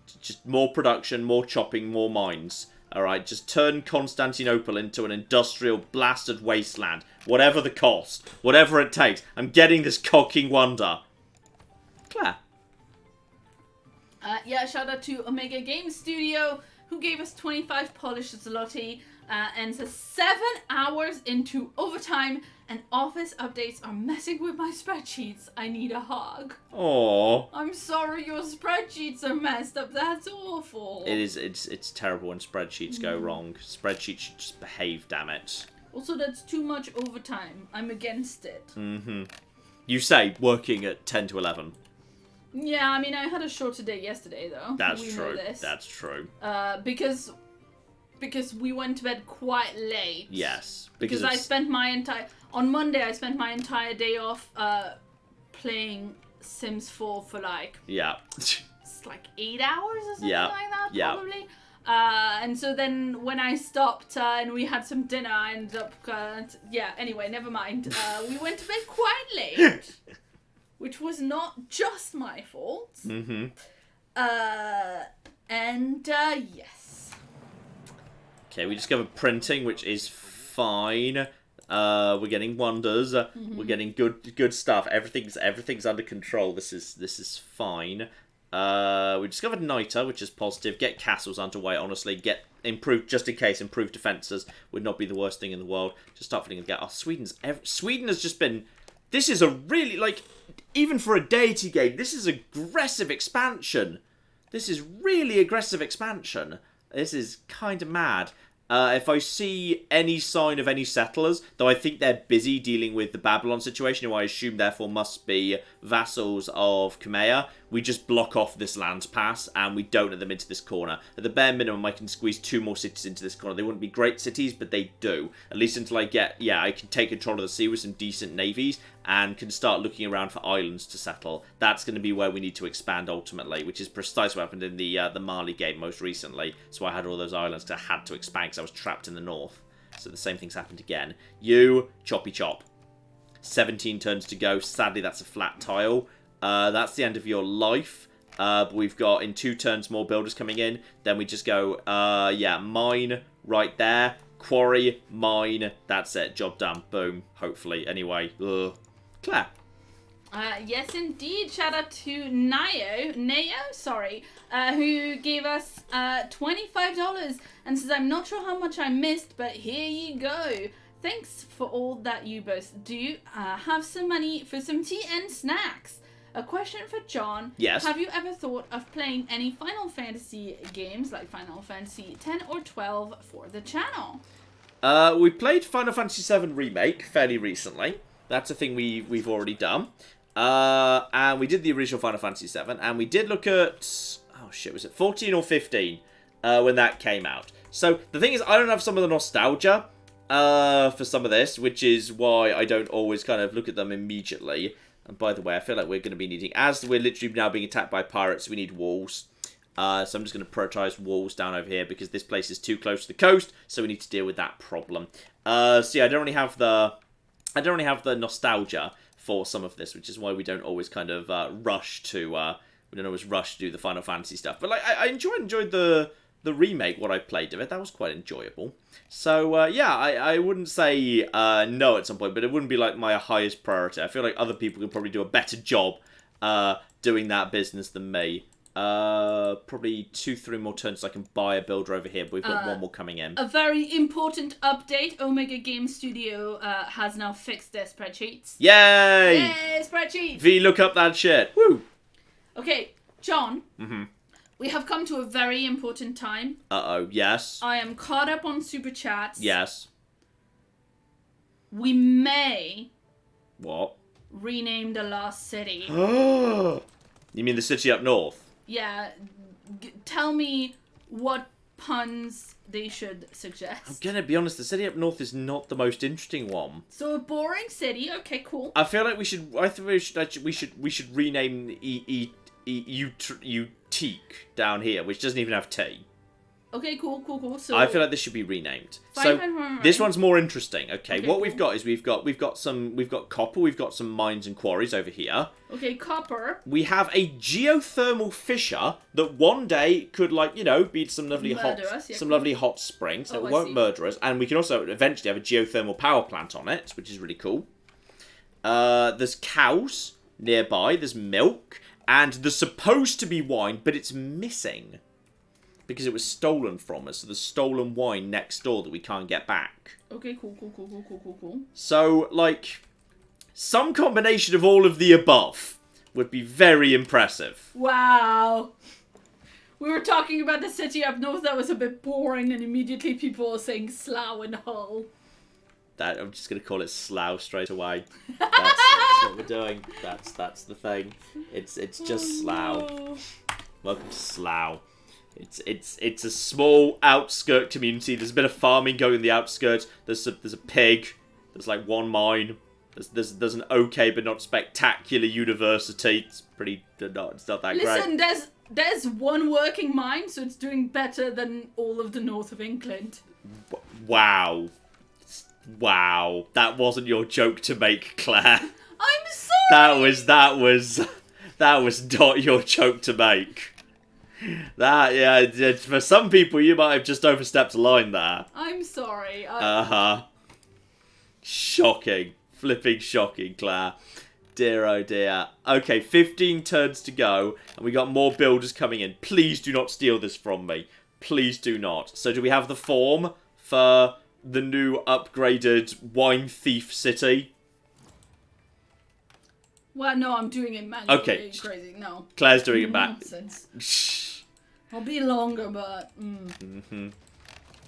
more production, more chopping, more mines. Alright, just turn Constantinople into an industrial blasted wasteland. Whatever the cost. Whatever it takes. I'm getting this cocking wonder. Claire. Yeah, shout out to Omega Game Studio, who gave us 25 polished zloty, and says 7 hours into overtime, and office updates are messing with my spreadsheets. I need a hug. Aww. I'm sorry your spreadsheets are messed up. That's awful. It is. It's terrible when spreadsheets go wrong. Spreadsheets should just behave, damn it. Also, that's too much overtime. I'm against it. Mm-hmm. You say working at 10 to 11. Yeah, I mean, I had a shorter day yesterday, though. That's We true. know this. That's true. Because we went to bed quite late. Yes. Because I spent on Monday, I spent my entire day off playing Sims 4 for Yeah. it's 8 hours or something like that, Yeah. probably. And so then when I stopped and we had some dinner, I ended up, anyway, never mind. We went to bed quite late, which was not just my fault. Mm-hmm. Yes. Okay, we discovered printing, which is fine. We're getting wonders. We're getting good stuff. Everything's under control. This is fine. We discovered Nita, which is positive. Get castles underway. Honestly, get improved just in case. Improved defenses would not be the worst thing in the world. Just start feeling again. Oh, Sweden has just been. This is a really even for a deity game. This is aggressive expansion. This is really aggressive expansion. This is kind of mad. If I see any sign of any settlers, though I think they're busy dealing with the Babylon situation, who I assume therefore must be vassals of Crimea, we just block off this land pass and we don't let them into this corner. At the bare minimum, I can squeeze 2 more cities into this corner. They wouldn't be great cities, but they do. At least until I I can take control of the sea with some decent navies and can start looking around for islands to settle. That's going to be where we need to expand ultimately, which is precisely what happened in the Mali game most recently. So I had all those islands because I had to expand because I was trapped in the north. So the same thing's happened again. You, choppy chop. 17 turns to go. Sadly, that's a flat tile. That's the end of your life. But we've got, in 2 turns, more builders coming in. Then we just go, mine right there. Quarry, mine. That's it. Job done. Boom. Hopefully. Anyway. Claire. Yes, indeed. Shout out to Neo, who gave us $25 and says, I'm not sure how much I missed, but here you go. Thanks for all that you both do. Have some money for some tea and snacks. A question for John. Yes. Have you ever thought of playing any Final Fantasy games like Final Fantasy 10 or 12 for the channel? We played Final Fantasy VII Remake fairly recently. That's a thing we've already done. And we did the original Final Fantasy VII, and we did look at, was it 14 or 15 when that came out. So the thing is, I don't have some of the nostalgia for some of this, which is why I don't always kind of look at them immediately. And by the way, I feel like we're going to be needing, as we're literally now being attacked by pirates, we need walls. So I'm just going to prioritize walls down over here because this place is too close to the coast, so we need to deal with that problem. I don't really have the nostalgia for some of this, which is why we don't always kind of rush to do the Final Fantasy stuff. But I enjoyed the the remake, what I played of it, that was quite enjoyable. So, yeah, I wouldn't say no at some point, but it wouldn't be like my highest priority. I feel like other people could probably do a better job doing that business than me. Probably 2-3 more turns so I can buy a builder over here, but we've got one more coming in. A very important update. Omega Game Studio has now fixed their spreadsheets. Yay! Yay, spreadsheets! V, look up that shit. Woo! Okay, John. Mm-hmm. We have come to a very important time. Uh-oh, yes. I am caught up on Super Chats. Yes. We may... What? rename the last city. You mean the city up north? Yeah. Tell me what puns they should I'm suggest. gonna be honest, the city up north is not the most interesting one. So a boring city. Okay, cool. I feel like we should. I think we should rename Utique down here, which doesn't even have T. Okay, cool. So I feel like this should be renamed. Fine. This one's more interesting. Okay, what cool. we've got is we've got copper, we've got some mines and quarries over here. Okay, copper. We have a geothermal fissure that one day could, like, you know, be some lovely lovely hot springs that won't murder us, and we can also eventually have a geothermal power plant on it, which is really cool. There's cows nearby. There's milk, and there's supposed to be wine, but it's missing. Because it was stolen from us, so there's stolen wine next door that we can't get back. Okay, cool. So, like, some combination of all of the above would be very impressive. Wow. We were talking about the city up north that was a bit boring, and immediately people were saying Slough and Hull. I'm just gonna call it Slough straight away. That's what we're doing. That's the thing. It's just Slough. No. Welcome to Slough. It's a small outskirt community. There's a bit of farming going in the outskirts. There's a pig. There's like one mine. There's an okay but not spectacular university. It's not that great. Listen, there's one working mine, so it's doing better than all of the north of England. Wow, that wasn't your joke to make, Claire. I'm sorry. That was not your joke to make. For some people, you might have just overstepped a line there. I'm sorry. Shocking. Flipping shocking, Claire. Dear, oh dear. Okay, 15 turns to go, and we got more builders coming in. Please do not steal this from me. Please do not. So do we have the form for the new upgraded wine thief city? Well, no, I'm doing it manually. Okay. Crazy. No. Claire's doing it back. Nonsense. I'll be longer, but.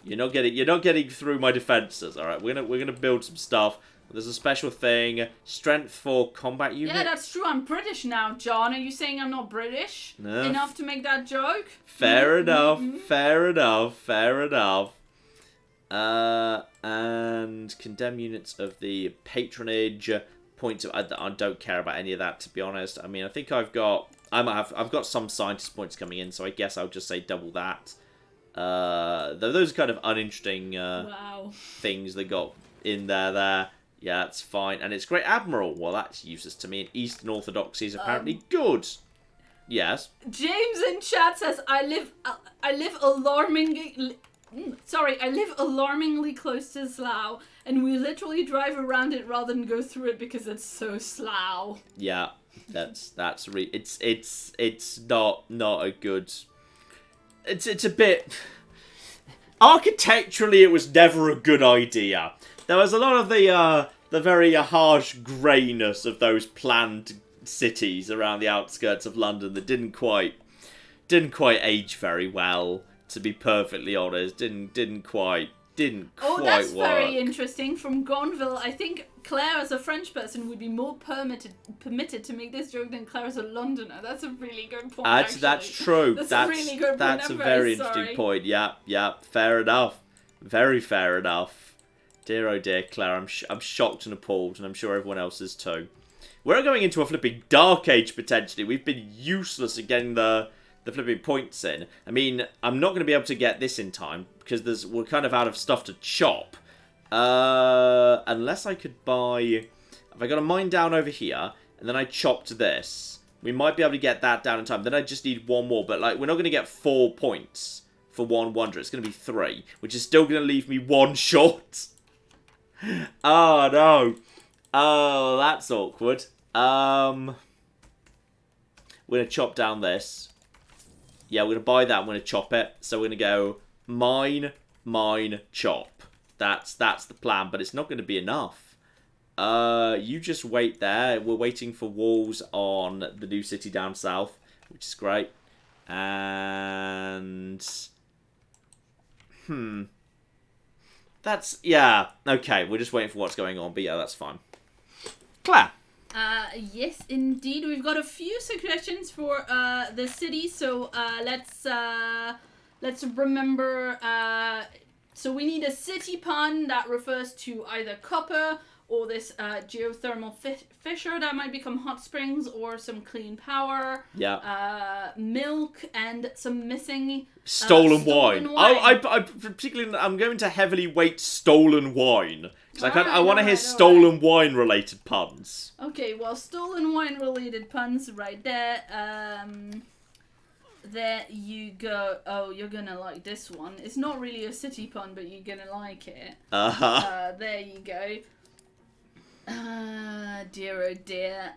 You're not getting through my defenses. All right, we're gonna build some stuff. There's a special thing, strength for combat units. Yeah, that's true. I'm British now, John. Are you saying I'm not British enough to make that joke? Fair enough. Fair enough. And condemn units of the patronage. Points of, I don't care about any of that, to be honest. I mean, I think I've got some scientist points coming in, so I guess I'll just say double that. Those are kind of uninteresting things they got in there. Yeah, that's fine. And it's Great Admiral. Well, that's useless to me. And Eastern Orthodoxy is apparently good. Yes. James in chat says, I live alarmingly close to Slough, and we literally drive around it rather than go through it because it's so Slough. Yeah, it's not a good. It's a bit. Architecturally, it was never a good idea. There was a lot of the very harsh greyness of those planned cities around the outskirts of London that didn't quite age very well. To be perfectly honest, didn't quite Oh, that's work. very interesting. From Gonville, I think Claire, as a French person, would be more permitted to make this joke than Claire as a Londoner. That's a really good point. That's true. That's a really good point. That's a very interesting point. Yeah. Fair enough. Very fair enough. Dear oh dear, Claire, I'm shocked and appalled, and I'm sure everyone else is too. We're going into a flipping dark age potentially. We've been useless at getting the flipping points in. I mean, I'm not going to be able to get this in time because we're kind of out of stuff to chop. Unless I could buy. If I got a mine down over here and then I chopped this, we might be able to get that down in time. Then I just need one more, but like we're not going to get 4 points for 1 wonder. It's going to be 3, which is still going to leave me 1 short. Oh, no. Oh, that's awkward. We're going to chop down this. Yeah, we're going to buy that. I'm going to chop it. So we're going to go mine, chop. That's the plan, but it's not going to be enough. You just wait there. We're waiting for walls on the new city down south, which is great. And... That's... Yeah. Okay, we're just waiting for what's going on, but yeah, that's fine. Claire. Yes, indeed. We've got a few suggestions for the city, so let's remember. So we need a city pun that refers to either copper or this geothermal fissure that might become hot springs, or some clean power. Yeah. Milk and some missing stolen wine. I'm going to heavily weight stolen wine. Because I want to hear stolen wine related puns. Okay, well, stolen wine related puns right there. There you go. Oh, you're gonna like this one. It's not really a city pun, but you're gonna like it. There you go. Dear oh dear.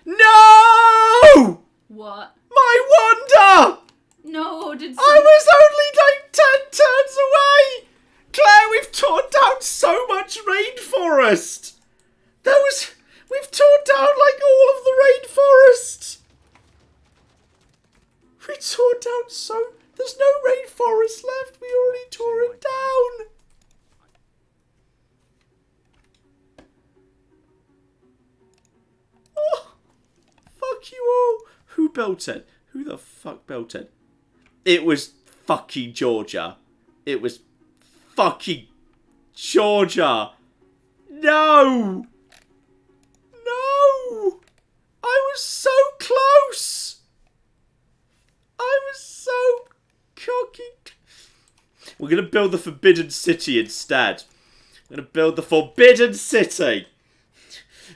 No! What? My wonder! No, did I was only like 10 turns away! Claire, we've torn down so much rainforest! We've torn down like all of the rainforest! We tore down there's no rainforest left, we already tore it down! Oh, fuck you all! Who built it? Who the fuck built it? It was fucking Georgia. It was fucking Georgia. No! No! I was so close! I was so cocky. We're going to build the Forbidden City instead. We're going to build the Forbidden City.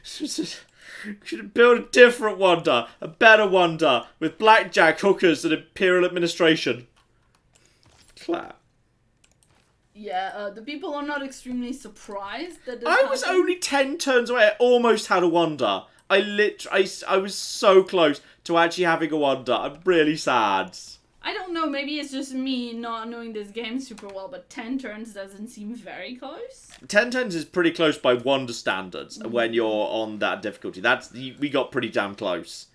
Should build a different wonder, a better wonder, with blackjack, hookers, and imperial administration. Claire. Yeah, the people are not extremely surprised that this I was happened. only 10 turns away. I almost had a wonder. I was so close to actually having a wonder. I'm really sad. I don't know, maybe it's just me not knowing this game super well, but 10 turns doesn't seem very close. 10 turns is pretty close by wonder standards when you're on that difficulty. We got pretty damn close.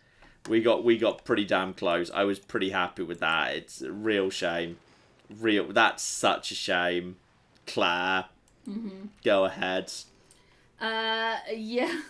We got pretty damn close. I was pretty happy with that. It's a real shame. That's such a shame. Claire, go ahead. Yeah.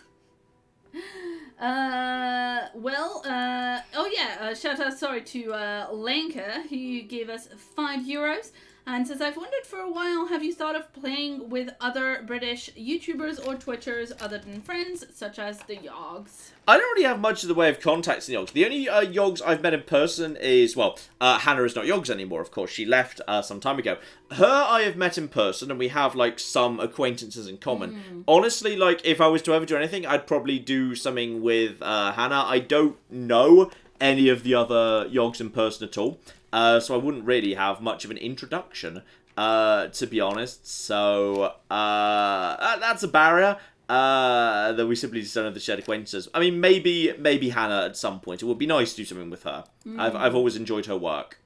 Shout out, sorry, to Lanka, who gave us €5 and says, I've wondered for a while, have you thought of playing with other British YouTubers or Twitchers other than friends, such as the Yogs? I don't really have much of the way of contacts in Yogs. The only Yogs I've met in person is, Hannah is not Yogs anymore, of course. She left some time ago. Her I have met in person, and we have, some acquaintances in common. Honestly, if I was to ever do anything, I'd probably do something with Hannah. I don't know any of the other Yogs in person at all, so I wouldn't really have much of an introduction, to be honest. So, that's a barrier. That we simply just don't have the shared acquaintances. I mean, maybe Hannah at some point. It would be nice to do something with her. I've always enjoyed her work.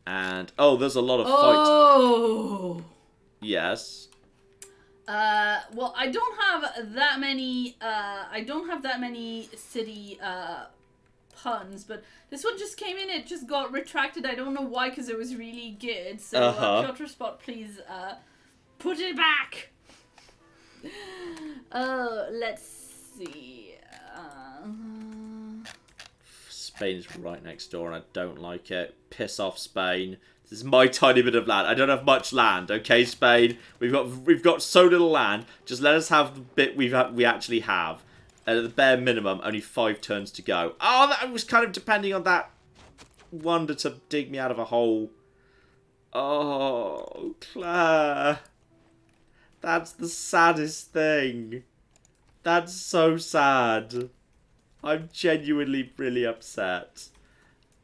And there's a lot of fights. Oh. Yes. Well, I don't have that many. I don't have that many city puns, but this one just came in. It just got retracted. I don't know why, because it was really good. So, Piotr Spot, please put it back. Oh, let's see. Spain's right next door, and I don't like it. Piss off, Spain. This is my tiny bit of land. I don't have much land, okay, Spain? We've got so little land. Just let us have the bit we actually have. At the bare minimum, only 5 turns to go. Oh, that was kind of depending on that wonder to dig me out of a hole. Oh, Claire. That's the saddest thing. That's so sad. I'm genuinely really upset.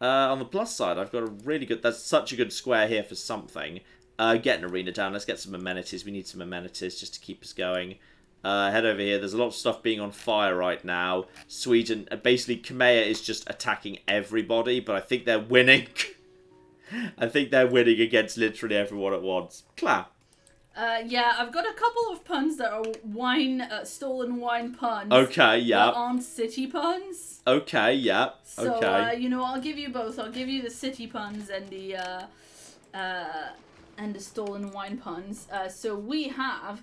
On the plus side, I've got a really good... That's such a good square here for something. Get an arena down. Let's get some amenities. We need some amenities just to keep us going. Head over here. There's a lot of stuff being on fire right now. Sweden... basically, Kamea is just attacking everybody, but I think they're winning. I think they're winning against literally everyone at once. Clap. Yeah, I've got a couple of puns that are stolen wine puns. Okay, yeah. That aren't city puns. Okay, yeah. So, okay. you know, I'll give you both. I'll give you the city puns and the stolen wine puns. So we have,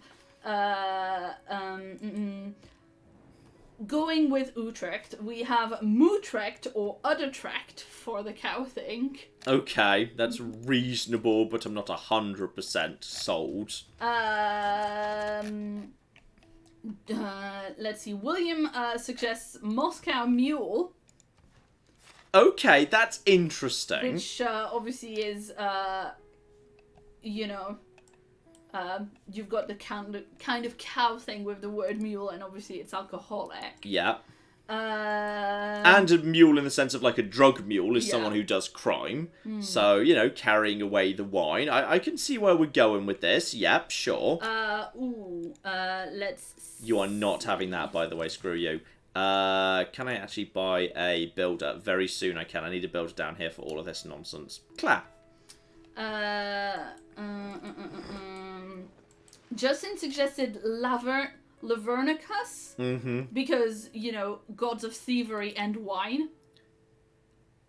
going with Utrecht, we have Mootrecht or Utrecht for the cow thing. Okay, that's reasonable, but I'm not 100% sold. Let's see. William suggests Moscow Mule. Okay, that's interesting. Which obviously is, you know, you've got the kind of cow thing with the word mule, and obviously it's alcoholic. Yeah. And a mule in the sense of like a drug mule is someone who does crime. So, you know, carrying away the wine. I can see where we're going with this. Yep, sure. Let's... You are not having that, by the way. Screw you. Can I actually buy a builder? Very soon I can. I need a builder down here for all of this nonsense. Clap. Justin suggested Lavernicus. Because, you know, gods of thievery and wine.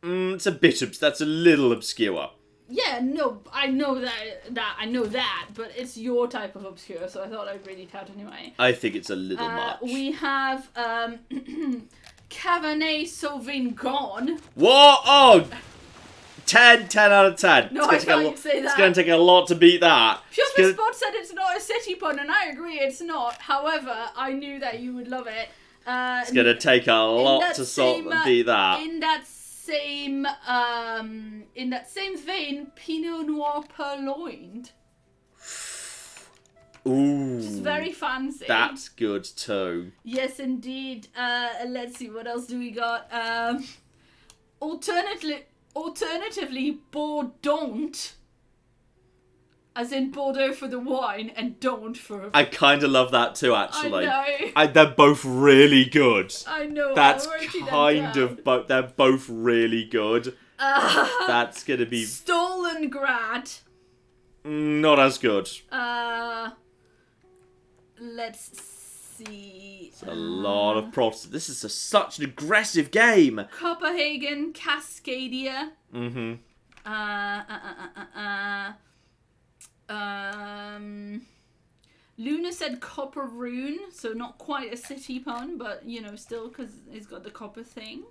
It's a bit... That's a little obscure. Yeah, no, I know that, but it's your type of obscure, so I thought I'd read it out anyway. I think it's a little much. We have Cabernet Sauvignon. What? Oh! 10 out of 10. No, I can't say that. It's going to take a lot to beat that. Pure Spot said it's not a city pun, and I agree it's not. However, I knew that you would love it. It's going to take a lot to beat that. In that same vein, Pinot Noir purloined. Ooh. Which is very fancy. That's good too. Yes, indeed. Let's see, what else do we got? Alternatively, Bordeaux, as in Bordeaux for the wine and don't for... I kind of love that too, actually. I know. They're both really good. I know. That's kind of... They're both really good. That's going to be... Stalingrad. Not as good. Let's see. It's a lot of Protestant. This is such an aggressive game. Copenhagen, Cascadia. Luna said Copper Rune, so not quite a city pun, but, you know, still, because it's got the copper thing.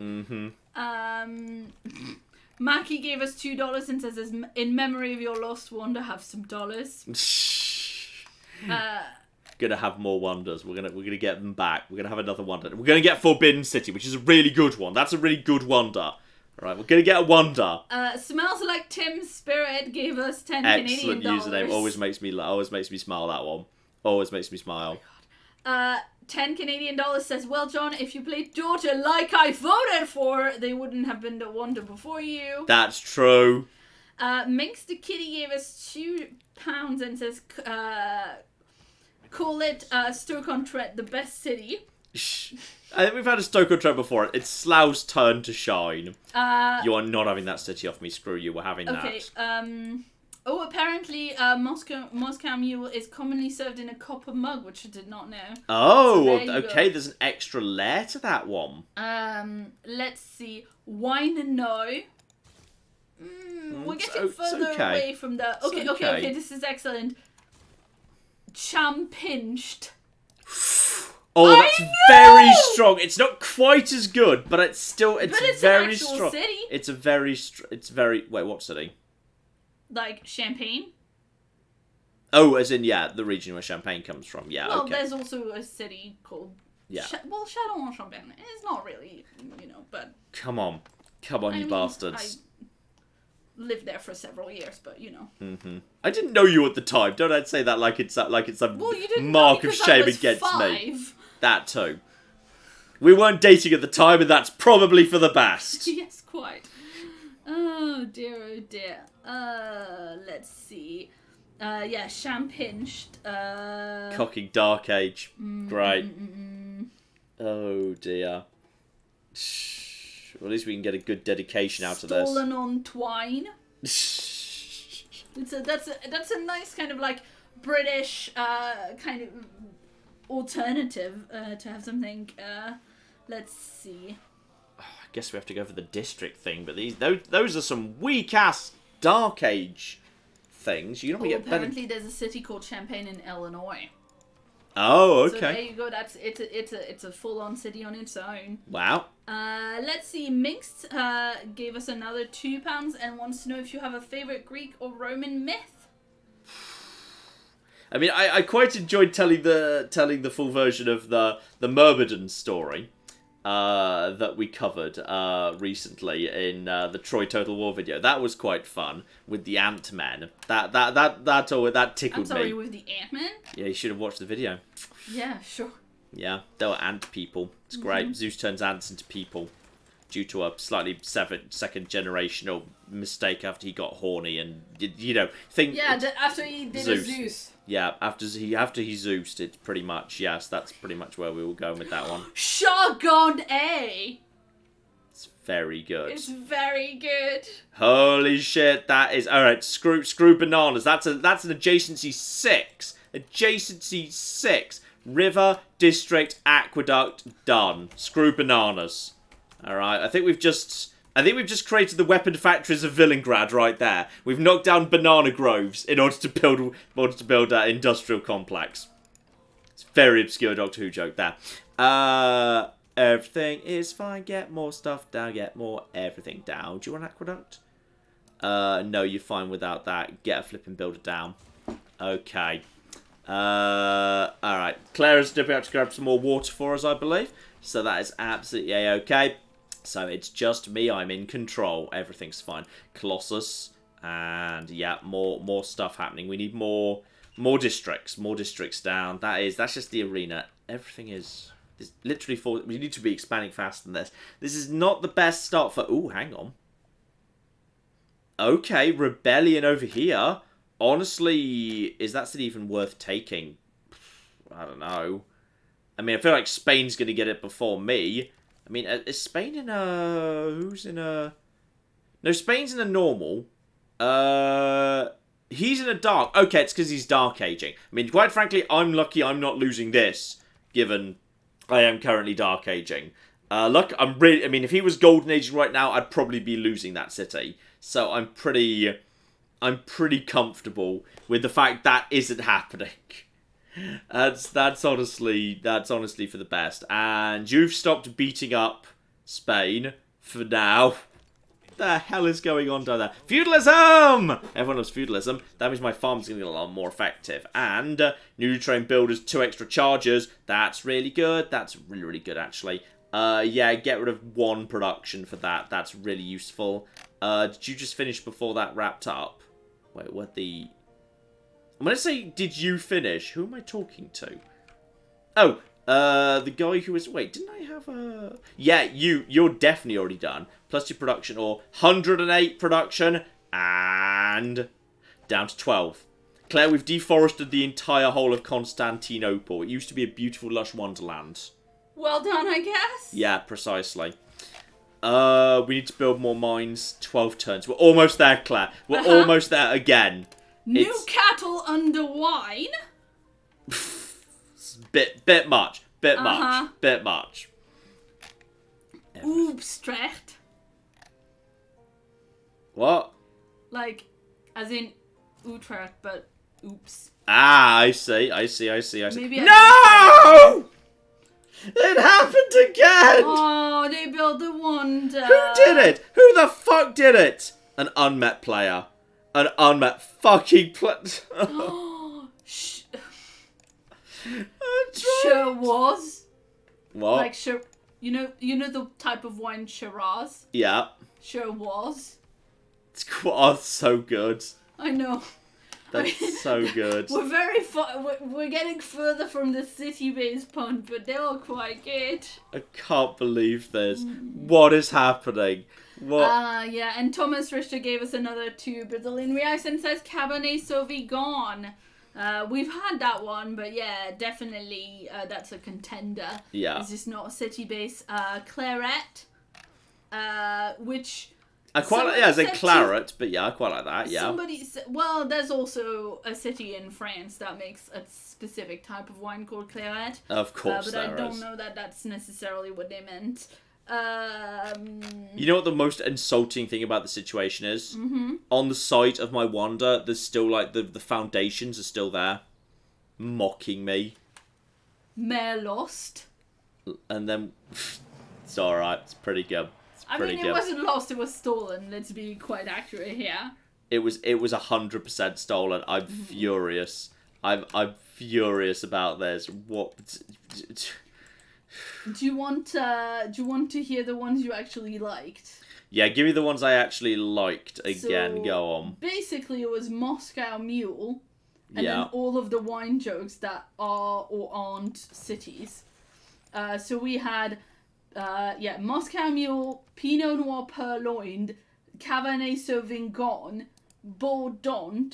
Mackie gave us $2 and says, in memory of your lost wonder, have some dollars. Gonna have more wonders. We're gonna get them back. We're gonna have another wonder. We're gonna get Forbidden City, which is a really good one. That's a really good wonder. All right, we're gonna get a wonder. Smells Like Tim's Spirit gave us 10 Excellent Canadian dollars. username. Always makes me smile. That one always makes me smile. 10 Canadian dollars says, well, John, if you played Georgia like I voted for, they wouldn't have been the wonder before you. That's true. Minx the Kitty gave us £2 and says, call it Stoke-on-Trent the best city. I think we've had a Stoke-on-Trent before. It's Slough's turn to shine. You are not having that city off me. Screw you. We're having that. Okay. Apparently, Moscow Mule is commonly served in a copper mug, which I did not know. Oh, so okay. There's an extra layer to that one. Let's see. Wine no. We're getting further away from the... Okay, this is excellent. Champinged. Oh, that's very strong. It's not quite as good, but it's still... It's very an actual strong. City. It's a very... Wait, what city? Like Champagne? Oh, as in, yeah, the region where Champagne comes from. Yeah, well, okay. there's also a city called... Yeah. Château-en-Champagne. It's not really, you know, but... Come on, you bastards. I lived there for several years, but, you know. I didn't know you at the time. Don't I say that like it's a mark of shame against me. That too. We weren't dating at the time, and that's probably for the best. Yes, quite. Oh dear, oh dear. Let's see. Yeah, Champinged. Cocking Dark Age. Great. Oh dear. Well, at least we can get a good dedication out of this. Stolen on Twine. That's a nice kind of like British kind of alternative to have something. Let's see. I guess we have to go for the district thing, but those are some weak ass Dark Age things. You know, apparently there's a city called Champaign in Illinois. Oh, okay. So there you go. It's a full on city on its own. Wow. Let's see. Minx gave us another £2 and wants to know if you have a favorite Greek or Roman myth. I mean, I quite enjoyed telling the full version of the Myrmidon story that we covered recently in the Troy Total War video. That was quite fun with the Ant-Men. That tickled me. I'm sorry, with the Ant-Man? Yeah, you should have watched the video. Yeah, sure. Yeah, they were ant people. It's great. Zeus turns ants into people due to a slightly second generational mistake after he got horny and, you know, after he did a Zeus. Yeah, after he Zeused, it's pretty much, yes, that's pretty much where we were going with that one. Shotgun A! It's very good. It's very good. Holy shit, that is... Alright, screw bananas. That's an adjacency 6. Adjacency 6. River, district, aqueduct, done. Screw bananas. Alright, I think we've just created the weapon factories of Villaingrad right there. We've knocked down banana groves in order to build that industrial complex. It's a very obscure Doctor Who joke there. Everything is fine. Get more stuff down. Get more everything down. Do you want aqueduct? No, you're fine without that. Get a flipping builder down. Okay. Alright. Claire is still about to grab some more water for us, I believe. So that is absolutely a-okay. So it's just me. I'm in control. Everything's fine. Colossus. And yeah, more stuff happening. We need more districts. More districts down. That's just the arena. Everything is literally we need to be expanding faster than this. This is not the best start for... Ooh, hang on. Okay, rebellion over here. Honestly, is that city even worth taking? I don't know. I mean, I feel like Spain's going to get it before me. I mean, is Spain in a... Who's in a... No, Spain's in a normal. He's in a dark. Okay, it's because he's dark aging. I mean, quite frankly, I'm lucky I'm not losing this, given I am currently dark aging. Look, I mean, if he was golden aging right now, I'd probably be losing that city. So I'm pretty comfortable with the fact that isn't happening. That's honestly for the best. And you've stopped beating up Spain for now. What the hell is going on down there? Feudalism! Everyone loves feudalism. That means my farm's going to get a lot more effective. And new train builders, 2 extra chargers. That's really good. That's really, really good, actually. Yeah, get rid of 1 production for that. That's really useful. Did you just finish before that wrapped up? Wait, what the... I'm going to say, did you finish? Who am I talking to? Oh, the guy who was... Wait, didn't I have a... Yeah, you're definitely already done. Plus your production, or 108 production, and down to 12. Claire, we've deforested the entire whole of Constantinople. It used to be a beautiful, lush wonderland. Well done, I guess. Yeah, precisely. We need to build more mines. 12 turns. We're almost there, Claire. We're almost there again. New cattle under wine. Bit much. Bit much. Oopstrecht. What? Like, as in Utrecht, but oops. Ah, I see. Maybe No! It happened again! Oh, they built a wonder. Who did it? Who the fuck did it? An unmet player. An unmet fucking player. Sure was. What? Like sure, you know the type of wine Shiraz. Yeah. Sure was. It's so good. I know. That's so good. We're very far. We're getting further from the city-based punt, but they're all quite good. I can't believe this. What is happening? What? Yeah, and Thomas Richter gave us another 2 Brazilian reais and says Cabernet Sauvignon. We've had that one, but yeah, definitely that's a contender. Yeah. It's just not a city-based. Claret, which... I quite like, I say claret, but yeah, I quite like that, yeah. Well, there's also a city in France that makes a specific type of wine called claret. Of course but I don't know that that's necessarily what they meant. You know what the most insulting thing about the situation is? Mm-hmm. On the site of my wonder, there's still, like, the foundations are still there. Mocking me. Mare lost. And then... It's alright, it's pretty good. I mean, it wasn't lost, it was stolen. Let's be quite accurate here. It was 100% stolen. I'm furious. I'm furious about this. What? Do you want to hear the ones you actually liked? Yeah, give me the ones I actually liked again. So, go on. Basically, it was Moscow Mule, and then all of the wine jokes that are or aren't cities. So we had. Moscow Mule, Pinot Noir Purloined, Cabernet Sauvignon, Bordeaux,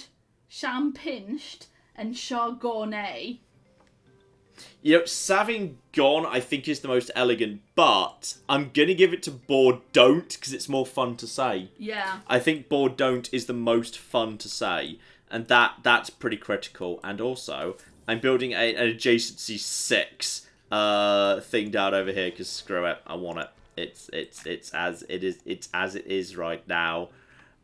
Champinched, and Chardonnay. You know, Sauvignon I think is the most elegant, but I'm gonna give it to Bordeaux because it's more fun to say. Yeah. I think Bordeaux is the most fun to say, and that's pretty critical. And also, I'm building an adjacency 6. Thing down over here because screw it, I want it. It's as it is right now.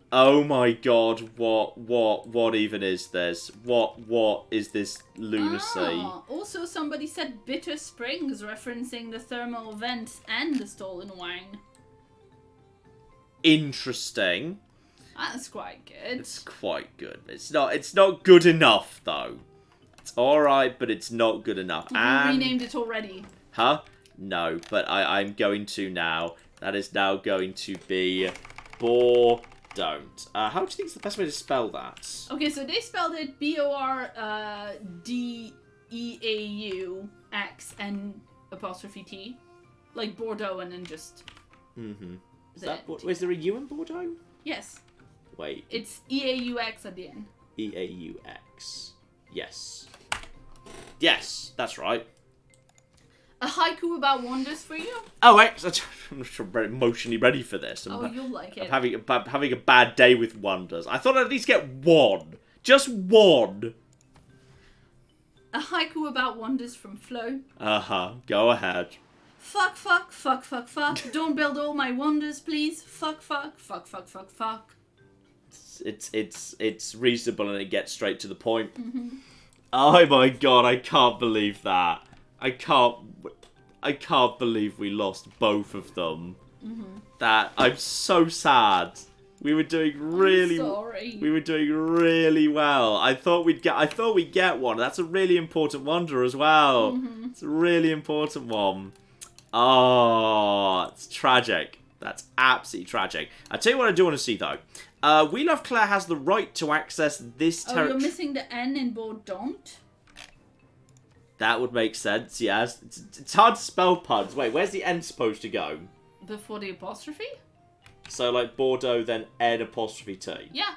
Oh my god, what even is this? What is this lunacy? Also somebody said Bitter Springs, referencing the thermal vents and the stolen wine. Interesting. That's quite good. It's quite good. It's not good enough though. It's alright, but it's not good enough. You renamed it already. Huh? No, but I'm going to now. That is now going to be Bordeaux. How do you think is the best way to spell that? Okay, so they spelled it Bordeaux and apostrophe T. Like Bordeaux and then just... Mm-hmm. Is there a U in Bordeaux? Yes. Wait. It's EAUX at the end. EAUX. Yes. Yes, that's right. A haiku about wonders for you? Oh, wait. I'm not sure I'm emotionally ready for this. You'll like it. I'm having a bad day with wonders. I thought I'd at least get one. Just one. A haiku about wonders from Flo. Uh-huh. Go ahead. Fuck, fuck, fuck, fuck, fuck. Don't build all my wonders, please. Fuck, fuck, fuck, fuck, fuck, fuck. It's reasonable and it gets straight to the point. Mm-hmm. Oh my god, I can't believe that. I can't believe we lost both of them. Mm-hmm. I'm so sad. We were doing really sorry. We were doing really well. I thought we'd get one. That's a really important wonder as well. Mm-hmm. It's a really important one. Oh, it's tragic. That's absolutely tragic. I'll tell you what I do want to see though. We Love Claire has the right to access this territory. Oh, you're missing the N in Bordeaux? That would make sense, yes. It's hard to spell puns. Wait, where's the N supposed to go? Before the apostrophe? So, like, Bordeaux, then N apostrophe T. Yeah.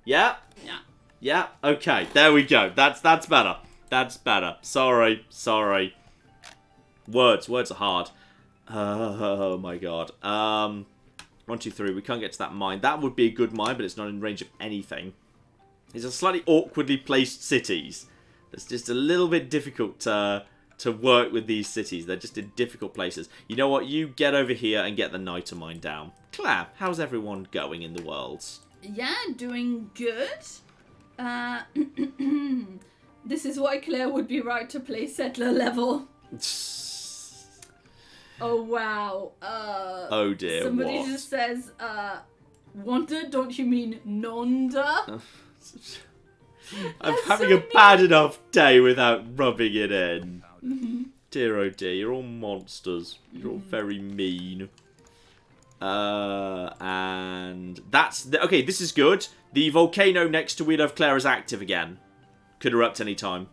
Yeah? Yeah. Yeah? Okay, there we go. That's better. That's better. Sorry. Words are hard. Oh my god. 1, 2, 3. We can't get to that mine. That would be a good mine, but it's not in range of anything. These are slightly awkwardly placed cities. It's just a little bit difficult to work with these cities. They're just in difficult places. You know what? You get over here and get the Niter mine down. Claire, how's everyone going in the world? Yeah, doing good. This is why Claire would be right to play settler level. Oh, wow. Oh, dear, somebody what? Just says, wonder, don't you mean nonda? I'm having a bad enough day without rubbing it in. Mm-hmm. Dear oh dear, you're all monsters. You're all very mean. And Okay, this is good. The volcano next to We Love Claire is active again. Could erupt any time.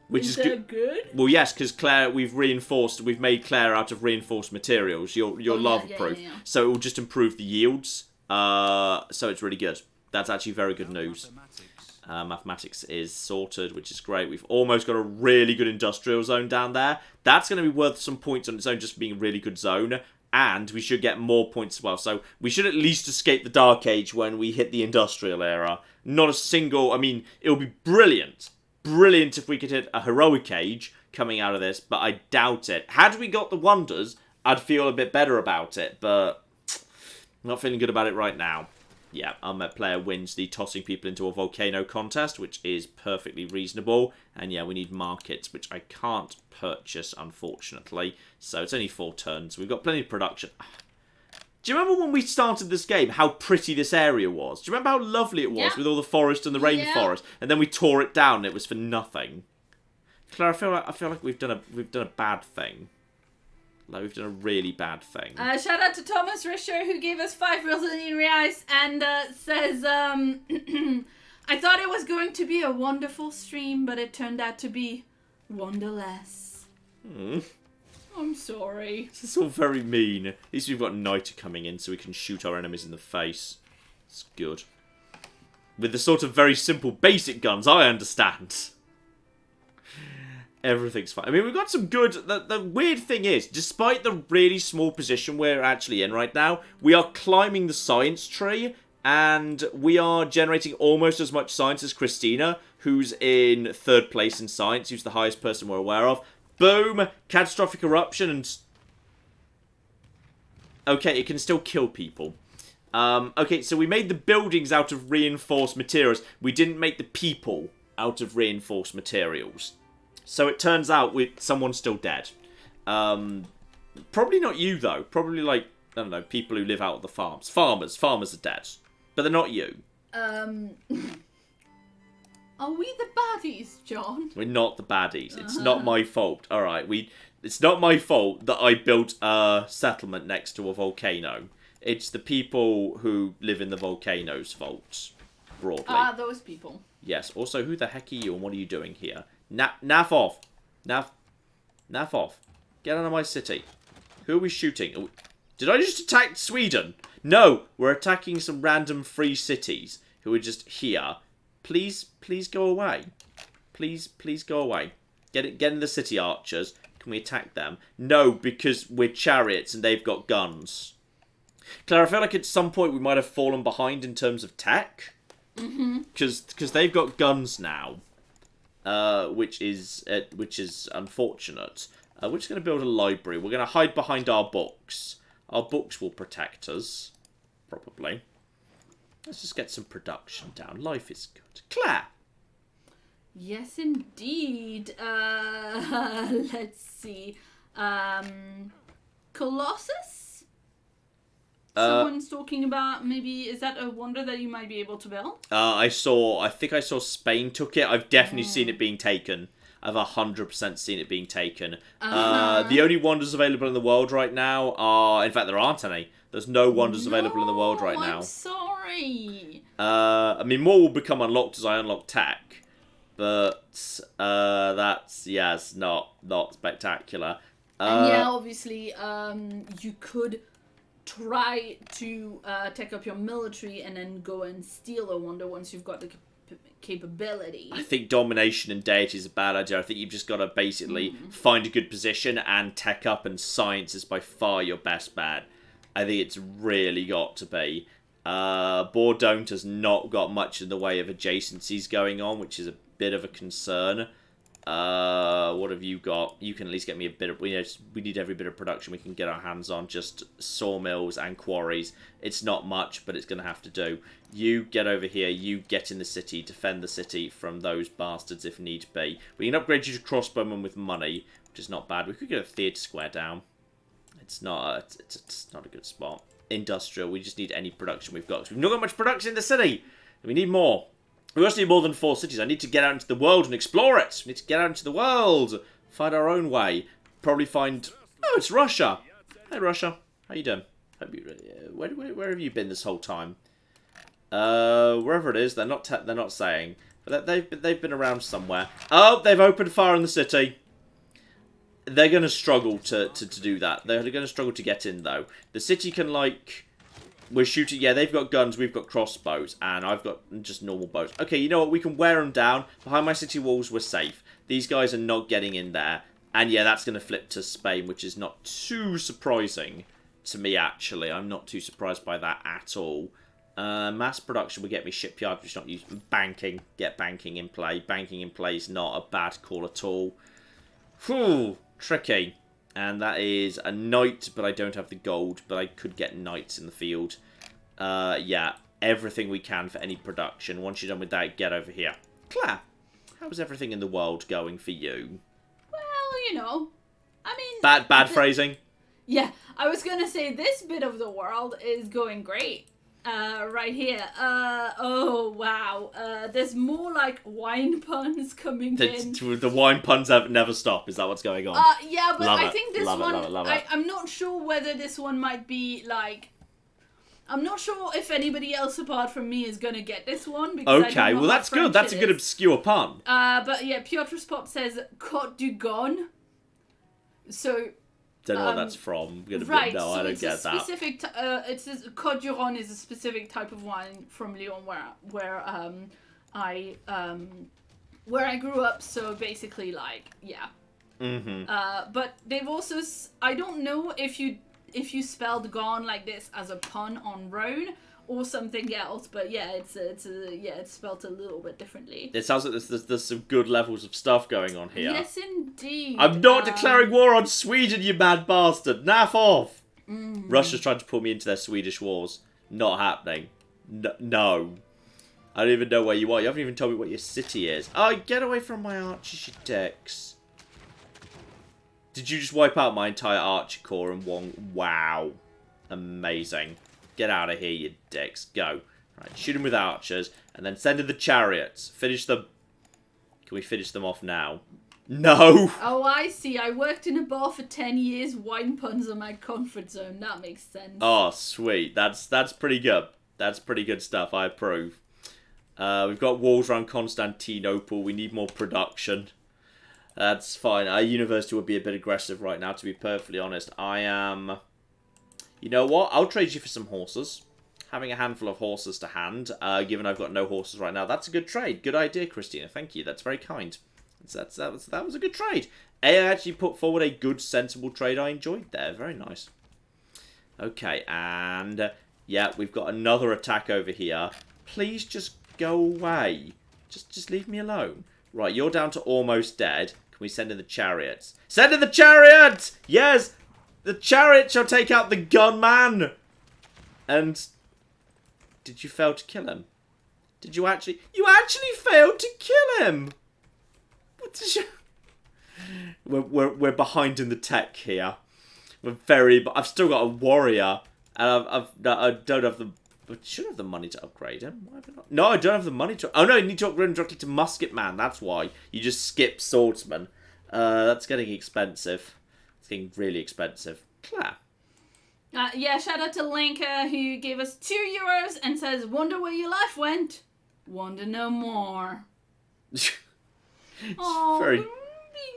Which is good. Well, yes, because Claire, we've made Claire out of reinforced materials. You're lava-proof. Yeah. So it will just improve the yields. So it's really good. That's actually very good news. Mathematics is sorted, which is great. We've almost got a really good industrial zone down there. That's going to be worth some points on its own, just for being a really good zone. And we should get more points as well. So we should at least escape the Dark Age when we hit the industrial era. Not a single... I mean, it would be brilliant. Brilliant if we could hit a heroic age coming out of this, but I doubt it. Had we got the wonders, I'd feel a bit better about it, but I'm not feeling good about it right now. Yeah, our Met player wins the tossing people into a volcano contest, which is perfectly reasonable. And yeah, we need markets, which I can't purchase, unfortunately. So it's only 4 turns. We've got plenty of production. Do you remember when we started this game, how pretty this area was? Do you remember how lovely it was with all the forest and the rainforest? And then we tore it down and it was for nothing. Claire, I feel like we've done a bad thing. Like, we've done a really bad thing. Shout out to Thomas Risher, who gave us 5 Brazilian reais and says, I thought it was going to be a wonderful stream, but it turned out to be wonderless. I'm sorry. This is all very mean. At least we've got Niter coming in so we can shoot our enemies in the face. It's good. With the sort of very simple basic guns, I understand. Everything's fine. I mean, we've got some good... The weird thing is, despite the really small position we're actually in right now, we are climbing the science tree, and we are generating almost as much science as Christina, who's in 3rd place in science, who's the highest person we're aware of. Boom! Catastrophic eruption and... Okay, it can still kill people. Okay, so we made the buildings out of reinforced materials. We didn't make the people out of reinforced materials. So it turns out someone's still dead. Probably not you, though. Probably, like, I don't know, people who live out of the farms. Farmers are dead. But they're not you. Are we the baddies, John? We're not the baddies. It's not my fault. Alright, it's not my fault that I built a settlement next to a volcano. It's the people who live in the volcano's fault, broadly. Those people. Yes. Also, who the heck are you and what are you doing here? Naff off. Naff off. Get out of my city. Who are we shooting? Did I just attack Sweden? No, we're attacking some random free cities who are just here. Please go away. Please go away. Get in the city, archers. Can we attack them? No, because we're chariots and they've got guns. Claire, I feel like at some point we might have fallen behind in terms of tech. Because they've got guns now. Which is unfortunate. We're just going to build a library. We're going to hide behind our books. Our books will protect us. Probably. Let's just get some production down. Life is good. Claire! Yes, indeed. Let's see. Colossus? Someone's talking about maybe... Is that a wonder that you might be able to build? I think I saw Spain took it. I've definitely seen it being taken. I've 100% seen it being taken. The only wonders available in the world right now are... In fact, there aren't any. There's no wonders available in the world right now. I'm sorry. I mean, more will become unlocked as I unlock tech. But that's, yes, not spectacular. And yeah, obviously, you could try to take up your military and then go and steal a wonder once you've got the capability. I think domination and deity is a bad idea. I think you've just got to basically find a good position, and tech up and science is by far your best bet. I think it's really got to be. Bordeaux has not got much in the way of adjacencies going on, which is a bit of a concern. What have you got? You can at least get me a bit of... we need every bit of production we can get our hands on. Just sawmills and quarries. It's not much, but it's going to have to do. You get over here. You get in the city. Defend the city from those bastards if need be. We can upgrade you to crossbowman with money, which is not bad. We could get a theatre square down. It's not a good spot. Industrial. We just need any production we've got. We've not got much production in the city. We need more. We also need more than 4 cities. I need to get out into the world and explore it. We need to get out into the world. Find our own way. Probably find... Oh, it's Russia. Hey, Russia. How you doing? Where have you been this whole time? Wherever it is, they're not saying, but they've been around somewhere. Oh, they've opened fire in the city. They're gonna struggle to do that. They're gonna struggle to get in though. The city can like. We're shooting, yeah, they've got guns, we've got crossbows, and I've got just normal bows. Okay, you know what, we can wear them down. Behind my city walls, we're safe. These guys are not getting in there. And yeah, that's going to flip to Spain, which is not too surprising to me, actually. I'm not too surprised by that at all. Mass production will get me shipyard, which is not used. Banking, get banking in play. Banking in play is not a bad call at all. Whew, tricky. And that is a knight, but I don't have the gold. But I could get knights in the field. Yeah, everything we can for any production. Once you're done with that, get over here. Claire, how's everything in the world going for you? Well, you know, I mean... Bad phrasing? Yeah, I was going to say this bit of the world is going great. Right here. Oh, wow. There's more, like, wine puns coming in. The wine puns never stop. Is that what's going on? Yeah, but love I it. think this love one... It, love it. I'm not sure whether this one might be, like... I'm not sure if anybody else apart from me is going to get this one. Because Okay, I don't know well, how that's good. French That's it a good is. obscure pun. But, yeah, Piotr Spot says, Côte du Gaune. So... Don't know what that's from. Right, no, so I don't it's get a that. specific. It says Côte du Rhône is a specific type of wine from Lyon, where I grew up. So basically, like, yeah. But they've also. I don't know if you spelled "gone" like this as a pun on Rhone or something else, but yeah, it's spelled a little bit differently. It sounds like there's some good levels of stuff going on here. Yes, indeed. I'm not declaring war on Sweden, you mad bastard. Naff off. Russia's trying to pull me into their Swedish wars. Not happening. No. I don't even know where you are. You haven't even told me what your city is. Oh, get away from my archers, you dicks. Did you just wipe out my entire archer corps in one? Wow. Amazing. Get out of here, you dicks. Go. Right, shoot them with archers, and then send in the chariots. Finish them. Can we finish them off now? No! Oh, I see. I worked in a bar for 10 years. Wine puns are my comfort zone. That makes sense. Oh, sweet. That's pretty good. That's pretty good stuff. I approve. We've got walls around Constantinople. We need more production. That's fine. Our university would be a bit aggressive right now, to be perfectly honest. I am... You know what? I'll trade you for some horses. Having a handful of horses to hand, given I've got no horses right now. That's a good trade. Good idea, Christina. Thank you. That's very kind. That was a good trade. I actually put forward a good, sensible trade I enjoyed there. Very nice. Okay, and... yeah, we've got another attack over here. Please just go away. Just leave me alone. Right, you're down to almost dead. Can we send in the chariots? Send in the chariots! Yes! The chariot shall take out the gunman! And... did you fail to kill him? Did you actually... You actually failed to kill him! What did you... We're behind in the tech here. We're very... I've still got a warrior. And I don't have the... I should have the money to upgrade him. Why have I not? No, I don't have the money to... Oh, no, you need to upgrade him directly to musket man. That's why. You just skip swordsman. That's getting expensive. It's getting really expensive. Claire. Yeah, shout out to Linka, who gave us €2 and says, "Wonder where your life went. Wonder no more." Oh, very... being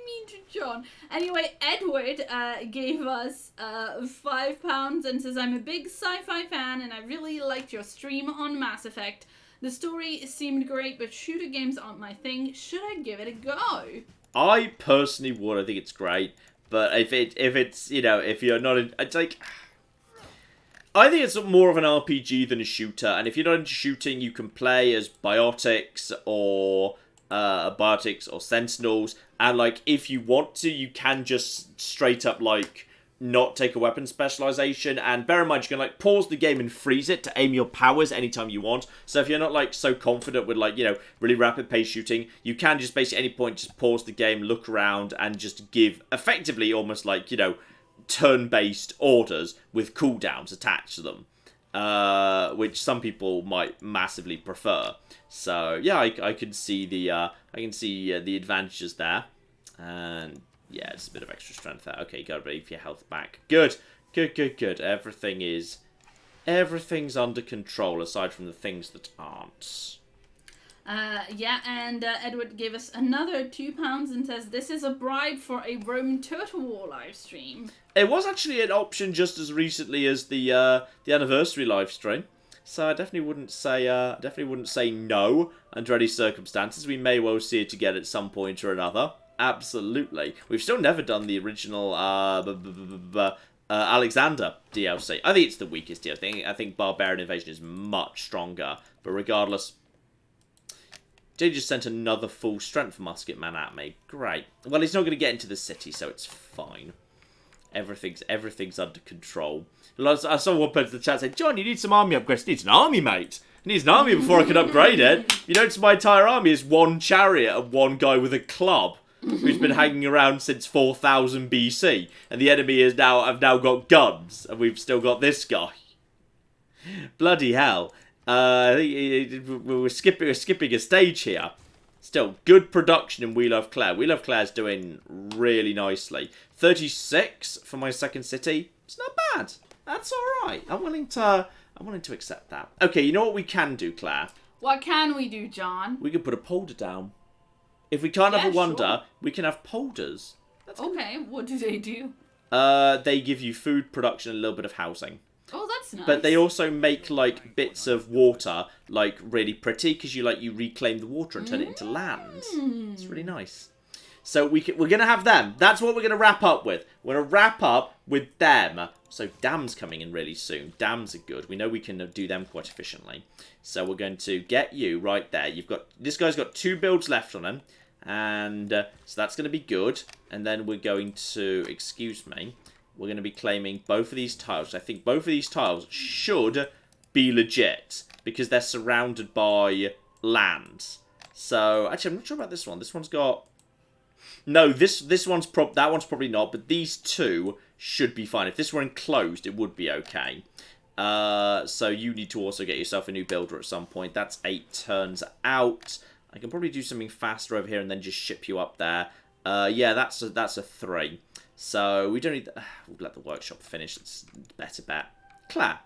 mean to John. Anyway, Edward gave us £5 and says, "I'm a big sci-fi fan and I really liked your stream on Mass Effect. The story seemed great, but shooter games aren't my thing. Should I give it a go?" I personally would. I think it's great. But if it's, you know, if you're not... it's like... I think it's more of an RPG than a shooter. And if you're not into shooting, you can play as biotics or sentinels. And, like, if you want to, you can just straight up, like... not take a weapon specialization, and bear in mind you can like pause the game and freeze it to aim your powers anytime you want. So if you're not like so confident with like, you know, really rapid pace shooting, you can just basically at any point just pause the game, look around, and just give effectively almost like, you know, turn-based orders with cooldowns attached to them, which some people might massively prefer. So yeah, I can see the advantages there, and yeah, it's a bit of extra strength there. Okay, you gotta leave your health back. Good. Good, good, good. Everything's under control, aside from the things that aren't. Yeah, and Edward gave us another £2 and says, this is a bribe for a Rome Total War live stream. It was actually an option just as recently as the anniversary live stream. So I definitely wouldn't say no under any circumstances. We may well see it again at some point or another. Absolutely. We've still never done the original Alexander DLC. I think it's the weakest DLC. I think Barbarian Invasion is much stronger. But regardless, they just sent another full strength musket man at me. Great. Well, he's not going to get into the city, so it's fine. Everything's under control. I saw one person in the chat say, John, you need some army upgrades. Needs an army, mate. It needs an army before I can upgrade it. You notice my entire army is one chariot and one guy with a club who's been hanging around since 4000 BC. And the enemy have now got guns, and we've still got this guy. Bloody hell. We're skipping a stage here. Still, good production in We Love Claire. We Love Claire's doing really nicely. 36 for my second city. It's not bad. That's alright. I'm willing to accept that. Okay, you know what we can do, Claire? What can we do, John? We could put a polder down. If we can't have a wonder, sure, we can have polders. Okay, what do they do? They give you food production and a little bit of housing. Oh, that's nice. But they also make, like, bits of water, like, really pretty, because you reclaim the water and turn it into land. It's really nice. So we're going to have them. That's what we're going to wrap up with. We're going to wrap up with them. So dams coming in really soon. Dams are good. We know we can do them quite efficiently. So we're going to get you right there. This guy's got 2 builds left on him. And so that's going to be good. And then we're going to, excuse me, we're going to be claiming both of these tiles. I think both of these tiles should be legit because they're surrounded by land. So, actually, I'm not sure about this one. This one's got... No, that one's probably not, but these two should be fine. If this were enclosed, it would be okay. So you need to also get yourself a new builder at some point. That's 8 turns out. I can probably do something faster over here and then just ship you up there. Yeah, that's a 3. So we don't need... we'll let the workshop finish. It's a better bet. Claire.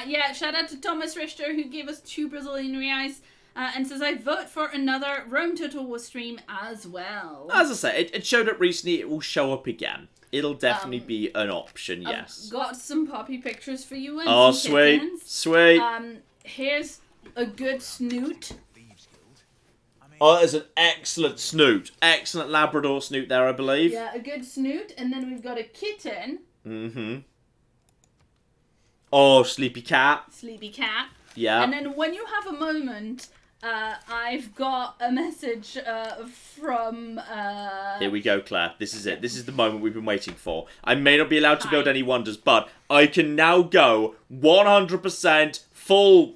Yeah, shout out to Thomas Richter who gave us 2 Brazilian reais and says, I vote for another Rome Total War stream as well. As I say, it showed up recently. It will show up again. It'll definitely be an option, yes. I've got some puppy pictures for you. And oh, some sweet. kittens. Sweet. Here's a good snoot. Oh, there's an excellent snoot. Excellent Labrador snoot there, I believe. Yeah, a good snoot. And then we've got a kitten. Mm-hmm. Oh, sleepy cat. Sleepy cat. Yeah. And then when you have a moment, I've got a message from... Here we go, Claire. This is it. This is the moment we've been waiting for. I may not be allowed to build any wonders, but I can now go 100% full...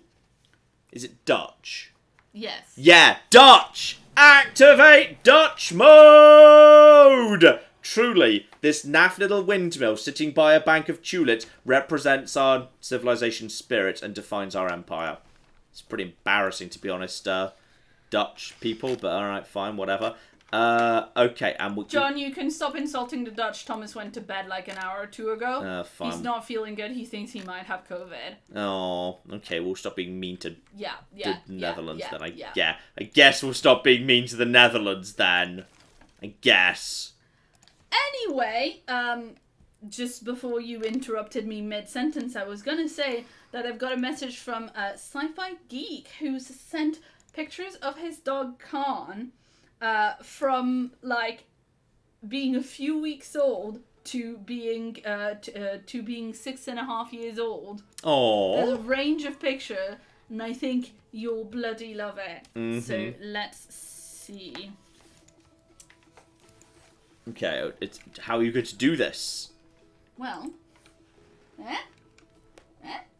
Is it Dutch? Yes. Yeah, Dutch! Activate Dutch mode! Truly, this naff little windmill sitting by a bank of tulips represents our civilization spirit and defines our empire. It's pretty embarrassing, to be honest, Dutch people, but alright, fine, whatever. Okay, and John, you can stop insulting the Dutch. Thomas went to bed like an hour or 2 ago. Fine. He's not feeling good. He thinks he might have COVID. Oh, okay, we'll stop being mean to the Netherlands then. I guess we'll stop being mean to the Netherlands then. I guess. Anyway, just before you interrupted me mid-sentence, I was going to say that I've got a message from Sci-Fi Geek who's sent pictures of his dog Khan from, like, being a few weeks old to being 6.5 years old. Oh. There's a range of pictures, and I think you'll bloody love it. Mm-hmm. So let's see. Okay, how are you going to do this? Well,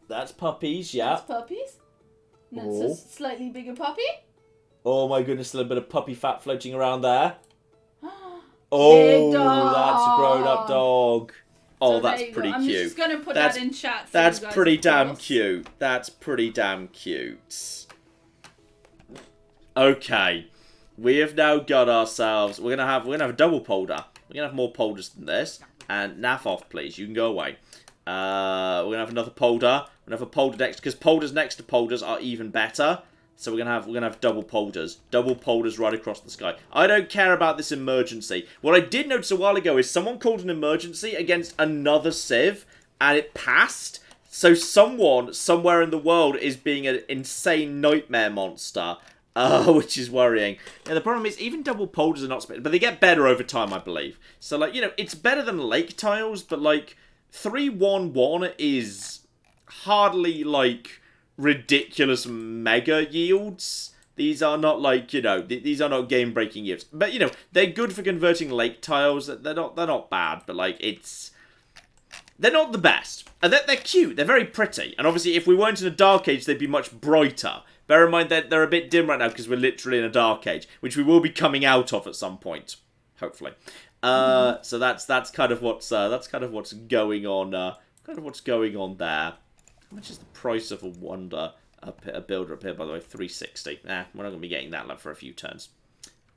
That's puppies, yeah. That's puppies. And that's a slightly bigger puppy. Oh my goodness, a little bit of puppy fat floating around there. Oh, that's a grown-up dog. Oh, so that's pretty cute. I'm just going to put that in chat for that's you guys, pretty damn cute. That's pretty damn cute. Okay. We have now got ourselves... We're gonna have a double polder. We're gonna have more polders than this. And naff off, please. You can go away. We're going to have another polder. We're going to have a polder next, because polders next to polders are even better. So we're gonna have double polders. Double polders right across the sky. I don't care about this emergency. What I did notice a while ago is someone called an emergency against another civ, and it passed. So someone, somewhere in the world, is being an insane nightmare monster. Which is worrying. Yeah, the problem is, even double polders are not split, but they get better over time, I believe. So, like, you know, it's better than lake tiles, but, like, 3-1-1 is hardly, like, ridiculous mega yields. These are not, like, you know, these are not game-breaking yields. But, you know, they're good for converting lake tiles. They're not bad, but, like, they're not the best. And they're cute. They're very pretty. And obviously, if we weren't in a dark age, they'd be much brighter. Bear in mind that they're a bit dim right now because we're literally in a dark age, which we will be coming out of at some point, hopefully. So that's kind of what's going on. Kind of what's going on there. How much is the price of a wonder? A builder up here, by the way, 360. We're not going to be getting that for a few turns.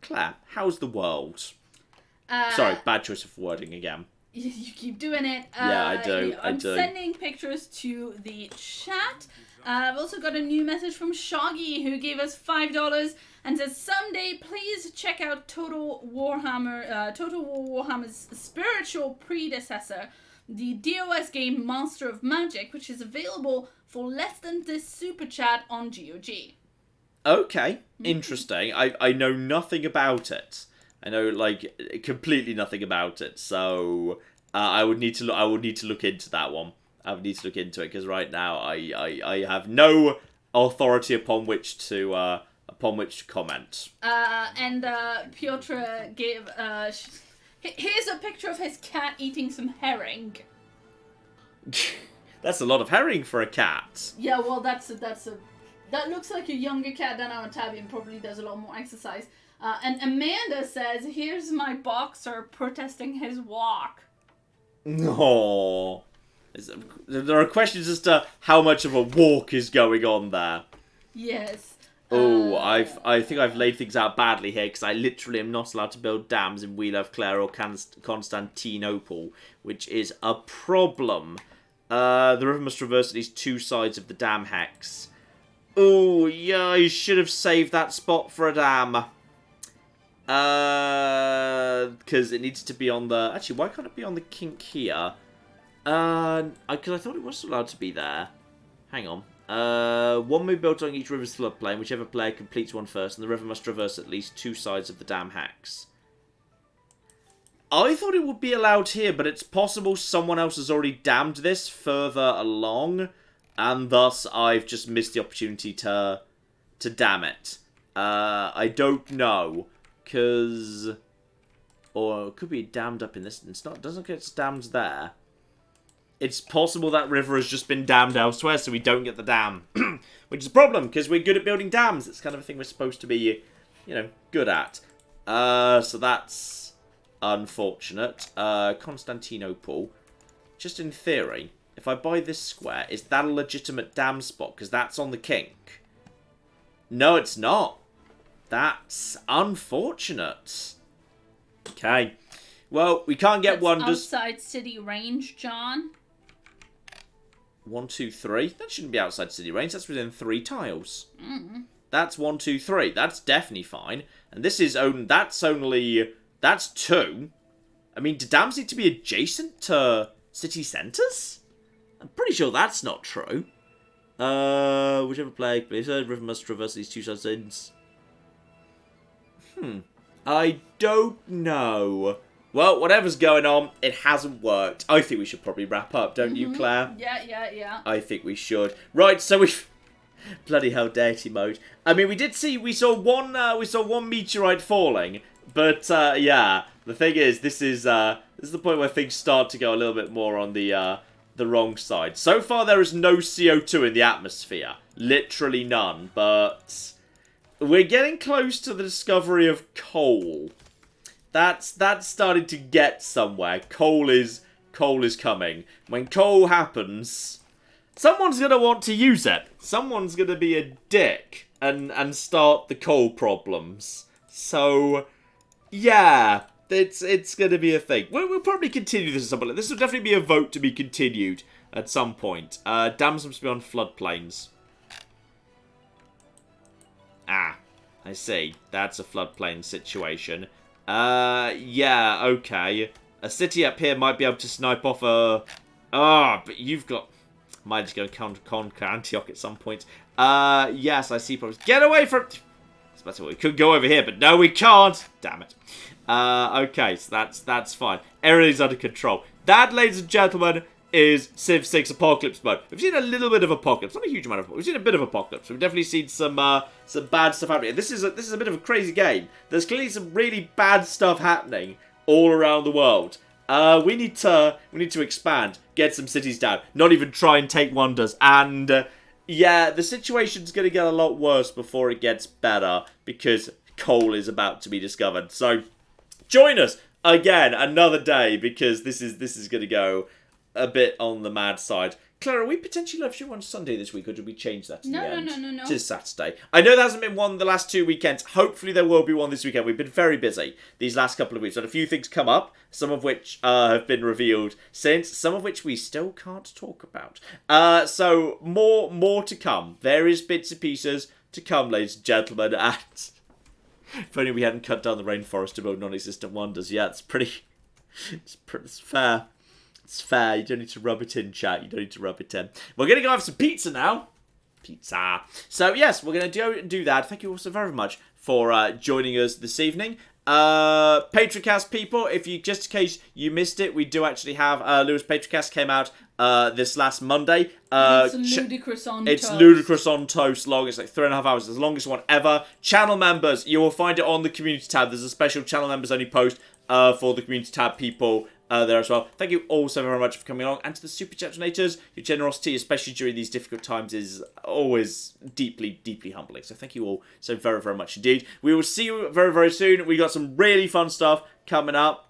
Claire, how's the world? Sorry, bad choice of wording again. You keep doing it. Yeah, I do. I'm sending pictures to the chat. I've also got a new message from Shoggy, who gave us $5 and says, someday please check out Total War Warhammer's spiritual predecessor, the DOS game Monster of Magic, which is available for less than this super chat on GOG. Okay, interesting. I know nothing about it. I know, like, completely nothing about it. So I would need to look into that one. I would need to look into it because right now I have no authority upon which to comment. And Piotr gave here's a picture of his cat eating some herring. That's a lot of herring for a cat. Yeah, well, that looks like a younger cat than our tabby and probably does a lot more exercise. And Amanda says, here's my boxer protesting his walk. No. There are questions as to how much of a walk is going on there. Yes. Oh, I think I've laid things out badly here because I literally am not allowed to build dams in We Love Claire or Constantinople, which is a problem. The river must traverse at least two sides of the dam hex. Oh, yeah, I should have saved that spot for a dam. Because it needs to be on the... Actually, why can't it be on the kink here? Because I thought it was allowed to be there. Hang on. One move built on each river's floodplain. Whichever player completes one first, and the river must traverse at least two sides of the dam hex. I thought it would be allowed here, but it's possible someone else has already dammed this further along, and thus I've just missed the opportunity to dam it. I don't know, because... Or it could be dammed up in this. It's not. Doesn't get dammed there. It's possible that river has just been dammed elsewhere, so we don't get the dam. Which is a problem, because we're good at building dams. It's kind of a thing we're supposed to be, you know, good at. So that's unfortunate. Constantinople. Just in theory, if I buy this square, is that a legitimate dam spot? Because that's on the kink. No, it's not. That's unfortunate. Okay. Well, we can't get That's wonders. Outside city range, John. 1, 2, 3. That shouldn't be outside city range. That's within 3 tiles. That's 1, 2, 3. That's definitely fine. And this is that's 2. I mean, do dams need to be adjacent to city centres? I'm pretty sure that's not true. Whichever player plays a river must traverse these two sides. I don't know. Well, whatever's going on, it hasn't worked. I think we should probably wrap up, don't you, Claire? Yeah. I think we should. Right, so we've... Bloody hell, deity mode. I mean, we saw one meteorite falling, but, yeah. The thing is, this is the point where things start to go a little bit more on the wrong side. So far, there is no CO2 in the atmosphere. Literally none, but... We're getting close to the discovery of coal. That's starting to get somewhere. Coal is coming. When coal happens, someone's going to want to use it. Someone's going to be a dick and start the coal problems. So, yeah, it's going to be a thing. We'll probably continue this at some point. This will definitely be a vote to be continued. at some point. Dams must be on floodplains. Ah, I see. That's a floodplain situation. Yeah, okay. A city up here might be able to snipe off a... but you've got... Might just go and conquer Antioch at some point. Yes, I see problems. Get away from... We could go over here, but no, we can't. Damn it. Okay, so that's fine. Everything's under control. That, ladies and gentlemen, is Civ 6 Apocalypse mode. We've seen a little bit of Apocalypse. Not a huge amount of We've seen a bit of Apocalypse. We've definitely seen some bad stuff happening. This is a bit of a crazy game. There's clearly some really bad stuff happening all around the world. We need to expand, get some cities down, not even try and take wonders. And yeah, the situation's going to get a lot worse before it gets better because coal is about to be discovered. So join us again another day because this is going to go a bit on the mad side. Claire, are we potentially live stream on Sunday this week, or did we change that to the end? No. To Saturday. I know there hasn't been one the last 2 weekends. Hopefully there will be one this weekend. We've been very busy these last couple of weeks. Had a few things come up, some of which have been revealed since, some of which we still can't talk about. So more to come. Various bits and pieces to come, ladies and gentlemen. And if only we hadn't cut down the rainforest to build non-existent wonders. Yeah, it's fair. It's fair. You don't need to rub it in, chat. You don't need to rub it in. We're going to go have some pizza now. Pizza. So, yes, we're going to do that. Thank you all so very much for joining us this evening. Patreoncast people, if you, just in case you missed it, we do actually have Lewis Patreoncast came out this last Monday. It's ludicrous on toast. It's ludicrous on toast long. It's like 3.5 hours. It's the longest one ever. Channel members, you will find it on the community tab. There's a special channel members only post for the community tab people there as well. Thank you all so very much for coming along. And to the Super Chat donators, your generosity, especially during these difficult times, is always deeply, deeply humbling. So thank you all so very, very much indeed. We will see you very, very soon. We got some really fun stuff coming up.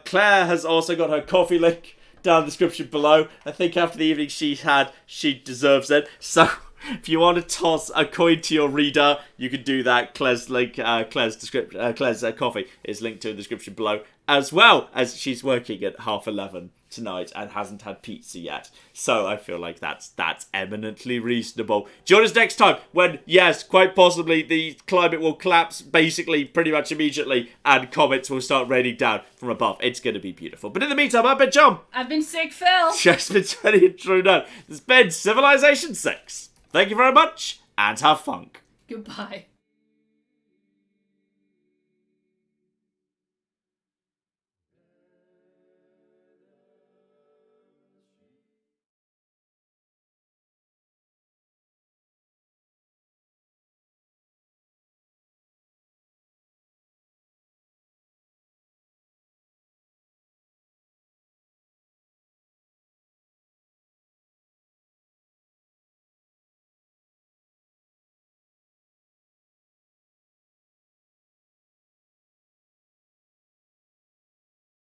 Claire has also got her coffee link down in the description below. I think after the evening she's had, she deserves it. So if you want to toss a coin to your reader, you can do that. Claire's link, Claire's coffee is linked to in the description below, as well as she's working at 11:30 tonight and hasn't had pizza yet. So I feel like that's eminently reasonable. Join us next time when, yes, quite possibly the climate will collapse basically pretty much immediately and comets will start raining down from above. It's going to be beautiful. But in the meantime, I've been John. I've been Sick Phil. Just been Tony and True None. This has been Civilization 6. Thank you very much and have funk. Goodbye.